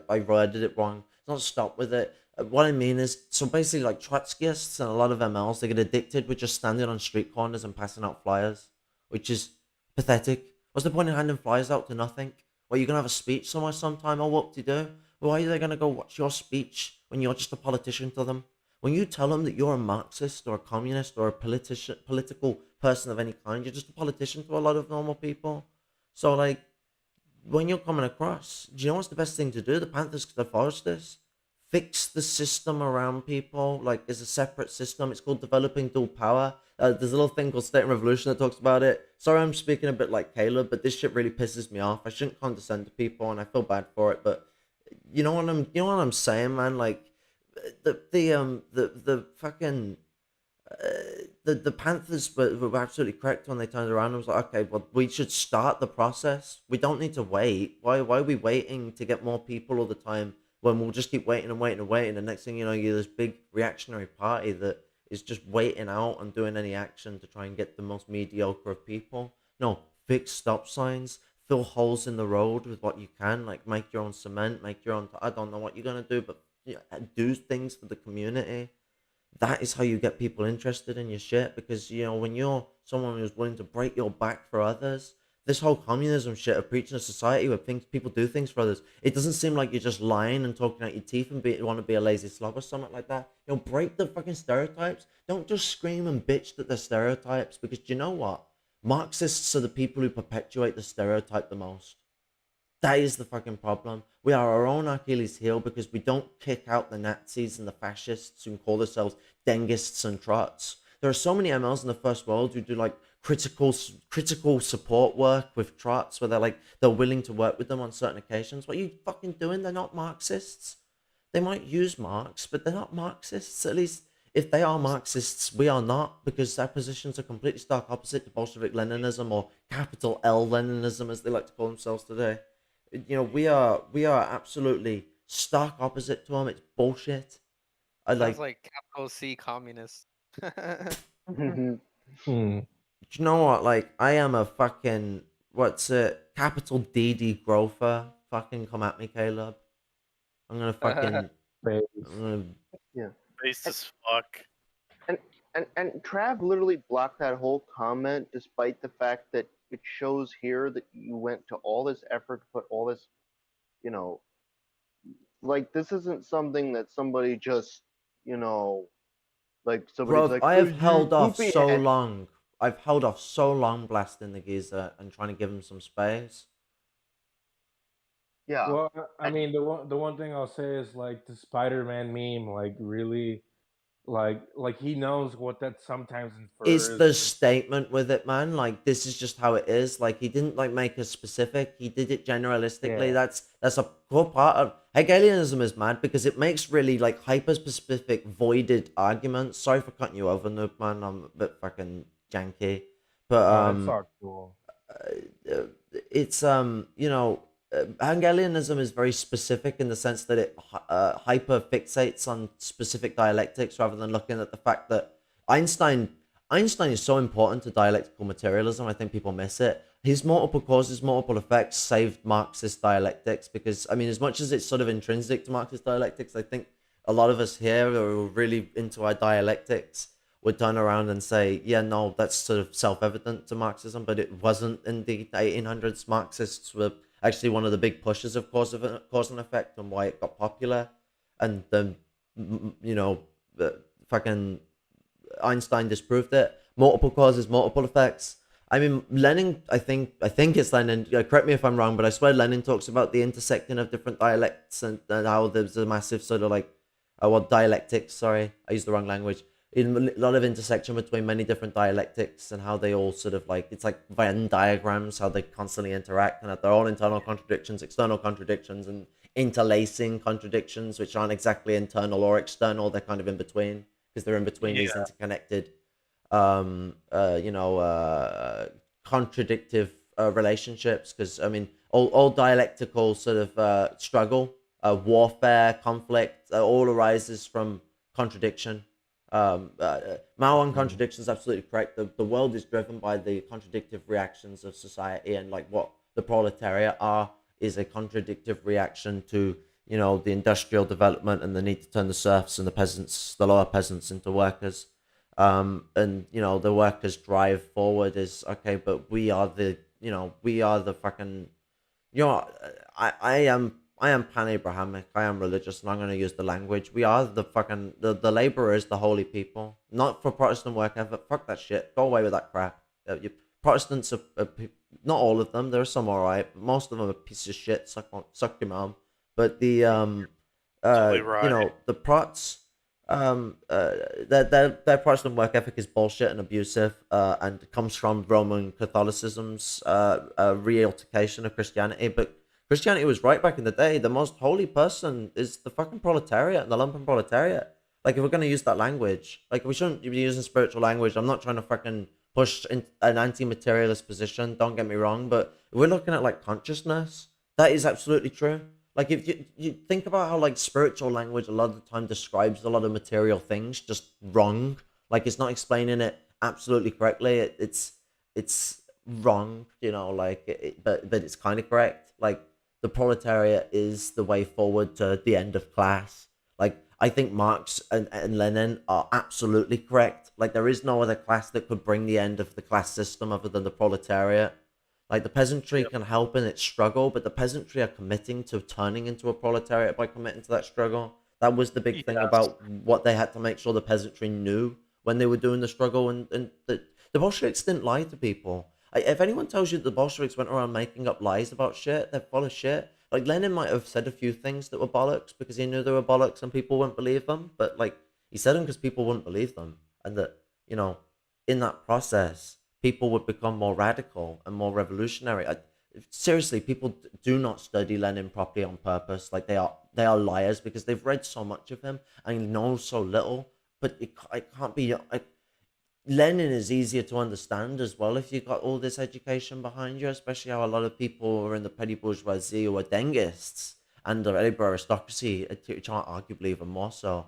I worded it wrong. It's not stop with it. What I mean is, so basically, like Trotskyists and a lot of MLs, they get addicted with just standing on street corners and passing out flyers, which is pathetic. What's the point of handing flyers out to nothing? Well, you're gonna have a speech somewhere sometime. Oh, what do you do? Well, why are they gonna go watch your speech when you're just a politician to them? When you tell them that you're a Marxist or a communist or a political person of any kind, you're just a politician to a lot of normal people. So, like, when you're coming across, do you know what's the best thing to do? The Panthers could have forged this. Fix the system around people. Like, it's a separate system. It's called developing dual power. There's a little thing called State and Revolution that talks about it. Sorry, I'm speaking a bit like Caleb, but this shit really pisses me off. I shouldn't condescend to people, and I feel bad for it. But you know what I'm saying, man. Like, the fucking the Panthers were absolutely correct when they turned around and was like, okay, well, we should start the process. We don't need to wait. Why are we waiting to get more people all the time when we'll just keep waiting and waiting and waiting? The next thing you know, you're this big reactionary party that is just waiting out and doing any action to try and get the most mediocre of people. No, fix stop signs, fill holes in the road with what you can, like make your own cement, make your own. I don't know what you're gonna do, but you know, do things for the community. That is how you get people interested in your shit, because you know, when you're someone who's willing to break your back for others, this whole communism shit of preaching a society where people do things for others, it doesn't seem like you're just lying and talking out your teeth and want to be a lazy slob or something like that. You know, break the fucking stereotypes. Don't just scream and bitch at the stereotypes, because you know what, Marxists are the people who perpetuate the stereotype the most. That is the fucking problem. We are our own Achilles heel because we don't kick out the Nazis and the fascists who call themselves dengists and trots. There are so many MLs in the first world who do like critical support work with trots, where they're willing to work with them on certain occasions. What are you fucking doing? They're not Marxists. They might use Marx, but they're not Marxists. At least if they are Marxists, we are not, because their positions are completely stark opposite to Bolshevik Leninism, or capital L Leninism, as they like to call themselves today. You know, we are absolutely stark opposite to them. It's bullshit. I Sounds like. like capital C communist. Hmm. Do you know what? Like, I am a fucking, what's it? Capital DD Grover. Fucking come at me, Caleb. I'm gonna fucking. Base. I'm gonna. Yeah. Based as fuck. And Trav literally blocked that whole comment despite the fact that it shows here that you went to all this effort to put all this, you know, like this isn't something that somebody just, you know, like somebody's Bruv, like, I oh, have you held off poopy so head. long. I've held off so long blasting the geezer and trying to give him some space. Yeah. Well, I mean, the one thing I'll say is like the Spider-Man meme, like really, like he knows what that sometimes It's infers. the statement with it, man. Like, this is just how it is. Like, he didn't like make us specific. He did it generalistically. Yeah. That's a core part of Hegelianism is mad because it makes really like hyper specific voided arguments. Sorry for cutting you over, noob man. I'm a bit fucking janky, but Oh, it's all cool. it's you know, Hegelianism is very specific in the sense that it hyper fixates on specific dialectics rather than looking at the fact that Einstein Einstein is so important to dialectical materialism. I think people miss it. His multiple causes, multiple effects saved Marxist dialectics because, I mean, as much as it's sort of intrinsic to Marxist dialectics, I think a lot of us here who are really into our dialectics would turn around and say, yeah, no, that's sort of self-evident to Marxism, but it wasn't in the 1800s. Marxists were actually one of the big pushers of cause and effect and why it got popular. And then, you know, fucking Einstein disproved it. Multiple causes, multiple effects. I mean, Lenin, I think it's Lenin. Correct me if I'm wrong, but I swear Lenin talks about the intersecting of different dialects and how there's a massive sort of like, dialectics. Sorry, I used the wrong language. In a lot of intersection between many different dialectics and how they all sort of like, it's like Venn diagrams, how they constantly interact and have their own internal contradictions, external contradictions, and interlacing contradictions, which aren't exactly internal or external. They're kind of in between because they're in between these interconnected contradictive relationships. Because I mean, all dialectical sort of struggle, warfare, conflict, all arises from contradiction. Mao on contradiction is absolutely correct. The world is driven by the contradictive reactions of society, and like what the proletariat are is a contradictive reaction to, you know, the industrial development and the need to turn the serfs and the peasants, the lower peasants, into workers. And you know, the workers' drive forward is okay, but we are the, you know, we are the fucking, you know, I am pan-Abrahamic. I am religious, and I'm going to use the language. We are the fucking the laborers, the holy people. Not for Protestant work ethic. Fuck that shit. Go away with that crap. You Protestants are not all of them. There are some alright, but most of them are pieces of shit. Suck your mom. But the you know, the Prots, their Protestant work ethic is bullshit and abusive, and comes from Roman Catholicism's reification of Christianity. But Christianity was right back in the day. The most holy person is the fucking proletariat and the lumpen proletariat. Like, if we're gonna use that language, like, we shouldn't be using spiritual language. I'm not trying to fucking push in an anti-materialist position. Don't get me wrong, but if we're looking at like consciousness, that is absolutely true. Like, if you think about how like spiritual language a lot of the time describes a lot of material things just wrong. Like, it's not explaining it absolutely correctly. It's wrong, you know. Like, but it's kind of correct. Like, the proletariat is the way forward to the end of class. Like, I think Marx and Lenin are absolutely correct. Like, there is no other class that could bring the end of the class system other than the proletariat. Like, the peasantry can help in its struggle, but the peasantry are committing to turning into a proletariat by committing to that struggle. That was the big thing about what they had to make sure the peasantry knew when they were doing the struggle. And the Bolsheviks didn't lie to people. If anyone tells you the Bolsheviks went around making up lies about shit, they're full of shit. Like, Lenin might have said a few things that were bollocks because he knew they were bollocks and people wouldn't believe them. But, like, he said them because people wouldn't believe them. And that, you know, in that process, people would become more radical and more revolutionary. Seriously, people do not study Lenin properly on purpose. Like, they are liars because they've read so much of him and know so little but it can't be. Lenin is easier to understand as well if you got all this education behind you, especially how a lot of people who are in the petty bourgeoisie or dengists and the elite aristocracy, which aren't arguably even more so,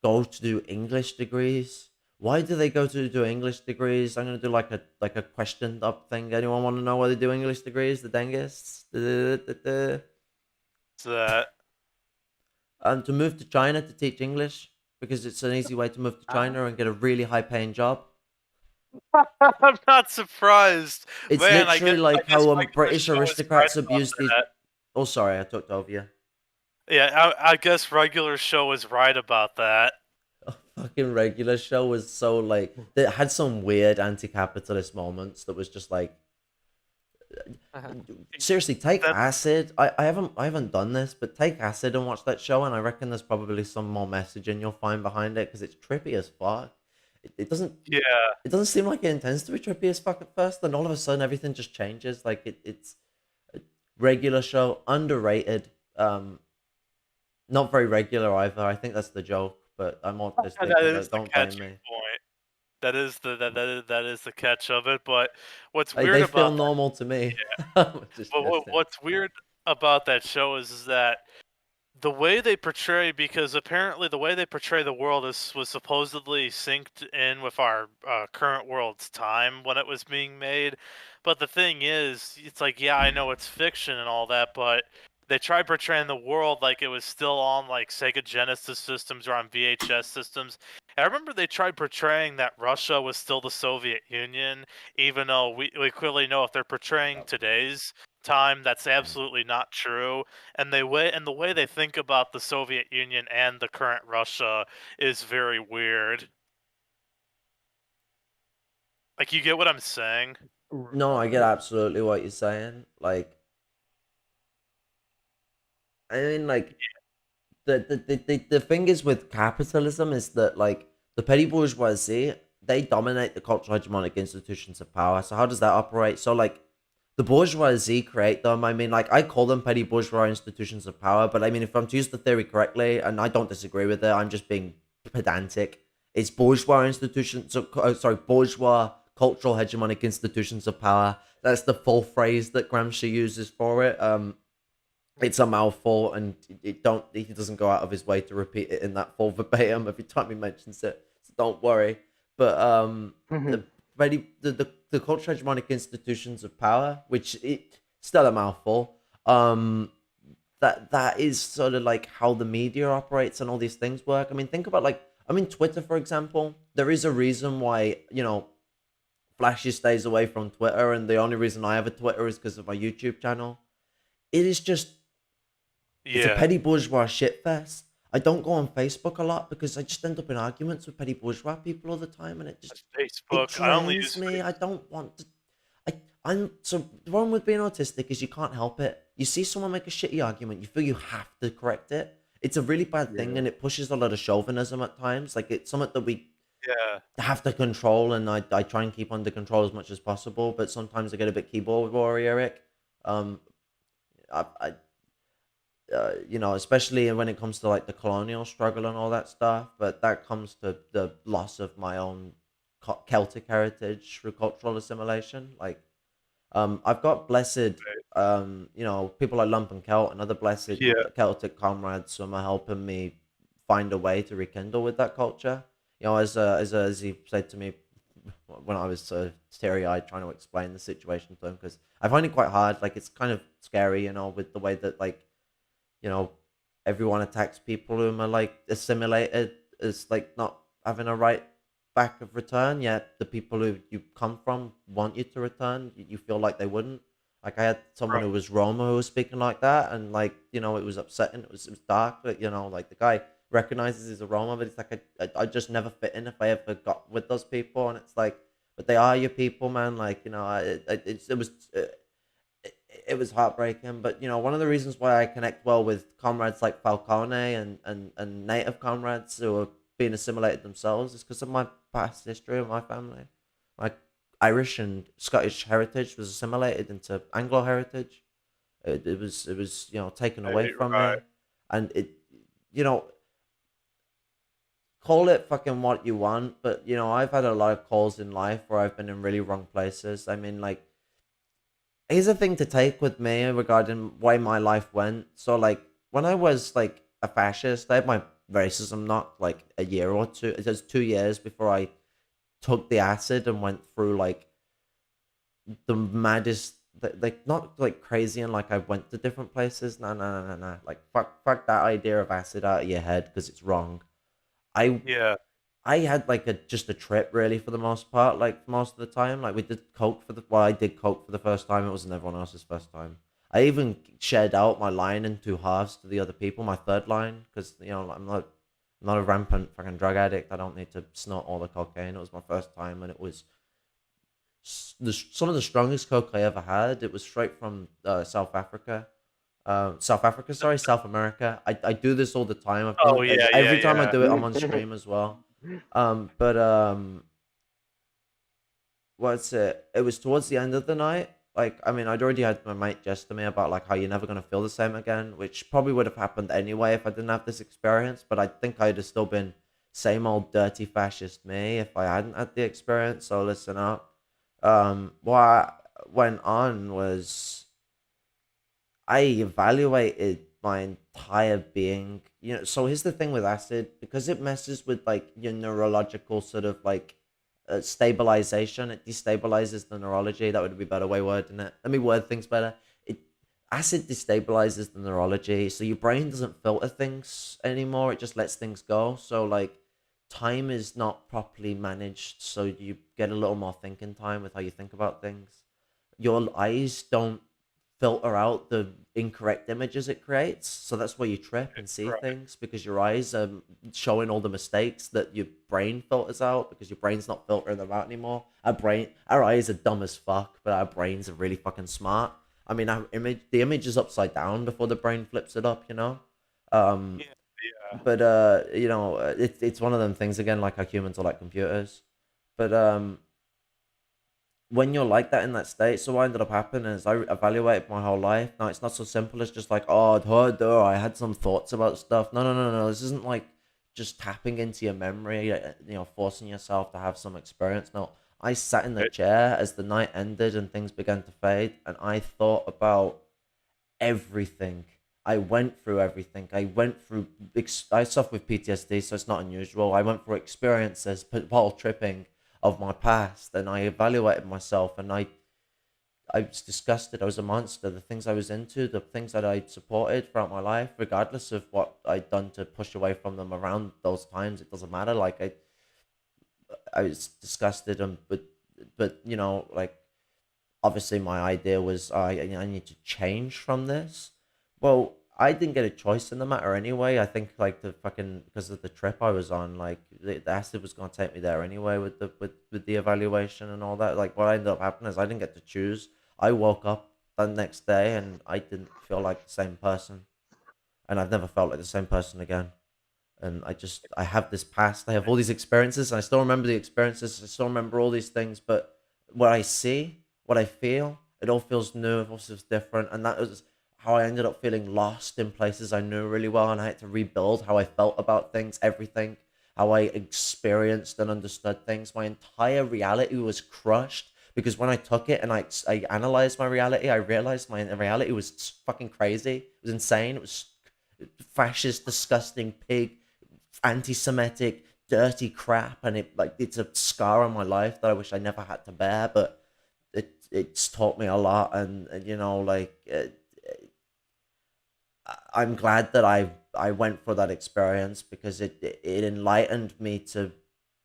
go to do English degrees. Why do they go to do English degrees? I'm gonna do like a questioned up thing. Anyone want to know why they do English degrees? The dengists. That To move to China to teach English because it's an easy way to move to China and get a really high paying job. I'm not surprised. It's Man, literally I like guess how regular British show is aristocrats right about abuse these. that. Oh, sorry, I talked over you. Yeah, I guess regular show is right about that. Fucking regular show was so like it had some weird anti-capitalist moments that was just like seriously take acid. I haven't done this, but take acid and watch that show, and I reckon there's probably some more messaging you'll find behind it because it's trippy as fuck. It doesn't it doesn't seem like it intends to be trippy as fuck at first, and all of a sudden everything just changes. Like it's a regular show, underrated. Not very regular either. I think that's the joke, but I'm autistic. That is the Don't blame me. point. That is the catch of it. But what's Like, weird they about feel that, normal to me. but what's weird about that show is that the way they portray, because apparently the way they portray the world was supposedly synced in with our current world's time when it was being made. But the thing is, it's like, yeah, I know it's fiction and all that, but they tried portraying the world like it was still on like Sega Genesis systems or on VHS systems. And I remember they tried portraying that Russia was still the Soviet Union, even though we clearly know if they're portraying today's time, that's absolutely not true. And the way they think about the Soviet Union and the current Russia is very weird. Like, you get what I'm saying? No, I get absolutely what you're saying. Like, I mean, like, the thing is with capitalism is that, like, the petty bourgeoisie, they dominate the cultural hegemonic institutions of power. So how does that operate? So, like, the bourgeoisie create them. I mean, like, I call them petty bourgeois institutions of power, but I mean, if I'm to use the theory correctly, and I don't disagree with it, I'm just being pedantic. It's bourgeois institutions, bourgeois cultural hegemonic institutions of power. That's the full phrase that Gramsci uses for it. It's a mouthful, and he doesn't go out of his way to repeat it in that full verbatim every time he mentions it. So don't worry. But the cultural hegemonic institutions of power, which it still a mouthful. That is sort of like how the media operates and all these things work. I mean, think about Twitter, for example. There is a reason why, Flashy stays away from Twitter, and the only reason I have a Twitter is because of my YouTube channel. It is just it's a petty bourgeois shitfest. I don't go on Facebook a lot because I just end up in arguments with petty bourgeois people all the time, and it just Facebook. It drains me. I don't want to. So the problem with being autistic is you can't help it. You see someone make a shitty argument, you feel you have to correct it. It's a really bad thing, and it pushes a lot of chauvinism at times. Like, it's something that we have to control, and I try and keep under control as much as possible. But sometimes I get a bit keyboard warrioric. Especially when it comes to like the colonial struggle and all that stuff. But that comes to the loss of my own Celtic heritage through cultural assimilation. Like, I've got blessed, people like Lumpen-Celt and other blessed Celtic comrades who are helping me find a way to rekindle with that culture. As he said to me when I was teary-eyed trying to explain the situation to him, because I find it quite hard. Like, it's kind of scary, with the way that, like, everyone attacks people who are like assimilated as like not having a right back of return, yet the people who you come from want you to return. You feel like they wouldn't. Like, I had someone who was Roma who was speaking like that, and like, it was upsetting. It was dark, but like, the guy recognizes he's a Roma, but it's like I just never fit in if I ever got with those people, and it's like, but they are your people, man. Like, it was heartbreaking. But one of the reasons why I connect well with comrades like Falcone and native comrades who are being assimilated themselves is because of my past history of my family. My Irish and Scottish heritage was assimilated into Anglo heritage. It was taken away from me, and it call it fucking what you want, but you know, I've had a lot of calls in life where I've been in really wrong places. I mean, like, here's a thing to take with me regarding why my life went. So, like, when I was like a fascist, I had my racism knocked like a year or two. It was 2 years before I took the acid and went through like the maddest, like not like crazy and like I went to different places. No, no, no, no, no. Like fuck that idea of acid out of your head because it's wrong. I Yeah. I had like just a trip really for the most part, like most of the time. Like we did coke for the well, I did coke for the first time. It wasn't everyone else's first time. I even shared out my line in two halves to the other people, my third line, because you know I'm not a rampant fucking drug addict. I don't need to snort all the cocaine. It was my first time, and it was some of the strongest coke I ever had. It was straight from South Africa. South Africa, sorry, South America. I do this all the time. I've done Oh yeah, every time I yeah. do it, I'm on stream as well. But what's it? It was towards the end of the night. Like, I mean, I'd already had my mate jest to me about like how you're never gonna feel the same again, which probably would have happened anyway if I didn't have this experience. But I think I'd have still been same old dirty fascist me if I hadn't had the experience. So listen up. What went on was I evaluated my entire being. You know, so here's the thing with acid, because it messes with like your neurological sort of like stabilization. It destabilizes the neurology. That would be a better way wording it. Let me word things better. It acid destabilizes the neurology, so your brain doesn't filter things anymore. It just lets things go. So like time is not properly managed, so you get a little more thinking time with how you think about things. Your eyes don't filter out the incorrect images it creates. So that's where you trip and see Right. things, because your eyes are showing all the mistakes that your brain filters out, because your brain's not filtering them out anymore. Our eyes are dumb as fuck, but our brains are really fucking smart. I mean, the image is upside down before the brain flips it up, you know? Um, Yeah. but, you know, it's one of them things again, like how humans are like computers. But, when you're like that in that state, so what ended up happening is I evaluated my whole life. Now it's not so simple as just like, oh, I had some thoughts about stuff. No, no, no, no. This isn't like just tapping into your memory, you know, forcing yourself to have some experience. No, I sat in the chair as the night ended and things began to fade, and I thought about everything. I went through everything. I suffer with PTSD, so it's not unusual. I went through experiences, while tripping, of my past, and I evaluated myself, and I was disgusted. I was a monster. The things I was into, the things that I supported throughout my life, regardless of what I'd done to push away from them around those times, it doesn't matter. Like I was disgusted, and but you know, like obviously my idea was I need to change from this. Well, I didn't get a choice in the matter anyway. I think like the fucking because of the trip I was on, like the acid was gonna take me there anyway with the evaluation and all that. Like what ended up happening is I didn't get to choose. I woke up the next day and I didn't feel like the same person, and I've never felt like the same person again. And I have this past, I have all these experiences, and I still remember the experiences, I still remember all these things, but what I see, what I feel, it all feels new, it all feels different. And that was how I ended up feeling lost in places I knew really well, and I had to rebuild how I felt about things, everything, how I experienced and understood things. My entire reality was crushed because when I took it and I analyzed my reality, I realized my reality was fucking crazy. It was insane. It was fascist, disgusting, pig, anti-Semitic, dirty crap, and it's a scar on my life that I wish I never had to bear. But it's taught me a lot, and you know, like I'm glad that I went for that experience because it enlightened me to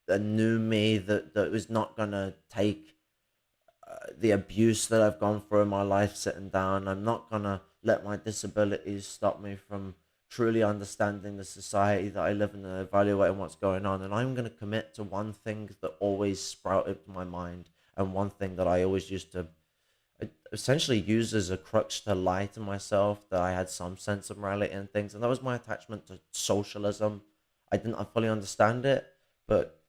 a new me that was not gonna take the abuse that I've gone through in my life sitting down. I'm not gonna let my disabilities stop me from truly understanding the society that I live in and evaluating what's going on. And I'm gonna commit to one thing that always sprouted to my mind, and one thing that I always used to essentially use as a crutch to lie to myself that I had some sense of morality and things. And that was my attachment to socialism. I didn't fully understand it, but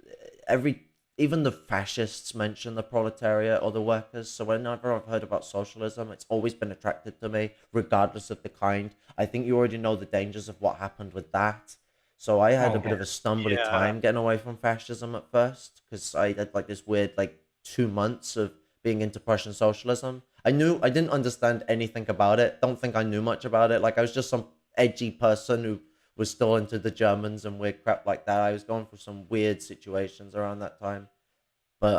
every even the fascists mention the proletariat or the workers. So whenever I've heard about socialism, it's always been attracted to me, regardless of the kind. I think you already know the dangers of what happened with that. So I had a bit Okay. of a stumbly Yeah. time getting away from fascism at first because I had like this weird like 2 months of being into Prussian socialism. I didn't understand anything about it. Don't think I knew much about it. Like I was just some edgy person who was still into the Germans and weird crap like that. I was going through some weird situations around that time. But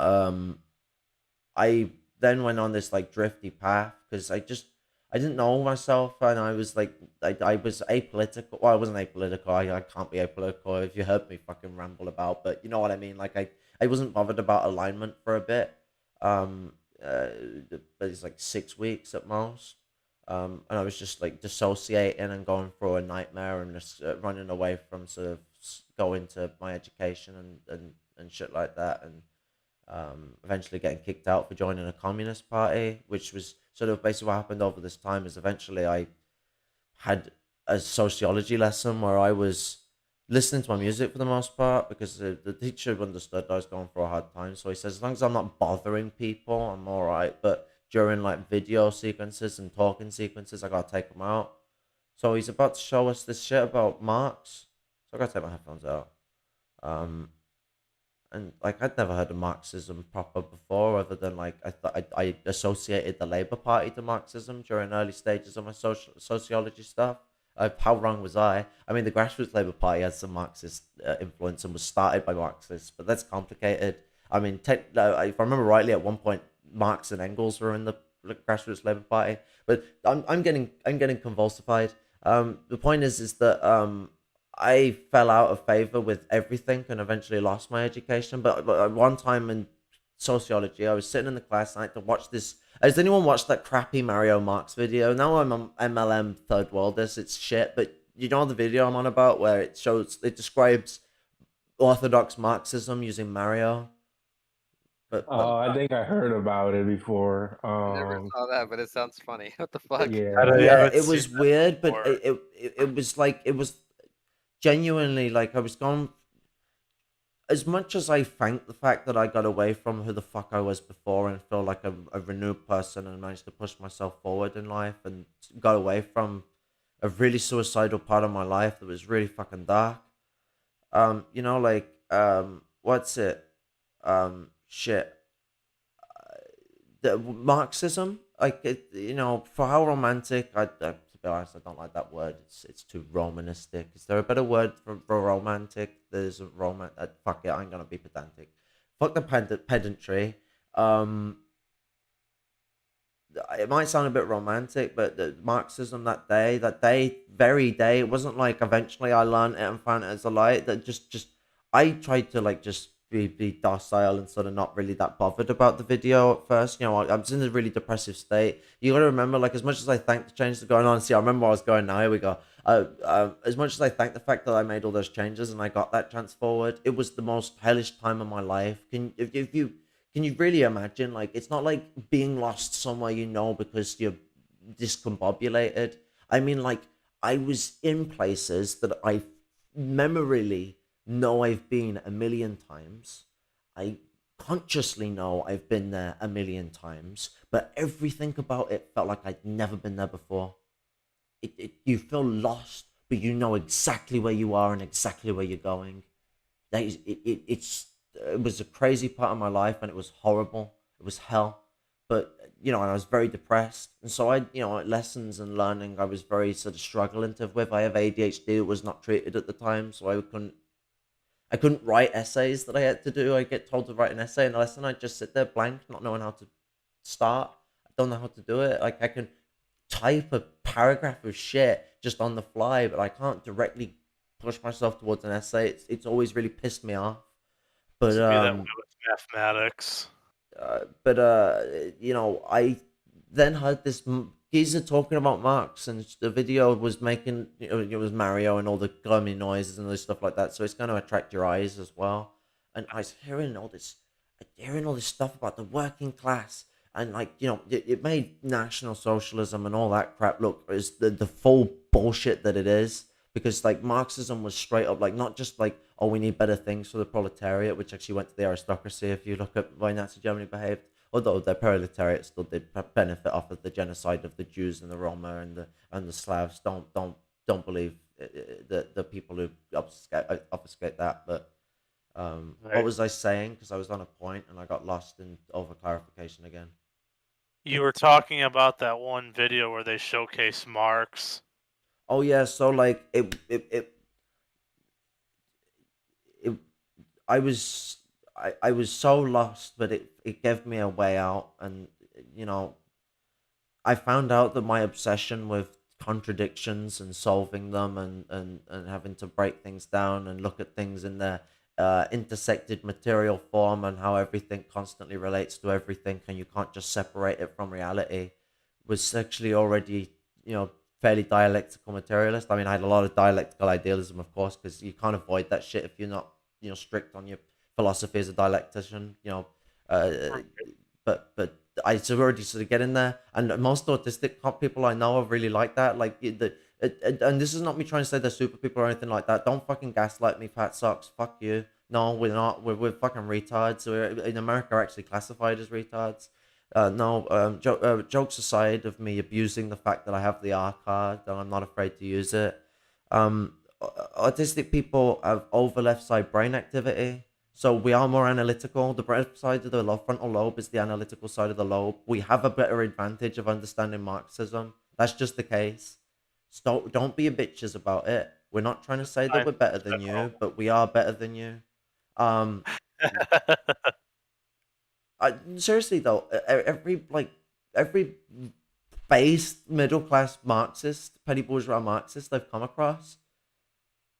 I then went on this like drifty path because I didn't know myself and I was like I was apolitical. Well, I wasn't apolitical. I can't be apolitical if you heard me fucking ramble about. But you know what I mean. Like I wasn't bothered about alignment for a bit. Um, but it's like 6 weeks at most. And I was just like dissociating and going through a nightmare and just running away from sort of going to my education and shit like that and eventually getting kicked out for joining a communist party, which was sort of basically what happened over this time. Is eventually I had a sociology lesson where I was listening to my music for the most part because the teacher understood I was going through a hard time. So he says, as long as I'm not bothering people, I'm all right. But during like video sequences and talking sequences, I gotta take them out. So he's about to show us this shit about Marx. So I gotta take my headphones out. Um, and like I'd never heard of Marxism proper before, other than like I thought I associated the Labour Party to Marxism during early stages of my sociology stuff. How wrong was I? I mean, the grassroots Labour Party has some Marxist influence and was started by Marxists, but that's complicated. I mean, if I remember rightly, at one point Marx and Engels were in the grassroots Labour Party, but I'm getting convulsified. The point is that I fell out of favor with everything and eventually lost my education. But at one time in sociology, I was sitting in the class and I had to watch this. Has anyone watched that crappy Mario Marx video? Now I'm on MLM Third Worldist. It's shit, but you know the video I'm on about where it describes orthodox Marxism using Mario. But I think I heard about it before. I never saw that, but it sounds funny. What the fuck? Yeah. yeah, it was weird, but it was like it was genuinely like I was going. As much as I thank the fact that I got away from who the fuck I was before and feel like a renewed person and managed to push myself forward in life and got away from a really suicidal part of my life that was really fucking dark. You know, like what's it? Shit. The Marxism, like it, you know, for how romantic. To be honest, I don't like that word. It's too romanistic. Is there a better word for romantic? There's a fuck it, I'm gonna be pedantic. Fuck the pedantry. It might sound a bit romantic, but the Marxism that very day, it wasn't like eventually I learned it and found it as a light. That just I tried to like just be docile and sort of not really that bothered about the video at first. You know, I was in a really depressive state. You got to remember, like, as much as I thank the changes that are going on. See, I remember where I was going now. Here we go. As much as I thank the fact that I made all those changes and I got that chance forward, it was the most hellish time of my life. Can you really imagine? Like, it's not like being lost somewhere, you know, because you're discombobulated. I mean, like, I was in places that I memorially know I've been a million times. I consciously know I've been there a million times, but everything about it felt like I'd never been there before. You feel lost, but you know exactly where you are and exactly where you're going. It was a crazy part of my life and it was horrible. It was hell. But you know, and I was very depressed. And so lessons and learning I was very sort of struggling to with. I have ADHD, it was not treated at the time, so I couldn't write essays that I had to do. I get told to write an essay in a lesson, I just sit there blank, not knowing how to start. I don't know how to do it. Like I can type a paragraph of shit just on the fly, but I can't directly push myself towards an essay. It's always really pissed me off. But that way with mathematics. You know, I then heard this geezer talking about Marx, and the video was making, you know, it was Mario and all the gummy noises and all this stuff like that. So it's going to attract your eyes as well. And I was hearing all this stuff about the working class, and like, you know, it made National Socialism and all that crap look as the full bullshit that it is. Because like Marxism was straight up like not just like, oh, we need better things for the proletariat, which actually went to the aristocracy if you look at why Nazi Germany behaved. Although the proletariat still did benefit off of the genocide of the Jews and the Roma and the Slavs. Don't believe the people who obfuscate that. But what Right. was I saying? Because I was on a point and I got lost in over clarification again. You were talking about that one video where they showcase Marx. Oh yeah, so like I was I was so lost, but it gave me a way out, and you know, I found out that my obsession with contradictions and solving them and having to break things down and look at things in their intersected material form and how everything constantly relates to everything and you can't just separate it from reality was actually already, you know, fairly dialectical materialist. I mean, I had a lot of dialectical idealism, of course, because you can't avoid that shit if you're not, you know, strict on your philosophy as a dialectician, you know. But I already sort of get in there, and most autistic people I know are really like that. Like and this is not me trying to say they're super people or anything like that. Don't fucking gaslight me, fat socks. Fuck you. No, we're not. We're fucking retards. We're in America are actually classified as retards. No, jokes aside of me abusing the fact that I have the R card and I'm not afraid to use it. Autistic people have over left side brain activity. So we are more analytical. The left side of the frontal lobe is the analytical side of the lobe. We have a better advantage of understanding Marxism. That's just the case. So don't be a bitches about it. We're not trying to say that we're better than you, but we are better than you. Seriously though, every based middle class Marxist, petty bourgeois Marxist I've come across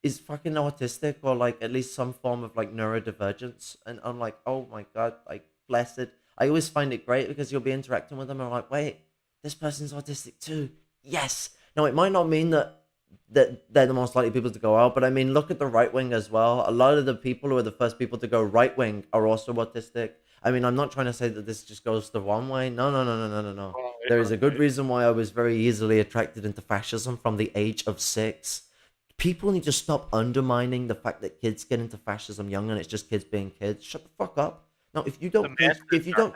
is fucking autistic or like at least some form of like neurodivergence, and I'm like, oh my god, like blessed. I always find it great because you'll be interacting with them and I'm like, wait, this person's autistic too. Yes. Now it might not mean that they're the most likely people to go out, but I mean, look at the right wing as well. A lot of the people who are the first people to go right wing are also autistic. I mean, I'm not trying to say that this just goes the one way. No. There is a good reason why I was very easily attracted into fascism from the age of 6. People need to stop undermining the fact that kids get into fascism young and it's just kids being kids. Shut the fuck up. Now, if you don't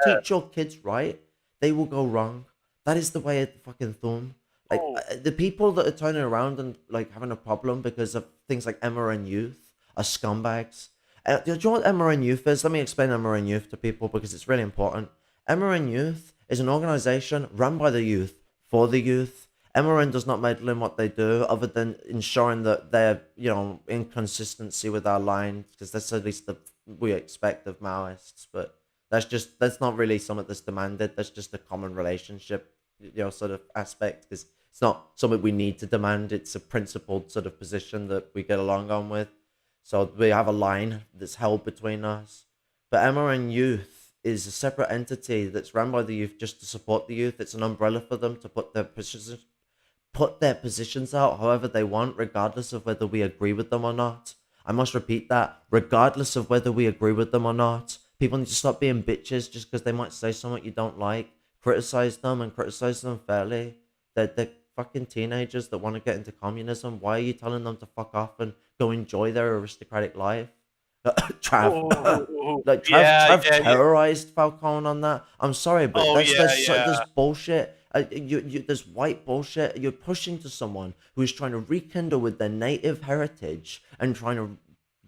teach your kids right, they will go wrong. That is the way of the fucking thumb. Like the people that are turning around and like having a problem because of things like MRN Youth are scumbags. Do you know what MRN Youth is? Let me explain MRN Youth to people because it's really important. MRN Youth is an organization run by the youth for the youth. MRN does not meddle in what they do other than ensuring that they're, you know, in consistency with our line, because that's at least the we expect of Maoists. But that's not really something that's demanded. That's just a common relationship, you know, sort of aspect, because it's not something we need to demand. It's a principled sort of position that we get along on with. So we have a line that's held between us. But MRN Youth is a separate entity that's run by the youth just to support the youth. It's an umbrella for them to put their positions out however they want, regardless of whether we agree with them or not. I must repeat that, regardless of whether we agree with them or not. People need to stop being bitches just because they might say something you don't like. Criticize them and criticize them fairly. They're fucking teenagers that want to get into communism. Why are you telling them to fuck off and go enjoy their aristocratic life? Trav terrorized Falcone on that. I'm sorry, but there's bullshit. There's white bullshit. You're pushing to someone who is trying to rekindle with their native heritage and trying to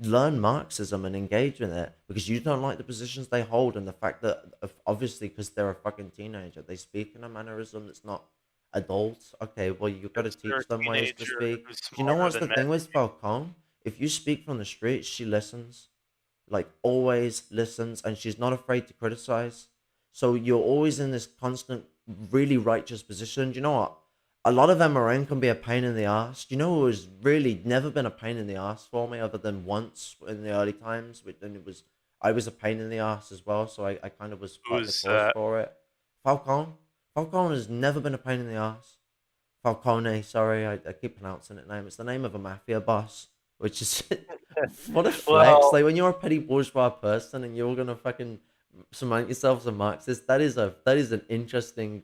learn Marxism and engage in it because you don't like the positions they hold and the fact that obviously because they're a fucking teenager they speak in a mannerism that's not adult. Okay, well you've got to teach them ways to speak. Do you know what's the thing with Falcone? If you speak from the streets, she listens. Like always listens, and she's not afraid to criticize. So you're always in this constant, really righteous position. Do you know what? A lot of MRN can be a pain in the ass. Do you know who has really never been a pain in the ass for me other than once in the early times? And I was a pain in the ass as well, so I kind of was part of the cause for it. Falcone. Falcone has never been a pain in the ass. Falcone, sorry, I keep pronouncing it name. It's the name of a mafia boss, which is what a flex. Well, like when you're a petty bourgeois person and you're gonna fucking surmount yourself as a Marxist, that is an interesting,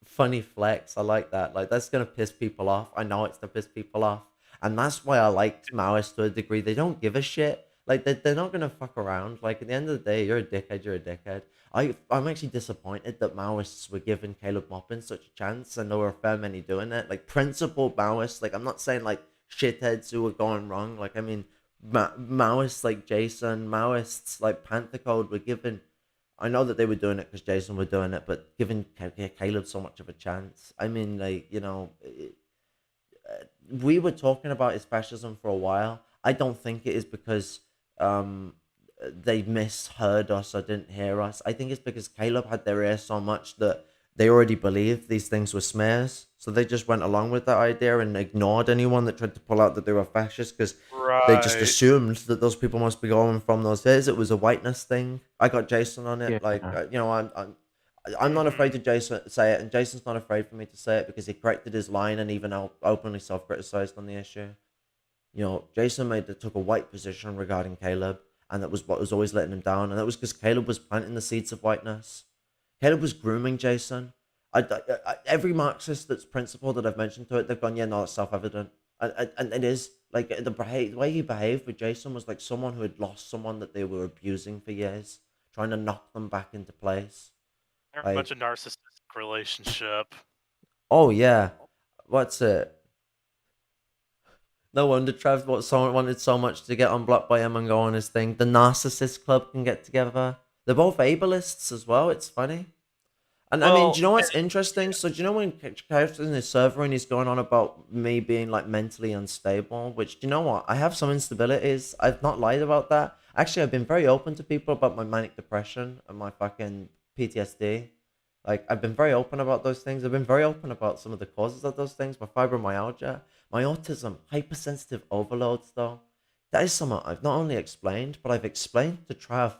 funny flex. I like that. Like that's gonna piss people off. I know it's to piss people off, and that's why I like Maoists to a degree. They don't give a shit. Like they're not gonna fuck around. Like at the end of the day, you're a dickhead. You're a dickhead. I'm actually disappointed that Maoists were giving Caleb Maupin such a chance. I know there are fair many doing it. Like principled Maoists. Like I'm not saying like shitheads who were going wrong. Like, I mean, Maoists like Jason, Maoists like Panther Code were given. I know that they were doing it because Jason were doing it, but giving Caleb so much of a chance. I mean, like, you know, we were talking about his fascism for a while. I don't think it is because they misheard us or didn't hear us. I think it's because Caleb had their ear so much that they already believed these things were smears. So they just went along with that idea and ignored anyone that tried to pull out that they were fascists because they just assumed that those people must be going from those days. It was a whiteness thing. I got Jason on it. Yeah. Like, you know, I'm not afraid to Jason say it, and Jason's not afraid for me to say it because he corrected his line and even openly self-criticized on the issue. You know, Jason took a white position regarding Caleb, and that was what was always letting him down, and that was because Caleb was planting the seeds of whiteness. Caleb was grooming Jason. Every Marxist that's principled that I've mentioned to it, they've gone, yeah, no, it's self-evident. And it is. Like, the way he behaved with Jason was like someone who had lost someone that they were abusing for years, trying to knock them back into place. Very much a narcissistic relationship. Oh, yeah. What's it? No wonder Trev wanted so much to get unblocked by him and go on his thing. The Narcissist Club can get together. They're both ableists as well. It's funny. And I mean, do you know what's interesting? So do you know when Kyr's in his server and he's going on about me being like mentally unstable? Which, do you know what? I have some instabilities. I've not lied about that. Actually, I've been very open to people about my manic depression and my fucking PTSD. Like, I've been very open about those things. I've been very open about some of the causes of those things. My fibromyalgia, my autism, hypersensitive overloads, though. That is something I've not only explained, but I've explained to Trav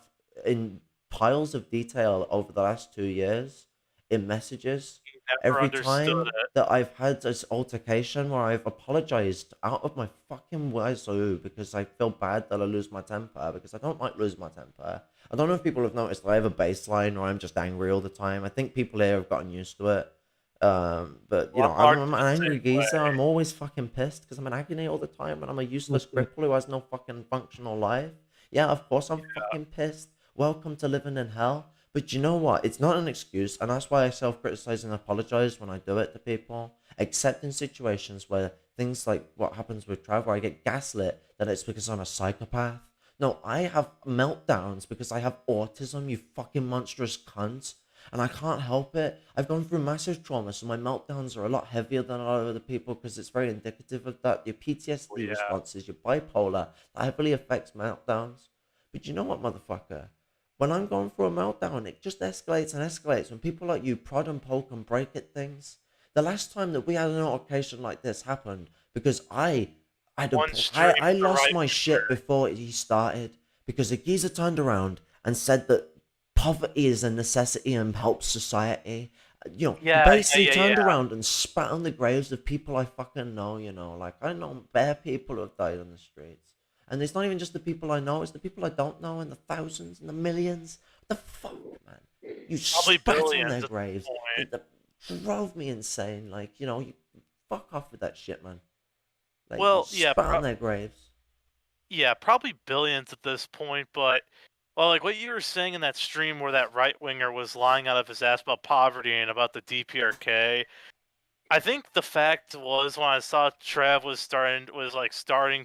in piles of detail over the last 2 years in messages. Every time that I've had this altercation where I've apologized out of my fucking wazoo because I feel bad that I lose my temper, because I don't like losing my temper. I don't know if people have noticed that I have a baseline or I'm just angry all the time. I think people here have gotten used to it. But, you know, I'm an angry geezer. I'm always fucking pissed because I'm in agony all the time and I'm a useless cripple who has no fucking functional life. Yeah, of course I'm fucking pissed. Welcome to living in hell. But you know what? It's not an excuse, and that's why I self-criticize and apologize when I do it to people. Except in situations where things like what happens with Trav, where I get gaslit, that it's because I'm a psychopath. No, I have meltdowns because I have autism, you fucking monstrous cunt. And I can't help it. I've gone through massive trauma, so my meltdowns are a lot heavier than a lot of other people because it's very indicative of that. Your PTSD responses, your bipolar, that heavily affects meltdowns. But you know what, motherfucker? When I'm going through a meltdown, it just escalates and escalates. When people like you prod and poke and break at things. The last time that we had an altercation like this happened because I lost my shit before he started because the geezer turned around and said that poverty is a necessity and helps society. You know, he basically turned around and spat on the graves of people I fucking know, you know. Like, I know bare people who have died on the streets. And it's not even just the people I know, it's the people I don't know, and the thousands and the millions. What the fuck, man? You spat on their graves. That drove me insane. Like, you know, you fuck off with that shit, man. Like, spat on their graves. Yeah, probably billions at this point, but well, like what you were saying in that stream where that right-winger was lying out of his ass about poverty and about the DPRK, I think the fact was when I saw Trav was starting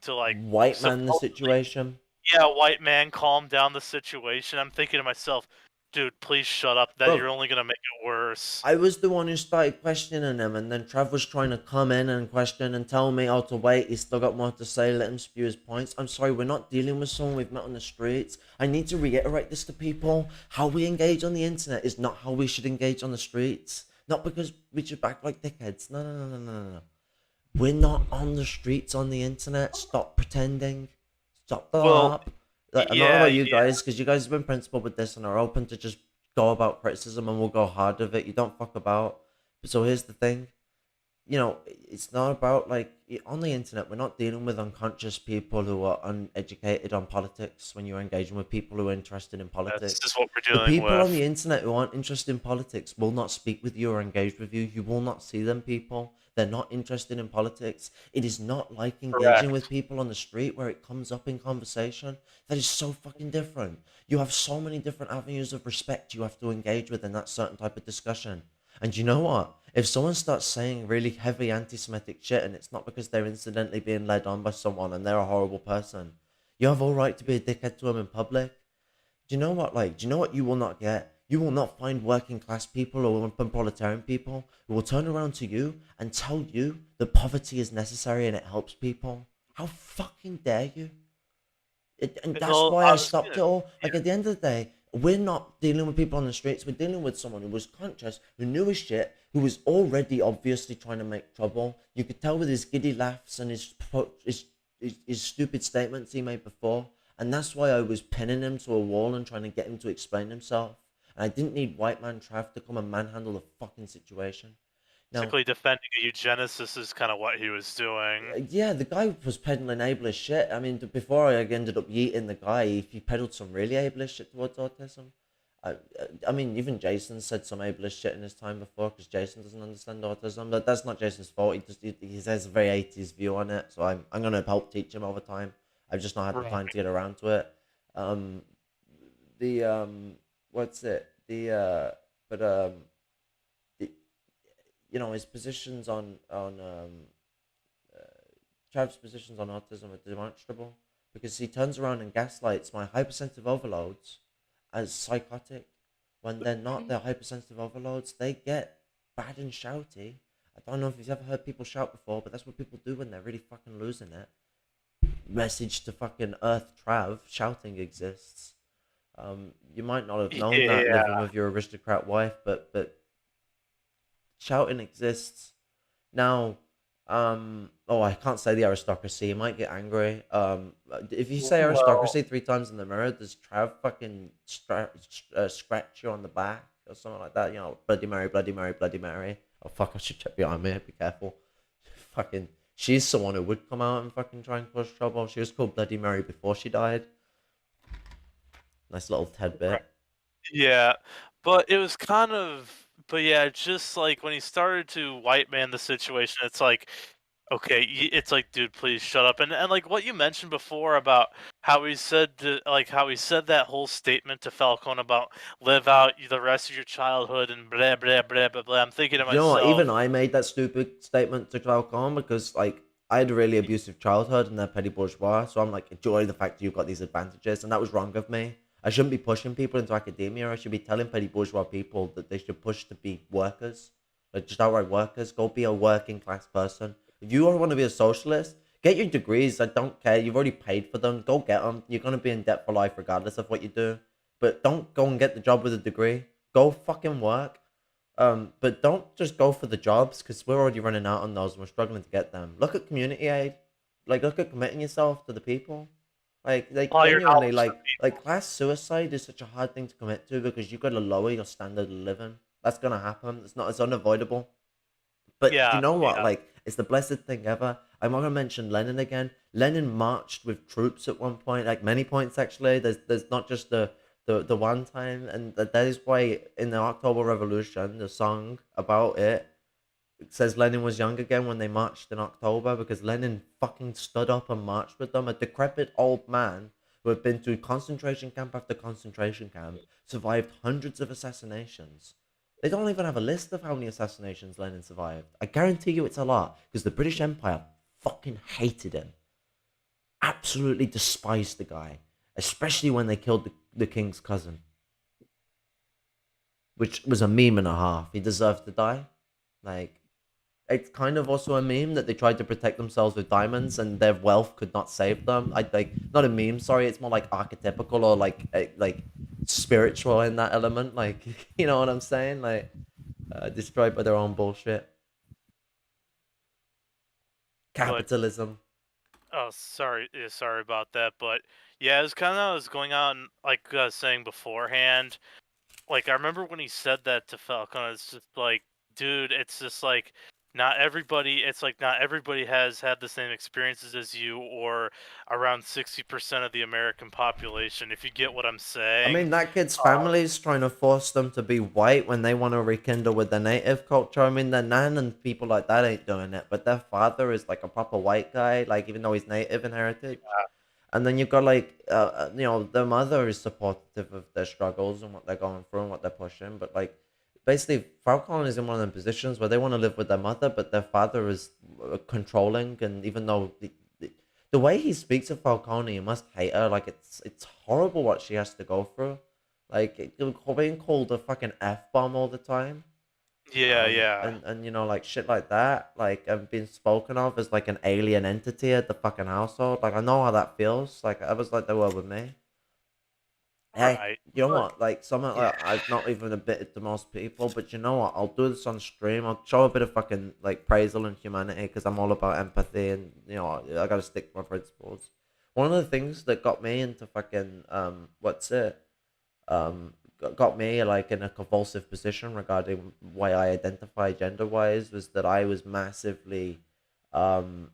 to white man the situation. Yeah, white man calm down the situation. I'm thinking to myself, dude, please shut up. You're only gonna make it worse. I was the one who started questioning him, and then Trav was trying to come in and question and tell me how to wait. He's still got more to say. Let him spew his points. I'm sorry, we're not dealing with someone we've met on the streets. I need to reiterate this to people. How we engage on the internet is not how we should engage on the streets. Not because we should act like dickheads. No. We're not on the streets on the internet. Stop pretending. Stop the harp. Like, I don't know about you guys, because you guys have been principled with this and are open to just go about criticism and we'll go hard with it. You don't fuck about. So here's the thing. You know, it's not about, like, on the internet, we're not dealing with unconscious people who are uneducated on politics when you're engaging with people who are interested in politics. This is what we're dealing with. The people on the internet who aren't interested in politics will not speak with you or engage with you. You will not see them, people. They're not interested in politics. It is not like engaging with people on the street where it comes up in conversation. That is so fucking different. You have so many different avenues of respect you have to engage with in that certain type of discussion. And you know what? If someone starts saying really heavy anti-Semitic shit and it's not because they're incidentally being led on by someone and they're a horrible person, you have all right to be a dickhead to them in public. Do you know what? Like, do you know what you will not get? You will not find working class people or proletarian people who will turn around to you and tell you that poverty is necessary and it helps people. How fucking dare you? And that's Well, why I I was stopped it gonna, all. Like at the end of the day, we're not dealing with people on the streets. We're dealing with someone who was conscious, who knew his shit, who was already obviously trying to make trouble. You could tell with his giddy laughs and his stupid statements he made before. And that's why I was pinning him to a wall and trying to get him to explain himself. And I didn't need white man Trav to come and manhandle the fucking situation. Now, basically defending a eugenicist is kind of what he was doing. yeah, the guy was peddling ableist shit. I mean, before I ended up yeeting the guy, he peddled some really ableist shit towards autism. I mean, even Jason said some ableist shit in his time before because Jason doesn't understand autism. But that's not Jason's fault. He has a very 80s view on it. So I'm gonna help teach him over time. I've just not had the time to get around to it. What's it? But the, you know, his positions on Trav's positions on autism are demonstrable because he turns around and gaslights my hypersensitive overloads as psychotic when they're not. They're hypersensitive overloads. They get bad and shouty. I don't know if you've ever heard people shout before, but that's what people do when they're really fucking losing it. Message to fucking Earth Trav, shouting exists. You might not have known that living with your aristocrat wife, but shouting exists. Now, oh, I can't say the aristocracy. You might get angry. If you say aristocracy 3 times in the mirror, does Trav fucking scratch you on the back or something like that? You know, Bloody Mary, Bloody Mary, Bloody Mary. Oh fuck, I should check behind me. Be careful. Fucking, she's someone who would come out and fucking try and cause trouble. She was called Bloody Mary before she died. Nice little tidbit. Yeah, but it was kind of, but yeah, just like when he started to white man the situation, it's like, okay, it's like, dude, please shut up. And like what you mentioned before about how he said how he said that whole statement to Falcone about live out the rest of your childhood and blah blah blah blah blah. I'm thinking to You know what? myself, Even I made that stupid statement to Falcon because, like, I had a really abusive childhood and they're petty bourgeois. So I'm like, enjoy the fact that you've got these advantages. And that was wrong of me. I shouldn't be pushing people into academia. I should be telling petty bourgeois people that they should push to be workers. Like, just outright workers. Go be a working class person. If you want to be a socialist, get your degrees. I don't care. You've already paid for them. Go get them. You're going to be in debt for life regardless of what you do. But don't go and get the job with a degree. Go fucking work. But don't just go for the jobs because we're already running out on those and we're struggling to get them. Look at community aid. Like, look at committing yourself to the people. Like genuinely, like class suicide is such a hard thing to commit to because you've got to lower your standard of living. That's gonna happen. It's unavoidable. But you know what? Like, it's the blessed thing ever. I'm not gonna mention Lenin again. Lenin marched with troops at one point, like many points actually. There's not just the one time, and that is why in the October Revolution, the song about it says Lenin was young again when they marched in October because Lenin fucking stood up and marched with them. A decrepit old man who had been through concentration camp after concentration camp, survived hundreds of assassinations. They don't even have a list of how many assassinations Lenin survived. I guarantee you it's a lot because the British Empire fucking hated him. Absolutely despised the guy, especially when they killed the king's cousin, which was a meme and a half. He deserved to die. Like, it's kind of also a meme that they tried to protect themselves with diamonds and their wealth could not save them. I like, not a meme, sorry, it's more like archetypical or like spiritual in that element. Like, you know what I'm saying? Like, destroyed by their own bullshit. Capitalism. Oh, sorry, sorry about that, but yeah, it was kind of was going on like I was saying beforehand. Like I remember when he said that to Falcon, it's just like, dude, it's just like not everybody. It's like not everybody has had the same experiences as you, or around 60% of the American population. If you get what I'm saying. I mean, that kid's family is trying to force them to be white when they want to rekindle with their native culture. I mean, their nan and people like that ain't doing it, but their father is like a proper white guy, like even though he's native in heritage. Yeah. And then you've got like, you know, their mother is supportive of their struggles and what they're going through and what they're pushing, but like, basically Falcone is in one of them positions where they want to live with their mother, but their father is controlling, and even though the way he speaks of Falcone, you must hate her. Like it's horrible what she has to go through. Like being called a fucking F-bomb all the time. Yeah. And you know, like shit like that, like being spoken of as like an alien entity at the fucking household. Like I know how that feels. Like I was like they were with me. Hey, Right. you know But what? Like something yeah. like I've not even admitted to most people, but you know what? I'll do this on stream. I'll show a bit of fucking like praisal and humanity because I'm all about empathy, and you know I gotta stick to my principles. One of the things that got me into fucking what's it got me like in a convulsive position regarding why I identify gender wise was that I was massively um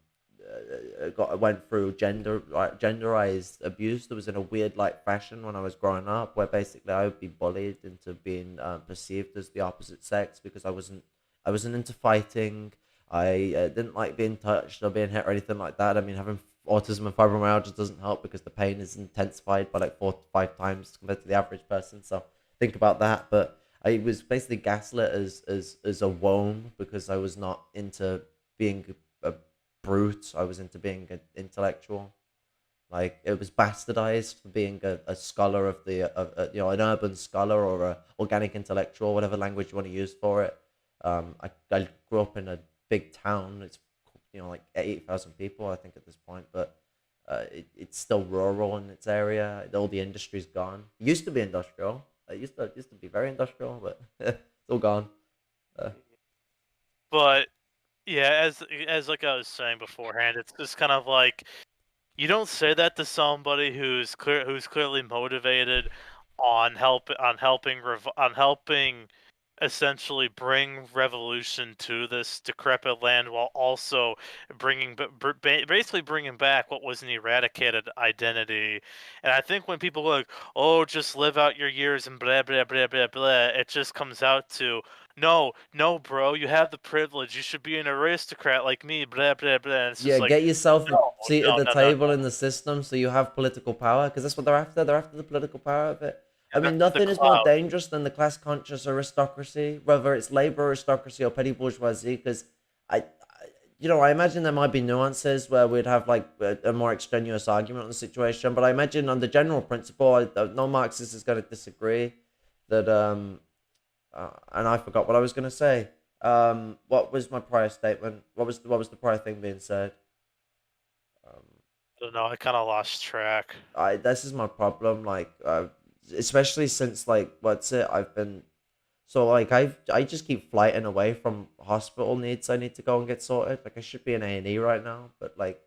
went through genderized abuse that was in a weird like fashion when I was growing up, where basically I would be bullied into being perceived as the opposite sex because I wasn't into fighting. I didn't like being touched or being hit or anything like that. I mean, having autism and fibromyalgia doesn't help because the pain is intensified by like 4 to 5 times compared to the average person. So think about that. But I was basically gaslit as a worm because I was not into being a brute. I was into being an intellectual. Like it was bastardized for being a scholar of the you know, an urban scholar or a organic intellectual, whatever language you want to use for it. I grew up in a big town. It's, you know, like 8,000 people I think at this point, but it's still rural in its area. All the industry's gone. It used to be industrial. It used to be very industrial, but it's all gone. But yeah, as like I was saying beforehand, it's just kind of like you don't say that to somebody who's clearly motivated on helping essentially bring revolution to this decrepit land while also basically bringing back what was an eradicated identity. And I think when people are like, oh, just live out your years and blah blah blah blah blah, it just comes out to no, bro, you have the privilege, you should be an aristocrat like me, blah blah blah. And it's Yeah, just like, get yourself a no seat at no the no no table in the system so you have political power, because that's what they're after. They're after the political power of it. I yeah, mean, the nothing is more clout. dangerous than the class conscious aristocracy, whether it's labor aristocracy or petty bourgeoisie, because you know, I imagine there might be nuances where we'd have like a more extraneous argument on the situation, but I imagine on the general principle, no Marxist is going to disagree that, and I forgot what I was going to say. What was my prior statement? What was the prior thing being said? I don't know, I kind of lost track. This is my problem, like especially since like what's it I've been so like I just keep flighting away from hospital needs I need to go and get sorted. Like I should be in A&E right now, but like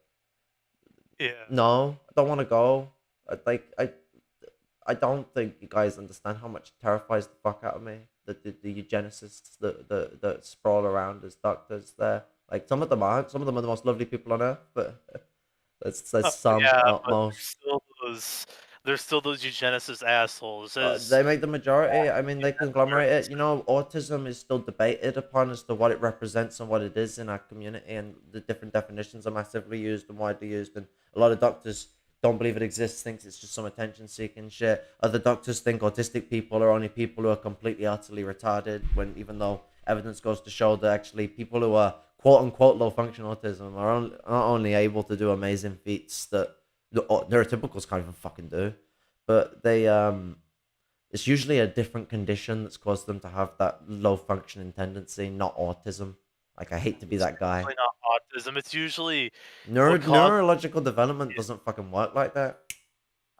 Yeah. no, I don't want to go. Like I don't think you guys understand how much it terrifies the fuck out of me. The eugenicists that sprawl around as doctors there. Like some of them aren't. Some of them are the most lovely people on earth, but that's some, Yeah, not but most. there's still those eugenicist assholes. They make the majority. I mean, they conglomerate it. You know, autism is still debated upon as to what it represents and what it is in our community, and the different definitions are massively used and widely used. And a lot of doctors don't believe it exists, thinks it's just some attention-seeking shit. Other doctors think autistic people are only people who are completely, utterly retarded, when even though evidence goes to show that actually people who are quote-unquote low-function autism are not only able to do amazing feats that the neurotypicals can't even fucking do, but they it's usually a different condition that's caused them to have that low functioning tendency, not autism. Like I hate to be that guy. Definitely not autism. It's usually Neurological development doesn't fucking work like that.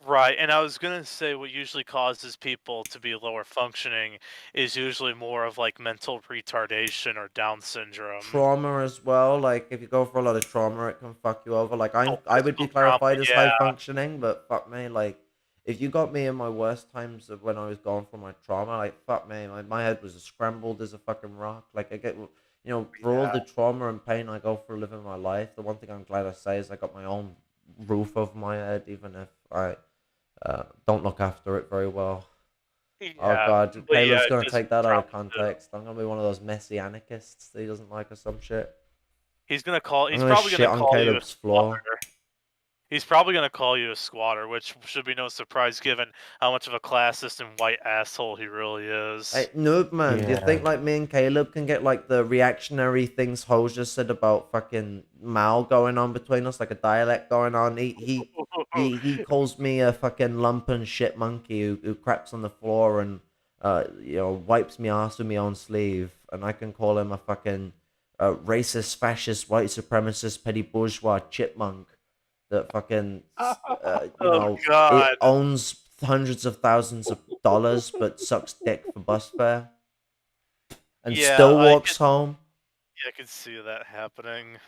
right. And I was gonna say what usually causes people to be lower functioning is usually more of like mental retardation or Down syndrome. Trauma as well. Like if you go for a lot of trauma, it can fuck you over. Like Oh, I would be physical trauma, clarified as high yeah. functioning, but fuck me, like if you got me in my worst times of when I was going for my trauma, like fuck me, my head was as scrambled as a fucking rock. Like I get, you know, for all the trauma and pain I go through living my life, the one thing I'm glad I say is I got my own roof over my head, even if I don't look after it very well. Yeah, Oh god, but Caleb's yeah, gonna just take that out of trauma too. context. I'm gonna be one of those messy anarchists that he doesn't like or some shit. He's gonna call. I'm He's gonna probably shit gonna on call you a Caleb's floor. slaughter. He's probably gonna call you a squatter, which should be no surprise given how much of a classist and white asshole he really is. Hey, noob man, do you think like me and Caleb can get like the reactionary things Ho just said about fucking Mao going on between us, like a dialect going on? He calls me a fucking lumpen shit monkey who craps on the floor and wipes me ass with my own sleeve, and I can call him a fucking racist, fascist, white supremacist, petty bourgeois chipmunk that fucking Oh God. it owns hundreds of thousands of dollars but sucks dick for bus fare and still walks home. Yeah, I could see that happening,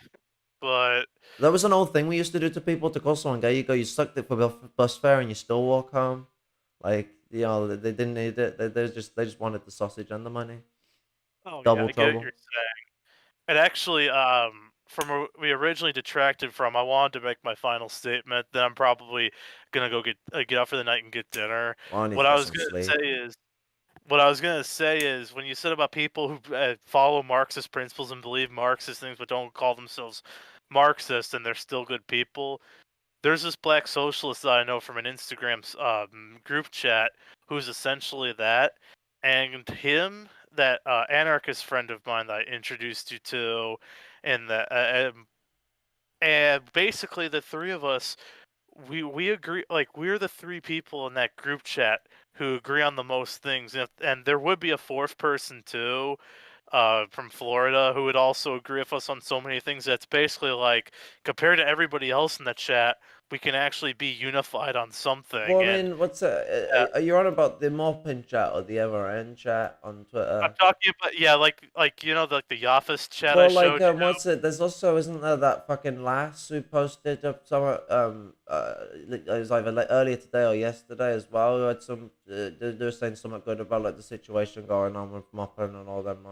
but that was an old thing we used to do to people, to call someone gay. You sucked it for bus fare and you still walk home. Like, they didn't need it. They just wanted the sausage and the money. Double trouble. I get what you're saying. And actually, from where we originally detracted from, I wanted to make my final statement. Then I'm probably gonna go get out for the night and get dinner. What I was gonna say is, when you said about people who follow Marxist principles and believe Marxist things but don't call themselves Marxist and they're still good people, there's this black socialist that I know from an Instagram group chat who's essentially that, and him, that anarchist friend of mine that I introduced you to, and basically the three of us, we agree, like, we're the three people in that group chat who agree on the most things, and there would be a fourth person too, from Florida, who would also agree with us on so many things. That's basically like, compared to everybody else in the chat, we can actually be unified on something. Well, I mean, what's are you on about the Maupin chat or the MRN chat on Twitter? I'm talking about, like the office chat. Well, I showed you. what's it? There's also, isn't there that fucking lass who posted up some it was either earlier today or yesterday as well, who had some they're saying something good about like the situation going on with Maupin and all them,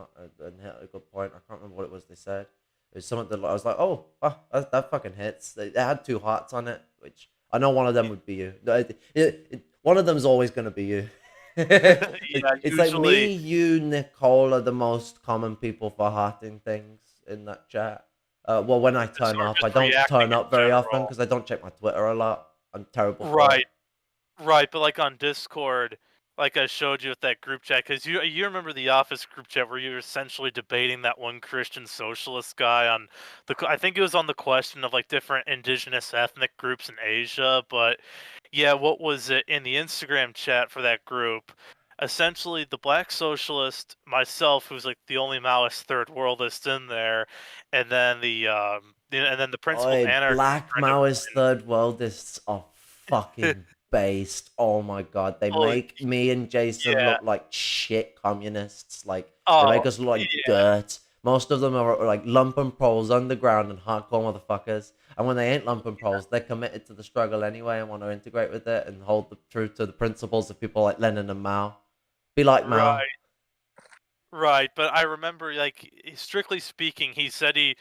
and hit a good point. I can't remember what it was they said. It was something that I was like, oh, that fucking hits. They had two hearts on it, which I know one of them would be you. One of them's always gonna be you. It's usually, like me, you, Nicole are the most common people for hearting things in that chat. Well, when I turn up, I don't turn up very often because I don't check my Twitter a lot. I'm terrible. Right, but like on Discord, like I showed you with that group chat, because you remember the office group chat where you were essentially debating that one Christian socialist guy on I think it was on the question of like different indigenous ethnic groups in Asia. But yeah, what was it in the Instagram chat for that group? Essentially, the black socialist, myself, who's like the only Maoist third worldist in there, and then the principal anarchist. Black Maoist third worldists are fucking based. Oh my god, they make me and Jason look like shit communists. Like, they make us look like dirt. Most of them are like lumpen proles, underground and hardcore motherfuckers. And when they ain't lumpen proles, they're committed to the struggle anyway and want to integrate with it and hold true to the principles of people like Lenin and Mao. Be like Mao. Right, but I remember, like, strictly speaking, he said he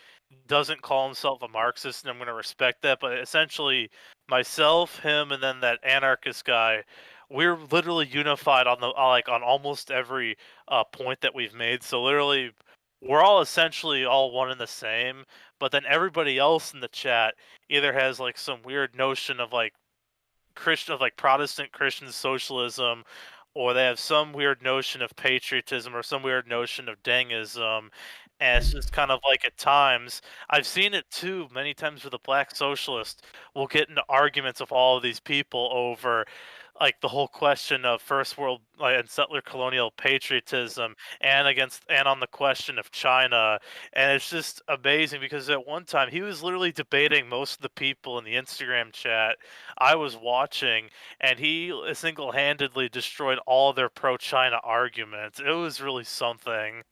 doesn't call himself a Marxist, and I'm going to respect that. But essentially, myself, him, and then that anarchist guy, we're literally unified on on almost every point that we've made. So literally, we're all essentially all one and the same. But then everybody else in the chat either has like some weird notion of like Protestant Christian socialism, or they have some weird notion of patriotism or some weird notion of Dangism. And it's just kind of like, at times, I've seen it too many times with a black socialist. We'll get into arguments of all of these people over like the whole question of first world and settler colonial patriotism, and on the question of China. And it's just amazing because at one time he was literally debating most of the people in the Instagram chat I was watching, and he single-handedly destroyed all their pro-China arguments. It was really something.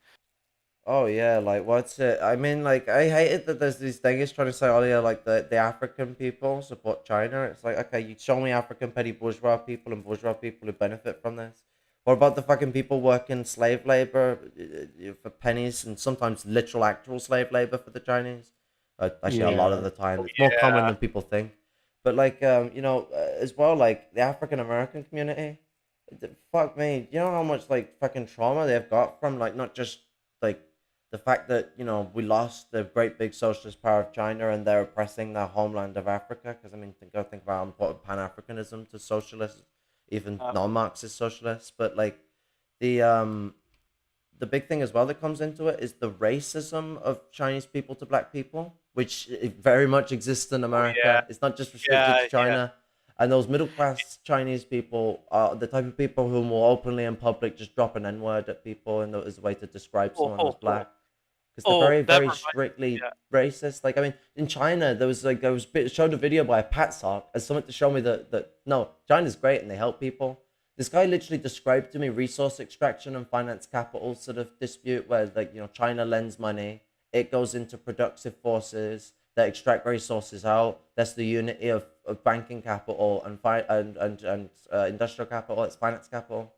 Oh yeah, like what's it? I mean, like, I hate it that there's these things trying to say, oh yeah, like the African people support China. It's like, okay, you show me African petty bourgeois people and bourgeois people who benefit from this. What about the fucking people working slave labor for pennies, and sometimes literal actual slave labor for the Chinese? Actually, a lot of the time, it's more common than people think. But like, as well, like the African American community, fuck me, you know how much like fucking trauma they've got from like not just like the fact that we lost the great big socialist power of China and they're oppressing the homeland of Africa. Because I mean, think about how important Pan-Africanism to socialists, even non-Marxist socialists. But like the big thing as well that comes into it is the racism of Chinese people to black people, which very much exists in America. It's not just restricted to China. And those middle class Chinese people are the type of people who will openly in public just drop an N-word at people as a way to describe someone as black. Because they're very, very strictly racist. Like, I mean, in China, there was showed a video by a Patsock as something to show me that no, China's great and they help people. This guy literally described to me resource extraction and finance capital sort of dispute where, like, China lends money, it goes into productive forces that extract resources out. That's the unity of banking capital and industrial capital. It's finance capital.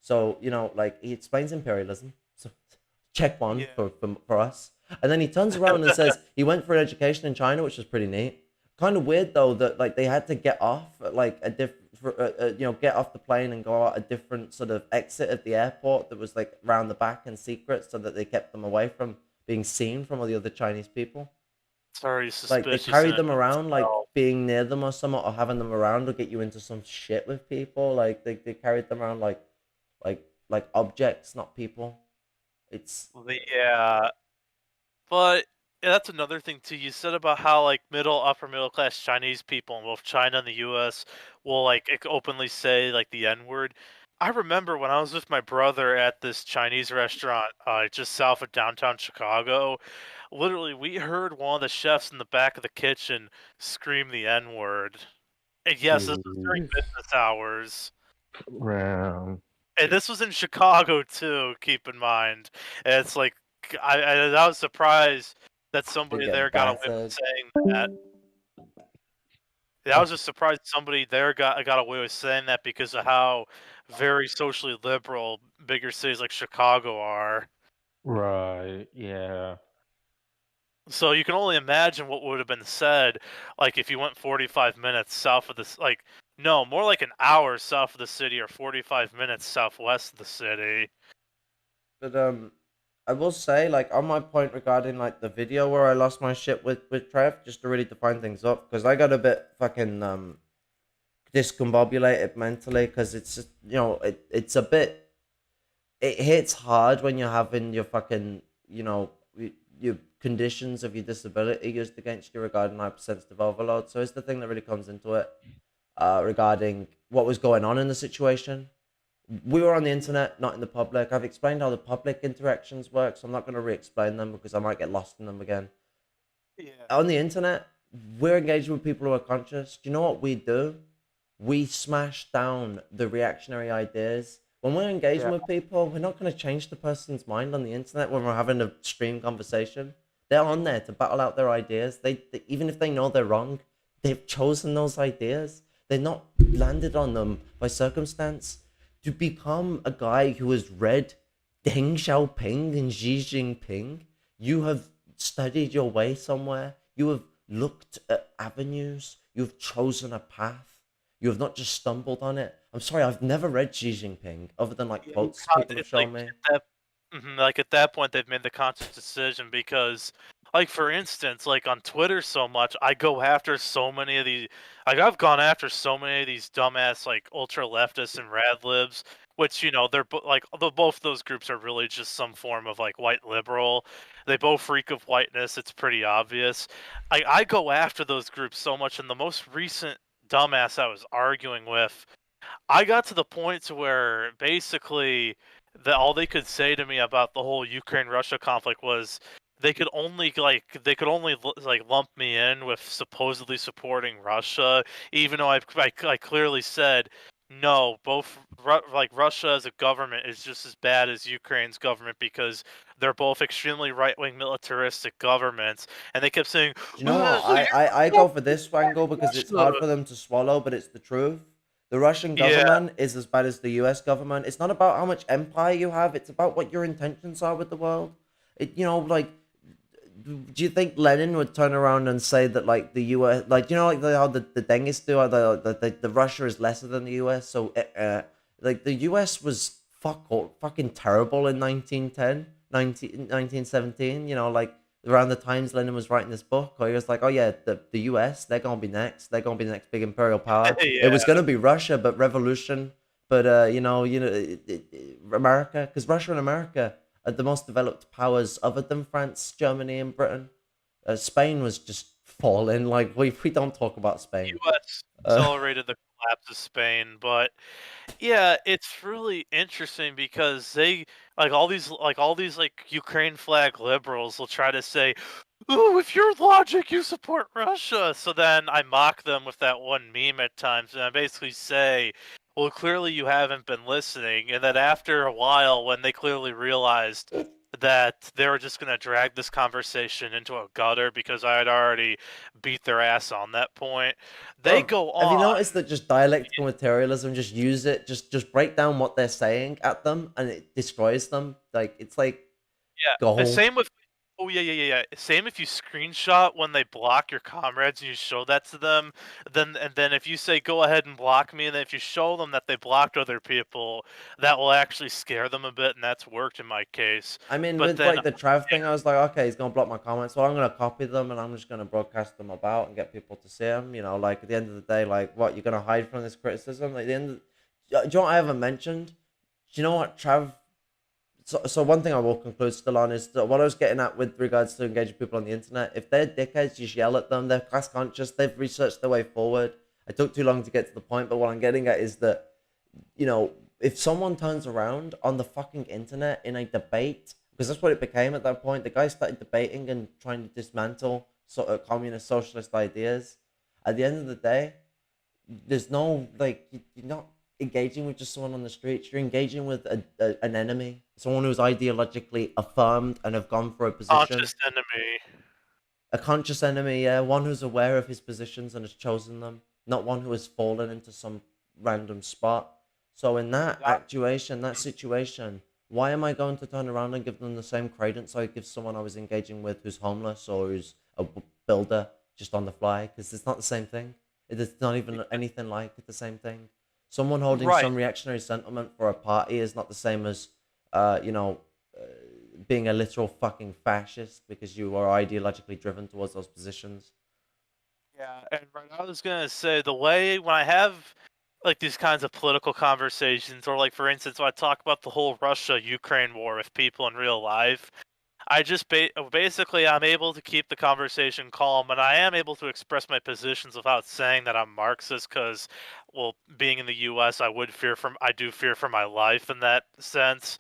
So like he explains imperialism. So check one for us. And then he turns around and says he went for an education in China, which was pretty neat. Kind of weird though that like they had to get off at like a different, get off the plane and go out a different sort of exit at the airport that was like around the back and secret, so that they kept them away from being seen from all the other Chinese people. Very suspicious. Like they carried them around, like being near them or something, or having them around will get you into some shit with people. Like they carried them around like objects, not people. It's but that's another thing too. You said about how like upper middle class Chinese people in both China and the U.S. will like openly say like the N-word. I remember when I was with my brother at this Chinese restaurant just south of downtown Chicago. Literally, we heard one of the chefs in the back of the kitchen scream the N-word. And yes, this was during business hours. Wow. And this was in Chicago too, keep in mind. And it's like, I was surprised that somebody there got away with saying that. I was just surprised somebody there got away with saying that because of how very socially liberal bigger cities like Chicago are. Right, yeah. So you can only imagine what would have been said, like if you went 45 minutes south of this, like no, more like an hour south of the city or 45 minutes southwest of the city. But I will say, like, on my point regarding like the video where I lost my shit with Trev, just to really define things up, because I got a bit fucking discombobulated mentally, because it's just, it's a bit, it hits hard when you're having your fucking, your conditions of your disability used against you regarding hypersensitive overload. So it's the thing that really comes into it regarding what was going on in the situation. We were on the internet, not in the public. I've explained how the public interactions work, so I'm not going to re-explain them because I might get lost in them again. Yeah. On the internet, we're engaging with people who are conscious. Do you know what we do? We smash down the reactionary ideas. When we're engaging with people, we're not going to change the person's mind on the internet when we're having a stream conversation. They're on there to battle out their ideas. They even if they know they're wrong, they've chosen those ideas. They're not landed on them by circumstance. To become a guy who has read Deng Xiaoping and Xi Jinping, you have studied your way somewhere. You have looked at avenues. You have chosen a path. You have not just stumbled on it. I'm sorry, I've never read Xi Jinping other than like quotes people have shown me. Like at that point, they've made the conscious decision because, like for instance, like on Twitter so much, I go after so many of these. Like I've gone after so many of these dumbass like ultra leftists and rad libs, which they're both of those groups are really just some form of like white liberal. They both reek of whiteness. It's pretty obvious. I go after those groups so much, and the most recent dumbass I was arguing with, I got to the point to where basically all they could say to me about the whole Ukraine-Russia conflict was they could only lump me in with supposedly supporting Russia, even though I clearly said no. Both Russia as a government is just as bad as Ukraine's government because they're both extremely right-wing militaristic governments, and they kept saying, you know what? I go for this angle because it's hard for them to swallow, but it's the truth. The Russian government is as bad as the US government. It's not about how much empire you have. It's about what your intentions are with the world. Do you think Lenin would turn around and say that, like, the US, like, how the Dengists do, the Russia is lesser than the US? So, like, the US was fucking terrible in 1910. 1917, you know, like around the times Lenin was writing this book, or he was like, oh yeah, the US, they're gonna be next. They're gonna be the next big imperial power. It was gonna be Russia, but revolution. But America, because Russia and America are the most developed powers other than France, Germany, and Britain. Spain was just falling. Like we don't talk about Spain. U.S. accelerated the collapse of Spain, but yeah, it's really interesting because they all these Ukraine flag liberals will try to say, "Ooh, with your logic, you support Russia." So then I mock them with that one meme at times, and I basically say, "Well, clearly you haven't been listening." And then after a while, when they clearly realized that they were just going to drag this conversation into a gutter because I had already beat their ass on that point, they go on. Have you noticed that just dialectical materialism, just use it, just break down what they're saying at them, and it destroys them? Like it's like Yeah, same with. Oh yeah. Same if you screenshot when they block your comrades and you show that to them. Then if you say go ahead and block me, and then if you show them that they blocked other people, that will actually scare them a bit, and that's worked in my case. I mean, but with then, like the Trav thing, I was like, okay, he's gonna block my comments, so I'm gonna copy them and I'm just gonna broadcast them about and get people to see them. You know, like at the end of the day, like what you're gonna hide from this criticism? Like the end. Do you know what I haven't mentioned? Do you know what Trav? So one thing I will conclude still on is that what I was getting at with regards to engaging people on the internet. If they're dickheads, you just yell at them. They're class conscious. They've researched their way forward. I took too long to get to the point, but what I'm getting at is that, you know, if someone turns around on the fucking internet in a debate, because that's what it became at that point, the guy started debating and trying to dismantle sort of communist socialist ideas. At the end of the day, there's no like you're not engaging with just someone on the streets. You're engaging with an enemy, someone who's ideologically affirmed and have gone for a position. Conscious enemy. A conscious enemy, yeah, one who's aware of his positions and has chosen them, not one who has fallen into some random spot. So in that actuation, that situation, why am I going to turn around and give them the same credence I give someone I was engaging with who's homeless or who's a builder just on the fly? Because it's not the same thing. It's not even anything like the same thing. Someone holding some reactionary sentiment for a party is not the same as, being a literal fucking fascist because you are ideologically driven towards those positions. Yeah, and I was gonna say the way when I have like these kinds of political conversations, or like for instance, when I talk about the whole Russia-Ukraine war with people in real life, I just basically I'm able to keep the conversation calm, and I am able to express my positions without saying that I'm Marxist. Because, well, being in the U.S., I do fear for my life in that sense.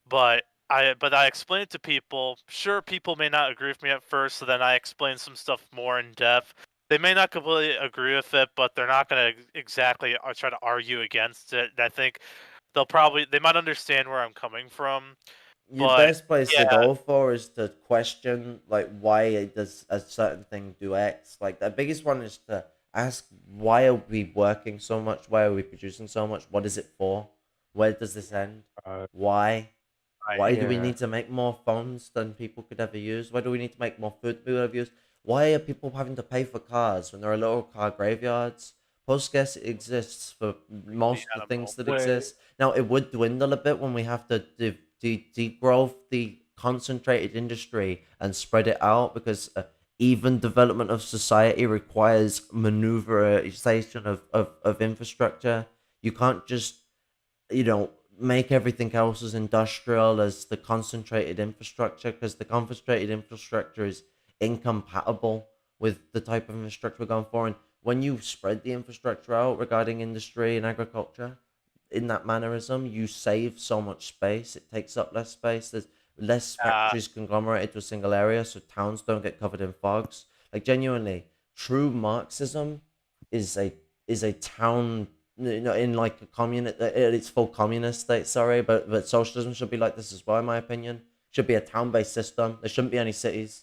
But I explain it to people. Sure, people may not agree with me at first, so then I explain some stuff more in depth. They may not completely agree with it, but they're not going to exactly try to argue against it. And I think they might understand where I'm coming from. Your best place to go for is to question, like, why does a certain thing do X? Like, the biggest one is to ask, why are we working so much? Why are we producing so much? What is it for? Where does this end? Why? Why do we need to make more phones than people could ever use? Why do we need to make more food than people ever use? Why are people having to pay for cars when there are little car graveyards? Post exists for most of the things that exist. Now, it would dwindle a bit when we have to degrowth the concentrated industry and spread it out, because even development of society requires maneuverization of infrastructure. You can't just, make everything else as industrial as the concentrated infrastructure, because the concentrated infrastructure is incompatible with the type of infrastructure we're going for. And when you spread the infrastructure out regarding industry and agriculture in that mannerism, you save so much space. It takes up less space. There's less factories conglomerated to a single area, so towns don't get covered in fogs. Like, genuinely, true Marxism is a town, in like a communist, it's full communist state. Sorry, but socialism should be like this as well, in my opinion. Should be a town-based system. There shouldn't be any cities.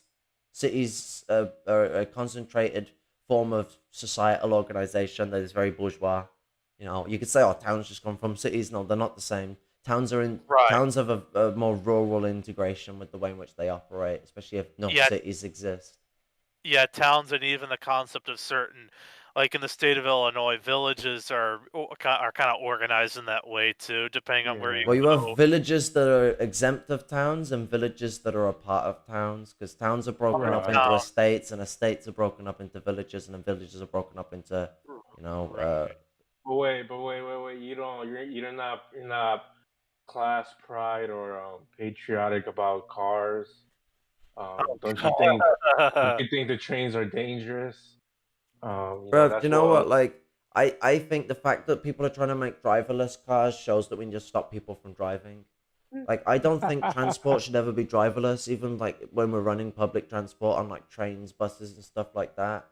Cities are a concentrated form of societal organization that is very bourgeois. You could say, oh, towns just come from cities. No, they're not the same. Towns have a more rural integration with the way in which they operate, especially if no cities exist. Yeah, towns, and even the concept of certain like in the state of Illinois, villages are kind of organized in that way too, depending on where you Well, you go. have villages that are exempt of towns and villages that are a part of towns, because towns are broken up into Right. estates, and estates are broken up into villages, and then villages are broken up into, Right. But wait. You're not class pride or patriotic about cars. Don't you think? Don't you think the trains are dangerous? Bro, do That's you know what. what? Like, I think the fact that people are trying to make driverless cars shows that we can just stop people from driving. Like, I don't think transport should ever be driverless, even like when we're running public transport on like trains, buses, and stuff like that.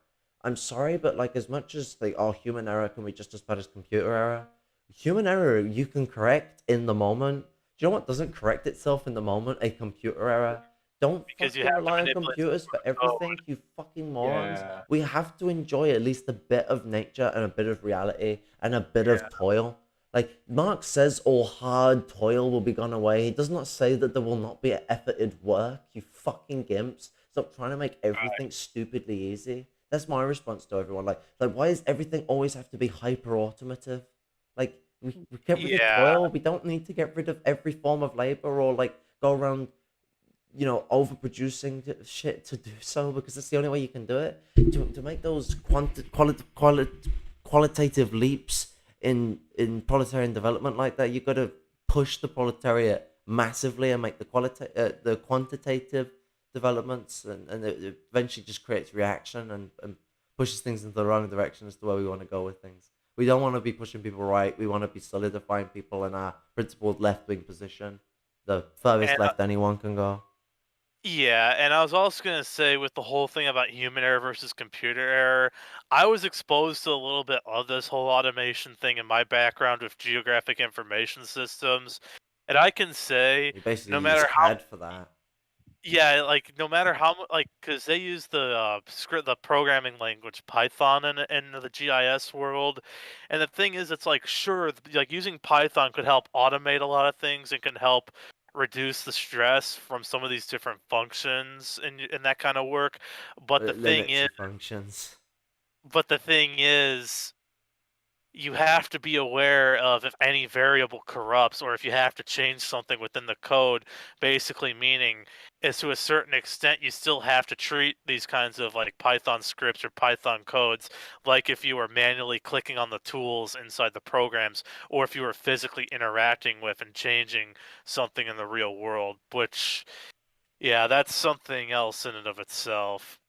I'm sorry, but like, as much as like, oh, human error can be just as bad as computer error, human error you can correct in the moment. Do you know what doesn't correct itself in the moment? A computer error. Don't Because you fucking have to rely on manipulate the computers for everything, code. you fucking morons. Yeah. We have to enjoy at least a bit of nature and a bit of reality and a bit of toil. Like, Marx says all hard toil will be gone away. He does not say that there will not be efforted work, you fucking gimps. Stop trying to make everything stupidly easy. That's my response to everyone. Like why does everything always have to be hyper automative? Like, we get rid of Yeah. toil. We don't need to get rid of every form of labor or like go around, overproducing shit to do so, because that's the only way you can do it. To make those qualitative leaps in proletarian development like that, you've got to push the proletariat massively and make the quantitative developments, and it eventually just creates reaction and pushes things into the wrong direction as to where we want to go with things. We don't want to be pushing people right. We want to be solidifying people in our principled left-wing position, the furthest And, left anyone can go. yeah, and I was also gonna say with the whole thing about human error versus computer error, I was exposed to a little bit of this whole automation thing in my background with geographic information systems, and I can say You basically no use matter how CAD for that. yeah, like no matter how much, like, because they use the script, the programming language Python in the GIS world, and the thing is, it's like sure, like using Python could help automate a lot of things and can help reduce the stress from some of these different functions and that kind of work. But But the it thing limits is, your functions. but the thing is, you have to be aware of if any variable corrupts or if you have to change something within the code, basically meaning is to a certain extent you still have to treat these kinds of like Python scripts or Python codes like if you were manually clicking on the tools inside the programs or if you were physically interacting with and changing something in the real world, which yeah, that's something else in and of itself.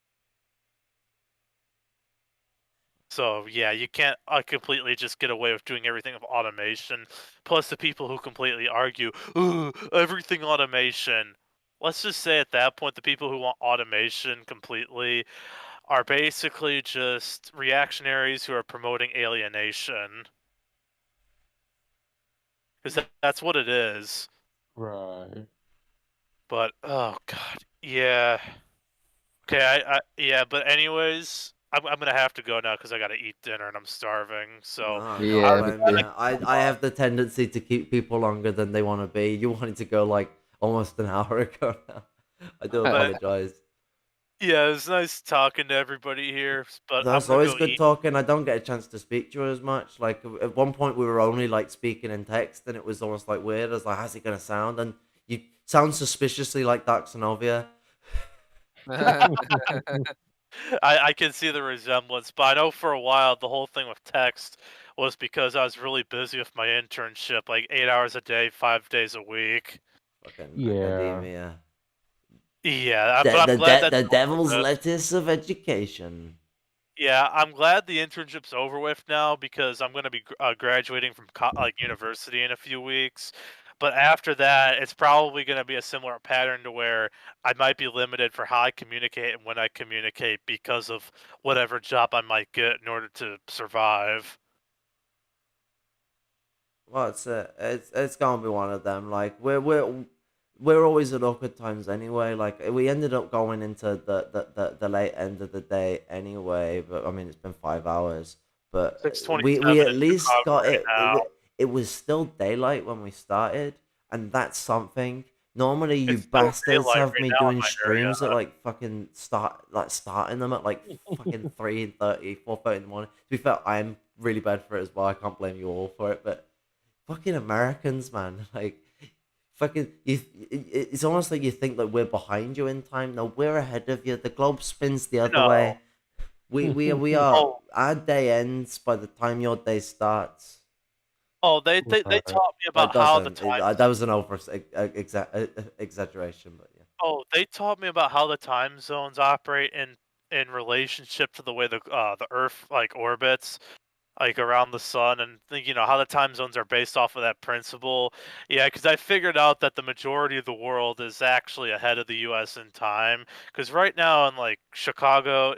So yeah, you can't completely just get away with doing everything with automation. Plus, the people who completely argue, "Ooh, everything automation." Let's just say at that point, the people who want automation completely are basically just reactionaries who are promoting alienation. Because that's what it is. Right. But oh god, yeah. Okay, yeah. But anyways, I'm gonna have to go now because I gotta eat dinner and I'm starving. So No, I don't Yeah, me blame you. too. I have the tendency to keep people longer than they want to be. You wanted to go like almost an hour ago now. I do but apologize. yeah, it was nice talking to everybody here, but I'm That's gonna always go good eat. talking. I don't get a chance to speak to you as much. Like at one point, we were only like speaking in text, and it was almost like weird. I was like, "How's it gonna sound?" And you sound suspiciously like Dark Xenovia. I can see the resemblance, but I know for a while the whole thing with text was because I was really busy with my internship, like 8 hours a day, 5 days a week. Fucking Yeah. academia. Yeah, The but I'm the glad de- that's the over devil's with. lettuce of education. Yeah, I'm glad the internship's over with now because I'm going to be graduating from like university in a few weeks. But after that, it's probably going to be a similar pattern to where I might be limited for how I communicate and when I communicate because of whatever job I might get in order to survive. Well, it's gonna be one of them. Like we're always at awkward times anyway. Like we ended up going into the late end of the day anyway. But I mean, it's been 5 hours. But we 6:27 at in least Chicago got right it. now. It was still daylight when we started, and that's something. Normally, you It's still bastards daylight have right me now in doing my streams area. at like fucking starting them at like fucking 3:30, 4:30 in the morning. To be fair, I'm really bad for it as well. I can't blame you all for it, but fucking Americans, man, like fucking it's almost like you think that we're behind you in time. No, we're ahead of you. The globe spins the other way. No. We are. Oh, Our day ends by the time your day starts. they taught me Well, about it how the doesn't. time That was an exaggeration, but yeah. Oh, they taught me about how the time zones operate in relationship to the way the Earth like orbits like around the sun, and how the time zones are based off of that principle. Yeah, because I figured out that the majority of the world is actually ahead of the U.S. in time. Because right now in Chicago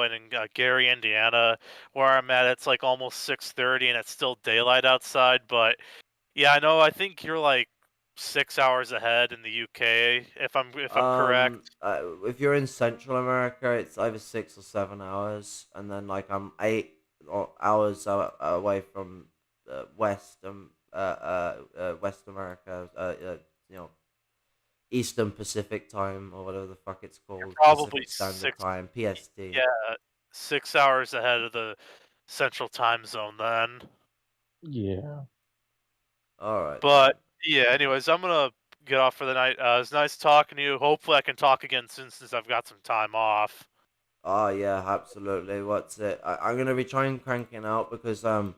and in Gary, Indiana, where I'm at, it's like almost 6:30 and it's still daylight outside. But yeah, I know. I think you're like 6 hours ahead in the UK, if I'm correct. If you're in Central America, it's either 6 or 7 hours, and then like I'm 8 hours away from West America. You know, Eastern Pacific time or whatever the fuck it's called, Probably Pacific Standard Time, PST. yeah, 6 hours ahead of the central time zone then. Yeah. All right. But yeah, anyways, I'm gonna get off for the night. It's nice talking to you. Hopefully, I can talk again soon since I've got some time off. Oh yeah, absolutely. What's it? I'm gonna be trying cranking out because I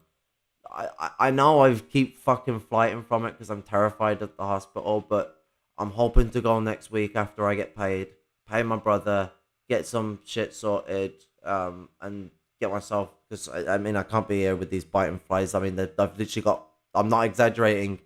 know I keep fucking flighting from it because I'm terrified of the hospital, but I'm hoping to go next week after I get paid, pay my brother, get some shit sorted, and get myself because I mean I can't be here with these biting flies. I mean I've literally got, I'm not exaggerating,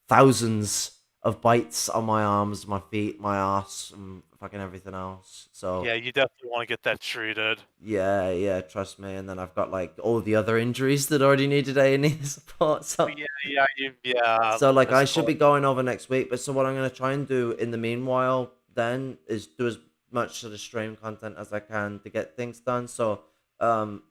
thousands of bites on my arms, my feet, my ass, and fucking everything else. So Yeah, you definitely want to get that treated. yeah, trust me. And then I've got like all the other injuries that already needed A&E support. So Yeah. like I should Physical. be going over next week. But so what I'm gonna try and do in the meanwhile then is do as much sort of stream content as I can to get things done. So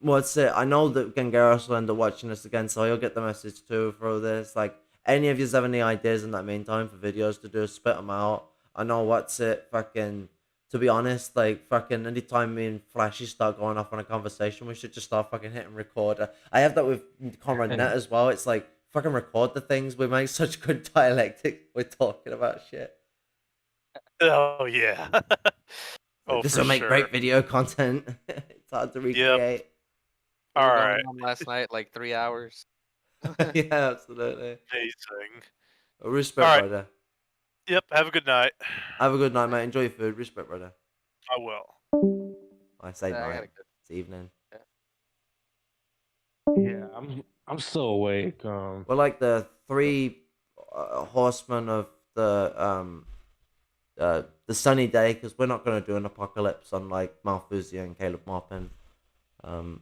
what's it? I know that Gangaros will end up watching this again, so he'll get the message too for this. Like any of you have any ideas in that meantime for videos to do, spit them out. I know what's it fucking, to be honest, like fucking anytime me and Flashy start going off on a conversation, we should just start fucking hitting record. I have that with Comrade Net as well. It's like fucking record the things. We make such good dialectic. We're talking about shit. Oh yeah. This will make great video content. It's hard to recreate. Yep. All right. Last night, like 3 hours. Yeah, absolutely. Amazing. Respect, All right. brother. Yep. Have a good night. Have a good night, mate. Enjoy your food. Respect, brother. I will. I say Yeah, night. It's evening. Yeah, I'm still awake. We're like the three horsemen of the sunny day, because we're not gonna do an apocalypse on like Malthusian and Caleb Maupin.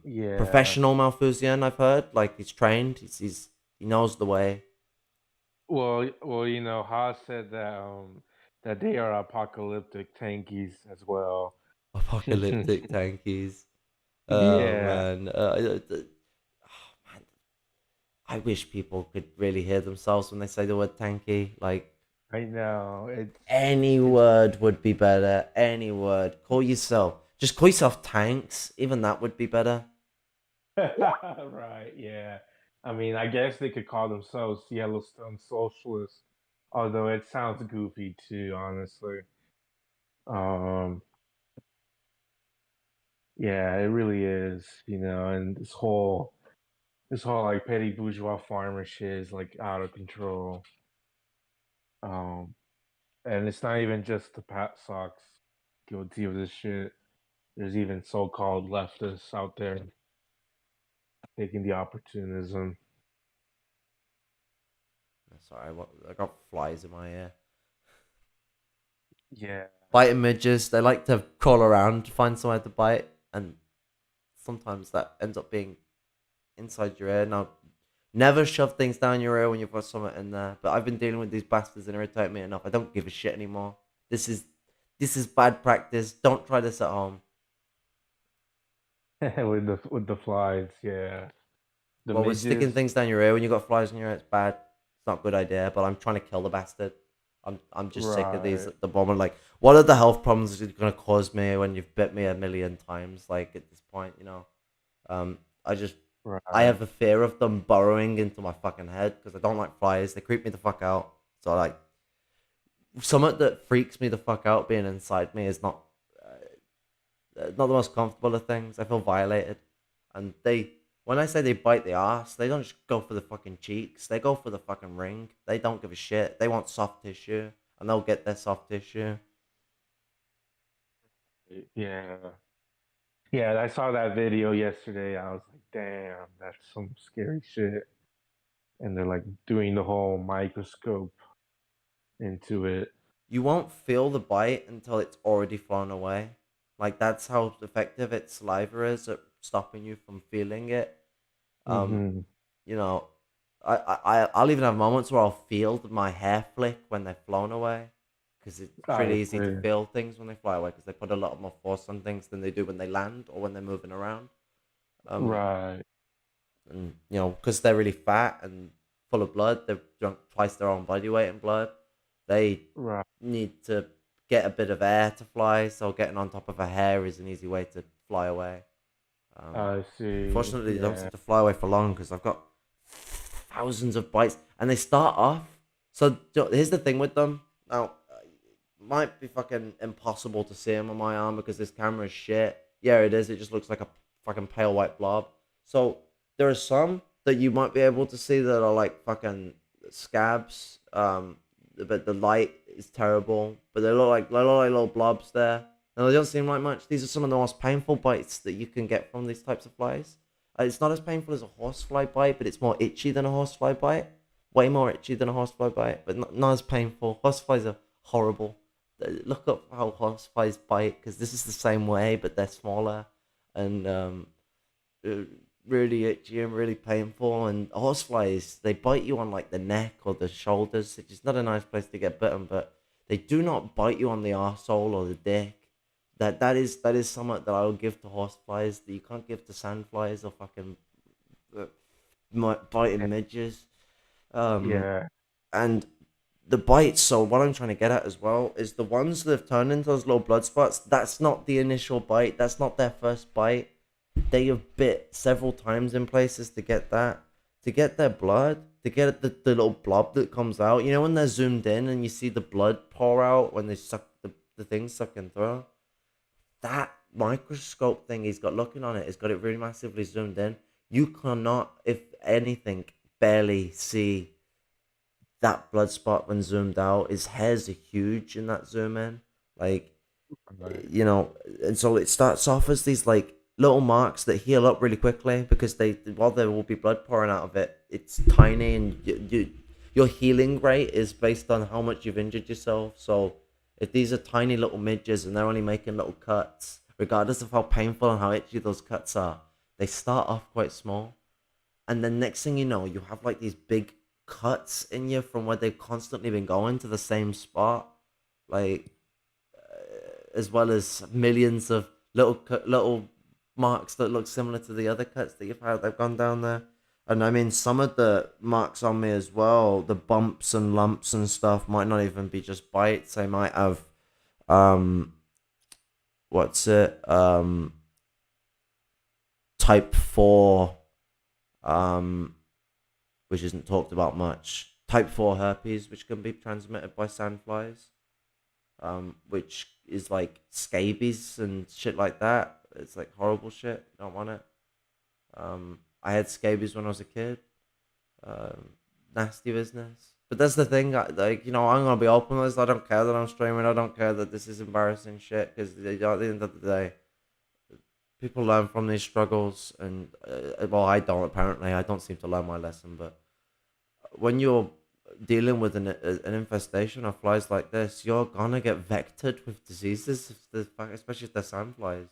Yeah. Professional Malthusian, I've heard. Like he's trained. He knows the way. Well, you know, Haas said that they are apocalyptic tankies as well. Apocalyptic tankies. Yeah. Man. Man. I wish people could really hear themselves when they say the word tanky. Like, I know. any word would be better. Any word. Just call yourself tanks. Even that would be better. Right, yeah. I mean, I guess they could call themselves Yellowstone socialists, although it sounds goofy too, honestly. Yeah, it really is, you know, and this whole like petty bourgeois farmer shit is like out of control. And it's not even just the Pat Sox guilty of this shit. There's even so-called leftists out there taking the opportunism. Sorry, I got flies in my ear. Yeah. Biting midges, they like to crawl around to find somewhere to bite, and sometimes that ends up being inside your ear. Now, never shove things down your ear when you've got something in there, but I've been dealing with these bastards and irritate me enough. I don't give a shit anymore. This is bad practice. Don't try this at home. with the flies, yeah. The Well, with sticking midges. things down your ear when you got flies in your ear, it's bad. It's not a good idea, but I'm trying to kill the bastard. I'm just sick of these Right. at the moment. Like, what are the health problems it's gonna cause me when you've bit me a million times? Like at this point, you know, I just I Right. have a fear of them burrowing into my fucking head because I don't like flies. They creep me the fuck out. So like, something that freaks me the fuck out being inside me is not the most comfortable of things. I feel violated, and when I say they bite the ass, they don't just go for the fucking cheeks. They go for the fucking ring. They don't give a shit. They want soft tissue, and they'll get their soft tissue. Yeah. Yeah, I saw that video yesterday. I was like, damn, that's some scary shit. And they're like doing the whole microscope into it. You won't feel the bite until it's already flown away. Like that's how effective its saliva is at stopping you from feeling it. Um, Mm-hmm. you know, I'll even have moments where I'll feel my hair flick when they've flown away, because it's really I easy to see. feel things when they fly away because they put a lot more force on things than they do when they land or when they're moving around. Um, Right. and you know, because they're really fat and full of blood, they've drunk twice their own body weight in blood. They Right. need to get a bit of air to fly, so getting on top of a hair is an easy way to fly away. I see. Fortunately, they don't seem Yeah. to fly away for long because I've got thousands of bites, and they start off. So here's the thing with them. Now, it might be fucking impossible to see them on my arm because this camera is shit. Yeah, it is. It just looks like a fucking pale white blob. So there are some that you might be able to see that are like fucking scabs. But the light is terrible. But they look like little blobs there. And they don't seem like much. These are some of the most painful bites that you can get from these types of flies. It's not as painful as a horsefly bite, but it's more itchy than a horsefly bite. Way more itchy than a horsefly bite, but not as painful. Horseflies are horrible. Look up how horseflies bite, because this is the same way, but they're smaller and really itchy and really painful. And horseflies, they bite you on like the neck or the shoulders, which is not a nice place to get bitten, but they do not bite you on the arsehole or the dick. That is something that I will give to horseflies that you can't give to sandflies or fucking biting midges. Yeah. And the bites. So what I'm trying to get at as well is the ones that have turned into those little blood spots. That's not the initial bite. That's not their first bite. They have bit several times in places to get their blood, to get the little blob that comes out. You know when they're zoomed in and you see the blood pour out when they suck the thing sucking through. That microscope thing he's got looking on it has got it really massively zoomed in. You cannot, if anything, barely see that blood spot when zoomed out. His hairs are huge in that zoom in. Like, Right. you know, and so it starts off as these like little marks that heal up really quickly because while there will be blood pouring out of it, it's tiny, and your healing rate is based on how much you've injured yourself. So if these are tiny little midges and they're only making little cuts, regardless of how painful and how itchy those cuts are, they start off quite small, and then next thing you know, you have like these big cuts in you from where they've constantly been going to the same spot, like as well as millions of little marks that look similar to the other cuts that you've had. They've gone down there, and I mean some of the marks on me as well. The bumps and lumps and stuff might not even be just bites. They might have um, what's it type 4 which isn't talked about much. Type 4 herpes, which can be transmitted by sandflies, which is like scabies and shit like that. It's like horrible shit. Don't want it. I had scabies when I was a kid. Nasty business. But that's the thing. Like, you know, I'm gonna be open with this. I don't care that I'm streaming. I don't care that this is embarrassing shit. Because at the end of the day, people learn from these struggles, and well, I don't. Apparently, I don't seem to learn my lesson. But when you're dealing with an infestation of flies like this, you're gonna get vectored with diseases, especially if they're sandflies.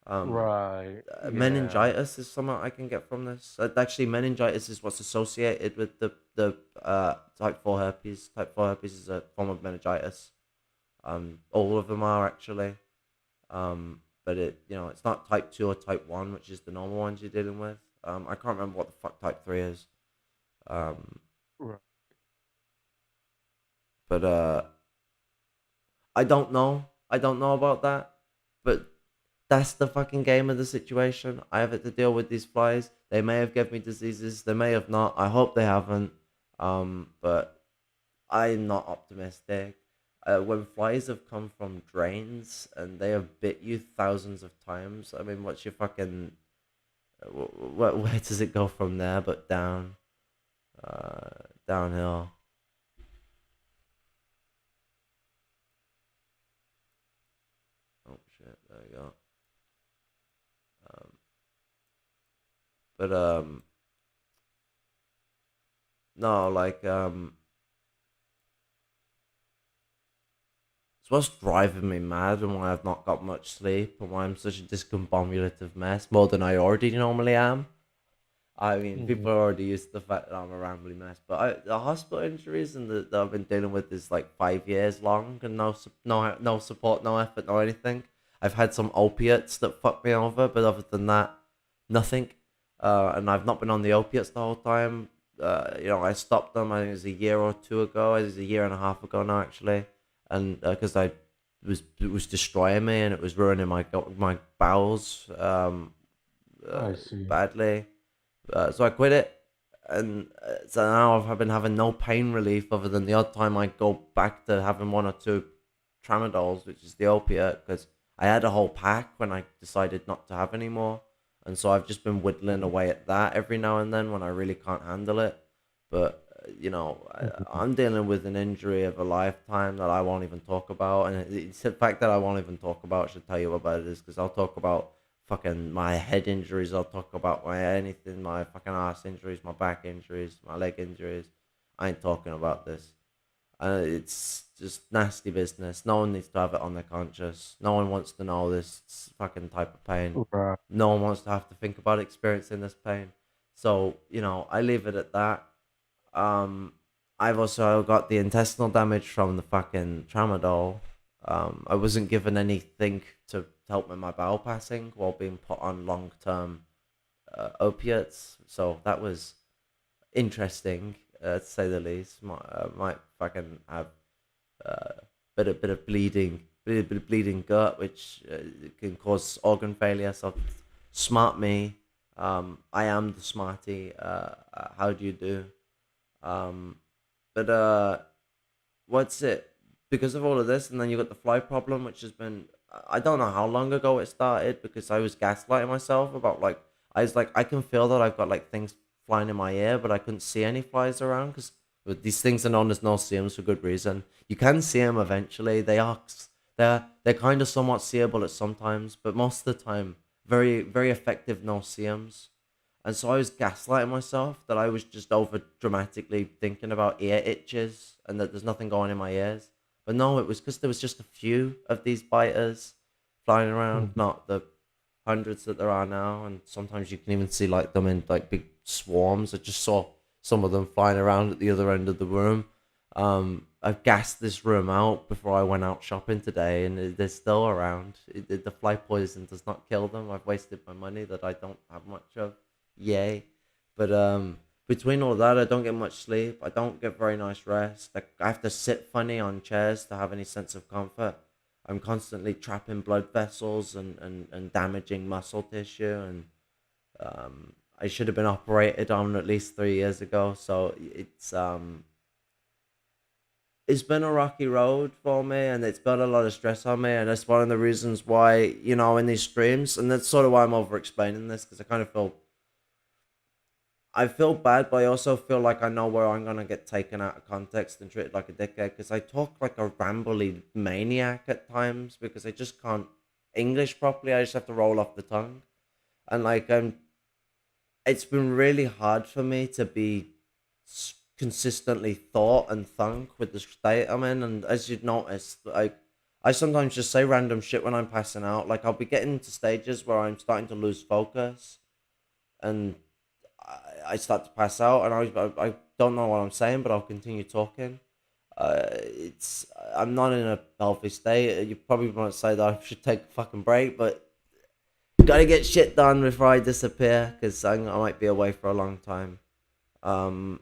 Right. Yeah. Meningitis is something I can get from this. Actually, meningitis is what's associated with the type 4 herpes. Type 4 herpes is a form of meningitis. All of them are actually. But it's not type 2 or type 1, which is the normal ones you're dealing with. I can't remember what the fuck type 3 is. Right. But I don't know. I don't know about that. But that's the fucking game of the situation. I have to deal with these flies. They may have given me diseases. They may have not. I hope they haven't. But I'm not optimistic. When flies have come from drains and they have bit you thousands of times, I mean, what's your fucking... where does it go from there but down? Downhill. Oh shit, there we go. But no, like it's what's driving me mad and why I've not got much sleep and why I'm such a discombobulative mess, more than I already normally am. I mean, people are already used to the fact that I'm a rambling mess, but the hospital injuries and that I've been dealing with is like 5 years long, and no support, no effort, no anything. I've had some opiates that fucked me over, but other than that, nothing. And I've not been on the opiates the whole time. I stopped them. I think it was a year or two ago. It was a year and a half ago now, actually, and because it was destroying me and it was ruining my bowels I see. badly. So I quit it, and so now I've been having no pain relief other than the odd time I go back to having one or two tramadols, which is the opiate, because I had a whole pack when I decided not to have any more, and so I've just been whittling away at that every now and then when I really can't handle it. But I'm dealing with an injury of a lifetime that I won't even talk about, and it's the fact that I won't even talk about should tell you what about it is, because I'll talk about fucking my head injuries, I'll talk about my fucking ass injuries, my back injuries, my leg injuries. I ain't talking about this. It's just nasty business. No one needs to have it on their conscience. No one wants to know this fucking type of pain. Right. No one wants to have to think about experiencing this pain. So, I leave it at that. I've also got the intestinal damage from the fucking tramadol. I wasn't given anything to help with my bowel passing while being put on long-term opiates, so that was interesting, to say the least. Might fucking have bit of bleeding gut, which can cause organ failure. So smart me. I am the smarty. How do you do? But what's it? Because of all of this, and then you got the fly problem, which has been, I don't know how long ago it started, because I was gaslighting myself about I can feel that I've got like things flying in my ear, but I couldn't see any flies around, because these things are known as no-see-ums for good reason. You can see them eventually. They're kind of somewhat seeable at sometimes, but most of the time, very, very effective no-see-ums. And so I was gaslighting myself that I was just over dramatically thinking about ear itches and that there's nothing going in my ears. But no, it was because there was just a few of these biters flying around, not the hundreds that there are now. And sometimes you can even see like them in like big swarms. I just saw some of them flying around at the other end of the room. I've gassed this room out before I went out shopping today, and they're still around. The fly poison does not kill them. I've wasted my money that I don't have much of. Yay. But between all that, I don't get much sleep. I don't get very nice rest. I have to sit funny on chairs to have any sense of comfort. I'm constantly trapping blood vessels and damaging muscle tissue. And I should have been operated on at least 3 years ago. So it's been a rocky road for me, and it's put a lot of stress on me. And that's one of the reasons why, in these streams, and that's sort of why I'm over explaining this, because I feel bad, but I also feel like I know where I'm gonna get taken out of context and treated like a dickhead, because I talk like a rambly maniac at times because I just can't English properly. I just have to roll off the tongue, and it's been really hard for me to be consistently thought and thunk with the state I'm in. And as you'd notice, I sometimes just say random shit when I'm passing out. Like I'll be getting to stages where I'm starting to lose focus, and I start to pass out, and I don't know what I'm saying, but I'll continue talking. I'm not in a healthy state. You probably might say that I should take a fucking break, but gotta get shit done before I disappear, because I might be away for a long time. But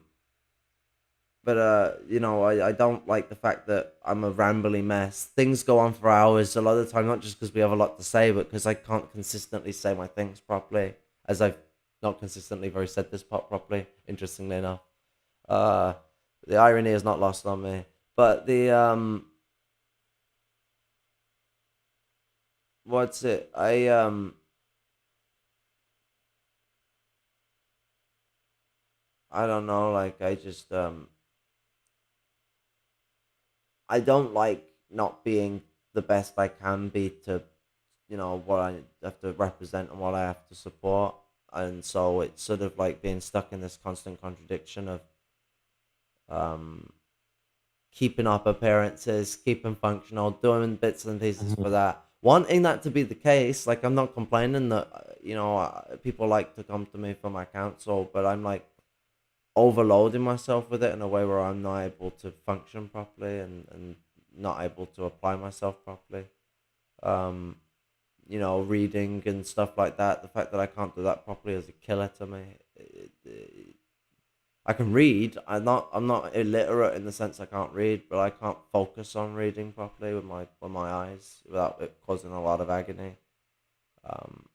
But you know, I don't like the fact that I'm a rambly mess. Things go on for hours a lot of the time, not just because we have a lot to say, but because I can't consistently say my things properly, as I've not consistently very said this part properly, interestingly enough. Uh, the irony is not lost on me. But what's it? I don't know, like I just I don't like not being the best I can be to, you know, what I have to represent and what I have to support. And so it's sort of like being stuck in this constant contradiction of um keeping up appearances, keeping functional, doing bits and pieces for that. Wanting that to be the case, like I'm not complaining that you know people like to come to me for my counsel, but I'm like overloading myself with it in a way where I'm not able to function properly and not able to apply myself properly. Um, you know, reading and stuff like that. The fact that I can't do that properly is a killer to me. I can read. I'm not illiterate in the sense I can't read, but I can't focus on reading properly with my eyes without it causing a lot of agony. Um,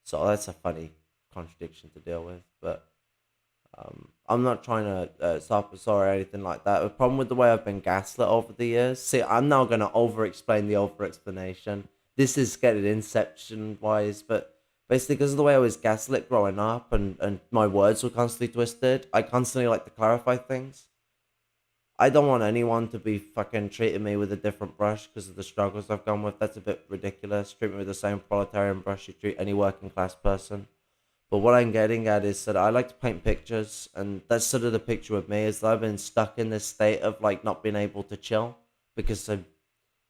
so that's a funny contradiction to deal with, but I'm not trying to stop us or anything like that. The problem with the way I've been gaslit over the years. See, I'm now gonna over-explain the over-explanation. This is getting inception wise, but basically because of the way I was gaslit growing up and my words were constantly twisted, I constantly like to clarify things. I don't want anyone to be fucking treating me with a different brush because of the struggles I've gone with. That's a bit ridiculous. Treat me with the same proletarian brush you treat any working class person. But what I'm getting at is that I like to paint pictures, and that's sort of the picture with me is that I've been stuck in this state of like not being able to chill because I'm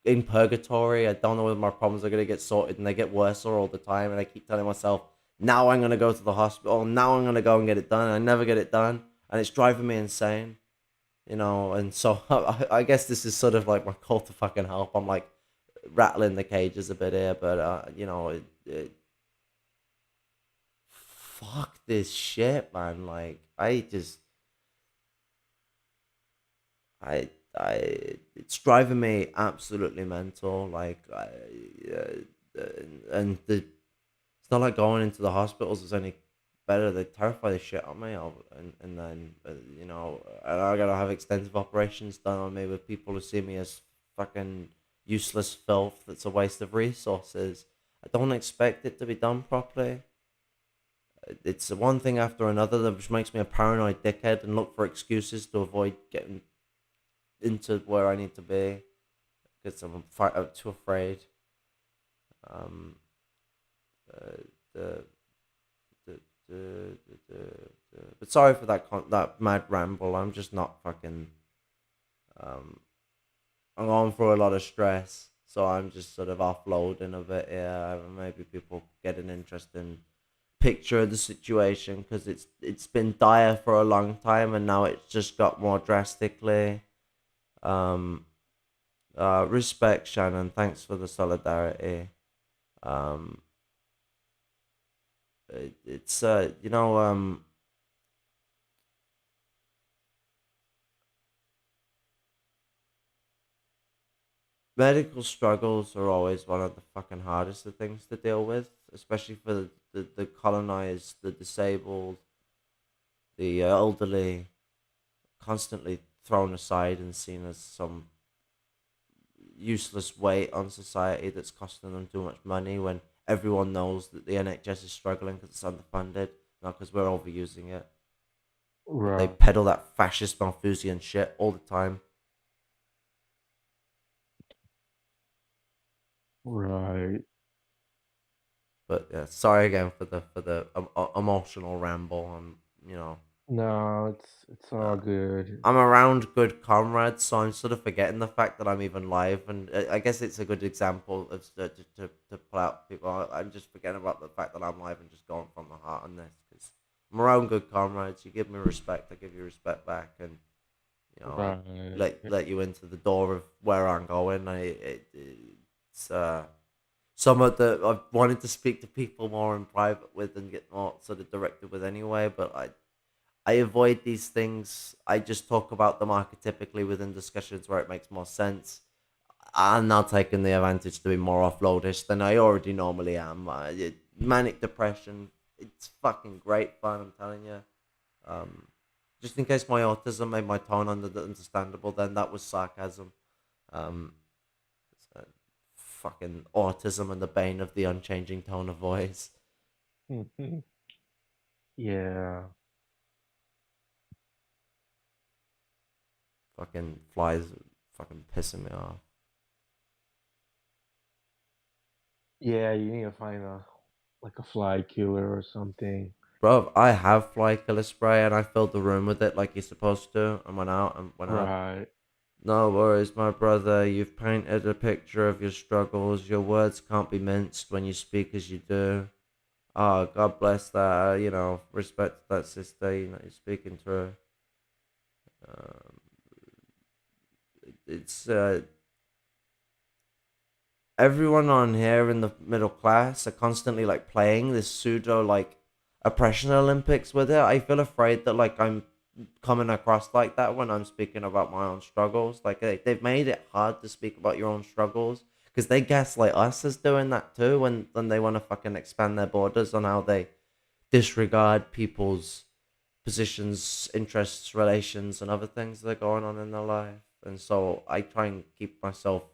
in purgatory. I don't know whether my problems are gonna get sorted, and they get worse all the time. And I keep telling myself, now I'm gonna go to the hospital, now I'm gonna go and get it done. And I never get it done, and it's driving me insane, you know. And so I guess this is sort of like my call to fucking help. I'm like rattling the cages a bit here, but you know, fuck this shit, man. Like it's driving me absolutely mental. Like and it's not like going into the hospitals is any better. They terrify the shit out of me, and then you know, I gotta have extensive operations done on me with people who see me as fucking useless filth. That's a waste of resources. I don't expect it to be done properly. It's one thing after another that which makes me a paranoid dickhead and look for excuses to avoid getting into where I need to be because I'm too afraid. Um, the, the, the, but sorry for that mad ramble. I'm just not fucking. I'm going through a lot of stress, so I'm just sort of offloading a bit here. Maybe people get an interesting picture of the situation because it's been dire for a long time and now it's just got more drastically. Respect, Shannon. Thanks for the solidarity. It's you know medical struggles are always one of the fucking hardest of things to deal with, especially for the colonized, the disabled, the elderly, constantly thrown aside and seen as some useless weight on society that's costing them too much money when everyone knows that the NHS is struggling because it's underfunded, not because we're overusing it. Right. They peddle that fascist Malthusian shit all the time. Right. But yeah, sorry again for the emotional ramble. You know. No, it's all good. I'm around good comrades, so I'm sort of forgetting the fact that I'm even live, and I guess it's a good example of to pull out people. I'm just forgetting about the fact that I'm live and just going from the heart on this because I'm around good comrades. You give me respect, I give you respect back, and you know, right. let you into the door of where I'm going. It's some of the I've wanted to speak to people more in private with and get more sort of directed with anyway, but I avoid these things. I just talk about them archetypically within discussions where it makes more sense. I'm now taking the advantage to be more offloadish than I already normally am. Manic depression, it's fucking great fun, I'm telling you. Just in case my autism made my tone understandable, then that was sarcasm. Um, Fucking autism and the bane of the unchanging tone of voice. Yeah. Fucking flies fucking pissing me off. Yeah, you need to find a fly killer or something. Bro, I have fly killer spray and I filled the room with it like you're supposed to and went out and went out. Right. No worries, my brother. You've painted a picture of your struggles. Your words can't be minced when you speak as you do. Oh, God bless that. Respect that sister. You're speaking true. It's everyone on here in the middle class are constantly like playing this pseudo like oppression Olympics with it. I feel afraid that like I'm coming across like that when I'm speaking about my own struggles. Like they've made it hard to speak about your own struggles because they gaslight us as doing that too when they want to fucking expand their borders on how they disregard people's positions, interests, relations, and other things that are going on in their life. And so I try and keep myself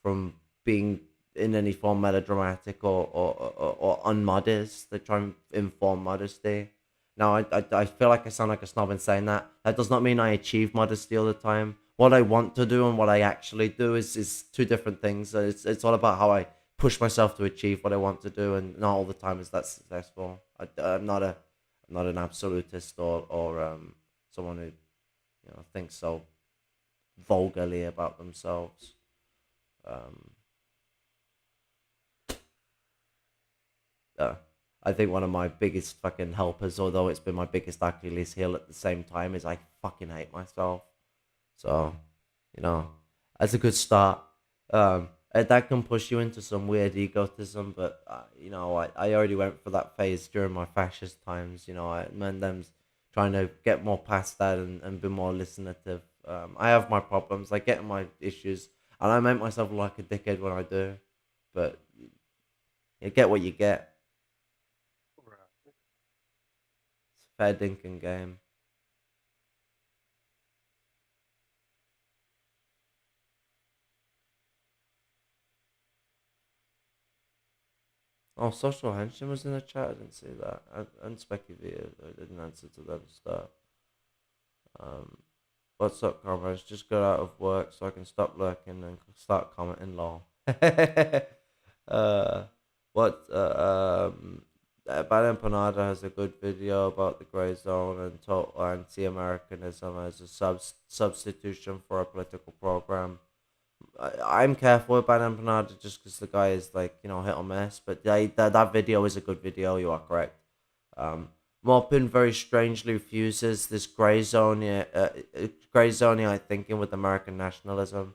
from being in any form melodramatic or unmodest. They try and inform modesty. Now, I feel like I sound like a snob in saying that. That does not mean I achieve modesty all the time. What I want to do and what I actually do is two different things. It's all about how I push myself to achieve what I want to do, and not all the time is that successful. I'm not an absolutist or someone who thinks so vulgarly about themselves. I think one of my biggest fucking helpers, although it's been my biggest Achilles heel at the same time, is I fucking hate myself. So, that's a good start. That can push you into some weird egotism, but I already went for that phase during my fascist times. I'm trying to get more past that and be more listenative. I have my problems, I get my issues, and I make myself look like a dickhead when I do, but you get what you get. It's a fair dinkum game. Oh, Social Henshin was in the chat. I didn't see that. And Specky V, I didn't answer to them stuff. What's up, comrades? Just got out of work so I can stop lurking and start commenting. Lol. Bad Empanada has a good video about the grey zone and total anti-Americanism as a substitution for a political program. I'm careful with Bad Empanada just because the guy is like, hit or miss, but that video is a good video, you are correct. Maupin very strangely refuses this grey zone thinking with American nationalism.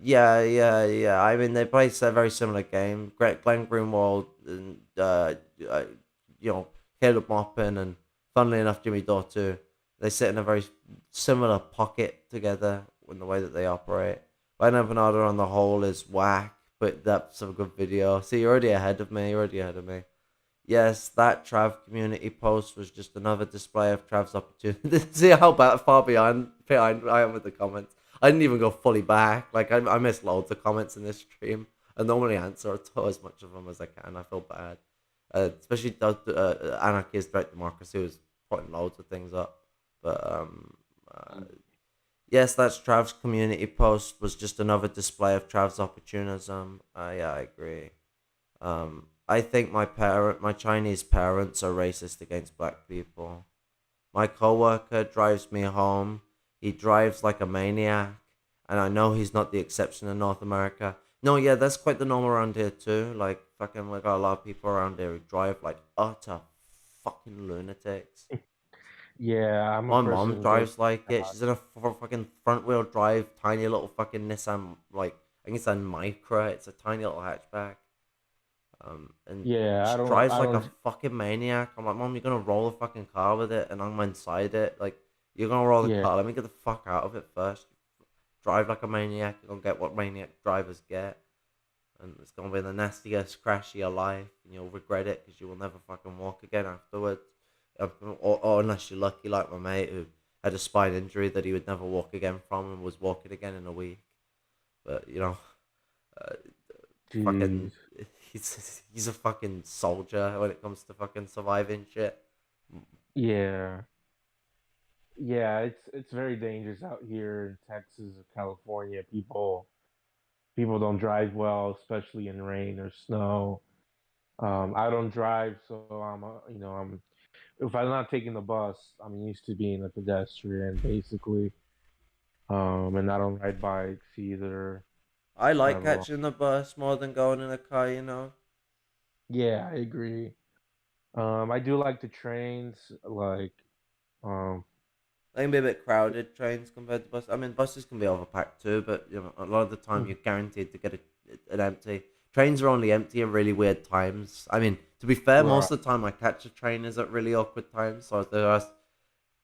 Yeah. I mean, they play a very similar game. Glenn Greenwald and Caleb Maupin and, funnily enough, Jimmy Dore too. They sit in a very similar pocket together in the way that they operate. Bad Empanada on the whole is whack, but that's a good video. See, you're already ahead of me. Yes, that Trav community post was just another display of Trav's opportunity. See how far behind I am with the comments. I didn't even go fully back. Like, I missed loads of comments in this stream. I normally answer as much of them as I can. I feel bad. Especially Anarchist Direct Democracy was putting loads of things up. But, yes, that's Trav's community post was just another display of Trav's opportunism. Yeah, I agree. I think my Chinese parents are racist against black people. My coworker drives me home. He drives like a maniac, and I know he's not the exception in North America. No, yeah, that's quite the norm around here too. Like, fucking, we got a lot of people around here who drive like utter fucking lunatics. Yeah, my mom drives like it. She's in a fucking front wheel drive, tiny little fucking Nissan, like I think it's a Micra. It's a tiny little hatchback. And Yeah, she drives I like a don't. fucking maniac. I'm like, Mom, you're gonna roll a fucking car with it, and I'm inside it. Like, you're gonna roll the Yeah, car. Let me get the fuck out of it first. Drive like a maniac. You're gonna get what maniac drivers get, and it's gonna be the nastiest crash of your life, and you'll regret it because you will never fucking walk again afterwards. Or unless you're lucky, like my mate who had a spine injury that he would never walk again from, and was walking again in a week. But uh, fucking, jeez. he's a fucking soldier when it comes to fucking surviving shit. Yeah, yeah. It's very dangerous out here in Texas or California. People don't drive well, especially in rain or snow. I don't drive, so I'm if I'm not taking the bus, I'm used to being a pedestrian basically. And I don't ride bikes either. I like Ever. catching the bus more than going in a car. Yeah, I agree. I do like the trains, like um, They can be a bit crowded, trains compared to buses. I mean, buses can be overpacked too, but a lot of the time you're guaranteed to get an empty. Trains are only empty at really weird times. I mean, to be fair, right. most of the time I catch a train is at really awkward times. So there are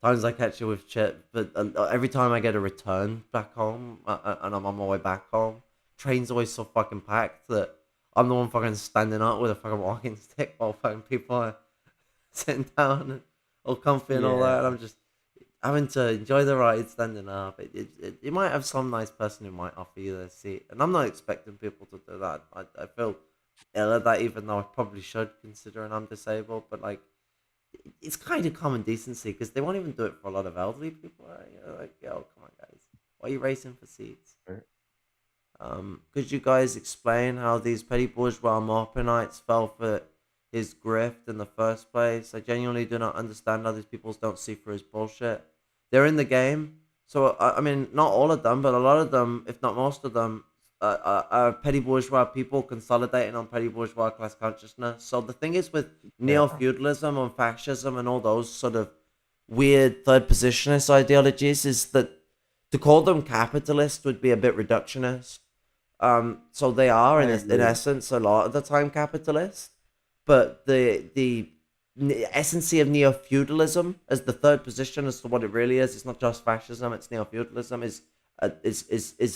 times I catch it with shit, but every time I get a return back home and I'm on my way back home, train's always so fucking packed that I'm the one fucking standing up with a fucking walking stick while fucking people are sitting down and all comfy and all that. And Yeah, I'm just having to enjoy the ride standing up. You might have some nice person who might offer you their seat, and I'm not expecting people to do that. I feel ill at that, even though I probably should, considering I'm disabled. But like, it's kind of common decency because they won't even do it for a lot of elderly people. Right? Like, yo, come on, guys, why are you racing for seats? Could you guys explain how these petty bourgeois Maupinites fell for his grift in the first place? I genuinely do not understand how these people don't see through his bullshit. They're in the game, so I mean, not all of them, but a lot of them, if not most of them, are petty bourgeois people consolidating on petty bourgeois class consciousness. So the thing is with neo yeah, feudalism and fascism and all those sort of weird third positionist ideologies is that to call them capitalist would be a bit reductionist. So they are I in agree. essence a lot of the time capitalist, but the essence of neo feudalism as the third position as to what it really is. It's not just fascism; it's neo feudalism. Is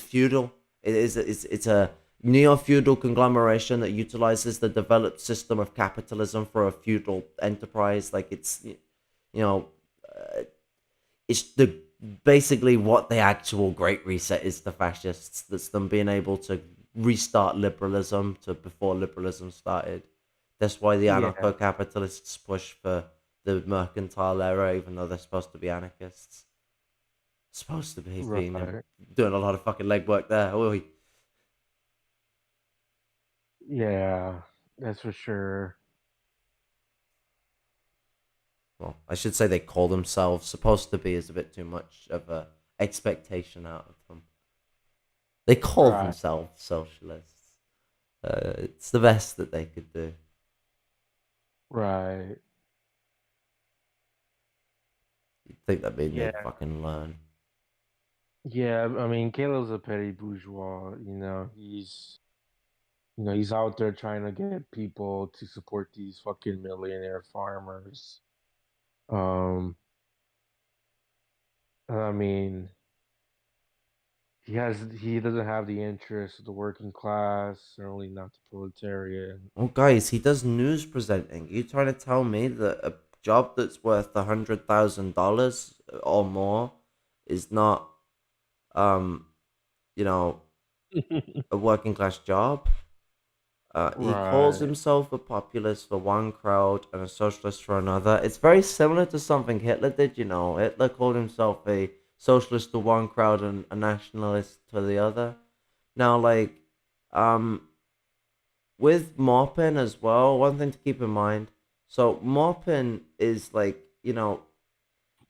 feudal. It's a neo feudal conglomeration that utilizes the developed system of capitalism for a feudal enterprise. Like know, uh, it's the basically what the actual Great Reset is to fascists. That's them being able to restart liberalism to before liberalism started. That's why the Yeah, anarcho-capitalists push for the mercantile era, even though they're supposed to be anarchists. Supposed to be being right. doing a lot of fucking legwork there. Oh, Yeah, that's for sure. well, I should say they call themselves supposed to be is a bit too much of a expectation out of them. They call Right, themselves socialists. It's the best that they could do. right. You'd think that mean Yeah, they'd fucking learn. yeah. I mean, Caleb's a petty bourgeois. He's out there trying to get people to support these fucking millionaire farmers. Um, I mean, he doesn't have the interest of the working class, certainly not the proletariat. Oh, guys, he does news presenting. You trying to tell me that a job that's worth $100,000 or more is not, um, you know, a working class job? He calls Right. himself a populist for one crowd and a socialist for another. It's very similar to something Hitler did, you know. Hitler called himself a socialist to one crowd and a nationalist to the other. Now, like, um, with Maupin as well, one thing to keep in mind. So Maupin is like,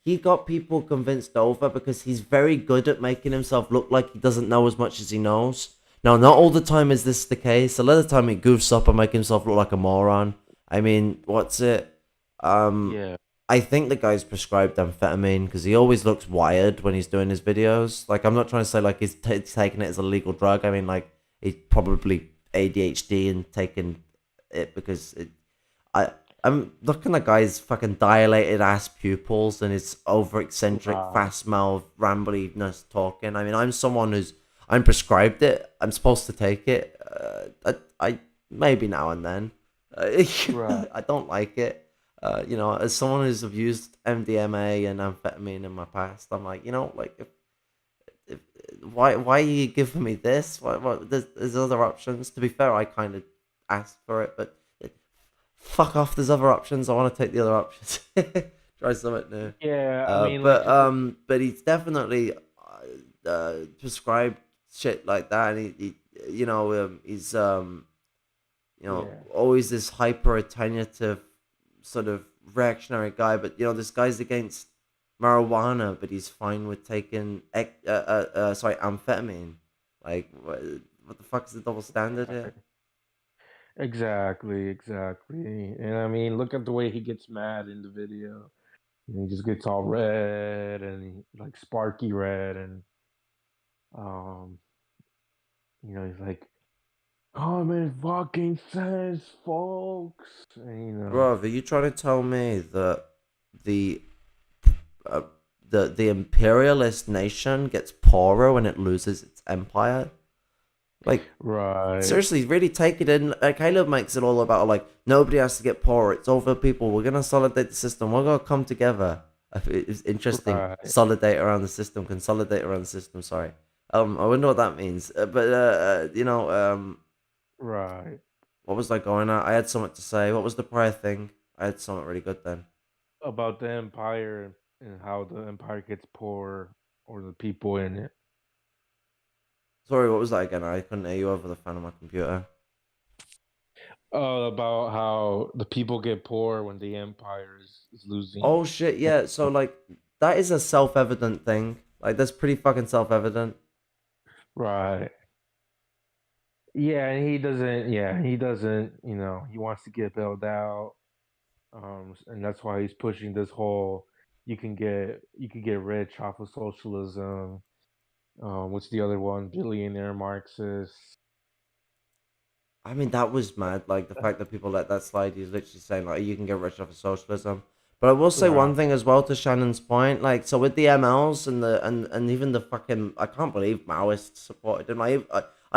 he got people convinced over because he's very good at making himself look like he doesn't know as much as he knows. Now, not all the time is this the case. A lot of the time he goofs up and makes himself look like a moron. I mean, what's it? Um, Yeah. I think the guy's prescribed amphetamine because he always looks wired when he's doing his videos. Like, I'm not trying to say like he's taking it as a legal drug. I mean, like he's probably ADHD and taking it because I'm looking at guy's fucking dilated ass pupils and his over eccentric, fast mouth, rambliness talking. I mean, I'm prescribed it. I'm supposed to take it. I maybe now and then. I don't like it. As someone who's abused MDMA and amphetamine in my past, I'm like, like if why are you giving me this? What there's other options. To be fair, I kind of asked for it, but fuck off. There's other options. I want to take the other options. Try something new. Yeah, I mean, but he's definitely prescribed shit like that, and he's always this hyper attenuative sort of reactionary guy. But this guy's against marijuana, but he's fine with taking amphetamine. Like, what the fuck is the double standard here? Exactly. And I mean, look at the way he gets mad in the video. He just gets all red and like sparky red, and he's like, common fucking sense, folks. And, Bro, are you trying to tell me that the uh, the imperialist nation gets poorer when it loses its empire? Like, right? Seriously, really take it in. Caleb makes it all about like nobody has to get poorer. It's all for people. We're gonna consolidate the system. We're gonna come together. It's interesting. Right. Consolidate around the system. Consolidate around the system. Sorry. I wonder what that means. Right. What was I going at? I had something to say. What was the prior thing? I had something really good then. About the empire and how the empire gets poor or the people in it. Sorry, what was that again? I couldn't hear you over the fan of my computer. About how the people get poor when the empire is losing. Oh shit, yeah. So like that is a self-evident thing. Like that's pretty fucking self-evident. Right. Yeah, and he doesn't. Yeah, he doesn't. He wants to get bailed out, and that's why he's pushing this whole. You can get rich off of socialism. What's the other one? Billionaire Marxists. I mean, that was mad. Like the fact that people let that slide. He's literally saying like, you can get rich off of socialism. But I will say one thing as well to Shannon's point. Like, so with the MLs and and even the fucking, I can't believe Maoists supported him. I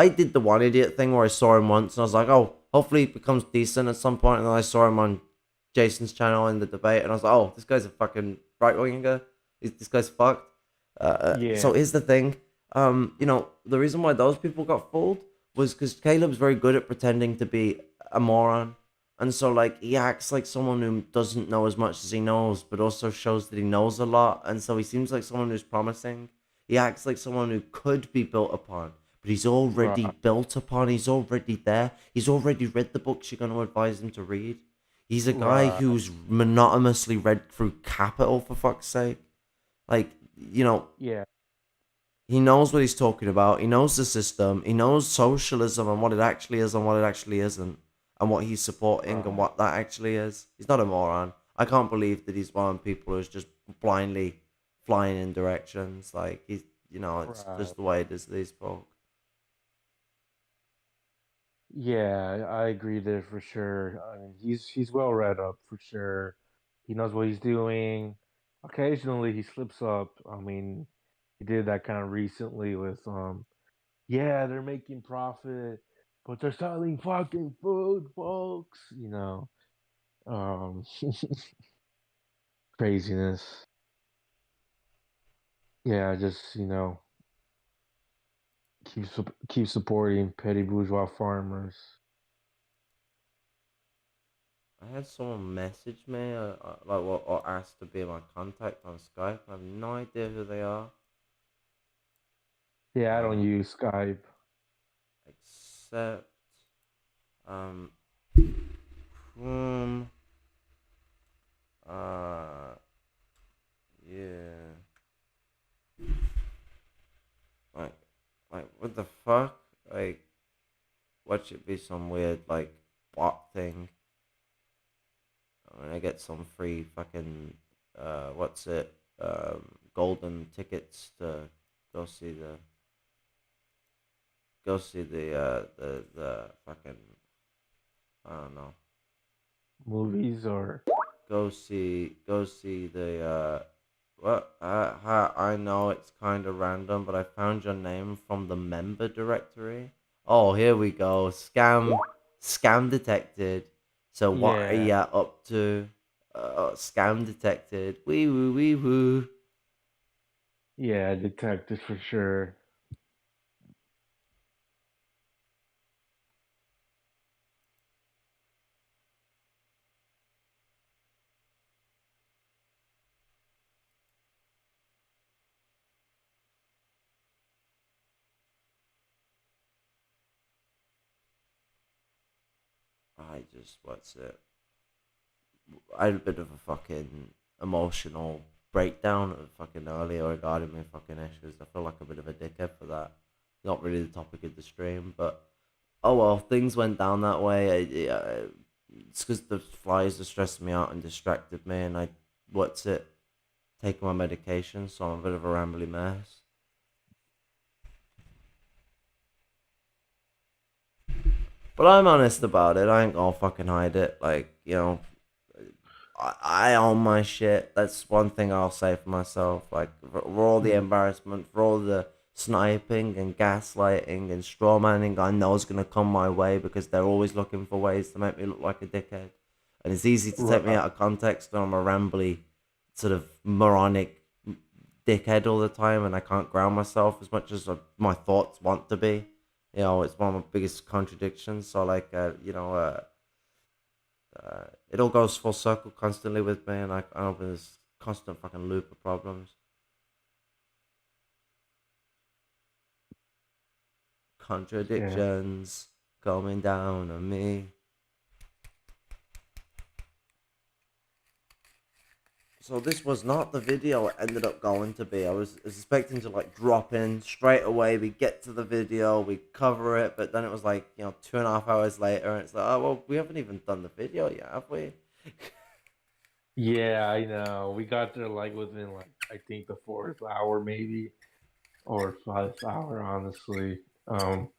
did the one idiot thing where I saw him once and I was like, oh, hopefully he becomes decent at some point. And then I saw him on Jason's channel in the debate, and I was like, oh, this guy's a fucking right winger. This guy's fucked. So here's the thing. The reason why those people got fooled was because Caleb's very good at pretending to be a moron. And so, like, he acts like someone who doesn't know as much as he knows, but also shows that he knows a lot. And so he seems like someone who's promising. He acts like someone who could be built upon, but he's already built upon. He's already there. He's already read the books you're going to advise him to read. He's a guy who's monotonously read through Capital, for fuck's sake. Like, Yeah. He knows what he's talking about. He knows the system. He knows socialism and what it actually is and what it actually isn't. And what he's supporting and what that actually is. He's not a moron. I can't believe that he's one of the people who's just blindly flying in directions. Like, it's just the way it is to these folk. Yeah, I agree there for sure. I mean, he's well read up for sure. He knows what he's doing. Occasionally he slips up. I mean, he did that kind of recently with yeah, they're making profit, but they're selling fucking food, folks. Craziness. Yeah, just keep supporting petty bourgeois farmers. I had someone message me, or ask to be my contact on Skype. I have no idea who they are. Yeah, I don't use Skype. Except, yeah. Like, what the fuck? Like, watch it be some weird, like, bot thing. I'm gonna get some free fucking, golden tickets to go see the fucking, I don't know. Movies or Go see the what? I know it's kind of random, but I found your name from the member directory. Oh, here we go. Scam detected. So what are yeah, you up to? Scam detected. Wee woo wee woo. yeah, detective for sure. What's it? I had a bit of a fucking emotional breakdown fucking earlier regarding my fucking issues. I feel like a bit of a dickhead for that. Not really the topic of the stream, but oh well, things went down that way. It's because the flies are stressing me out and distracted me, and taking my medication, so I'm a bit of a rambly mess. But I'm honest about it. I ain't gonna fucking hide it. Like, I own my shit. That's one thing I'll say for myself. Like, for all the embarrassment, for all the sniping and gaslighting and strawmanning I know is going to come my way because they're always looking for ways to make me look like a dickhead. And it's easy to take me out of context when I'm a rambly, sort of moronic dickhead all the time and I can't ground myself as much as my thoughts want to be. It's one of my biggest contradictions. So, like, it all goes full circle constantly with me, and I'm in this constant fucking loop of problems. Contradictions coming down on me. So this was not the video it ended up going to be. I was expecting to like drop in straight away. We get to the video, we cover it, but then it was like 2.5 hours later, and it's like, oh well, we haven't even done the video yet, have we? Yeah, I know. We got there like within I think the 4th hour maybe, or 5th hour, honestly. Well,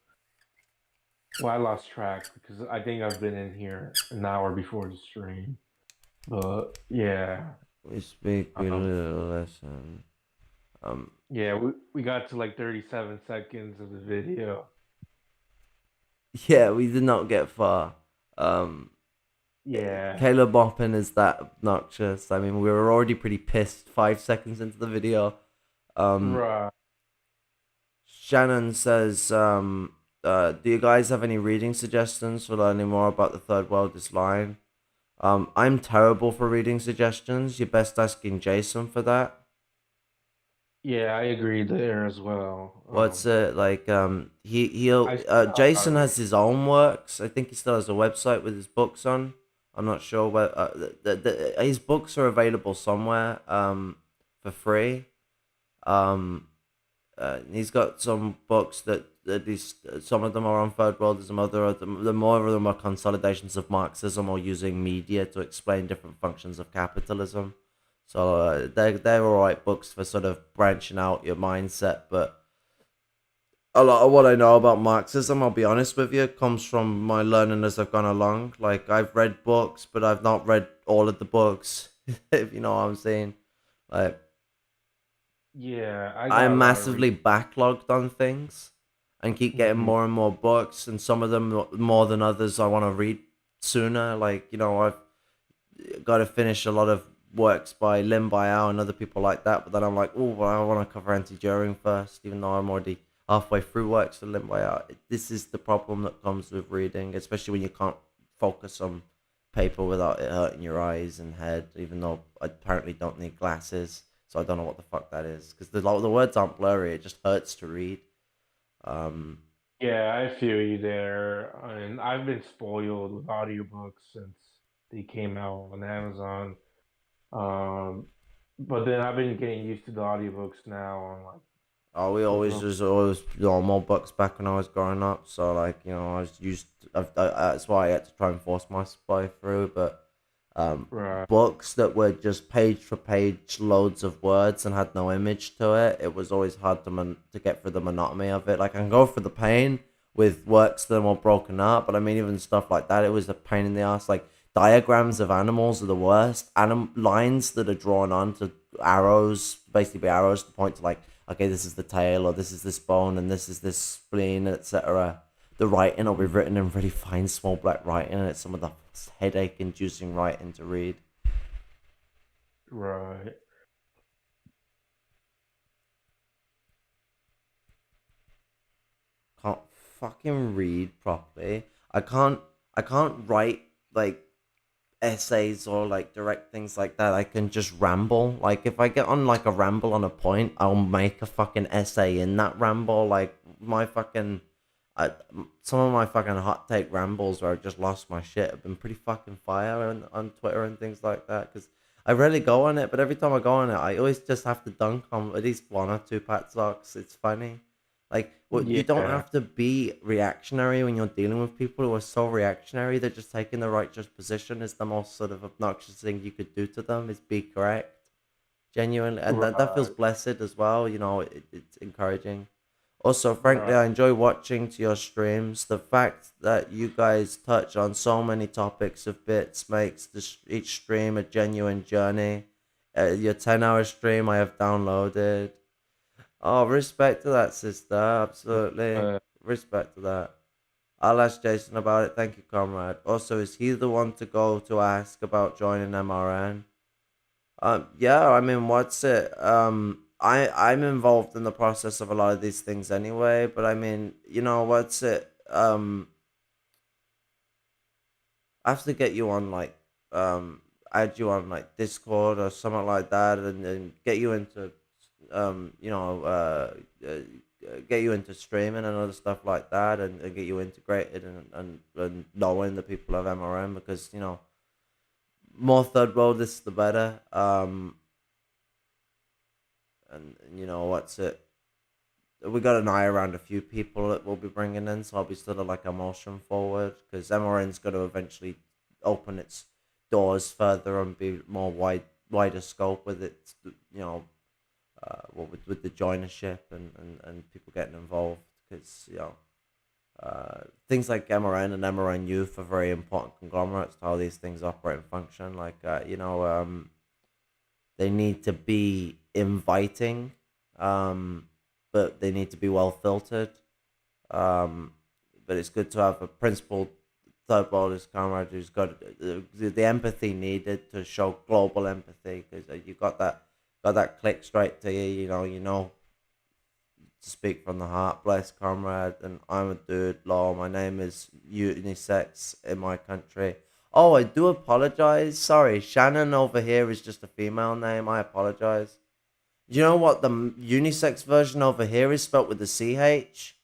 I lost track because I think I've been in here an hour before the stream. But yeah. We speak, we listen. Yeah, we got to like 37 seconds of the video. Yeah, we did not get far. Yeah. Caleb Maupin is that obnoxious. I mean, we were already pretty pissed 5 seconds into the video. Right. Shannon says, do you guys have any reading suggestions for learning more about the Third World is Lying? I'm terrible for reading suggestions. You're best asking Jason for that. Yeah, I agree there as well. What's it like? Jason has his own works. I think he still has a website with his books on. I'm not sure where his books are available somewhere for free. He's got some books that some of them are on Third World, some other the more of them are consolidations of Marxism or using media to explain different functions of capitalism. So they're alright books for sort of branching out your mindset, but a lot of what I know about Marxism, I'll be honest with you, comes from my learning as I've gone along. Like, I've read books, but I've not read all of the books, if you know what I'm saying. Like, yeah, I'm massively backlogged on things and keep getting more and more books, and some of them more than others I want to read sooner. Like, I've got to finish a lot of works by Lin Biao and other people like that, but then I'm like, oh, well, I want to cover anti-Turing first, even though I'm already halfway through works for Lin Biao. This is the problem that comes with reading, especially when you can't focus on paper without it hurting your eyes and head, even though I apparently don't need glasses. So I don't know what the fuck that is, because the words aren't blurry. It just hurts to read. Yeah, I feel you there. And I've been spoiled with audiobooks since they came out on Amazon. But then I've been getting used to the audiobooks now on like. Oh, we always just always more books back when I was growing up. So like I was used. That's why I had to try and force my way through. But books that were just page for page, loads of words and had no image to it, it was always hard to get through the monotony of it. Like, I can go for the pain, with works that are more broken up. But I mean, even stuff like that, it was a pain in the ass. Like diagrams of animals are the worst. Lines that are drawn onto arrows, basically arrows to point to like, okay, this is the tail, or this is this bone, and this is this spleen, etc. The writing will be written in really fine, small black writing, and it's some of the headache-inducing writing to read. Right. Can't fucking read properly. I can't write like essays or like direct things like that. I can just ramble. Like if I get on like a ramble on a point, I'll make a fucking essay in that ramble. Like my fucking some of my fucking hot take rambles where I just lost my shit have been pretty fucking fire on Twitter and things like that, because I rarely go on it, but every time I go on it, I always just have to dunk on at least one or two Pat socks. It's funny. Like, well, you don't Yeah. have to be reactionary when you're dealing with people who are so reactionary that just taking the righteous position is the most sort of obnoxious thing you could do to them, is be correct. Genuinely. And that feels Right. blessed as well. You know, it's encouraging. Also, frankly, Right. I enjoy watching to your streams. The fact that you guys touch on so many topics of bits makes each stream a genuine journey. Your 10-hour stream I have downloaded. Oh, respect to that, sister. Absolutely. Respect to that. I'll ask Jason about it. Thank you, comrade. Also, is he the one to go to ask about joining MRN? Yeah, I mean, what's it? I'm involved in the process of a lot of these things anyway, but I mean, you know, what's it? I have to get you on like, add you on like Discord or something like that, and then get you into, you know, get you into streaming and other stuff like that, and get you integrated and knowing the people of MRM, because you know, more third worldists the better. And you know what's it? We got an eye around a few people that we'll be bringing in, so I'll be sort of like a motion forward, because MRN's got to eventually open its doors further and be more wider scope with its, you know, with the joinership and people getting involved, because you know, things like MRN and MRN Youth are very important conglomerates to how these things operate and function. Like you know, they need to be inviting, but they need to be well filtered. But it's good to have a principled third worldist comrade who's got the empathy needed to show global empathy, because you got that click straight to you. You know, to speak from the heart. Bless, comrade. And I'm a dude. Lol. My name is unisex in my country. Oh, I do apologize. Sorry, Shannon over here is just a female name. I apologize. You know what the unisex version over here is spelt with a CH?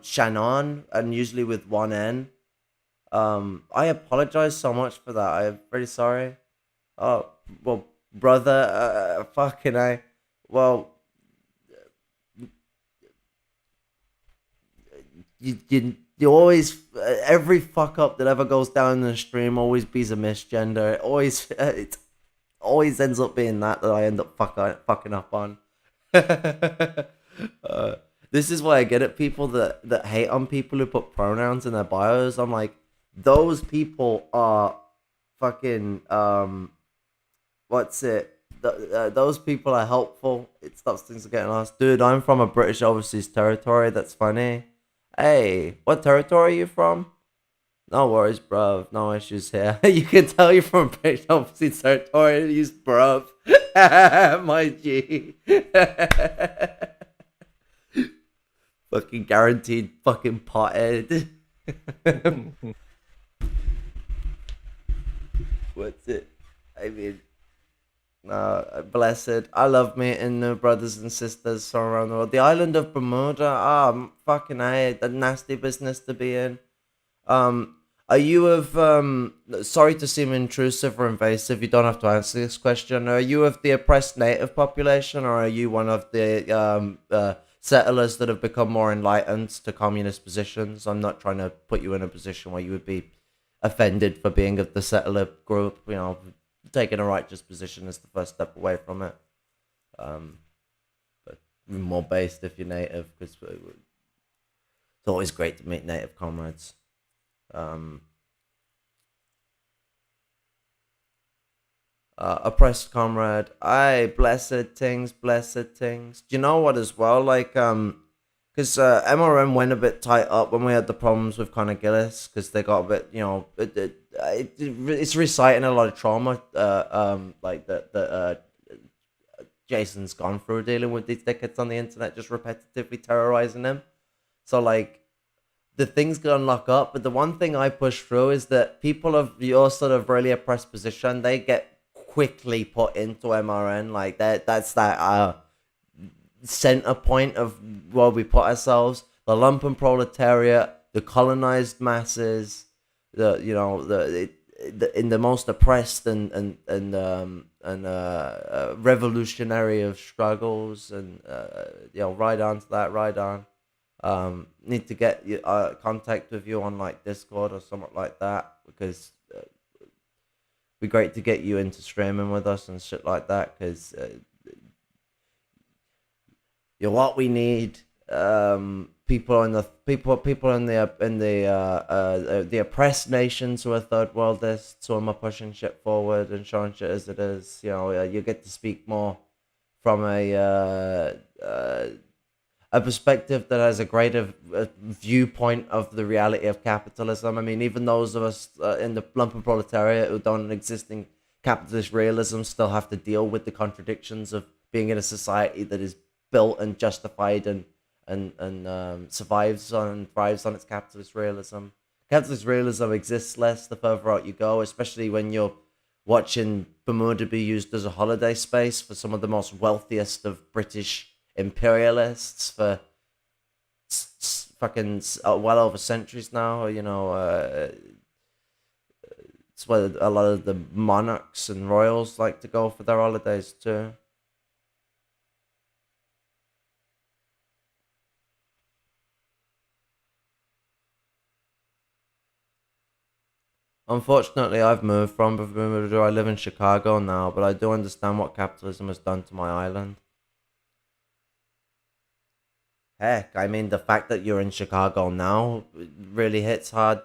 Shannon, and usually with one N. I apologize so much for that. I'm very sorry. Oh, well, brother, fucking I. Well, you always, every fuck up that ever goes down in the stream always be a misgender. It always ends up being that I end up fucking up on. This is why I get at people that hate on people who put pronouns in their bios. I'm like, those people are fucking what's it? Those people are helpful. It stops things from getting lost. Dude, I'm from a British overseas territory. That's funny. Hey, what territory are you from? No worries, bruv. No issues here. You can tell you're from British overseas territory. Use bruv. My G. Fucking guaranteed fucking pothead. What's it? I mean, blessed. I love meeting new brothers and sisters from around the world. The island of Bermuda, fucking A, the nasty business to be in. Are you of, sorry to seem intrusive or invasive, you don't have to answer this question. Are you of the oppressed native population, or are you one of the settlers that have become more enlightened to communist positions? I'm not trying to put you in a position where you would be offended for being of the settler group. You know, taking a righteous position is the first step away from it. But more based if you're native, because It's always great to meet native comrades. Oppressed comrade, aye, blessed things. Do you know what as well? Like, because MRM went a bit tight up when we had the problems with Conor Gillis, because they got a bit, you know, it's reciting a lot of trauma, like that Jason's gone through dealing with these dickheads on the internet, just repetitively terrorizing him. So like, the things gonna unlock up, but the one thing I push through is that people of your sort of really oppressed position, they get quickly put into MRN. Like that's that center point of where we put ourselves. The lumpen proletariat, the colonized masses, in the most oppressed and revolutionary of struggles, and right on to that, right on. Need to get contact with you on like Discord or something like that, because it'd be great to get you into streaming with us and shit like that, because you're what we need. People in the oppressed nations who are third worldists, who are pushing shit forward and showing shit as it is. You get to speak more from a perspective that has a greater viewpoint of the reality of capitalism. I mean, even those of us in the lumpen proletariat who don't exist in capitalist realism still have to deal with the contradictions of being in a society that is built and justified and survives on and thrives on its capitalist realism. Capitalist realism exists less the further out you go, especially when you're watching Bermuda be used as a holiday space for some of the most wealthiest of British imperialists for fucking well over centuries now. It's where a lot of the monarchs and royals like to go for their holidays too. Unfortunately, I've moved from Bermuda. I live in Chicago now, but I do understand what capitalism has done to my island. Heck, I mean, the fact that you're in Chicago now really hits hard.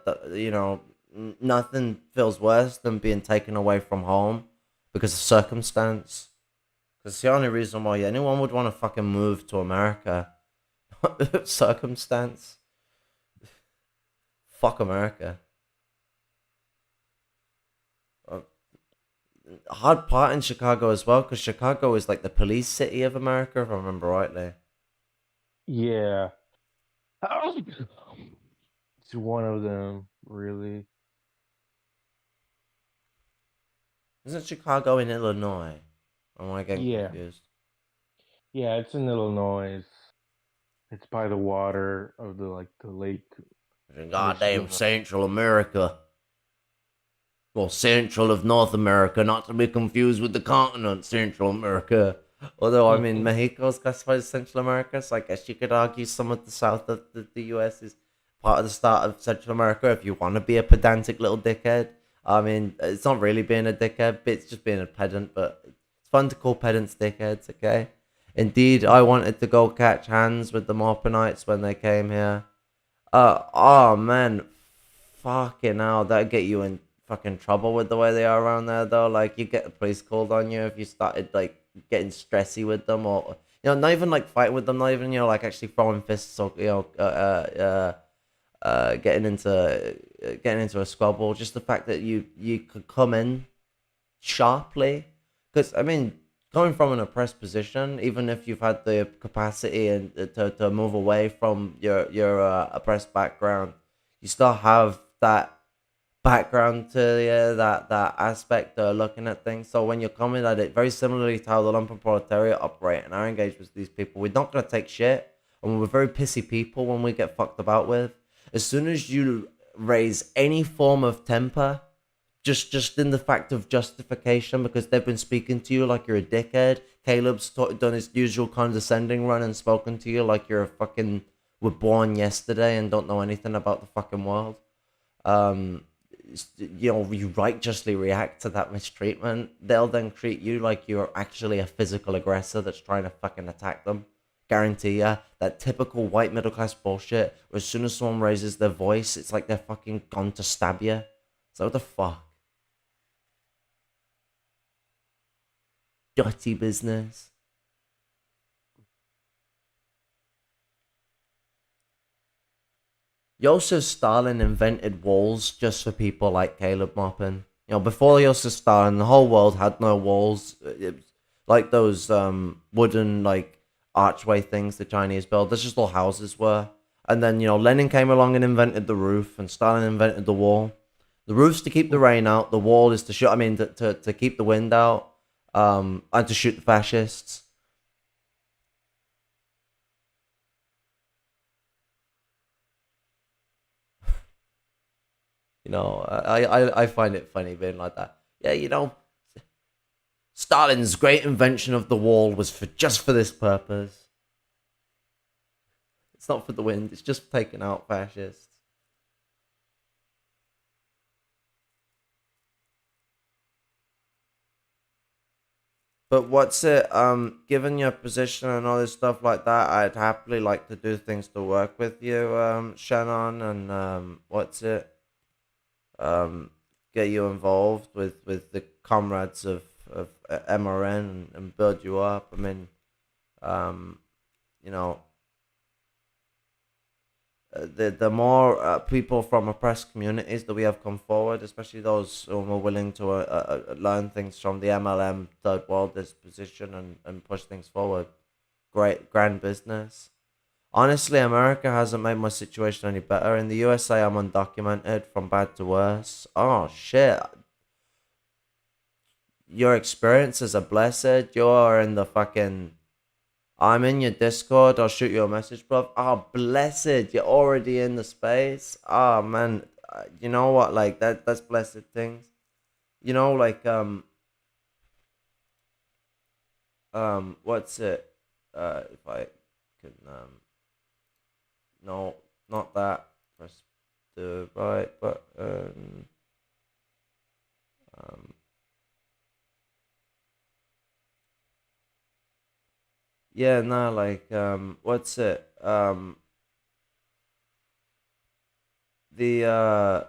Nothing feels worse than being taken away from home because of circumstance. Because the only reason why anyone would want to fucking move to America, circumstance. Fuck America. Hard part in Chicago as well, because Chicago is like the police city of America, if I remember rightly. Yeah. It's one of them, really. Isn't Chicago in Illinois? Or am I getting confused? Yeah, it's in Illinois. It's by the water of the lake. Goddamn Central America. Well, Central of North America, not to be confused with the continent, Central America. Although, I mean, Mexico's classified as Central America, so I guess you could argue some of the south of the US is part of the start of Central America if you want to be a pedantic little dickhead. I mean, it's not really being a dickhead, but it's just being a pedant, but it's fun to call pedants dickheads, okay? Indeed, I wanted to go catch hands with the Maupinites when they came here. Oh man, fucking hell, that'd get you in fucking trouble with the way they are around there, though. Like, you get the police called on you if you started like getting stressy with them, or not even like fighting with them, not even like actually throwing fists, or getting into a squabble. Just the fact that you could come in sharply, because I mean, coming from an oppressed position, even if you've had the capacity and to move away from your oppressed background, you still have that background to you, that aspect of looking at things. So when you're coming at it very similarly to how the lumpen proletariat operate and our engagement with these people, we're not going to take shit, and we're very pissy people when we get fucked about with. As soon as you raise any form of temper, just in the fact of justification, because they've been speaking to you like you're a dickhead. Caleb's done his usual condescending run and spoken to you like you're a fucking were born yesterday and don't know anything about the fucking world. You righteously react to that mistreatment. They'll then treat you like you're actually a physical aggressor that's trying to fucking attack them. guarantee ya, that typical white middle class bullshit, where as soon as someone raises their voice, it's like they're fucking gone to stab you. So what the fuck? Dirty business. Joseph Stalin invented walls just for people like Caleb Maupin. You know, before Joseph Stalin, the whole world had no walls. It was like those wooden like archway things the Chinese built. That's just all houses were. And then, you know, Lenin came along and invented the roof, and Stalin invented the wall. The roof's to keep the rain out. The wall is to shoot. I mean, to keep the wind out, and to shoot the fascists. You know, I find it funny being like that. Yeah, you know, Stalin's great invention of the wall was for just for this purpose. It's not for the wind. It's just taking out fascists. But what's it? Given your position and all this stuff like that, I'd happily like to do things to work with you, Shannon, and what's it? Get you involved with the comrades of MRN and build you up. I mean, you know, the more people from oppressed communities that we have come forward, especially those who are willing to learn things from the MLM third world disposition and push things forward, grand business. Honestly, America hasn't made my situation any better. In the USA, I'm undocumented from bad to worse. Oh, shit. Your experiences are blessed. You're in the fucking... I'm in your Discord. I'll shoot you a message, bro. Oh, blessed. You're already in the space. Oh, man. You know what? Like, that's blessed things. You know, like, what's it? If I can, no, not that. Press the right button. Yeah, no, like, what's it? The,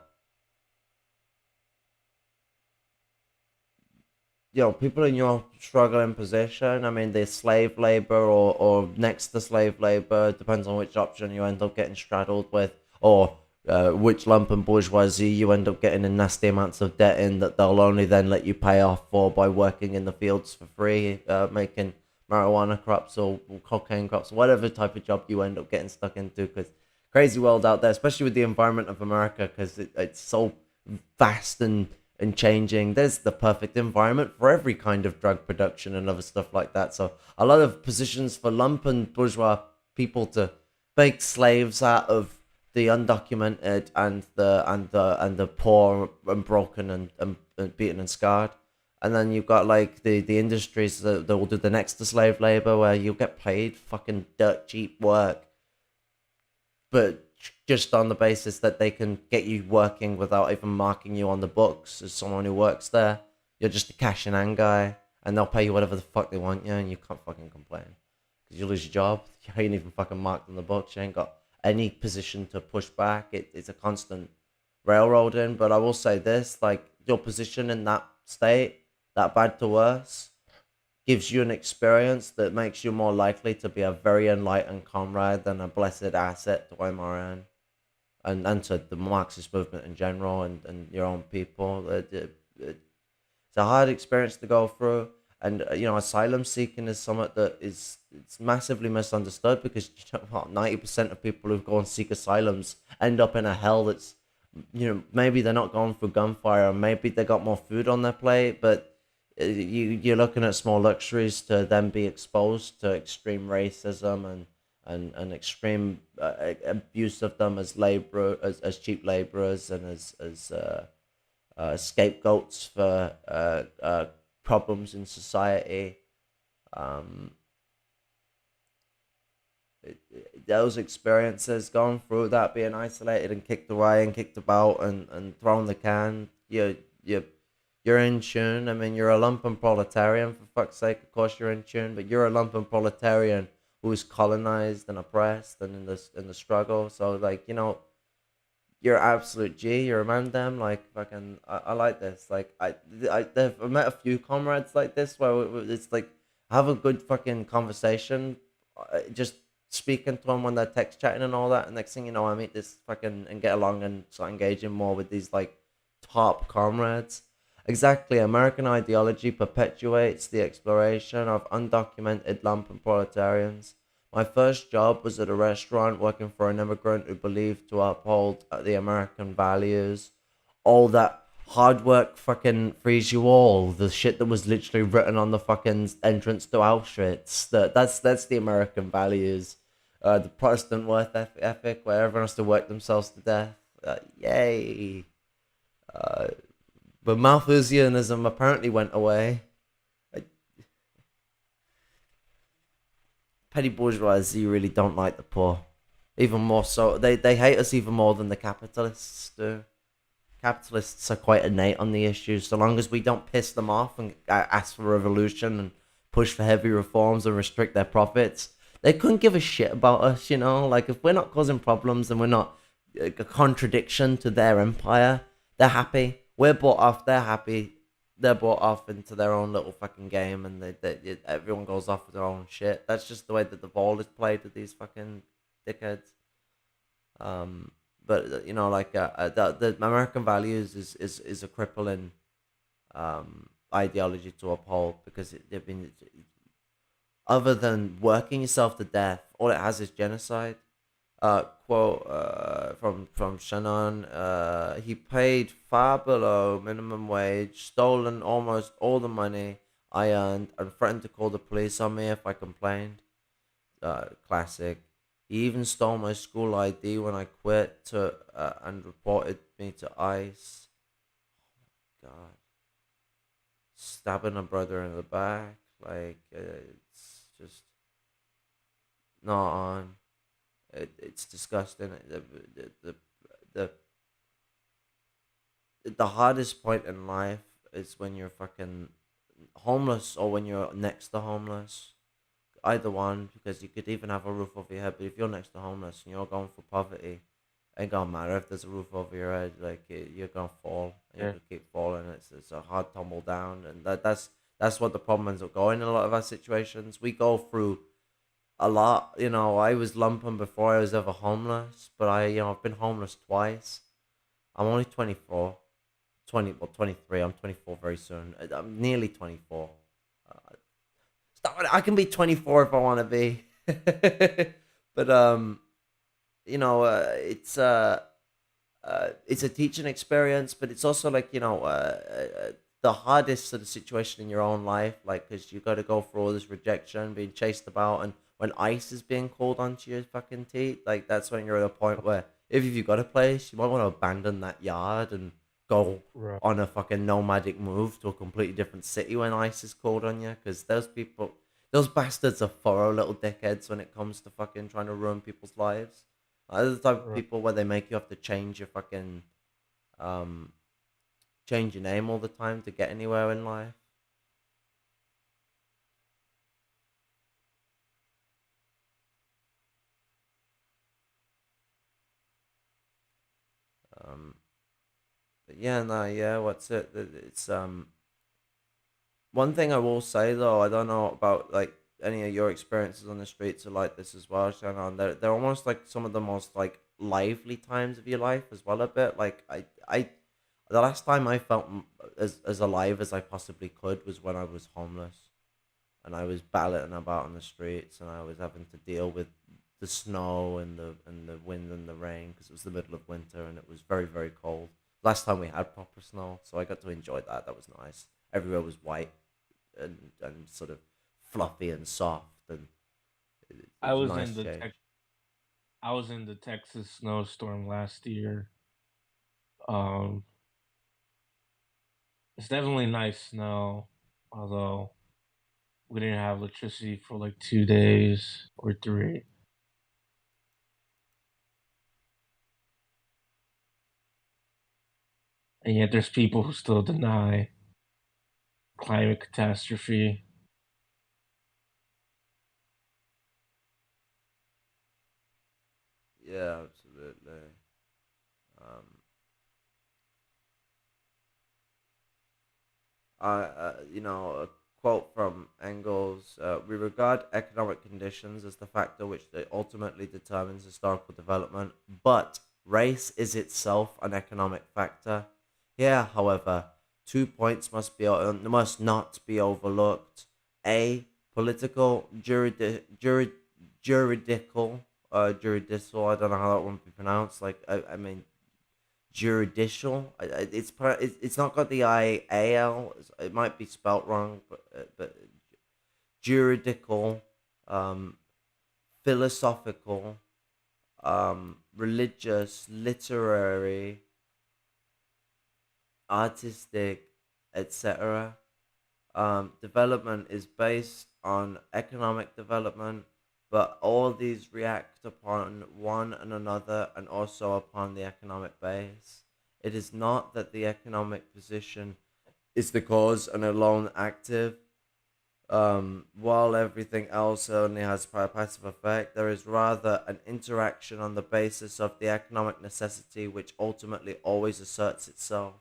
you know, people in your struggling position, I mean, they're slave labor or next to slave labor, depends on which option you end up getting straddled with, or which lumpen bourgeoisie you end up getting in nasty amounts of debt in that they'll only then let you pay off for by working in the fields for free, making marijuana crops or cocaine crops, whatever type of job you end up getting stuck into, because crazy world out there, especially with the environment of America, because it's so vast and changing. There's the perfect environment for every kind of drug production and other stuff like that. So a lot of positions for lumpen bourgeois people to make slaves out of the undocumented and the poor and broken and beaten and scarred. And then you've got like the industries that will do the next to slave labor, where you'll get paid fucking dirt cheap work, but just on the basis that they can get you working without even marking you on the books as someone who works there. You're just a cash in hand guy, and they'll pay you whatever the fuck they want you, and you can't fucking complain. Because you lose your job, you ain't even fucking marked on the books, you ain't got any position to push back. It's a constant railroading. But I will say this, like, your position in that state, that bad to worse, gives you an experience that makes you more likely to be a very enlightened comrade than a blessed asset to MRN and to the Marxist movement in general and your own people. It's a hard experience to go through. And, you know, asylum seeking is something that it's massively misunderstood, because, you know, what, 90% of people who go and seek asylums end up in a hell that's, you know, maybe they're not going through gunfire, or maybe they got more food on their plate, but you're looking at small luxuries to then be exposed to extreme racism and extreme abuse of them as as cheap laborers and as scapegoats for problems in society. Those experiences, going through that, being isolated and kicked away and kicked about and thrown the can, you're in tune. I mean, you're a lumpen proletarian, for fuck's sake. Of course you're in tune, but you're a lumpen proletarian who was colonized and oppressed and in the struggle. So like, you're absolute G. You're a man, damn. Like fucking, I like this. Like I've met a few comrades like this where it's like have a good fucking conversation, just speaking to them when they're text chatting and all that. And next thing you know, I meet this fucking and get along and start engaging more with these like top comrades. Exactly, American ideology perpetuates the exploration of undocumented lumpen proletarians. My first job was at a restaurant working for an immigrant who believed to uphold the American values. All that hard work fucking frees you all. The shit that was literally written on the fucking entrance to Auschwitz. That's the American values. The Protestant work ethic where everyone has to work themselves to death. Yay. But Malthusianism apparently went away. Petty bourgeoisie really don't like the poor. Even more so. They hate us even more than the capitalists do. Capitalists are quite innate on the issues. So long as we don't piss them off and ask for revolution and push for heavy reforms and restrict their profits, they couldn't give a shit about us, Like, if we're not causing problems and we're not a contradiction to their empire, they're happy. We're bought off, they're happy. They're brought off into their own little fucking game, and everyone goes off with their own shit. That's just the way that the ball is played with these fucking dickheads. But like the American values is a crippling ideology to uphold because they've been, other than working yourself to death, all it has is genocide. Quote from Shannon. He paid far below minimum wage, stolen almost all the money I earned, and threatened to call the police on me if I complained. Classic. He even stole my school ID when I quit and reported me to ICE. God. Stabbing a brother in the back. Like, it's just not on. It's disgusting. The hardest point in life is when you're fucking homeless or when you're next to homeless. Either one, because you could even have a roof over your head, but if you're next to homeless and you're going for poverty, it ain't gonna matter if there's a roof over your head. Like, you're gonna fall. And you're gonna keep falling. It's a hard tumble down, and that's what the problem ends up going in a lot of our situations. We go through a lot. I was lumpen before I was ever homeless, but I've been homeless twice. I'm only 24. 23. I'm 24 very soon. I'm nearly 24. I can be 24 if I want to be. But it's a teaching experience, but it's also like the hardest sort of situation in your own life, like, because you got to go through all this rejection, being chased about, and when ICE is being called onto your fucking teeth, like, that's when you're at a point where if you've got a place, you might want to abandon that yard and go on a fucking nomadic move to a completely different city when ICE is called on you, because those bastards are thorough little dickheads when it comes to fucking trying to ruin people's lives. They're the type of people where they make you have to change your fucking change your name all the time to get anywhere in life. But what's it? It's one thing I will say though, I don't know about like any of your experiences on the streets are like this as well, Shannon. They're almost like some of the most like lively times of your life as well. A bit like the last time I felt as alive as I possibly could was when I was homeless, and I was balloting about on the streets, and I was having to deal with the snow and the wind and the rain because it was the middle of winter and it was very, very cold. Last time we had proper snow, so I got to enjoy that. That was nice. Everywhere was white and sort of fluffy and soft, and I was in the Texas snowstorm last year. It's definitely nice snow, although we didn't have electricity for like 2 days or 3. And yet there's people who still deny climate catastrophe. Yeah, absolutely. A quote from Engels: "We regard economic conditions as the factor which ultimately determines historical development, but race is itself an economic factor. Here, however, 2 points must not be overlooked: a political juridical juridical. I don't know how that one be pronounced. Like I mean juridical. It's not got the IAL. It might be spelt wrong, but juridical, um, philosophical, religious, literary, artistic, etc. Development is based on economic development, but all these react upon one and another and also upon the economic base. It is not that the economic position is the cause and alone active. While everything else only has a passive effect, there is rather an interaction on the basis of the economic necessity which ultimately always asserts itself."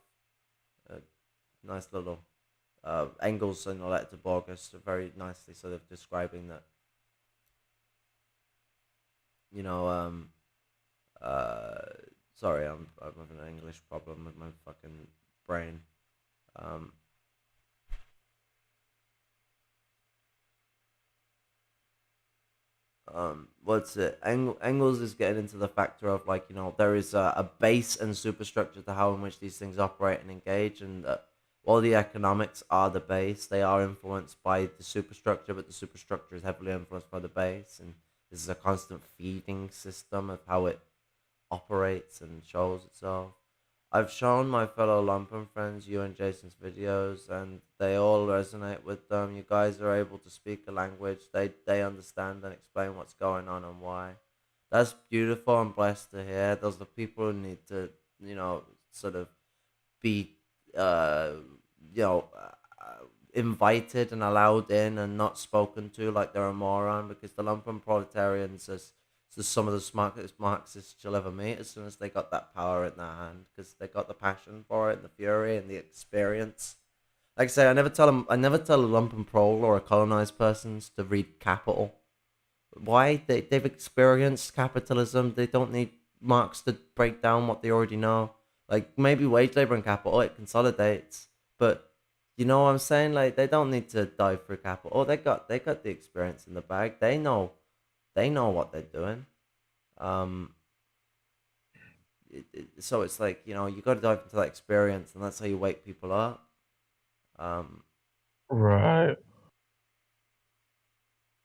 Nice little Engels in the letter to Borges very nicely sort of describing that, you know, sorry, I'm having an English problem with my fucking brain. What's it? Engels is getting into the factor of, like, there is a base and superstructure to how in which these things operate and engage, and while the economics are the base, they are influenced by the superstructure, but the superstructure is heavily influenced by the base, and this is a constant feeding system of how it operates and shows itself. I've shown my fellow Lumpen friends you and Jason's videos, and they all resonate with them. You guys are able to speak a language they understand and explain what's going on and why. That's beautiful and blessed to hear. Those are the people who need to, sort of be, uh, you know, invited and allowed in and not spoken to like they're a moron, because the lumpen proletarians is some of the smartest Marxists you'll ever meet as soon as they got that power in their hand, because they got the passion for it and the fury and the experience. Like I say, I never tell a lumpen prole or a colonized persons to read Capital. Why? They've experienced capitalism. They don't need Marx to break down what they already know. Like, maybe wage labor and capital, it consolidates, but you know what I'm saying? Like, they don't need to dive through capital. They got the experience in the bag. They know what they're doing. So it's like, you got to dive into that experience, and that's how you wake people up. Right.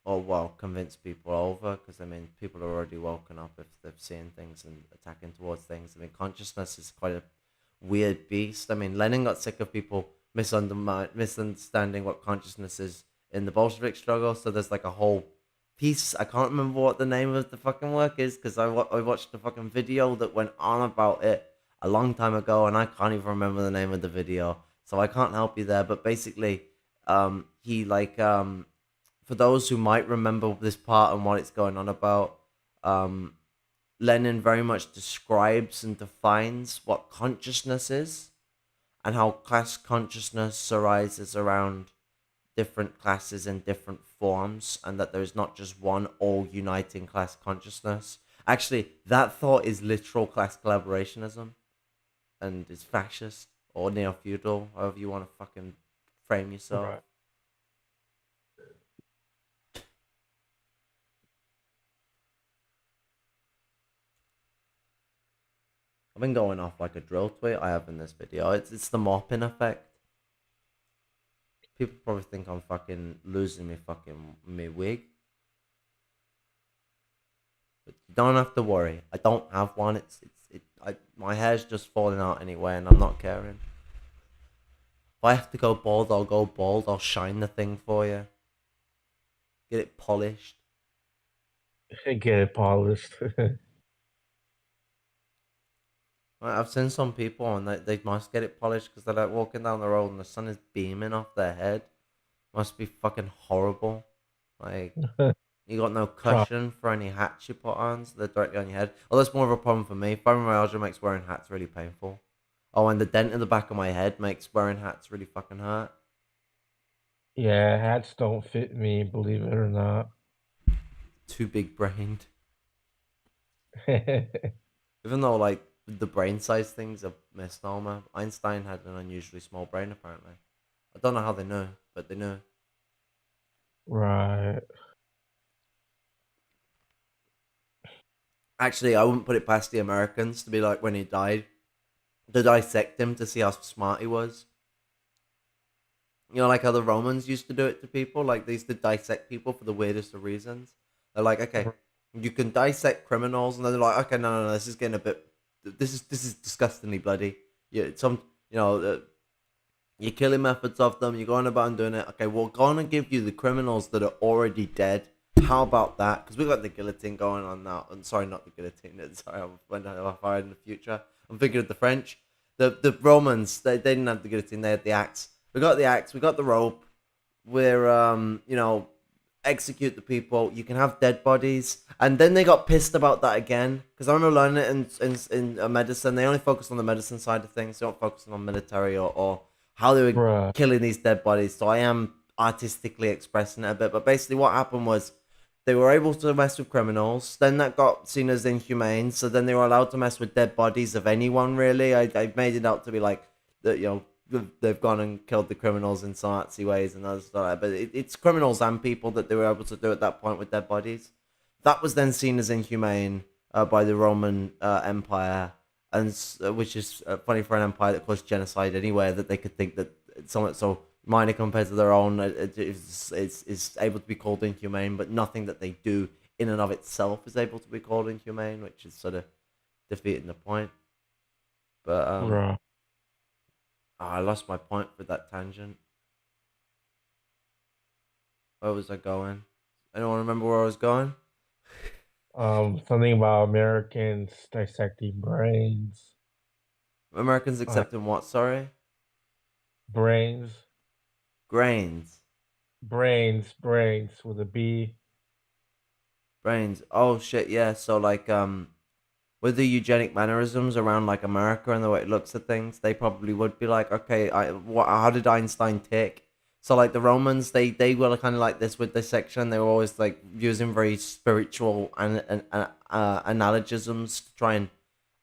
Or, well, convince people over, because I mean, people are already woken up if they've seen things and attacking towards things. I mean, consciousness is quite a weird beast. I mean, Lenin got sick of people misunderstanding what consciousness is in the Bolshevik struggle. So there's like a whole piece. I can't remember what the name of the fucking work is, because I watched the fucking video that went on about it a long time ago, and I can't even remember the name of the video, so I can't help you there. But basically, he like for those who might remember this part and what it's going on about, Lenin very much describes and defines what consciousness is, and how class consciousness arises around different classes in different forms, and that there is not just one all uniting class consciousness. Actually, that thought is literal class collaborationism, and is fascist or neo feudal, however you want to fucking frame yourself. Right. I've been going off like a drill tweet I have in this video. It's the Maupin effect. People probably think I'm fucking losing me wig. But you don't have to worry. I don't have one. My hair's just falling out anyway, and I'm not caring. If I have to go bald, I'll go bald. I'll shine the thing for you. Get it polished. Get it polished. I've seen some people, and they must get it polished because they're like walking down the road and the sun is beaming off their head. Must be fucking horrible. Like, You got no cushion for any hats you put on, so they're directly on your head. Oh, that's more of a problem for me. Fibromyalgia makes wearing hats really painful. Oh, and the dent in the back of my head makes wearing hats really fucking hurt. Yeah, hats don't fit me, believe it or not. Too big brained. Even though, like, the brain size thing's a misnomer. Einstein had an unusually small brain, apparently. I don't know how they knew, but they knew. Right. Actually, I wouldn't put it past the Americans to be like, when he died, to dissect him to see how smart he was. You know, like how the Romans used to do it to people. Like, they used to dissect people for the weirdest of reasons. They're like, okay, you can dissect criminals, and then they're like, okay, no, this is getting a bit. This is disgustingly bloody. Yeah, you're killing methods of them. You're going about and doing it. Okay, we're gonna give you the criminals that are already dead. How about that? Because we got the guillotine going on now. I'm sorry, not the guillotine. Sorry, I'm fired in the future. I'm thinking of the French. The Romans, they didn't have the guillotine. They had the axe. We got the axe. We got the rope. We're execute the people. You can have dead bodies, and then they got pissed about that again because I remember learning it in medicine. They only focused on the medicine side of things. They don't focus on military or how they were killing these dead bodies. So I am artistically expressing it a bit, but basically what happened was they were able to mess with criminals. Then that got seen as inhumane. So then they were allowed to mess with dead bodies of anyone. Really, I made it out to be like that. They've gone and killed the criminals in some artsy ways and other stuff like that. But it's criminals and people that they were able to do at that point with dead bodies. That was then seen as inhumane by the Roman Empire, and which is funny for an empire that caused genocide anywhere, that they could think that somewhat so minor compared to their own is able to be called inhumane, but nothing that they do in and of itself is able to be called inhumane, which is sort of defeating the point. But I lost my point with that tangent. Where was I going? Anyone remember where I was going? Something about Americans dissecting brains. Americans accepting what? Sorry. Brains. Grains. Brains with a B. Brains. Oh shit! Yeah. So like with the eugenic mannerisms around like America and the way it looks at things, they probably would be like, okay, how did Einstein tick? So like the Romans, they were kind of like this with this section. They were always like using very spiritual and analogisms to try and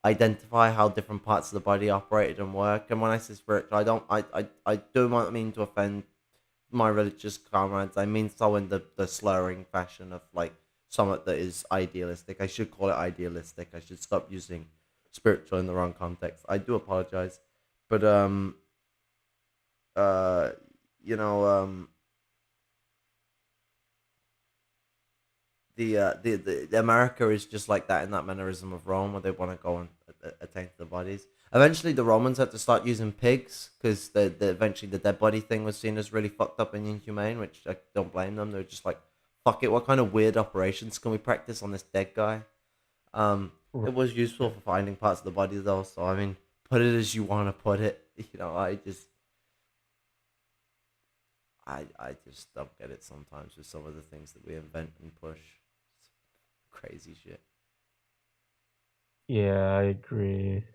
identify how different parts of the body operated and work. And when I say spiritual, I do not mean to offend my religious comrades. I mean so in the slurring fashion of like somewhat that is idealistic. I should call it idealistic. I should stop using spiritual in the wrong context. I do apologize, but the America is just like that in that mannerism of Rome, where they want to go and attain to the bodies. Eventually, the Romans had to start using pigs because eventually the dead body thing was seen as really fucked up and inhumane, which I don't blame them. They're just like, fuck it, what kind of weird operations can we practice on this dead guy? It was useful for finding parts of the body though, so I mean, put it as you want to put it. I just don't get it sometimes with some of the things that we invent and push. It's crazy shit. Yeah, I agree.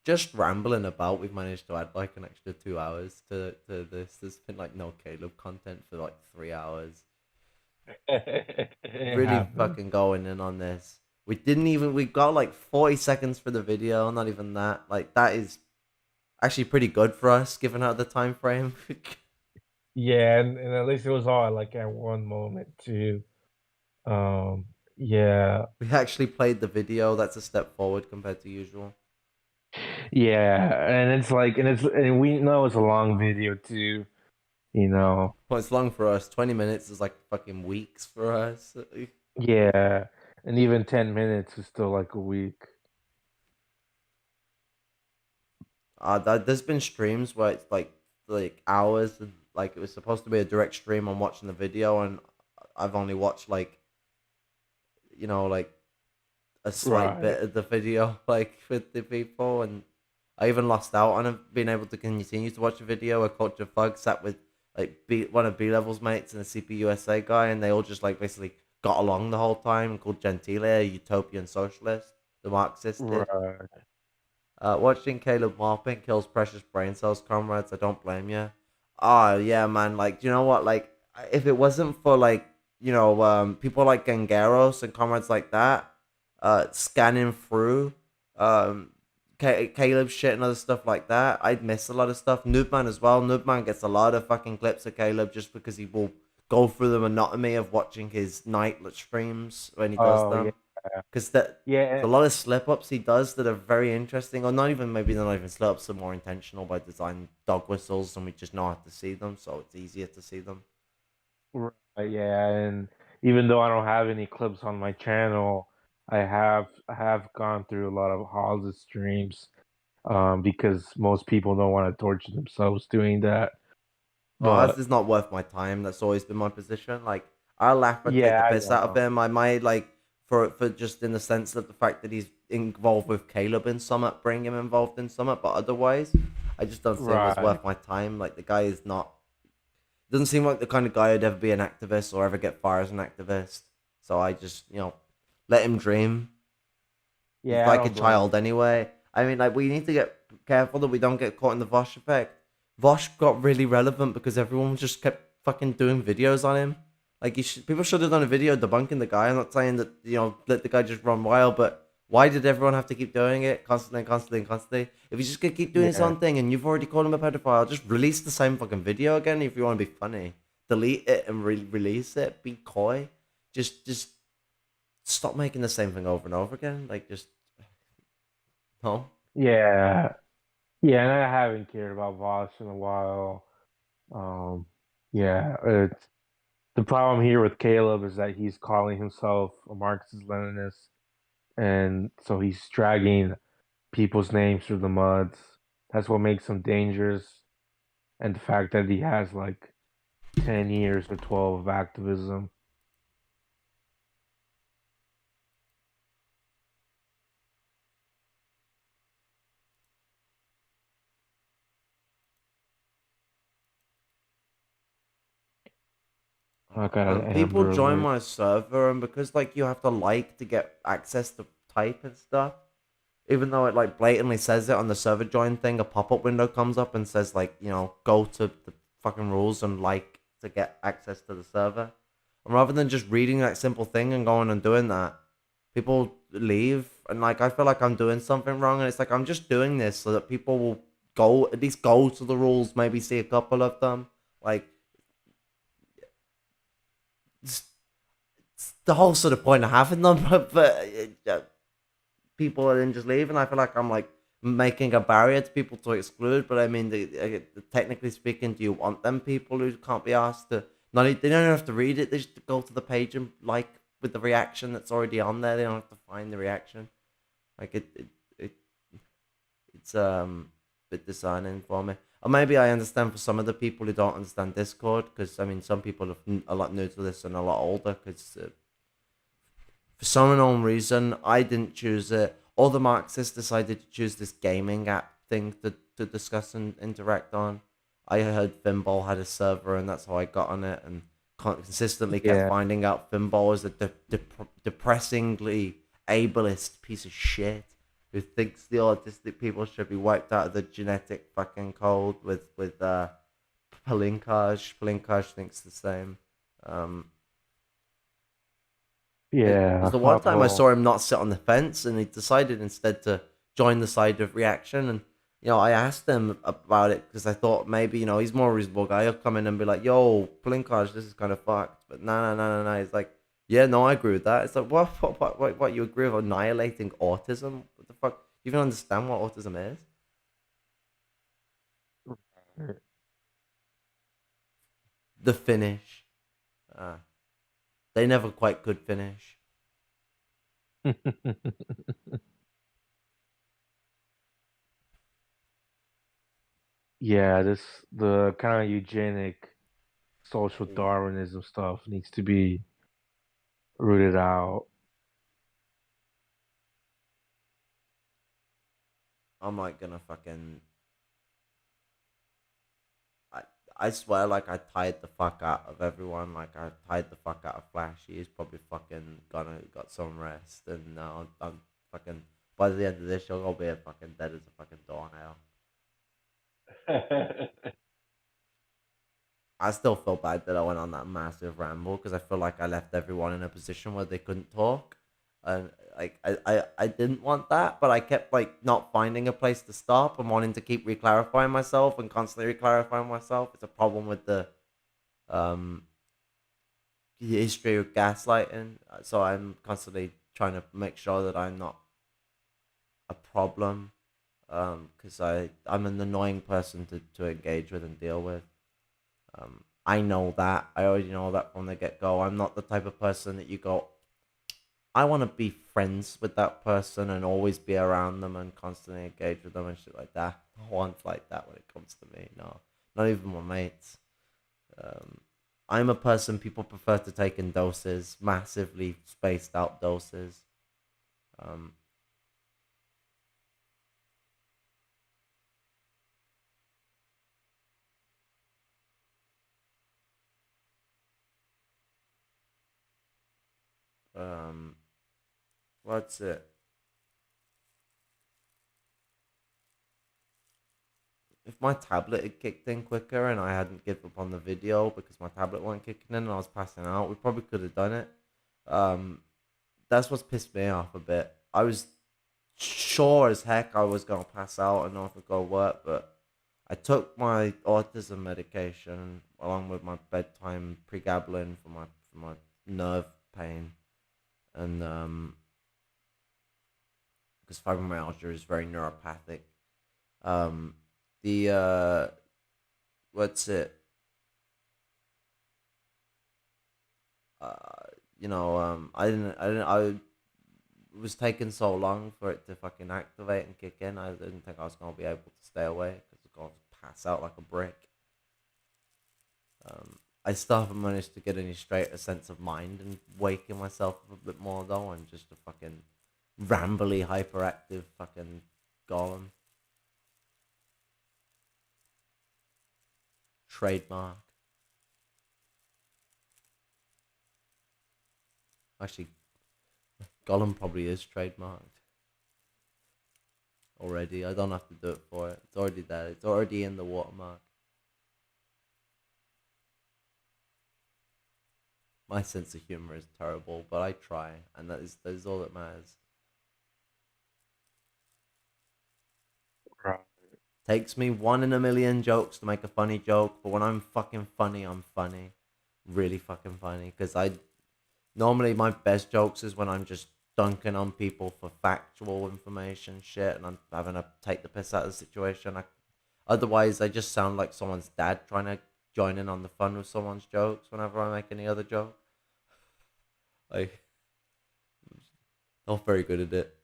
Just rambling about, we've managed to add like an extra 2 hours to this. There's been like no Caleb content for like 3 hours. Really fucking going in on this. We got like 40 seconds for the video, not even that. Like that is actually pretty good for us given out the time frame. Yeah, and at least it was all like at one moment too. Yeah. We actually played the video. That's a step forward compared to usual. Yeah, and we know it's a long video too. Well, it's long for us. 20 minutes is like fucking weeks for us. Yeah, and even 10 minutes is still like a week. There's been streams where it's like hours, and like it was supposed to be a direct stream on watching the video, and I've only watched like a slight bit of the video like with the people, and I even lost out on being able to continue to watch a video. A Culture Thug sat with like one of B Level's mates and a CPUSA guy, and they all just like basically got along the whole time. Called Gentile, a utopian socialist. The Marxist did. Right. Watching Caleb Maupin kills precious brain cells, comrades. I don't blame you. Oh yeah, man. Like, you know what? Like, if it wasn't for like, people like Gangaros and comrades like that, scanning through, um, Caleb shit and other stuff like that, I'd miss a lot of stuff. Noobman as well. Noobman gets a lot of fucking clips of Caleb just because he will go through the monotony of watching his night streams when he does Oh them. yeah. Because there's Yeah. a lot of slip ups he does that are very interesting, or not even, maybe they're not even slip ups, they're more intentional by design dog whistles, and we just know how to see them, so it's easier to see them. Right, yeah, and even though I don't have any clips on my channel, I have gone through a lot of Hawes' streams, because most people don't want to torture themselves doing that. Oh, this But is not worth my time. That's always been my position. Like, I'll laugh and take the yeah, I piss out of know. him. I might, like, for just in the sense of the fact that he's involved with Caleb in Summit, bring him involved in Summit, but otherwise, I just don't see him as Right. worth my time. Like, the guy is not, doesn't seem like the kind of guy who'd ever be an activist or ever get fired as an activist. So I just, let him dream. He's Yeah, I like a don't blame child anyway. I mean, like, we need to get careful that we don't get caught in the Vosh effect. Vosh got really relevant because everyone just kept fucking doing videos on him. Like, people should have done a video debunking the guy. I'm not saying that, let the guy just run wild, but why did everyone have to keep doing it constantly and constantly and constantly? If he's just gonna keep doing his Yeah. own thing and you've already called him a pedophile, just release the same fucking video again if you want to be funny. Delete it and release it. Be coy. Just stop making the same thing over and over again. Like, just no. Yeah. Yeah, and I haven't cared about Voss in a while. Yeah, it's the problem here with Caleb is that he's calling himself a Marxist Leninist, and so he's dragging people's names through the muds. That's what makes him dangerous, and the fact that he has like 10 years or 12 of activism. I got an People Amber join alert. my server, and because like you have to like to get access to type and stuff, even though it like blatantly says it on the server join thing, a pop up window comes up and says like, go to the fucking rules and like to get access to the server. And rather than just reading that simple thing and going and doing that, people leave, and like I feel like I'm doing something wrong, and it's like I'm just doing this so that people will at least go to the rules, maybe see a couple of them, like. It's the whole sort of point of having them, but people then just leave, and I feel like I'm like making a barrier to people to exclude. But I mean, technically speaking, do you want them people who can't be asked to? Not they don't have to read it; they just go to the page and like with the reaction that's already on there. They don't have to find the reaction. Like it it's a bit discerning for me. Or maybe I understand for some of the people who don't understand Discord, because I mean, some people are a lot new to this and a lot older, because for some unknown reason, I didn't choose it. All the Marxists decided to choose this gaming app thing to discuss and interact on. I heard Finball had a server, and that's how I got on it, and consistently kept Yeah. finding out Finball is a depressingly ableist piece of shit who thinks the autistic people should be wiped out of the genetic fucking code with Palinkaj. Palinkaj thinks the same. It was Yeah. the one time I Oh, saw him not sit on the fence, and he decided instead to join the side of reaction. And I asked him about it because I thought maybe he's more a reasonable guy. He'll come in and be like, "Yo, Blinkage, this is kind of fucked." But no. He's like, "Yeah, no, I agree with that." It's like, what? You agree with annihilating autism? What the fuck? You even understand what autism is? The finish. They never quite could finish. yeah, the kind of eugenic social Mm. Darwinism stuff needs to be rooted out. I'm like gonna fucking I swear, like, I tired the fuck out of everyone. Like, I tired the fuck out of Flashy. He's probably fucking got some rest. And now I'm fucking, by the end of this, you'll be fucking dead as a fucking doornail. I still feel bad that I went on that massive ramble because I feel like I left everyone in a position where they couldn't talk. And like I didn't want that, but I kept like not finding a place to stop and wanting to keep reclarifying myself and constantly reclarifying myself. It's a problem with the um history of gaslighting. So I'm constantly trying to make sure that I'm not a problem. Because I'm an annoying person to engage with and deal with. I know that. I already know that from the get go. I'm not the type of person that you go, I want to be friends with that person and always be around them and constantly engage with them and shit like that. No one's like that when it comes to me. No, not even my mates. I'm a person people prefer to take in doses, massively spaced out doses. What's it? If my tablet had kicked in quicker and I hadn't given up on the video because my tablet wasn't kicking in and I was passing out, we probably could have done it. That's what's pissed me off a bit. I was sure as heck I was gonna pass out and not go work, but I took my autism medication along with my bedtime pregabalin for my nerve pain, and because fibromyalgia is very neuropathic. What's it? I was taking so long for it to fucking activate and kick in. I didn't think I was gonna be able to stay awake because I was gonna pass out like a brick. I still haven't managed to get any straighter sense of mind and waking myself up a bit more though. I'm just a fucking rambly, hyperactive fucking golem. Trademark. Actually, Gollum probably is trademarked already. I don't have to do it for it. It's already there. It's already in the watermark. My sense of humor is terrible, but I try, and that is all that matters. Right. Takes me 1 in a million jokes to make a funny joke, but when I'm fucking funny, I'm funny. Really fucking funny. Because normally my best jokes is when I'm just dunking on people for factual information shit and I'm having to take the piss out of the situation. Otherwise, I just sound like someone's dad trying to join in on the fun with someone's jokes whenever I make any other joke. Like, not very good at it.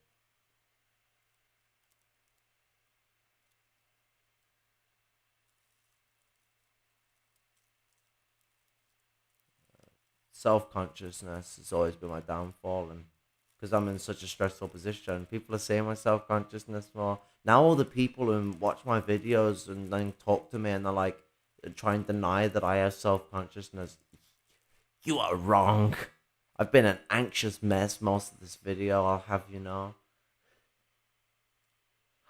Self-consciousness has always been my downfall, and because I'm in such a stressful position, people are saying my self-consciousness more. Now all the people who watch my videos and then talk to me and they're like, try and deny that I have self-consciousness. You are wrong. I've been an anxious mess most of this video, I'll have you know.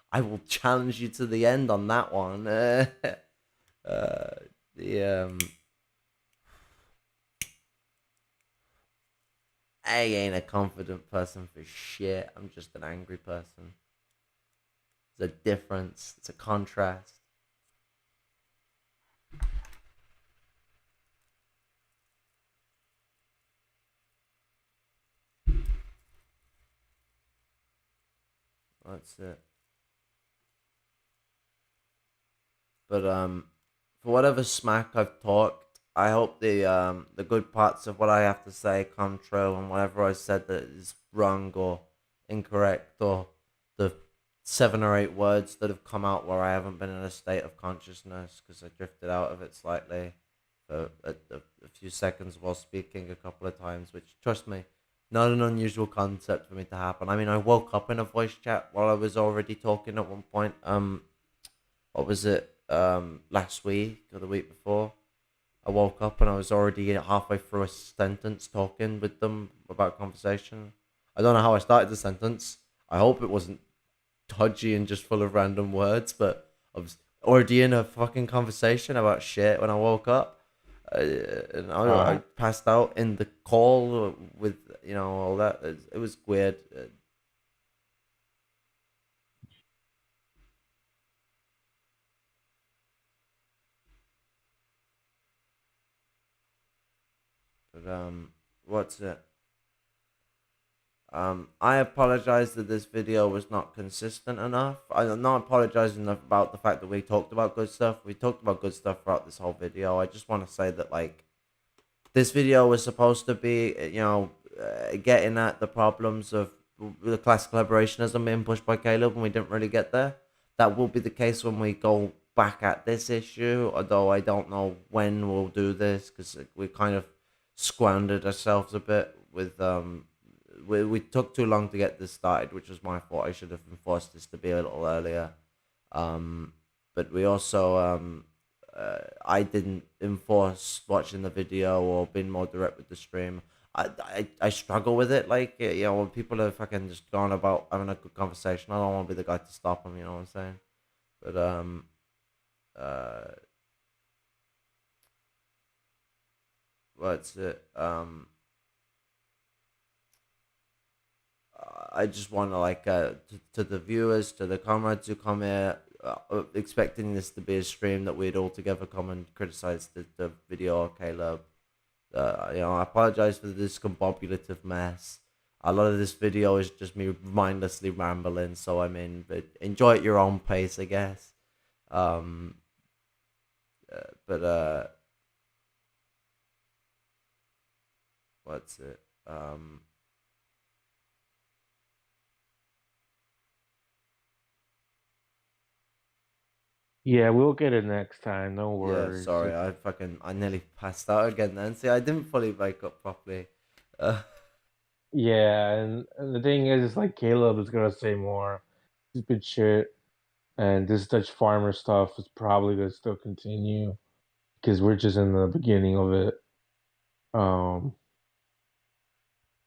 I will challenge you to the end on that one. I ain't a confident person for shit. I'm just an angry person. There's a difference. It's a contrast. That's it. But for whatever smack I've talked, I hope the good parts of what I have to say come true, and whatever I said that is wrong or incorrect, or the 7 or 8 words that have come out where I haven't been in a state of consciousness because I drifted out of it slightly for a few seconds while speaking a couple of times, which, trust me, not an unusual concept for me to happen. I mean, I woke up in a voice chat while I was already talking at one point. What was it? last week or the week before. I woke up and I was already halfway through a sentence talking with them about conversation. I don't know how I started the sentence. I hope it wasn't dodgy and just full of random words, but I was already in a fucking conversation about shit when I woke up. And I passed out in the call with, all that. It was weird. But what's it? I apologize that this video was not consistent enough. I'm not apologizing about the fact that we talked about good stuff. We talked about good stuff throughout this whole video. I just want to say that, like, this video was supposed to be, getting at the problems of the class collaborationism being pushed by Caleb, and we didn't really get there. That will be the case when we go back at this issue, although I don't know when we'll do this, because we kind of squandered ourselves a bit with we took too long to get this started, which was my fault. I should have enforced this to be a little earlier. But we also I didn't enforce watching the video or being more direct with the stream. I struggle with it. Like, when people are fucking just going about having a good conversation, I don't want to be the guy to stop them. You know what I'm saying? But what's it? I just want to, like, to the viewers, to the comrades who come here, expecting this to be a stream that we'd all together come and criticize the video of Caleb. I apologize for the discombobulative mess. A lot of this video is just me mindlessly rambling, so I mean, but enjoy at your own pace, I guess. But what's it? Yeah, we'll get it next time. No worries. Yeah, sorry, I nearly passed out again then. See, I didn't fully wake up properly. Yeah, and the thing is, like, Caleb is gonna say more stupid shit, and this Dutch farmer stuff is probably gonna still continue because we're just in the beginning of it.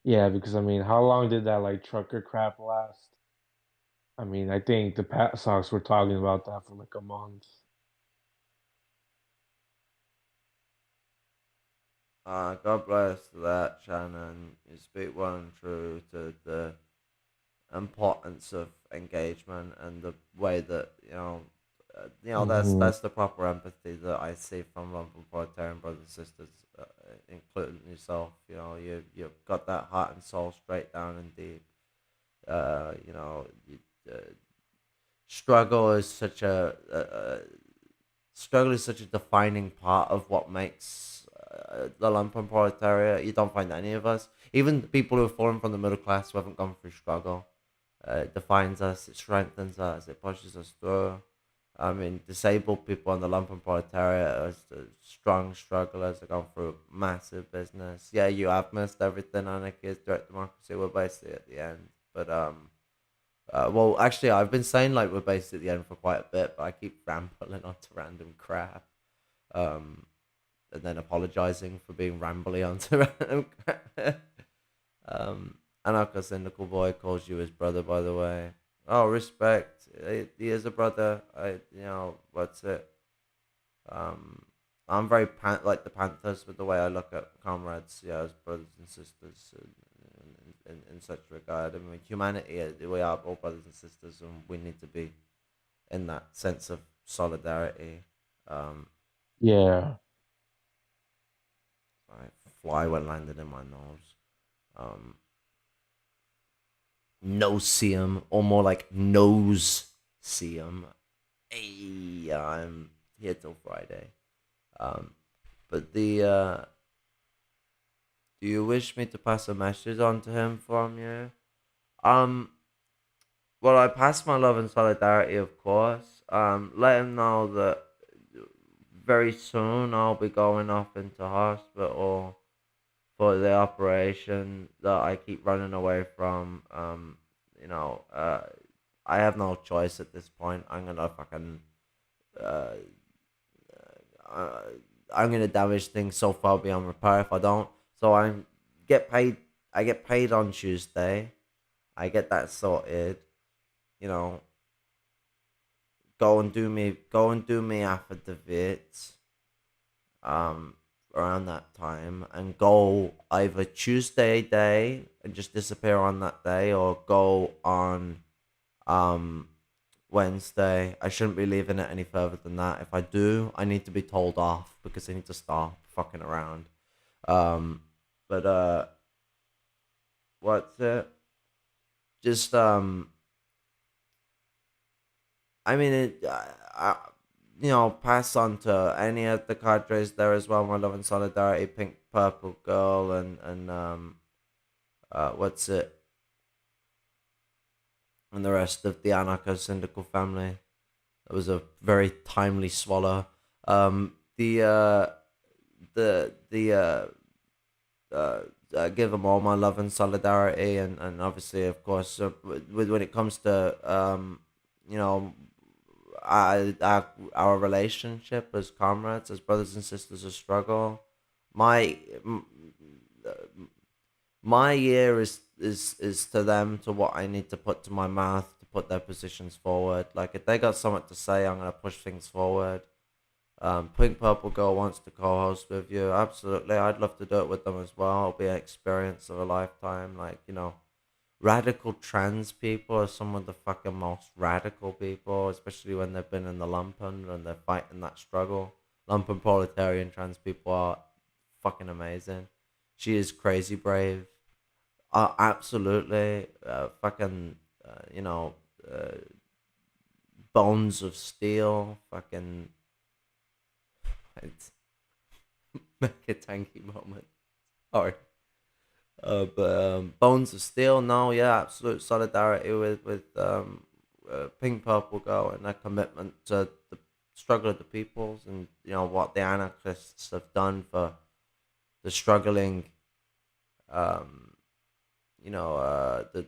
Yeah, because I mean, how long did that, like, trucker crap last? I mean, I think the Pat Sox were talking about that for like a month. God bless that, Shannon. You speak well and true to the importance of engagement and the way that that's the proper empathy that I see from Lumpen Proletarian brothers and sisters, including yourself. You've got that heart and soul straight down and deep. Struggle is such a defining part of what makes the Lumpen proletariat. You don't find any of us, even the people who have fallen from the middle class, who haven't gone through struggle. It defines us, it strengthens us, it pushes us through. I mean, disabled people in the Lumpen proletariat are the strong strugglers that go through massive business. Yeah, you have missed everything. Anarchy, direct democracy, we're basically at the end. But well, actually, I've been saying, like, we're basically at the end for quite a bit, but I keep rambling onto random crap. And then apologizing for being rambly onto random crap. Anarcho Cynical Boy calls you his brother, by the way. Oh, respect. He is a brother. What's it? I'm very like the Panthers with the way I look at comrades, as brothers and sisters in such regard. I mean, humanity, we are all brothers and sisters, and we need to be in that sense of solidarity. Yeah. Fly went landed in my nose. No-seum, or more like nose-seum. Hey, I'm here till Friday. But do you wish me to pass a message on to him from you? Well, I pass my love and solidarity, of course. Let him know that very soon I'll be going off into hospital for the operation that I keep running away from. I have no choice at this point. I'm gonna fucking I'm gonna damage things so far beyond repair if I don't. So get paid. I get paid on Tuesday. I get that sorted. You know, go and do me affidavit. Around that time, and go either Tuesday day and just disappear on that day, or go on Wednesday. I shouldn't be leaving it any further than that. If I do, I need to be told off because I need to stop fucking around. But what's it? Just I mean, pass on to any of the cadres there as well. My love and solidarity, Pink Purple Girl, and what's it? And the rest of the anarcho-syndical family. That was a very timely swallow. Give them all my love and solidarity, and obviously, of course, when it comes to our relationship as comrades, as brothers and sisters of struggle, my ear is to them, to what I need to put to my mouth to put their positions forward. Like, if they got something to say, I'm gonna push things forward. Pink Purple Girl wants to co-host with you. Absolutely, I'd love to do it with them as well. It'll be an experience of a lifetime. Like, radical trans people are some of the fucking most radical people, especially when they've been in the lumpen and they're fighting that struggle. Lumpen proletarian trans people are fucking amazing. She is crazy brave. Absolutely. Bones of steel. Fucking. Make a tanky moment. Sorry. But Bones of Steel, no, yeah, absolute solidarity with Pink Purple Girl and their commitment to the struggle of the peoples, and what the anarchists have done for the struggling, the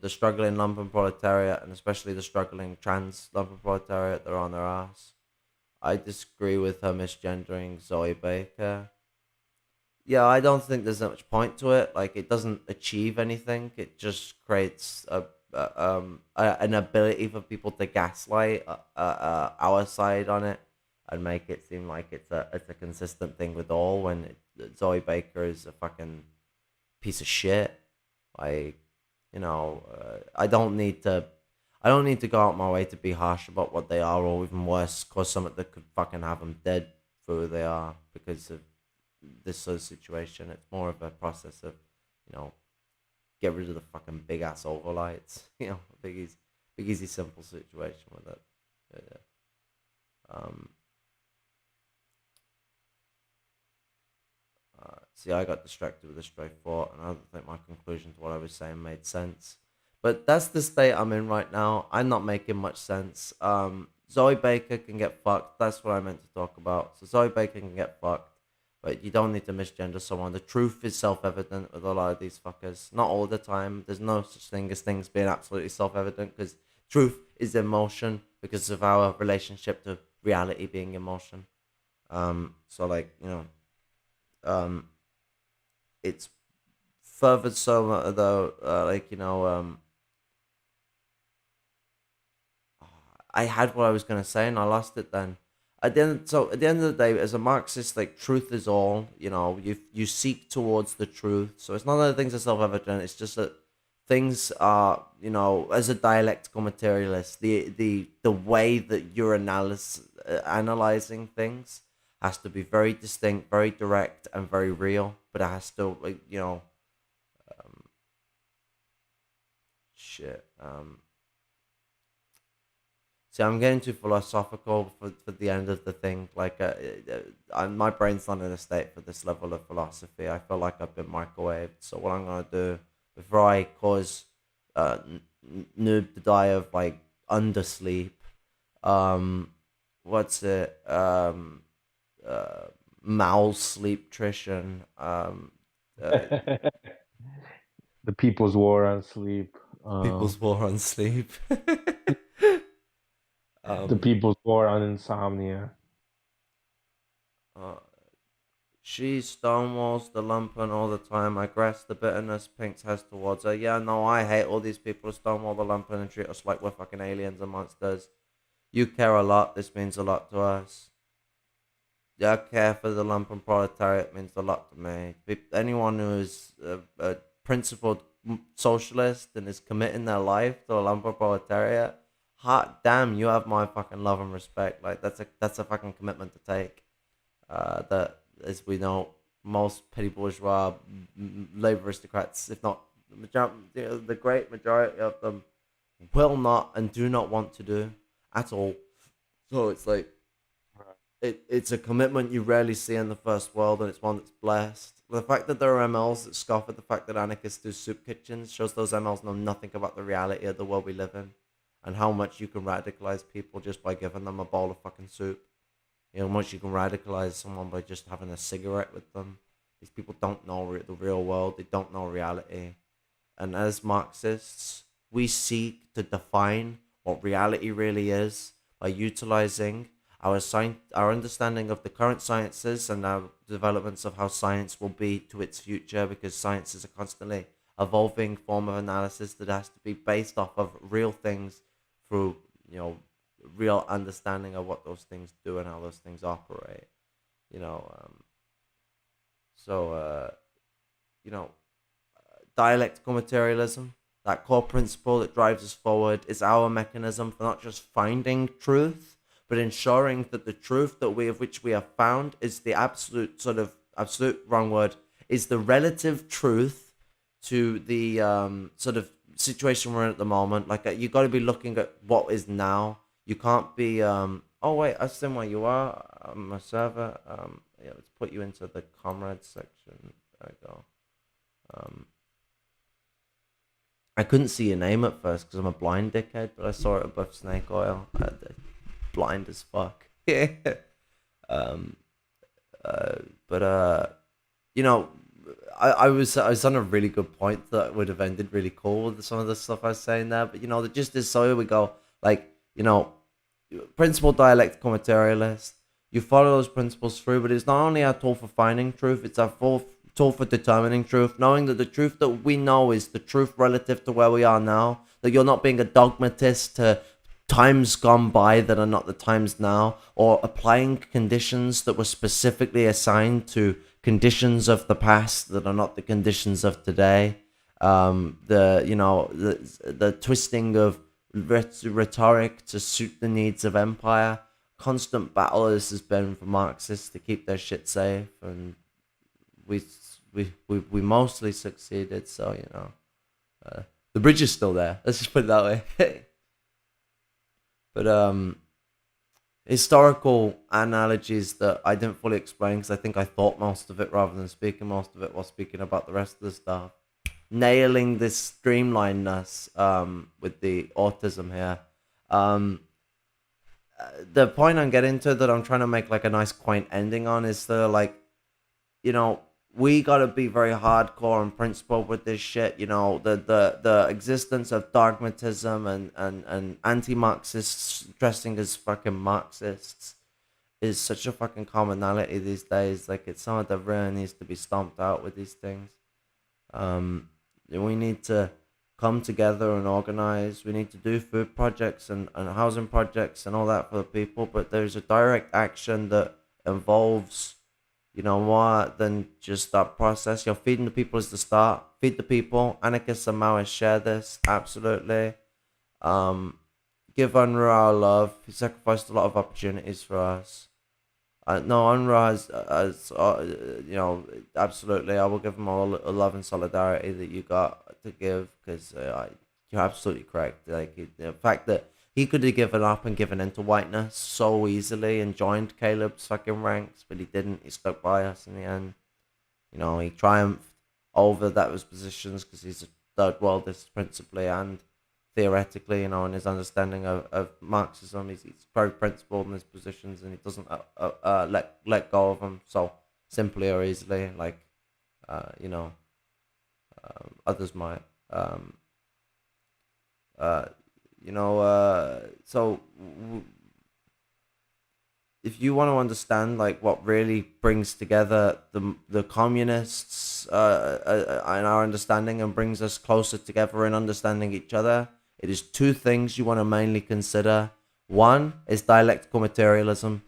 struggling lumpen proletariat, and especially the struggling trans lumpen proletariat. They're on their ass. I disagree with her misgendering Zoe Baker. Yeah, I don't think there's that much point to it. Like, it doesn't achieve anything. It just creates an ability for people to gaslight our side on it and make it seem like it's a consistent thing with all, when Zoe Baker is a fucking piece of shit. Like, I don't need to go out my way to be harsh about what they are, or even worse, cause something that could fucking have them dead for who they are because of this sort of situation. It's more of a process of, get rid of the fucking big ass overlights. Big easy simple situation with it. See, I got distracted with a stray thought, and I don't think my conclusion to what I was saying made sense. But that's the state I'm in right now. I'm not making much sense. Zoe Baker can get fucked. That's what I meant to talk about. So Zoe Baker can get fucked. But you don't need to misgender someone. The truth is self-evident with a lot of these fuckers. Not all the time. There's no such thing as things being absolutely self-evident, because truth is emotion because of our relationship to reality being emotion. So, like, it's further so though, I had what I was gonna say and I lost it then. At the end of the day, as a Marxist, like, truth is all. You seek towards the truth. So it's not that things are self-evident. It's just that things are, as a dialectical materialist, the way that you're analyzing things has to be very distinct, very direct, and very real. But it has to, like, See, I'm getting too philosophical for the end of the thing. Like, my brain's not in a state for this level of philosophy. I feel like I've been microwaved. So what I'm gonna do before I cause Noob to die of, like, undersleep, what's it? Malsleeptrition. The People's War on Sleep. People's War on Sleep. The People's War on Insomnia. She stonewalls the Lumpen all the time. I grasp the bitterness Pinks has towards her. Yeah, no, I hate all these people who stonewall the Lumpen and treat us like we're fucking aliens and monsters. You care a lot. This means a lot to us. Yeah, care for the Lumpen proletariat means a lot to me. Anyone who is a principled socialist and is committing their life to the Lumpen proletariat, hot damn, you have my fucking love and respect. Like that's a fucking commitment to take. That, as we know, most petty bourgeois labor aristocrats, if not the great majority of them, will not and do not want to do at all. So it's like it's a commitment you rarely see in the first world, and it's one that's blessed. The fact that there are MLs that scoff at the fact that anarchists do soup kitchens shows those MLs know nothing about the reality of the world we live in, and how much you can radicalize people just by giving them a bowl of fucking soup. You know, how much you can radicalize someone by just having a cigarette with them. These people don't know the real world. They don't know reality. And as Marxists, we seek to define what reality really is by utilizing our understanding of the current sciences and our developments of how science will be to its future, because science is a constantly evolving form of analysis that has to be based off of real things through, you know, real understanding of what those things do and how those things operate. You know, dialectical materialism, that core principle that drives us forward, is our mechanism for not just finding truth, but ensuring that the truth that which we have found is the absolute wrong word, is the relative truth to the sort of situation we're in at the moment. Like you got to be looking at what is now. You can't be oh wait, I see where you are. I'm a server. Yeah, let's put you into the comrades section. There we go. I couldn't see your name at first because I'm a blind dickhead, but I saw it above snake oil. Blind as fuck. Yeah. You know, I was on a really good point that would have ended really cool with some of the stuff I was saying there, but you know, just this, so here we go. Like, you know, principle dialectical materialist. You follow those principles through, but it's not only our tool for finding truth, it's our full tool for determining truth, knowing that the truth that we know is the truth relative to where we are now, that you're not being a dogmatist to times gone by that are not the times now, or applying conditions that were specifically assigned to conditions of the past that are not the conditions of today. The twisting of rhetoric to suit the needs of empire. Constant battle this has been for Marxists to keep their shit safe, and we mostly succeeded. So you know, the bridge is still there. Let's just put it that way. But historical analogies that I didn't fully explain because I think I thought most of it rather than speaking most of it while speaking about the rest of the stuff. Nailing this streamlinedness with the autism here. The point I'm getting to that I'm trying to make like a nice quaint ending on is that, like, you know, we gotta be very hardcore and principled with this shit. You know, the existence of dogmatism and anti-Marxists dressing as fucking Marxists is such a fucking commonality these days. Like, it's something that really needs to be stomped out with these things. We need to come together and organize. We need to do food projects and housing projects and all that for the people, but there's a direct action that involves, you know, more than just that process. You're feeding the people is the start. Feed the people. Anarchists and Maoists share this, absolutely. Give UNRWA our love. He sacrificed a lot of opportunities for us. No, UNRWA has you know, absolutely. I will give them all the love and solidarity that you got to give, because you're absolutely correct. Like, the fact that he could have given up and given into whiteness so easily and joined Caleb's fucking ranks, but he didn't. He stuck by us in the end. You know, he triumphed over those positions because he's a third worldist principally and theoretically, you know, in his understanding of Marxism. He's very principled in his positions, and he doesn't let go of them so simply or easily, like, you know, others might. You know, so if you want to understand like what really brings together the communists in our understanding and brings us closer together in understanding each other, it is two things you want to mainly consider. One is dialectical materialism.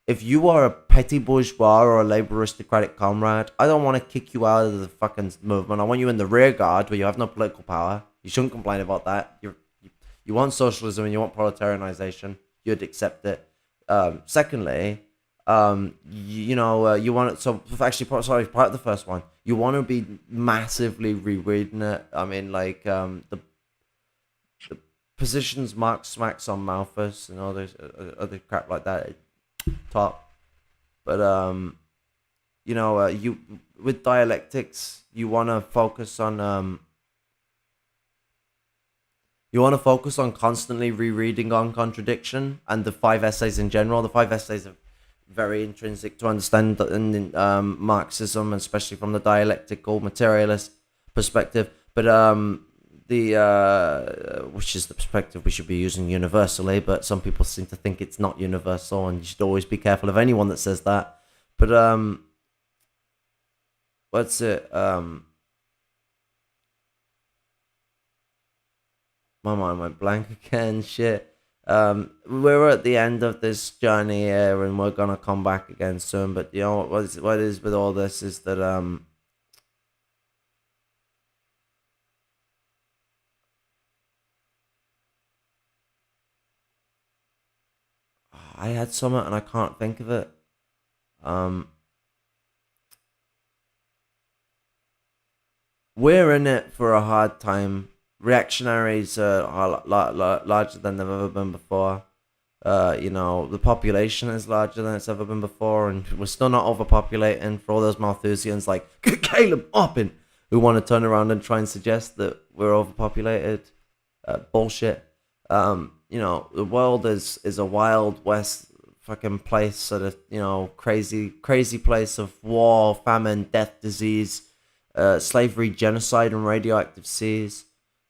If you are a petty bourgeois or a labor aristocratic comrade, I don't want to kick you out of the fucking movement. I want you in the rear guard where you have no political power. You shouldn't complain about that. You want socialism and you want proletarianization. You'd accept it. Secondly, you want it. So actually, sorry, part of the first one, you want to be massively rereading it. I mean, like the positions Marx smacks on Malthus and all this other crap like that, top. But you with dialectics, you want to focus on constantly rereading on contradiction, and the 5 essays in general. The 5 essays are very intrinsic to understand in Marxism, especially from the dialectical materialist perspective. But which is the perspective we should be using universally, but some people seem to think it's not universal, and you should always be careful of anyone that says that. But what's it? My mind went blank again. Shit. We're at the end of this journey here, and we're gonna come back again soon. But you know what is with all this is that I had something and I can't think of it. We're in it for a hard time. Reactionaries are larger than they've ever been before. The population is larger than it's ever been before, and we're still not overpopulating. For all those Malthusians like Caleb Maupin who want to turn around and try and suggest that we're overpopulated, bullshit. The world is a wild west fucking place, sort of, crazy place of war, famine, death, disease, slavery, genocide, and radioactive seas.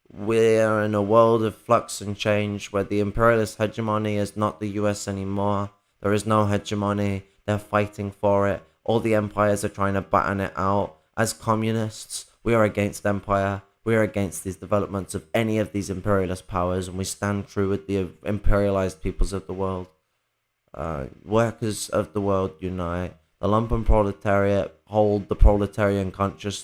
We're in a world of flux and change where the imperialist hegemony is not the US anymore. There is no hegemony. They're fighting for it. All the empires are trying to batten it out. As communists, we are against empire. We are against these developments of any of these imperialist powers, and we stand true with the imperialized peoples of the world. Workers of the world unite. The lumpen proletariat hold the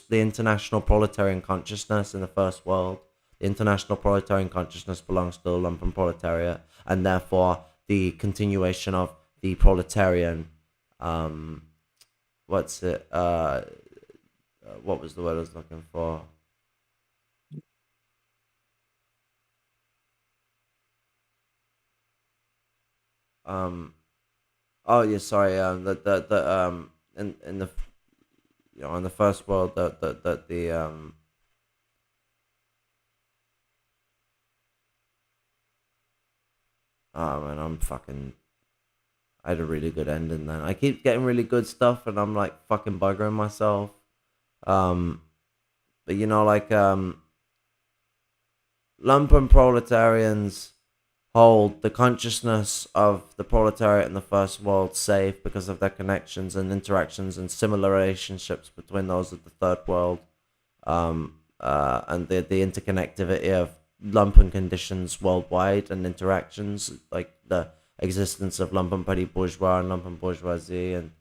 the international proletarian consciousness in the first world. The international proletarian consciousness belongs to the lumpen proletariat, and therefore the continuation of the proletarian, what was the word I was looking for? Oh yeah, sorry. In the in the first world oh man, I had a really good ending then. I keep getting really good stuff, and I'm like fucking buggering myself. But lumpen proletarians hold the consciousness of the proletariat in the first world safe because of their connections and interactions and similar relationships between those of the third world, and the interconnectivity of lumpen conditions worldwide and interactions, like the existence of lumpen petty bourgeois and lumpen bourgeoisie, and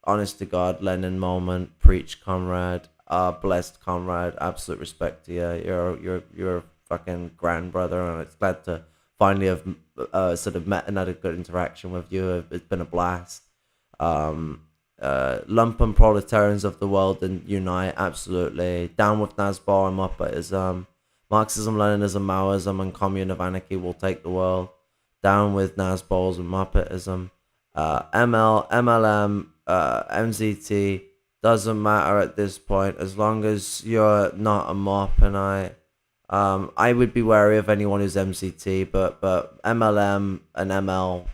honest to God, Lenin moment, preach, comrade. Blessed comrade, absolute respect to you. You're a fucking grand brother, and it's glad to finally have sort of met and had a good interaction with you. It's been a blast. Lumpen proletarians of the world and unite, absolutely. Down with Nazbol and Muppet. Marxism, Leninism, Maoism, and Commune of Anarchy will take the world. Down with Nazbols and Muppetism. MLM, MZT. Doesn't matter at this point, as long as you're not a Maupinite. I would be wary of anyone who's MCT, but MLM and ML,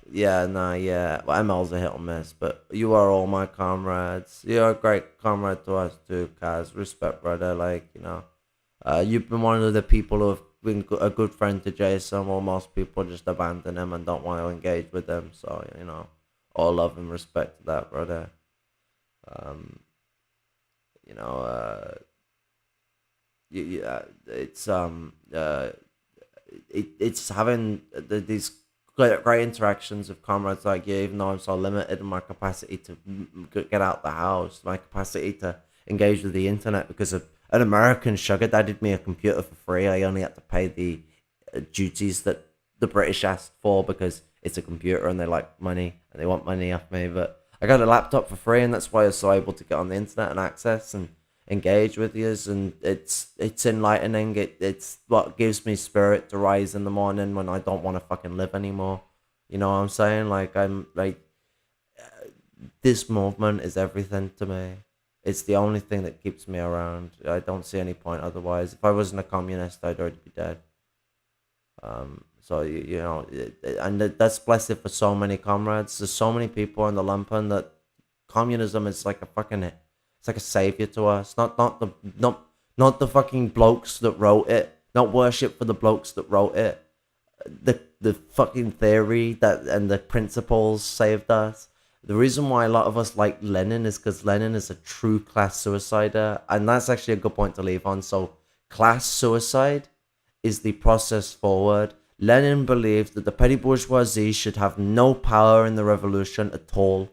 well, ML's a hit or miss, but you are all my comrades. You're a great comrade to us too, Kaz. Respect, brother. You've been one of the people who have been a good friend to Jason, well, most people just abandon him and don't want to engage with him. So, you know, all love and respect to that, brother. You know, it's having these great interactions with comrades like you, even though I'm so limited in my capacity to get out the house, my capacity to engage with the internet, because an American sugar dadded me a computer for free. I only had to pay the duties that the British asked for because it's a computer and they like money and they want money off me. But I got a laptop for free, and that's why I was so able to get on the internet and access and engage with yous, and it's enlightening. It's what gives me spirit to rise in the morning when I don't want to fucking live anymore. You know what I'm saying? Like, I'm like, this movement is everything to me. It's the only thing that keeps me around. I don't see any point otherwise. If I wasn't a communist, I'd already be dead. So you know, and that's blessed for so many comrades. There's so many people in the Lumpen that communism is like a fucking, it's like a savior to us. Not the fucking blokes that wrote it. Not worship for the blokes that wrote it. The fucking theory that and the principles saved us. The reason why a lot of us like Lenin is because Lenin is a true class suicider, and that's actually a good point to leave on. So class suicide is the process forward. Lenin believed that the petty bourgeoisie should have no power in the revolution at all.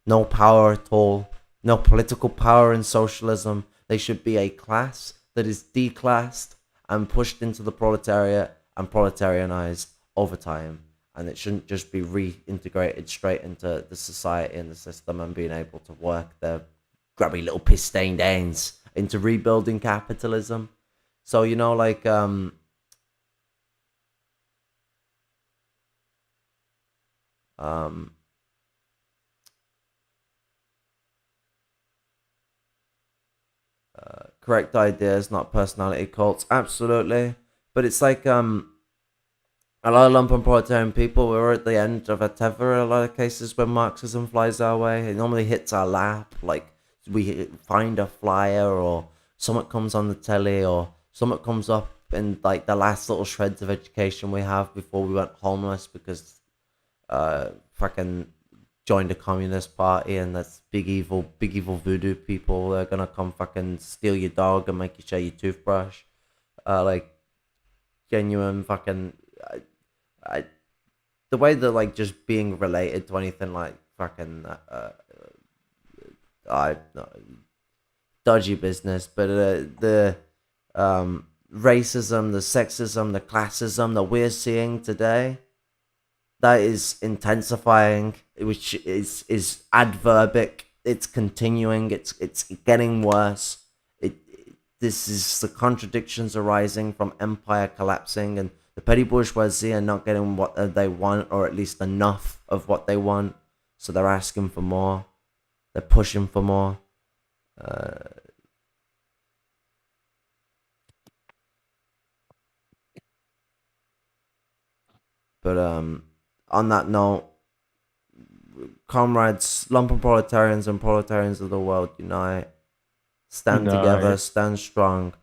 No power at all. No political power in socialism. They should be a class that is declassed and pushed into the proletariat and proletarianized over time. And it shouldn't just be reintegrated straight into the society and the system and being able to work their grubby little piss-stained ends into rebuilding capitalism. So, you know, like, correct ideas, not personality cults. Absolutely. But it's like, a lot of lumpen proletarian people, we're at the end of a tether in a lot of cases when Marxism flies our way. It normally hits our lap, like we find a flyer or something comes on the telly or something comes up in like the last little shreds of education we have before we went homeless because fucking joined the Communist Party, and that's big evil voodoo people. They're gonna come fucking steal your dog and make you share your toothbrush. Like genuine fucking, the way that like just being related to anything like fucking dodgy business, but the racism, the sexism, the classism that we're seeing today, that is intensifying, which is adverbic. It's continuing. It's getting worse. This is the contradictions arising from empire collapsing, and the petty bourgeoisie are not getting what they want, or at least enough of what they want. So they're asking for more. They're pushing for more. But on that note, comrades, lumpen proletarians and proletarians of the world, unite. Stand together, stand strong.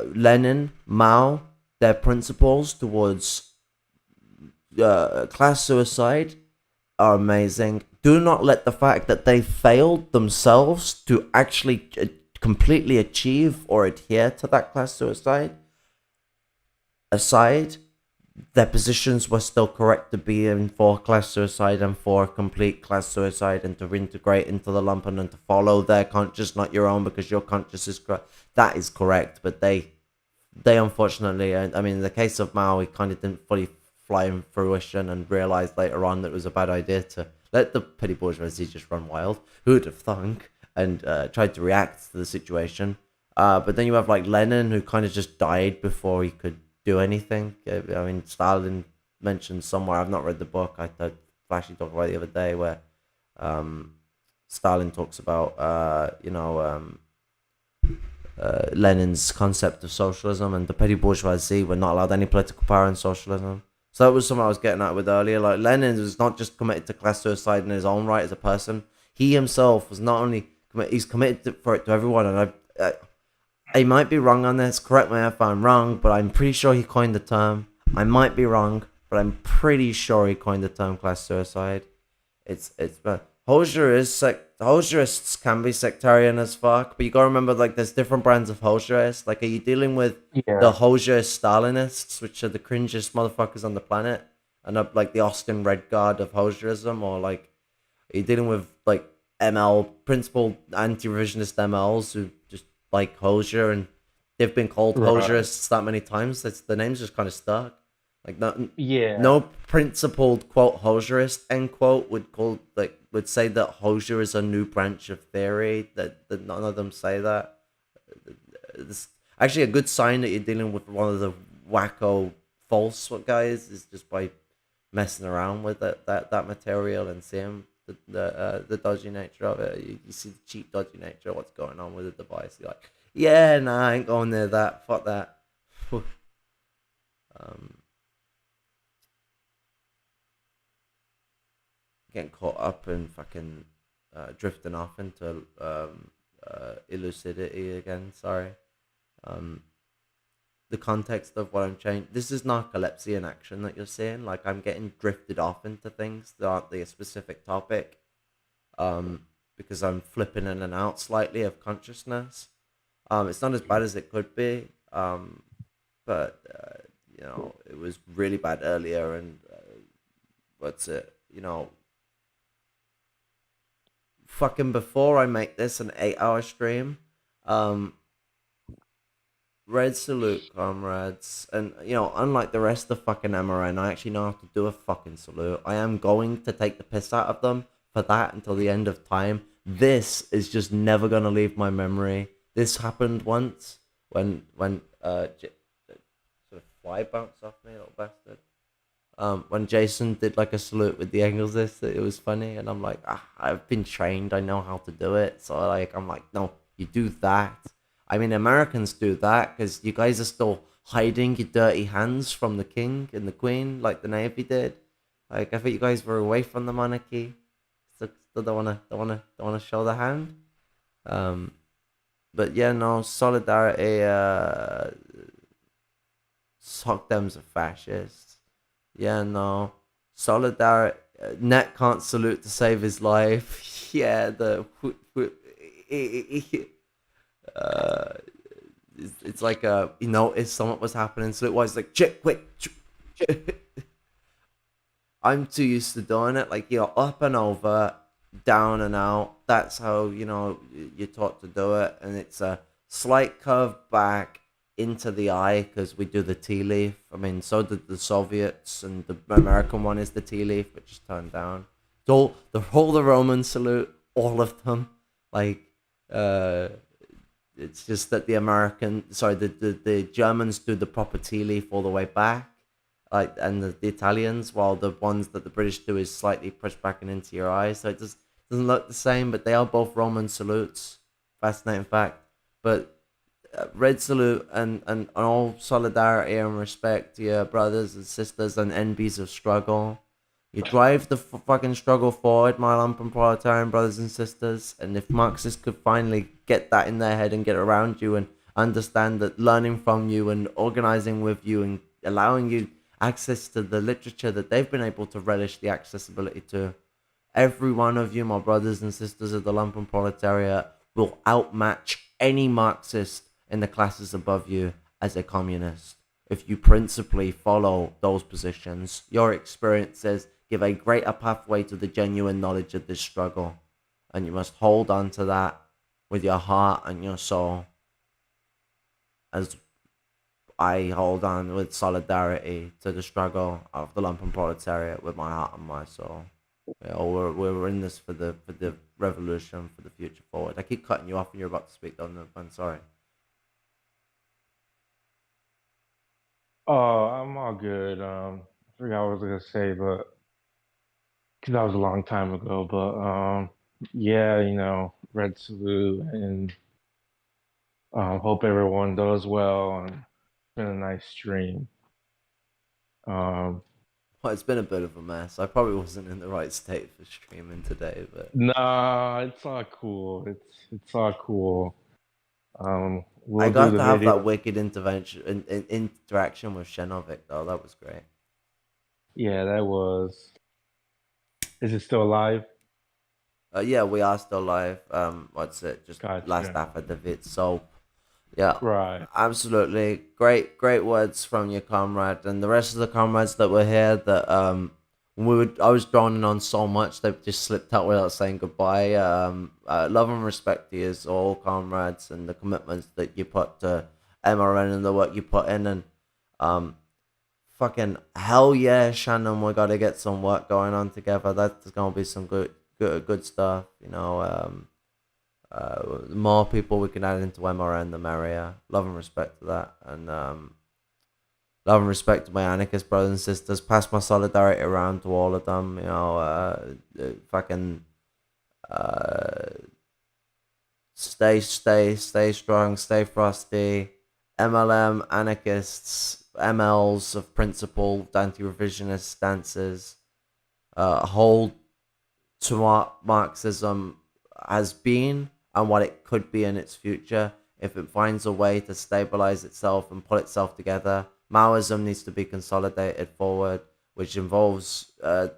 Lenin, Mao, their principles towards class suicide are amazing. Do not let the fact that they failed themselves to actually completely achieve or adhere to that class suicide aside. Their positions were still correct to be in for class suicide and for complete class suicide, and to reintegrate into the lumpen and to follow their conscience, not your own, because your conscience is correct. That is correct, but they unfortunately, I mean, in the case of Mao, he kind of didn't fully fly in fruition and realized later on that it was a bad idea to let the petty bourgeoisie just run wild. Who would have thunk? And tried to react to the situation. But then you have like Lenin, who kind of just died before he could do anything. I mean, Stalin mentioned somewhere, I've not read the book, I flashy talked about it the other day, where Stalin talks about Lenin's concept of socialism, and the petty bourgeoisie were not allowed any political power in socialism. So that was something I was getting at with earlier. Like, Lenin was not just committed to class suicide in his own right as a person. He himself was not only he's committed for it to everyone, and I might be wrong on this. Correct me if I'm wrong, but I'm pretty sure he coined the term. I might be wrong, but I'm pretty sure he coined the term class suicide. But Hosierists can be sectarian as fuck, but you gotta remember, like, there's different brands of Hosierists. Like, are you dealing with the Hosierist Stalinists, which are the cringiest motherfuckers on the planet, and are like the Austin Red Guard of Hosierism, or like, are you dealing with like ML principled anti-revisionist MLs who just like Hosier, and they've been called Hosierists that many times that the name's just kind of stuck. Like, no principled quote Hosierist end quote would say that Hosier is a new branch of theory. That none of them say that. It's actually a good sign that you're dealing with one of the wacko false guys is just by messing around with that material and seeing the dodgy nature of it. You see the cheap dodgy nature of what's going on with the device. You're like, yeah, nah, I ain't going near that. Fuck that. Getting caught up in fucking drifting off into illucidity again. Sorry. The context of what I'm changing. This is narcolepsy in action that you're seeing. Like, I'm getting drifted off into things that aren't the specific topic. Because I'm flipping in and out slightly of consciousness. It's not as bad as it could be. But you know, it was really bad earlier, and what's it? You know, fucking before I make this an 8-hour stream, red salute, comrades. And, you know, unlike the rest of fucking MRN, I actually know how to do a fucking salute. I am going to take the piss out of them for that until the end of time. This is just never going to leave my memory. This happened once when sort of fly bounced off me, little bastard. When Jason did like a salute with the Engelsist, it was funny, and I'm like, I've been trained, I know how to do it. So like, I'm like, no, you do that. I mean, Americans do that because you guys are still hiding your dirty hands from the king and the queen, like the Navy did. Like, I think you guys were away from the monarchy, still don't wanna show the hand. But yeah, no, solidarity. Sock them's a fascist. Yeah, no, solidarity. Net can't salute to save his life. Yeah, it's like he noticed something was happening, so it was like, shit, quick. I'm too used to doing it, like, you know, up and over, down and out. That's how, you know, you're taught to do it, and it's a slight curve back into the eye because we do the tea leaf. I mean, so did the Soviets, and the American one is the tea leaf, but just turned down. So the Roman salute, all of them, like, it's just that the Germans do the proper tea leaf all the way back, like, and the Italians, while the ones that the British do is slightly pushed back and into your eye. So it just doesn't look the same, but they are both Roman salutes. Fascinating fact. But red salute and all solidarity and respect to your brothers and sisters and NBs of struggle. You drive the fucking struggle forward, my lumpen proletarian brothers and sisters. And if Marxists could finally get that in their head and get around you and understand that learning from you and organizing with you and allowing you access to the literature that they've been able to relish the accessibility to, every one of you, my brothers and sisters of the lumpen proletariat, will outmatch any Marxist in the classes above you as a communist. If you principally follow those positions, your experiences give a greater pathway to the genuine knowledge of this struggle. And you must hold on to that with your heart and your soul, as I hold on with solidarity to the struggle of the lumpen proletariat with my heart and my soul. You know, we're in this for the revolution, for the future forward. I keep cutting you off when you're about to speak, though. I'm sorry. Oh, I'm all good. I forgot what I was gonna say, but because that was a long time ago. But yeah, you know, red salute, and hope everyone does well, and it's been a nice stream. Well, it's been a bit of a mess. I probably wasn't in the right state for streaming today, but Nah, it's all cool. It's all cool. We'll I do got the to have video. that wicked interaction with Shenovic though. That was great. Yeah, that was. Is it still alive? Yeah, we are still live. What's it? Just last Gotcha. after the vid. So, yeah, Right. absolutely great words from your comrade and the rest of the comrades that were here. That I was droning on so much they just slipped out without saying goodbye. Love and respect to you all comrades and the commitments that you put to MRN and the work you put in and fucking hell yeah, Shannon, we gotta get some work going on together. That's gonna be some good stuff. You know, the more people we can add into MRN, the merrier. Love and respect to that, and love and respect to my anarchist brothers and sisters. Pass my solidarity around to all of them. You know, fucking stay strong, stay frosty. MLM anarchists, MLs of principle, anti-revisionist stances, hold to what Marxism has been and what it could be in its future if it finds a way to stabilize itself and pull itself together. Maoism needs to be consolidated forward, which involves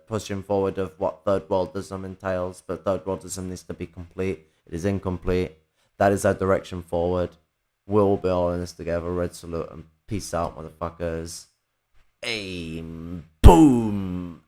pushing forward of what third worldism entails, but third worldism needs to be complete. It is incomplete. That is our direction forward. We'll be all in this together. Red salute and peace out, motherfuckers. Aim. Boom.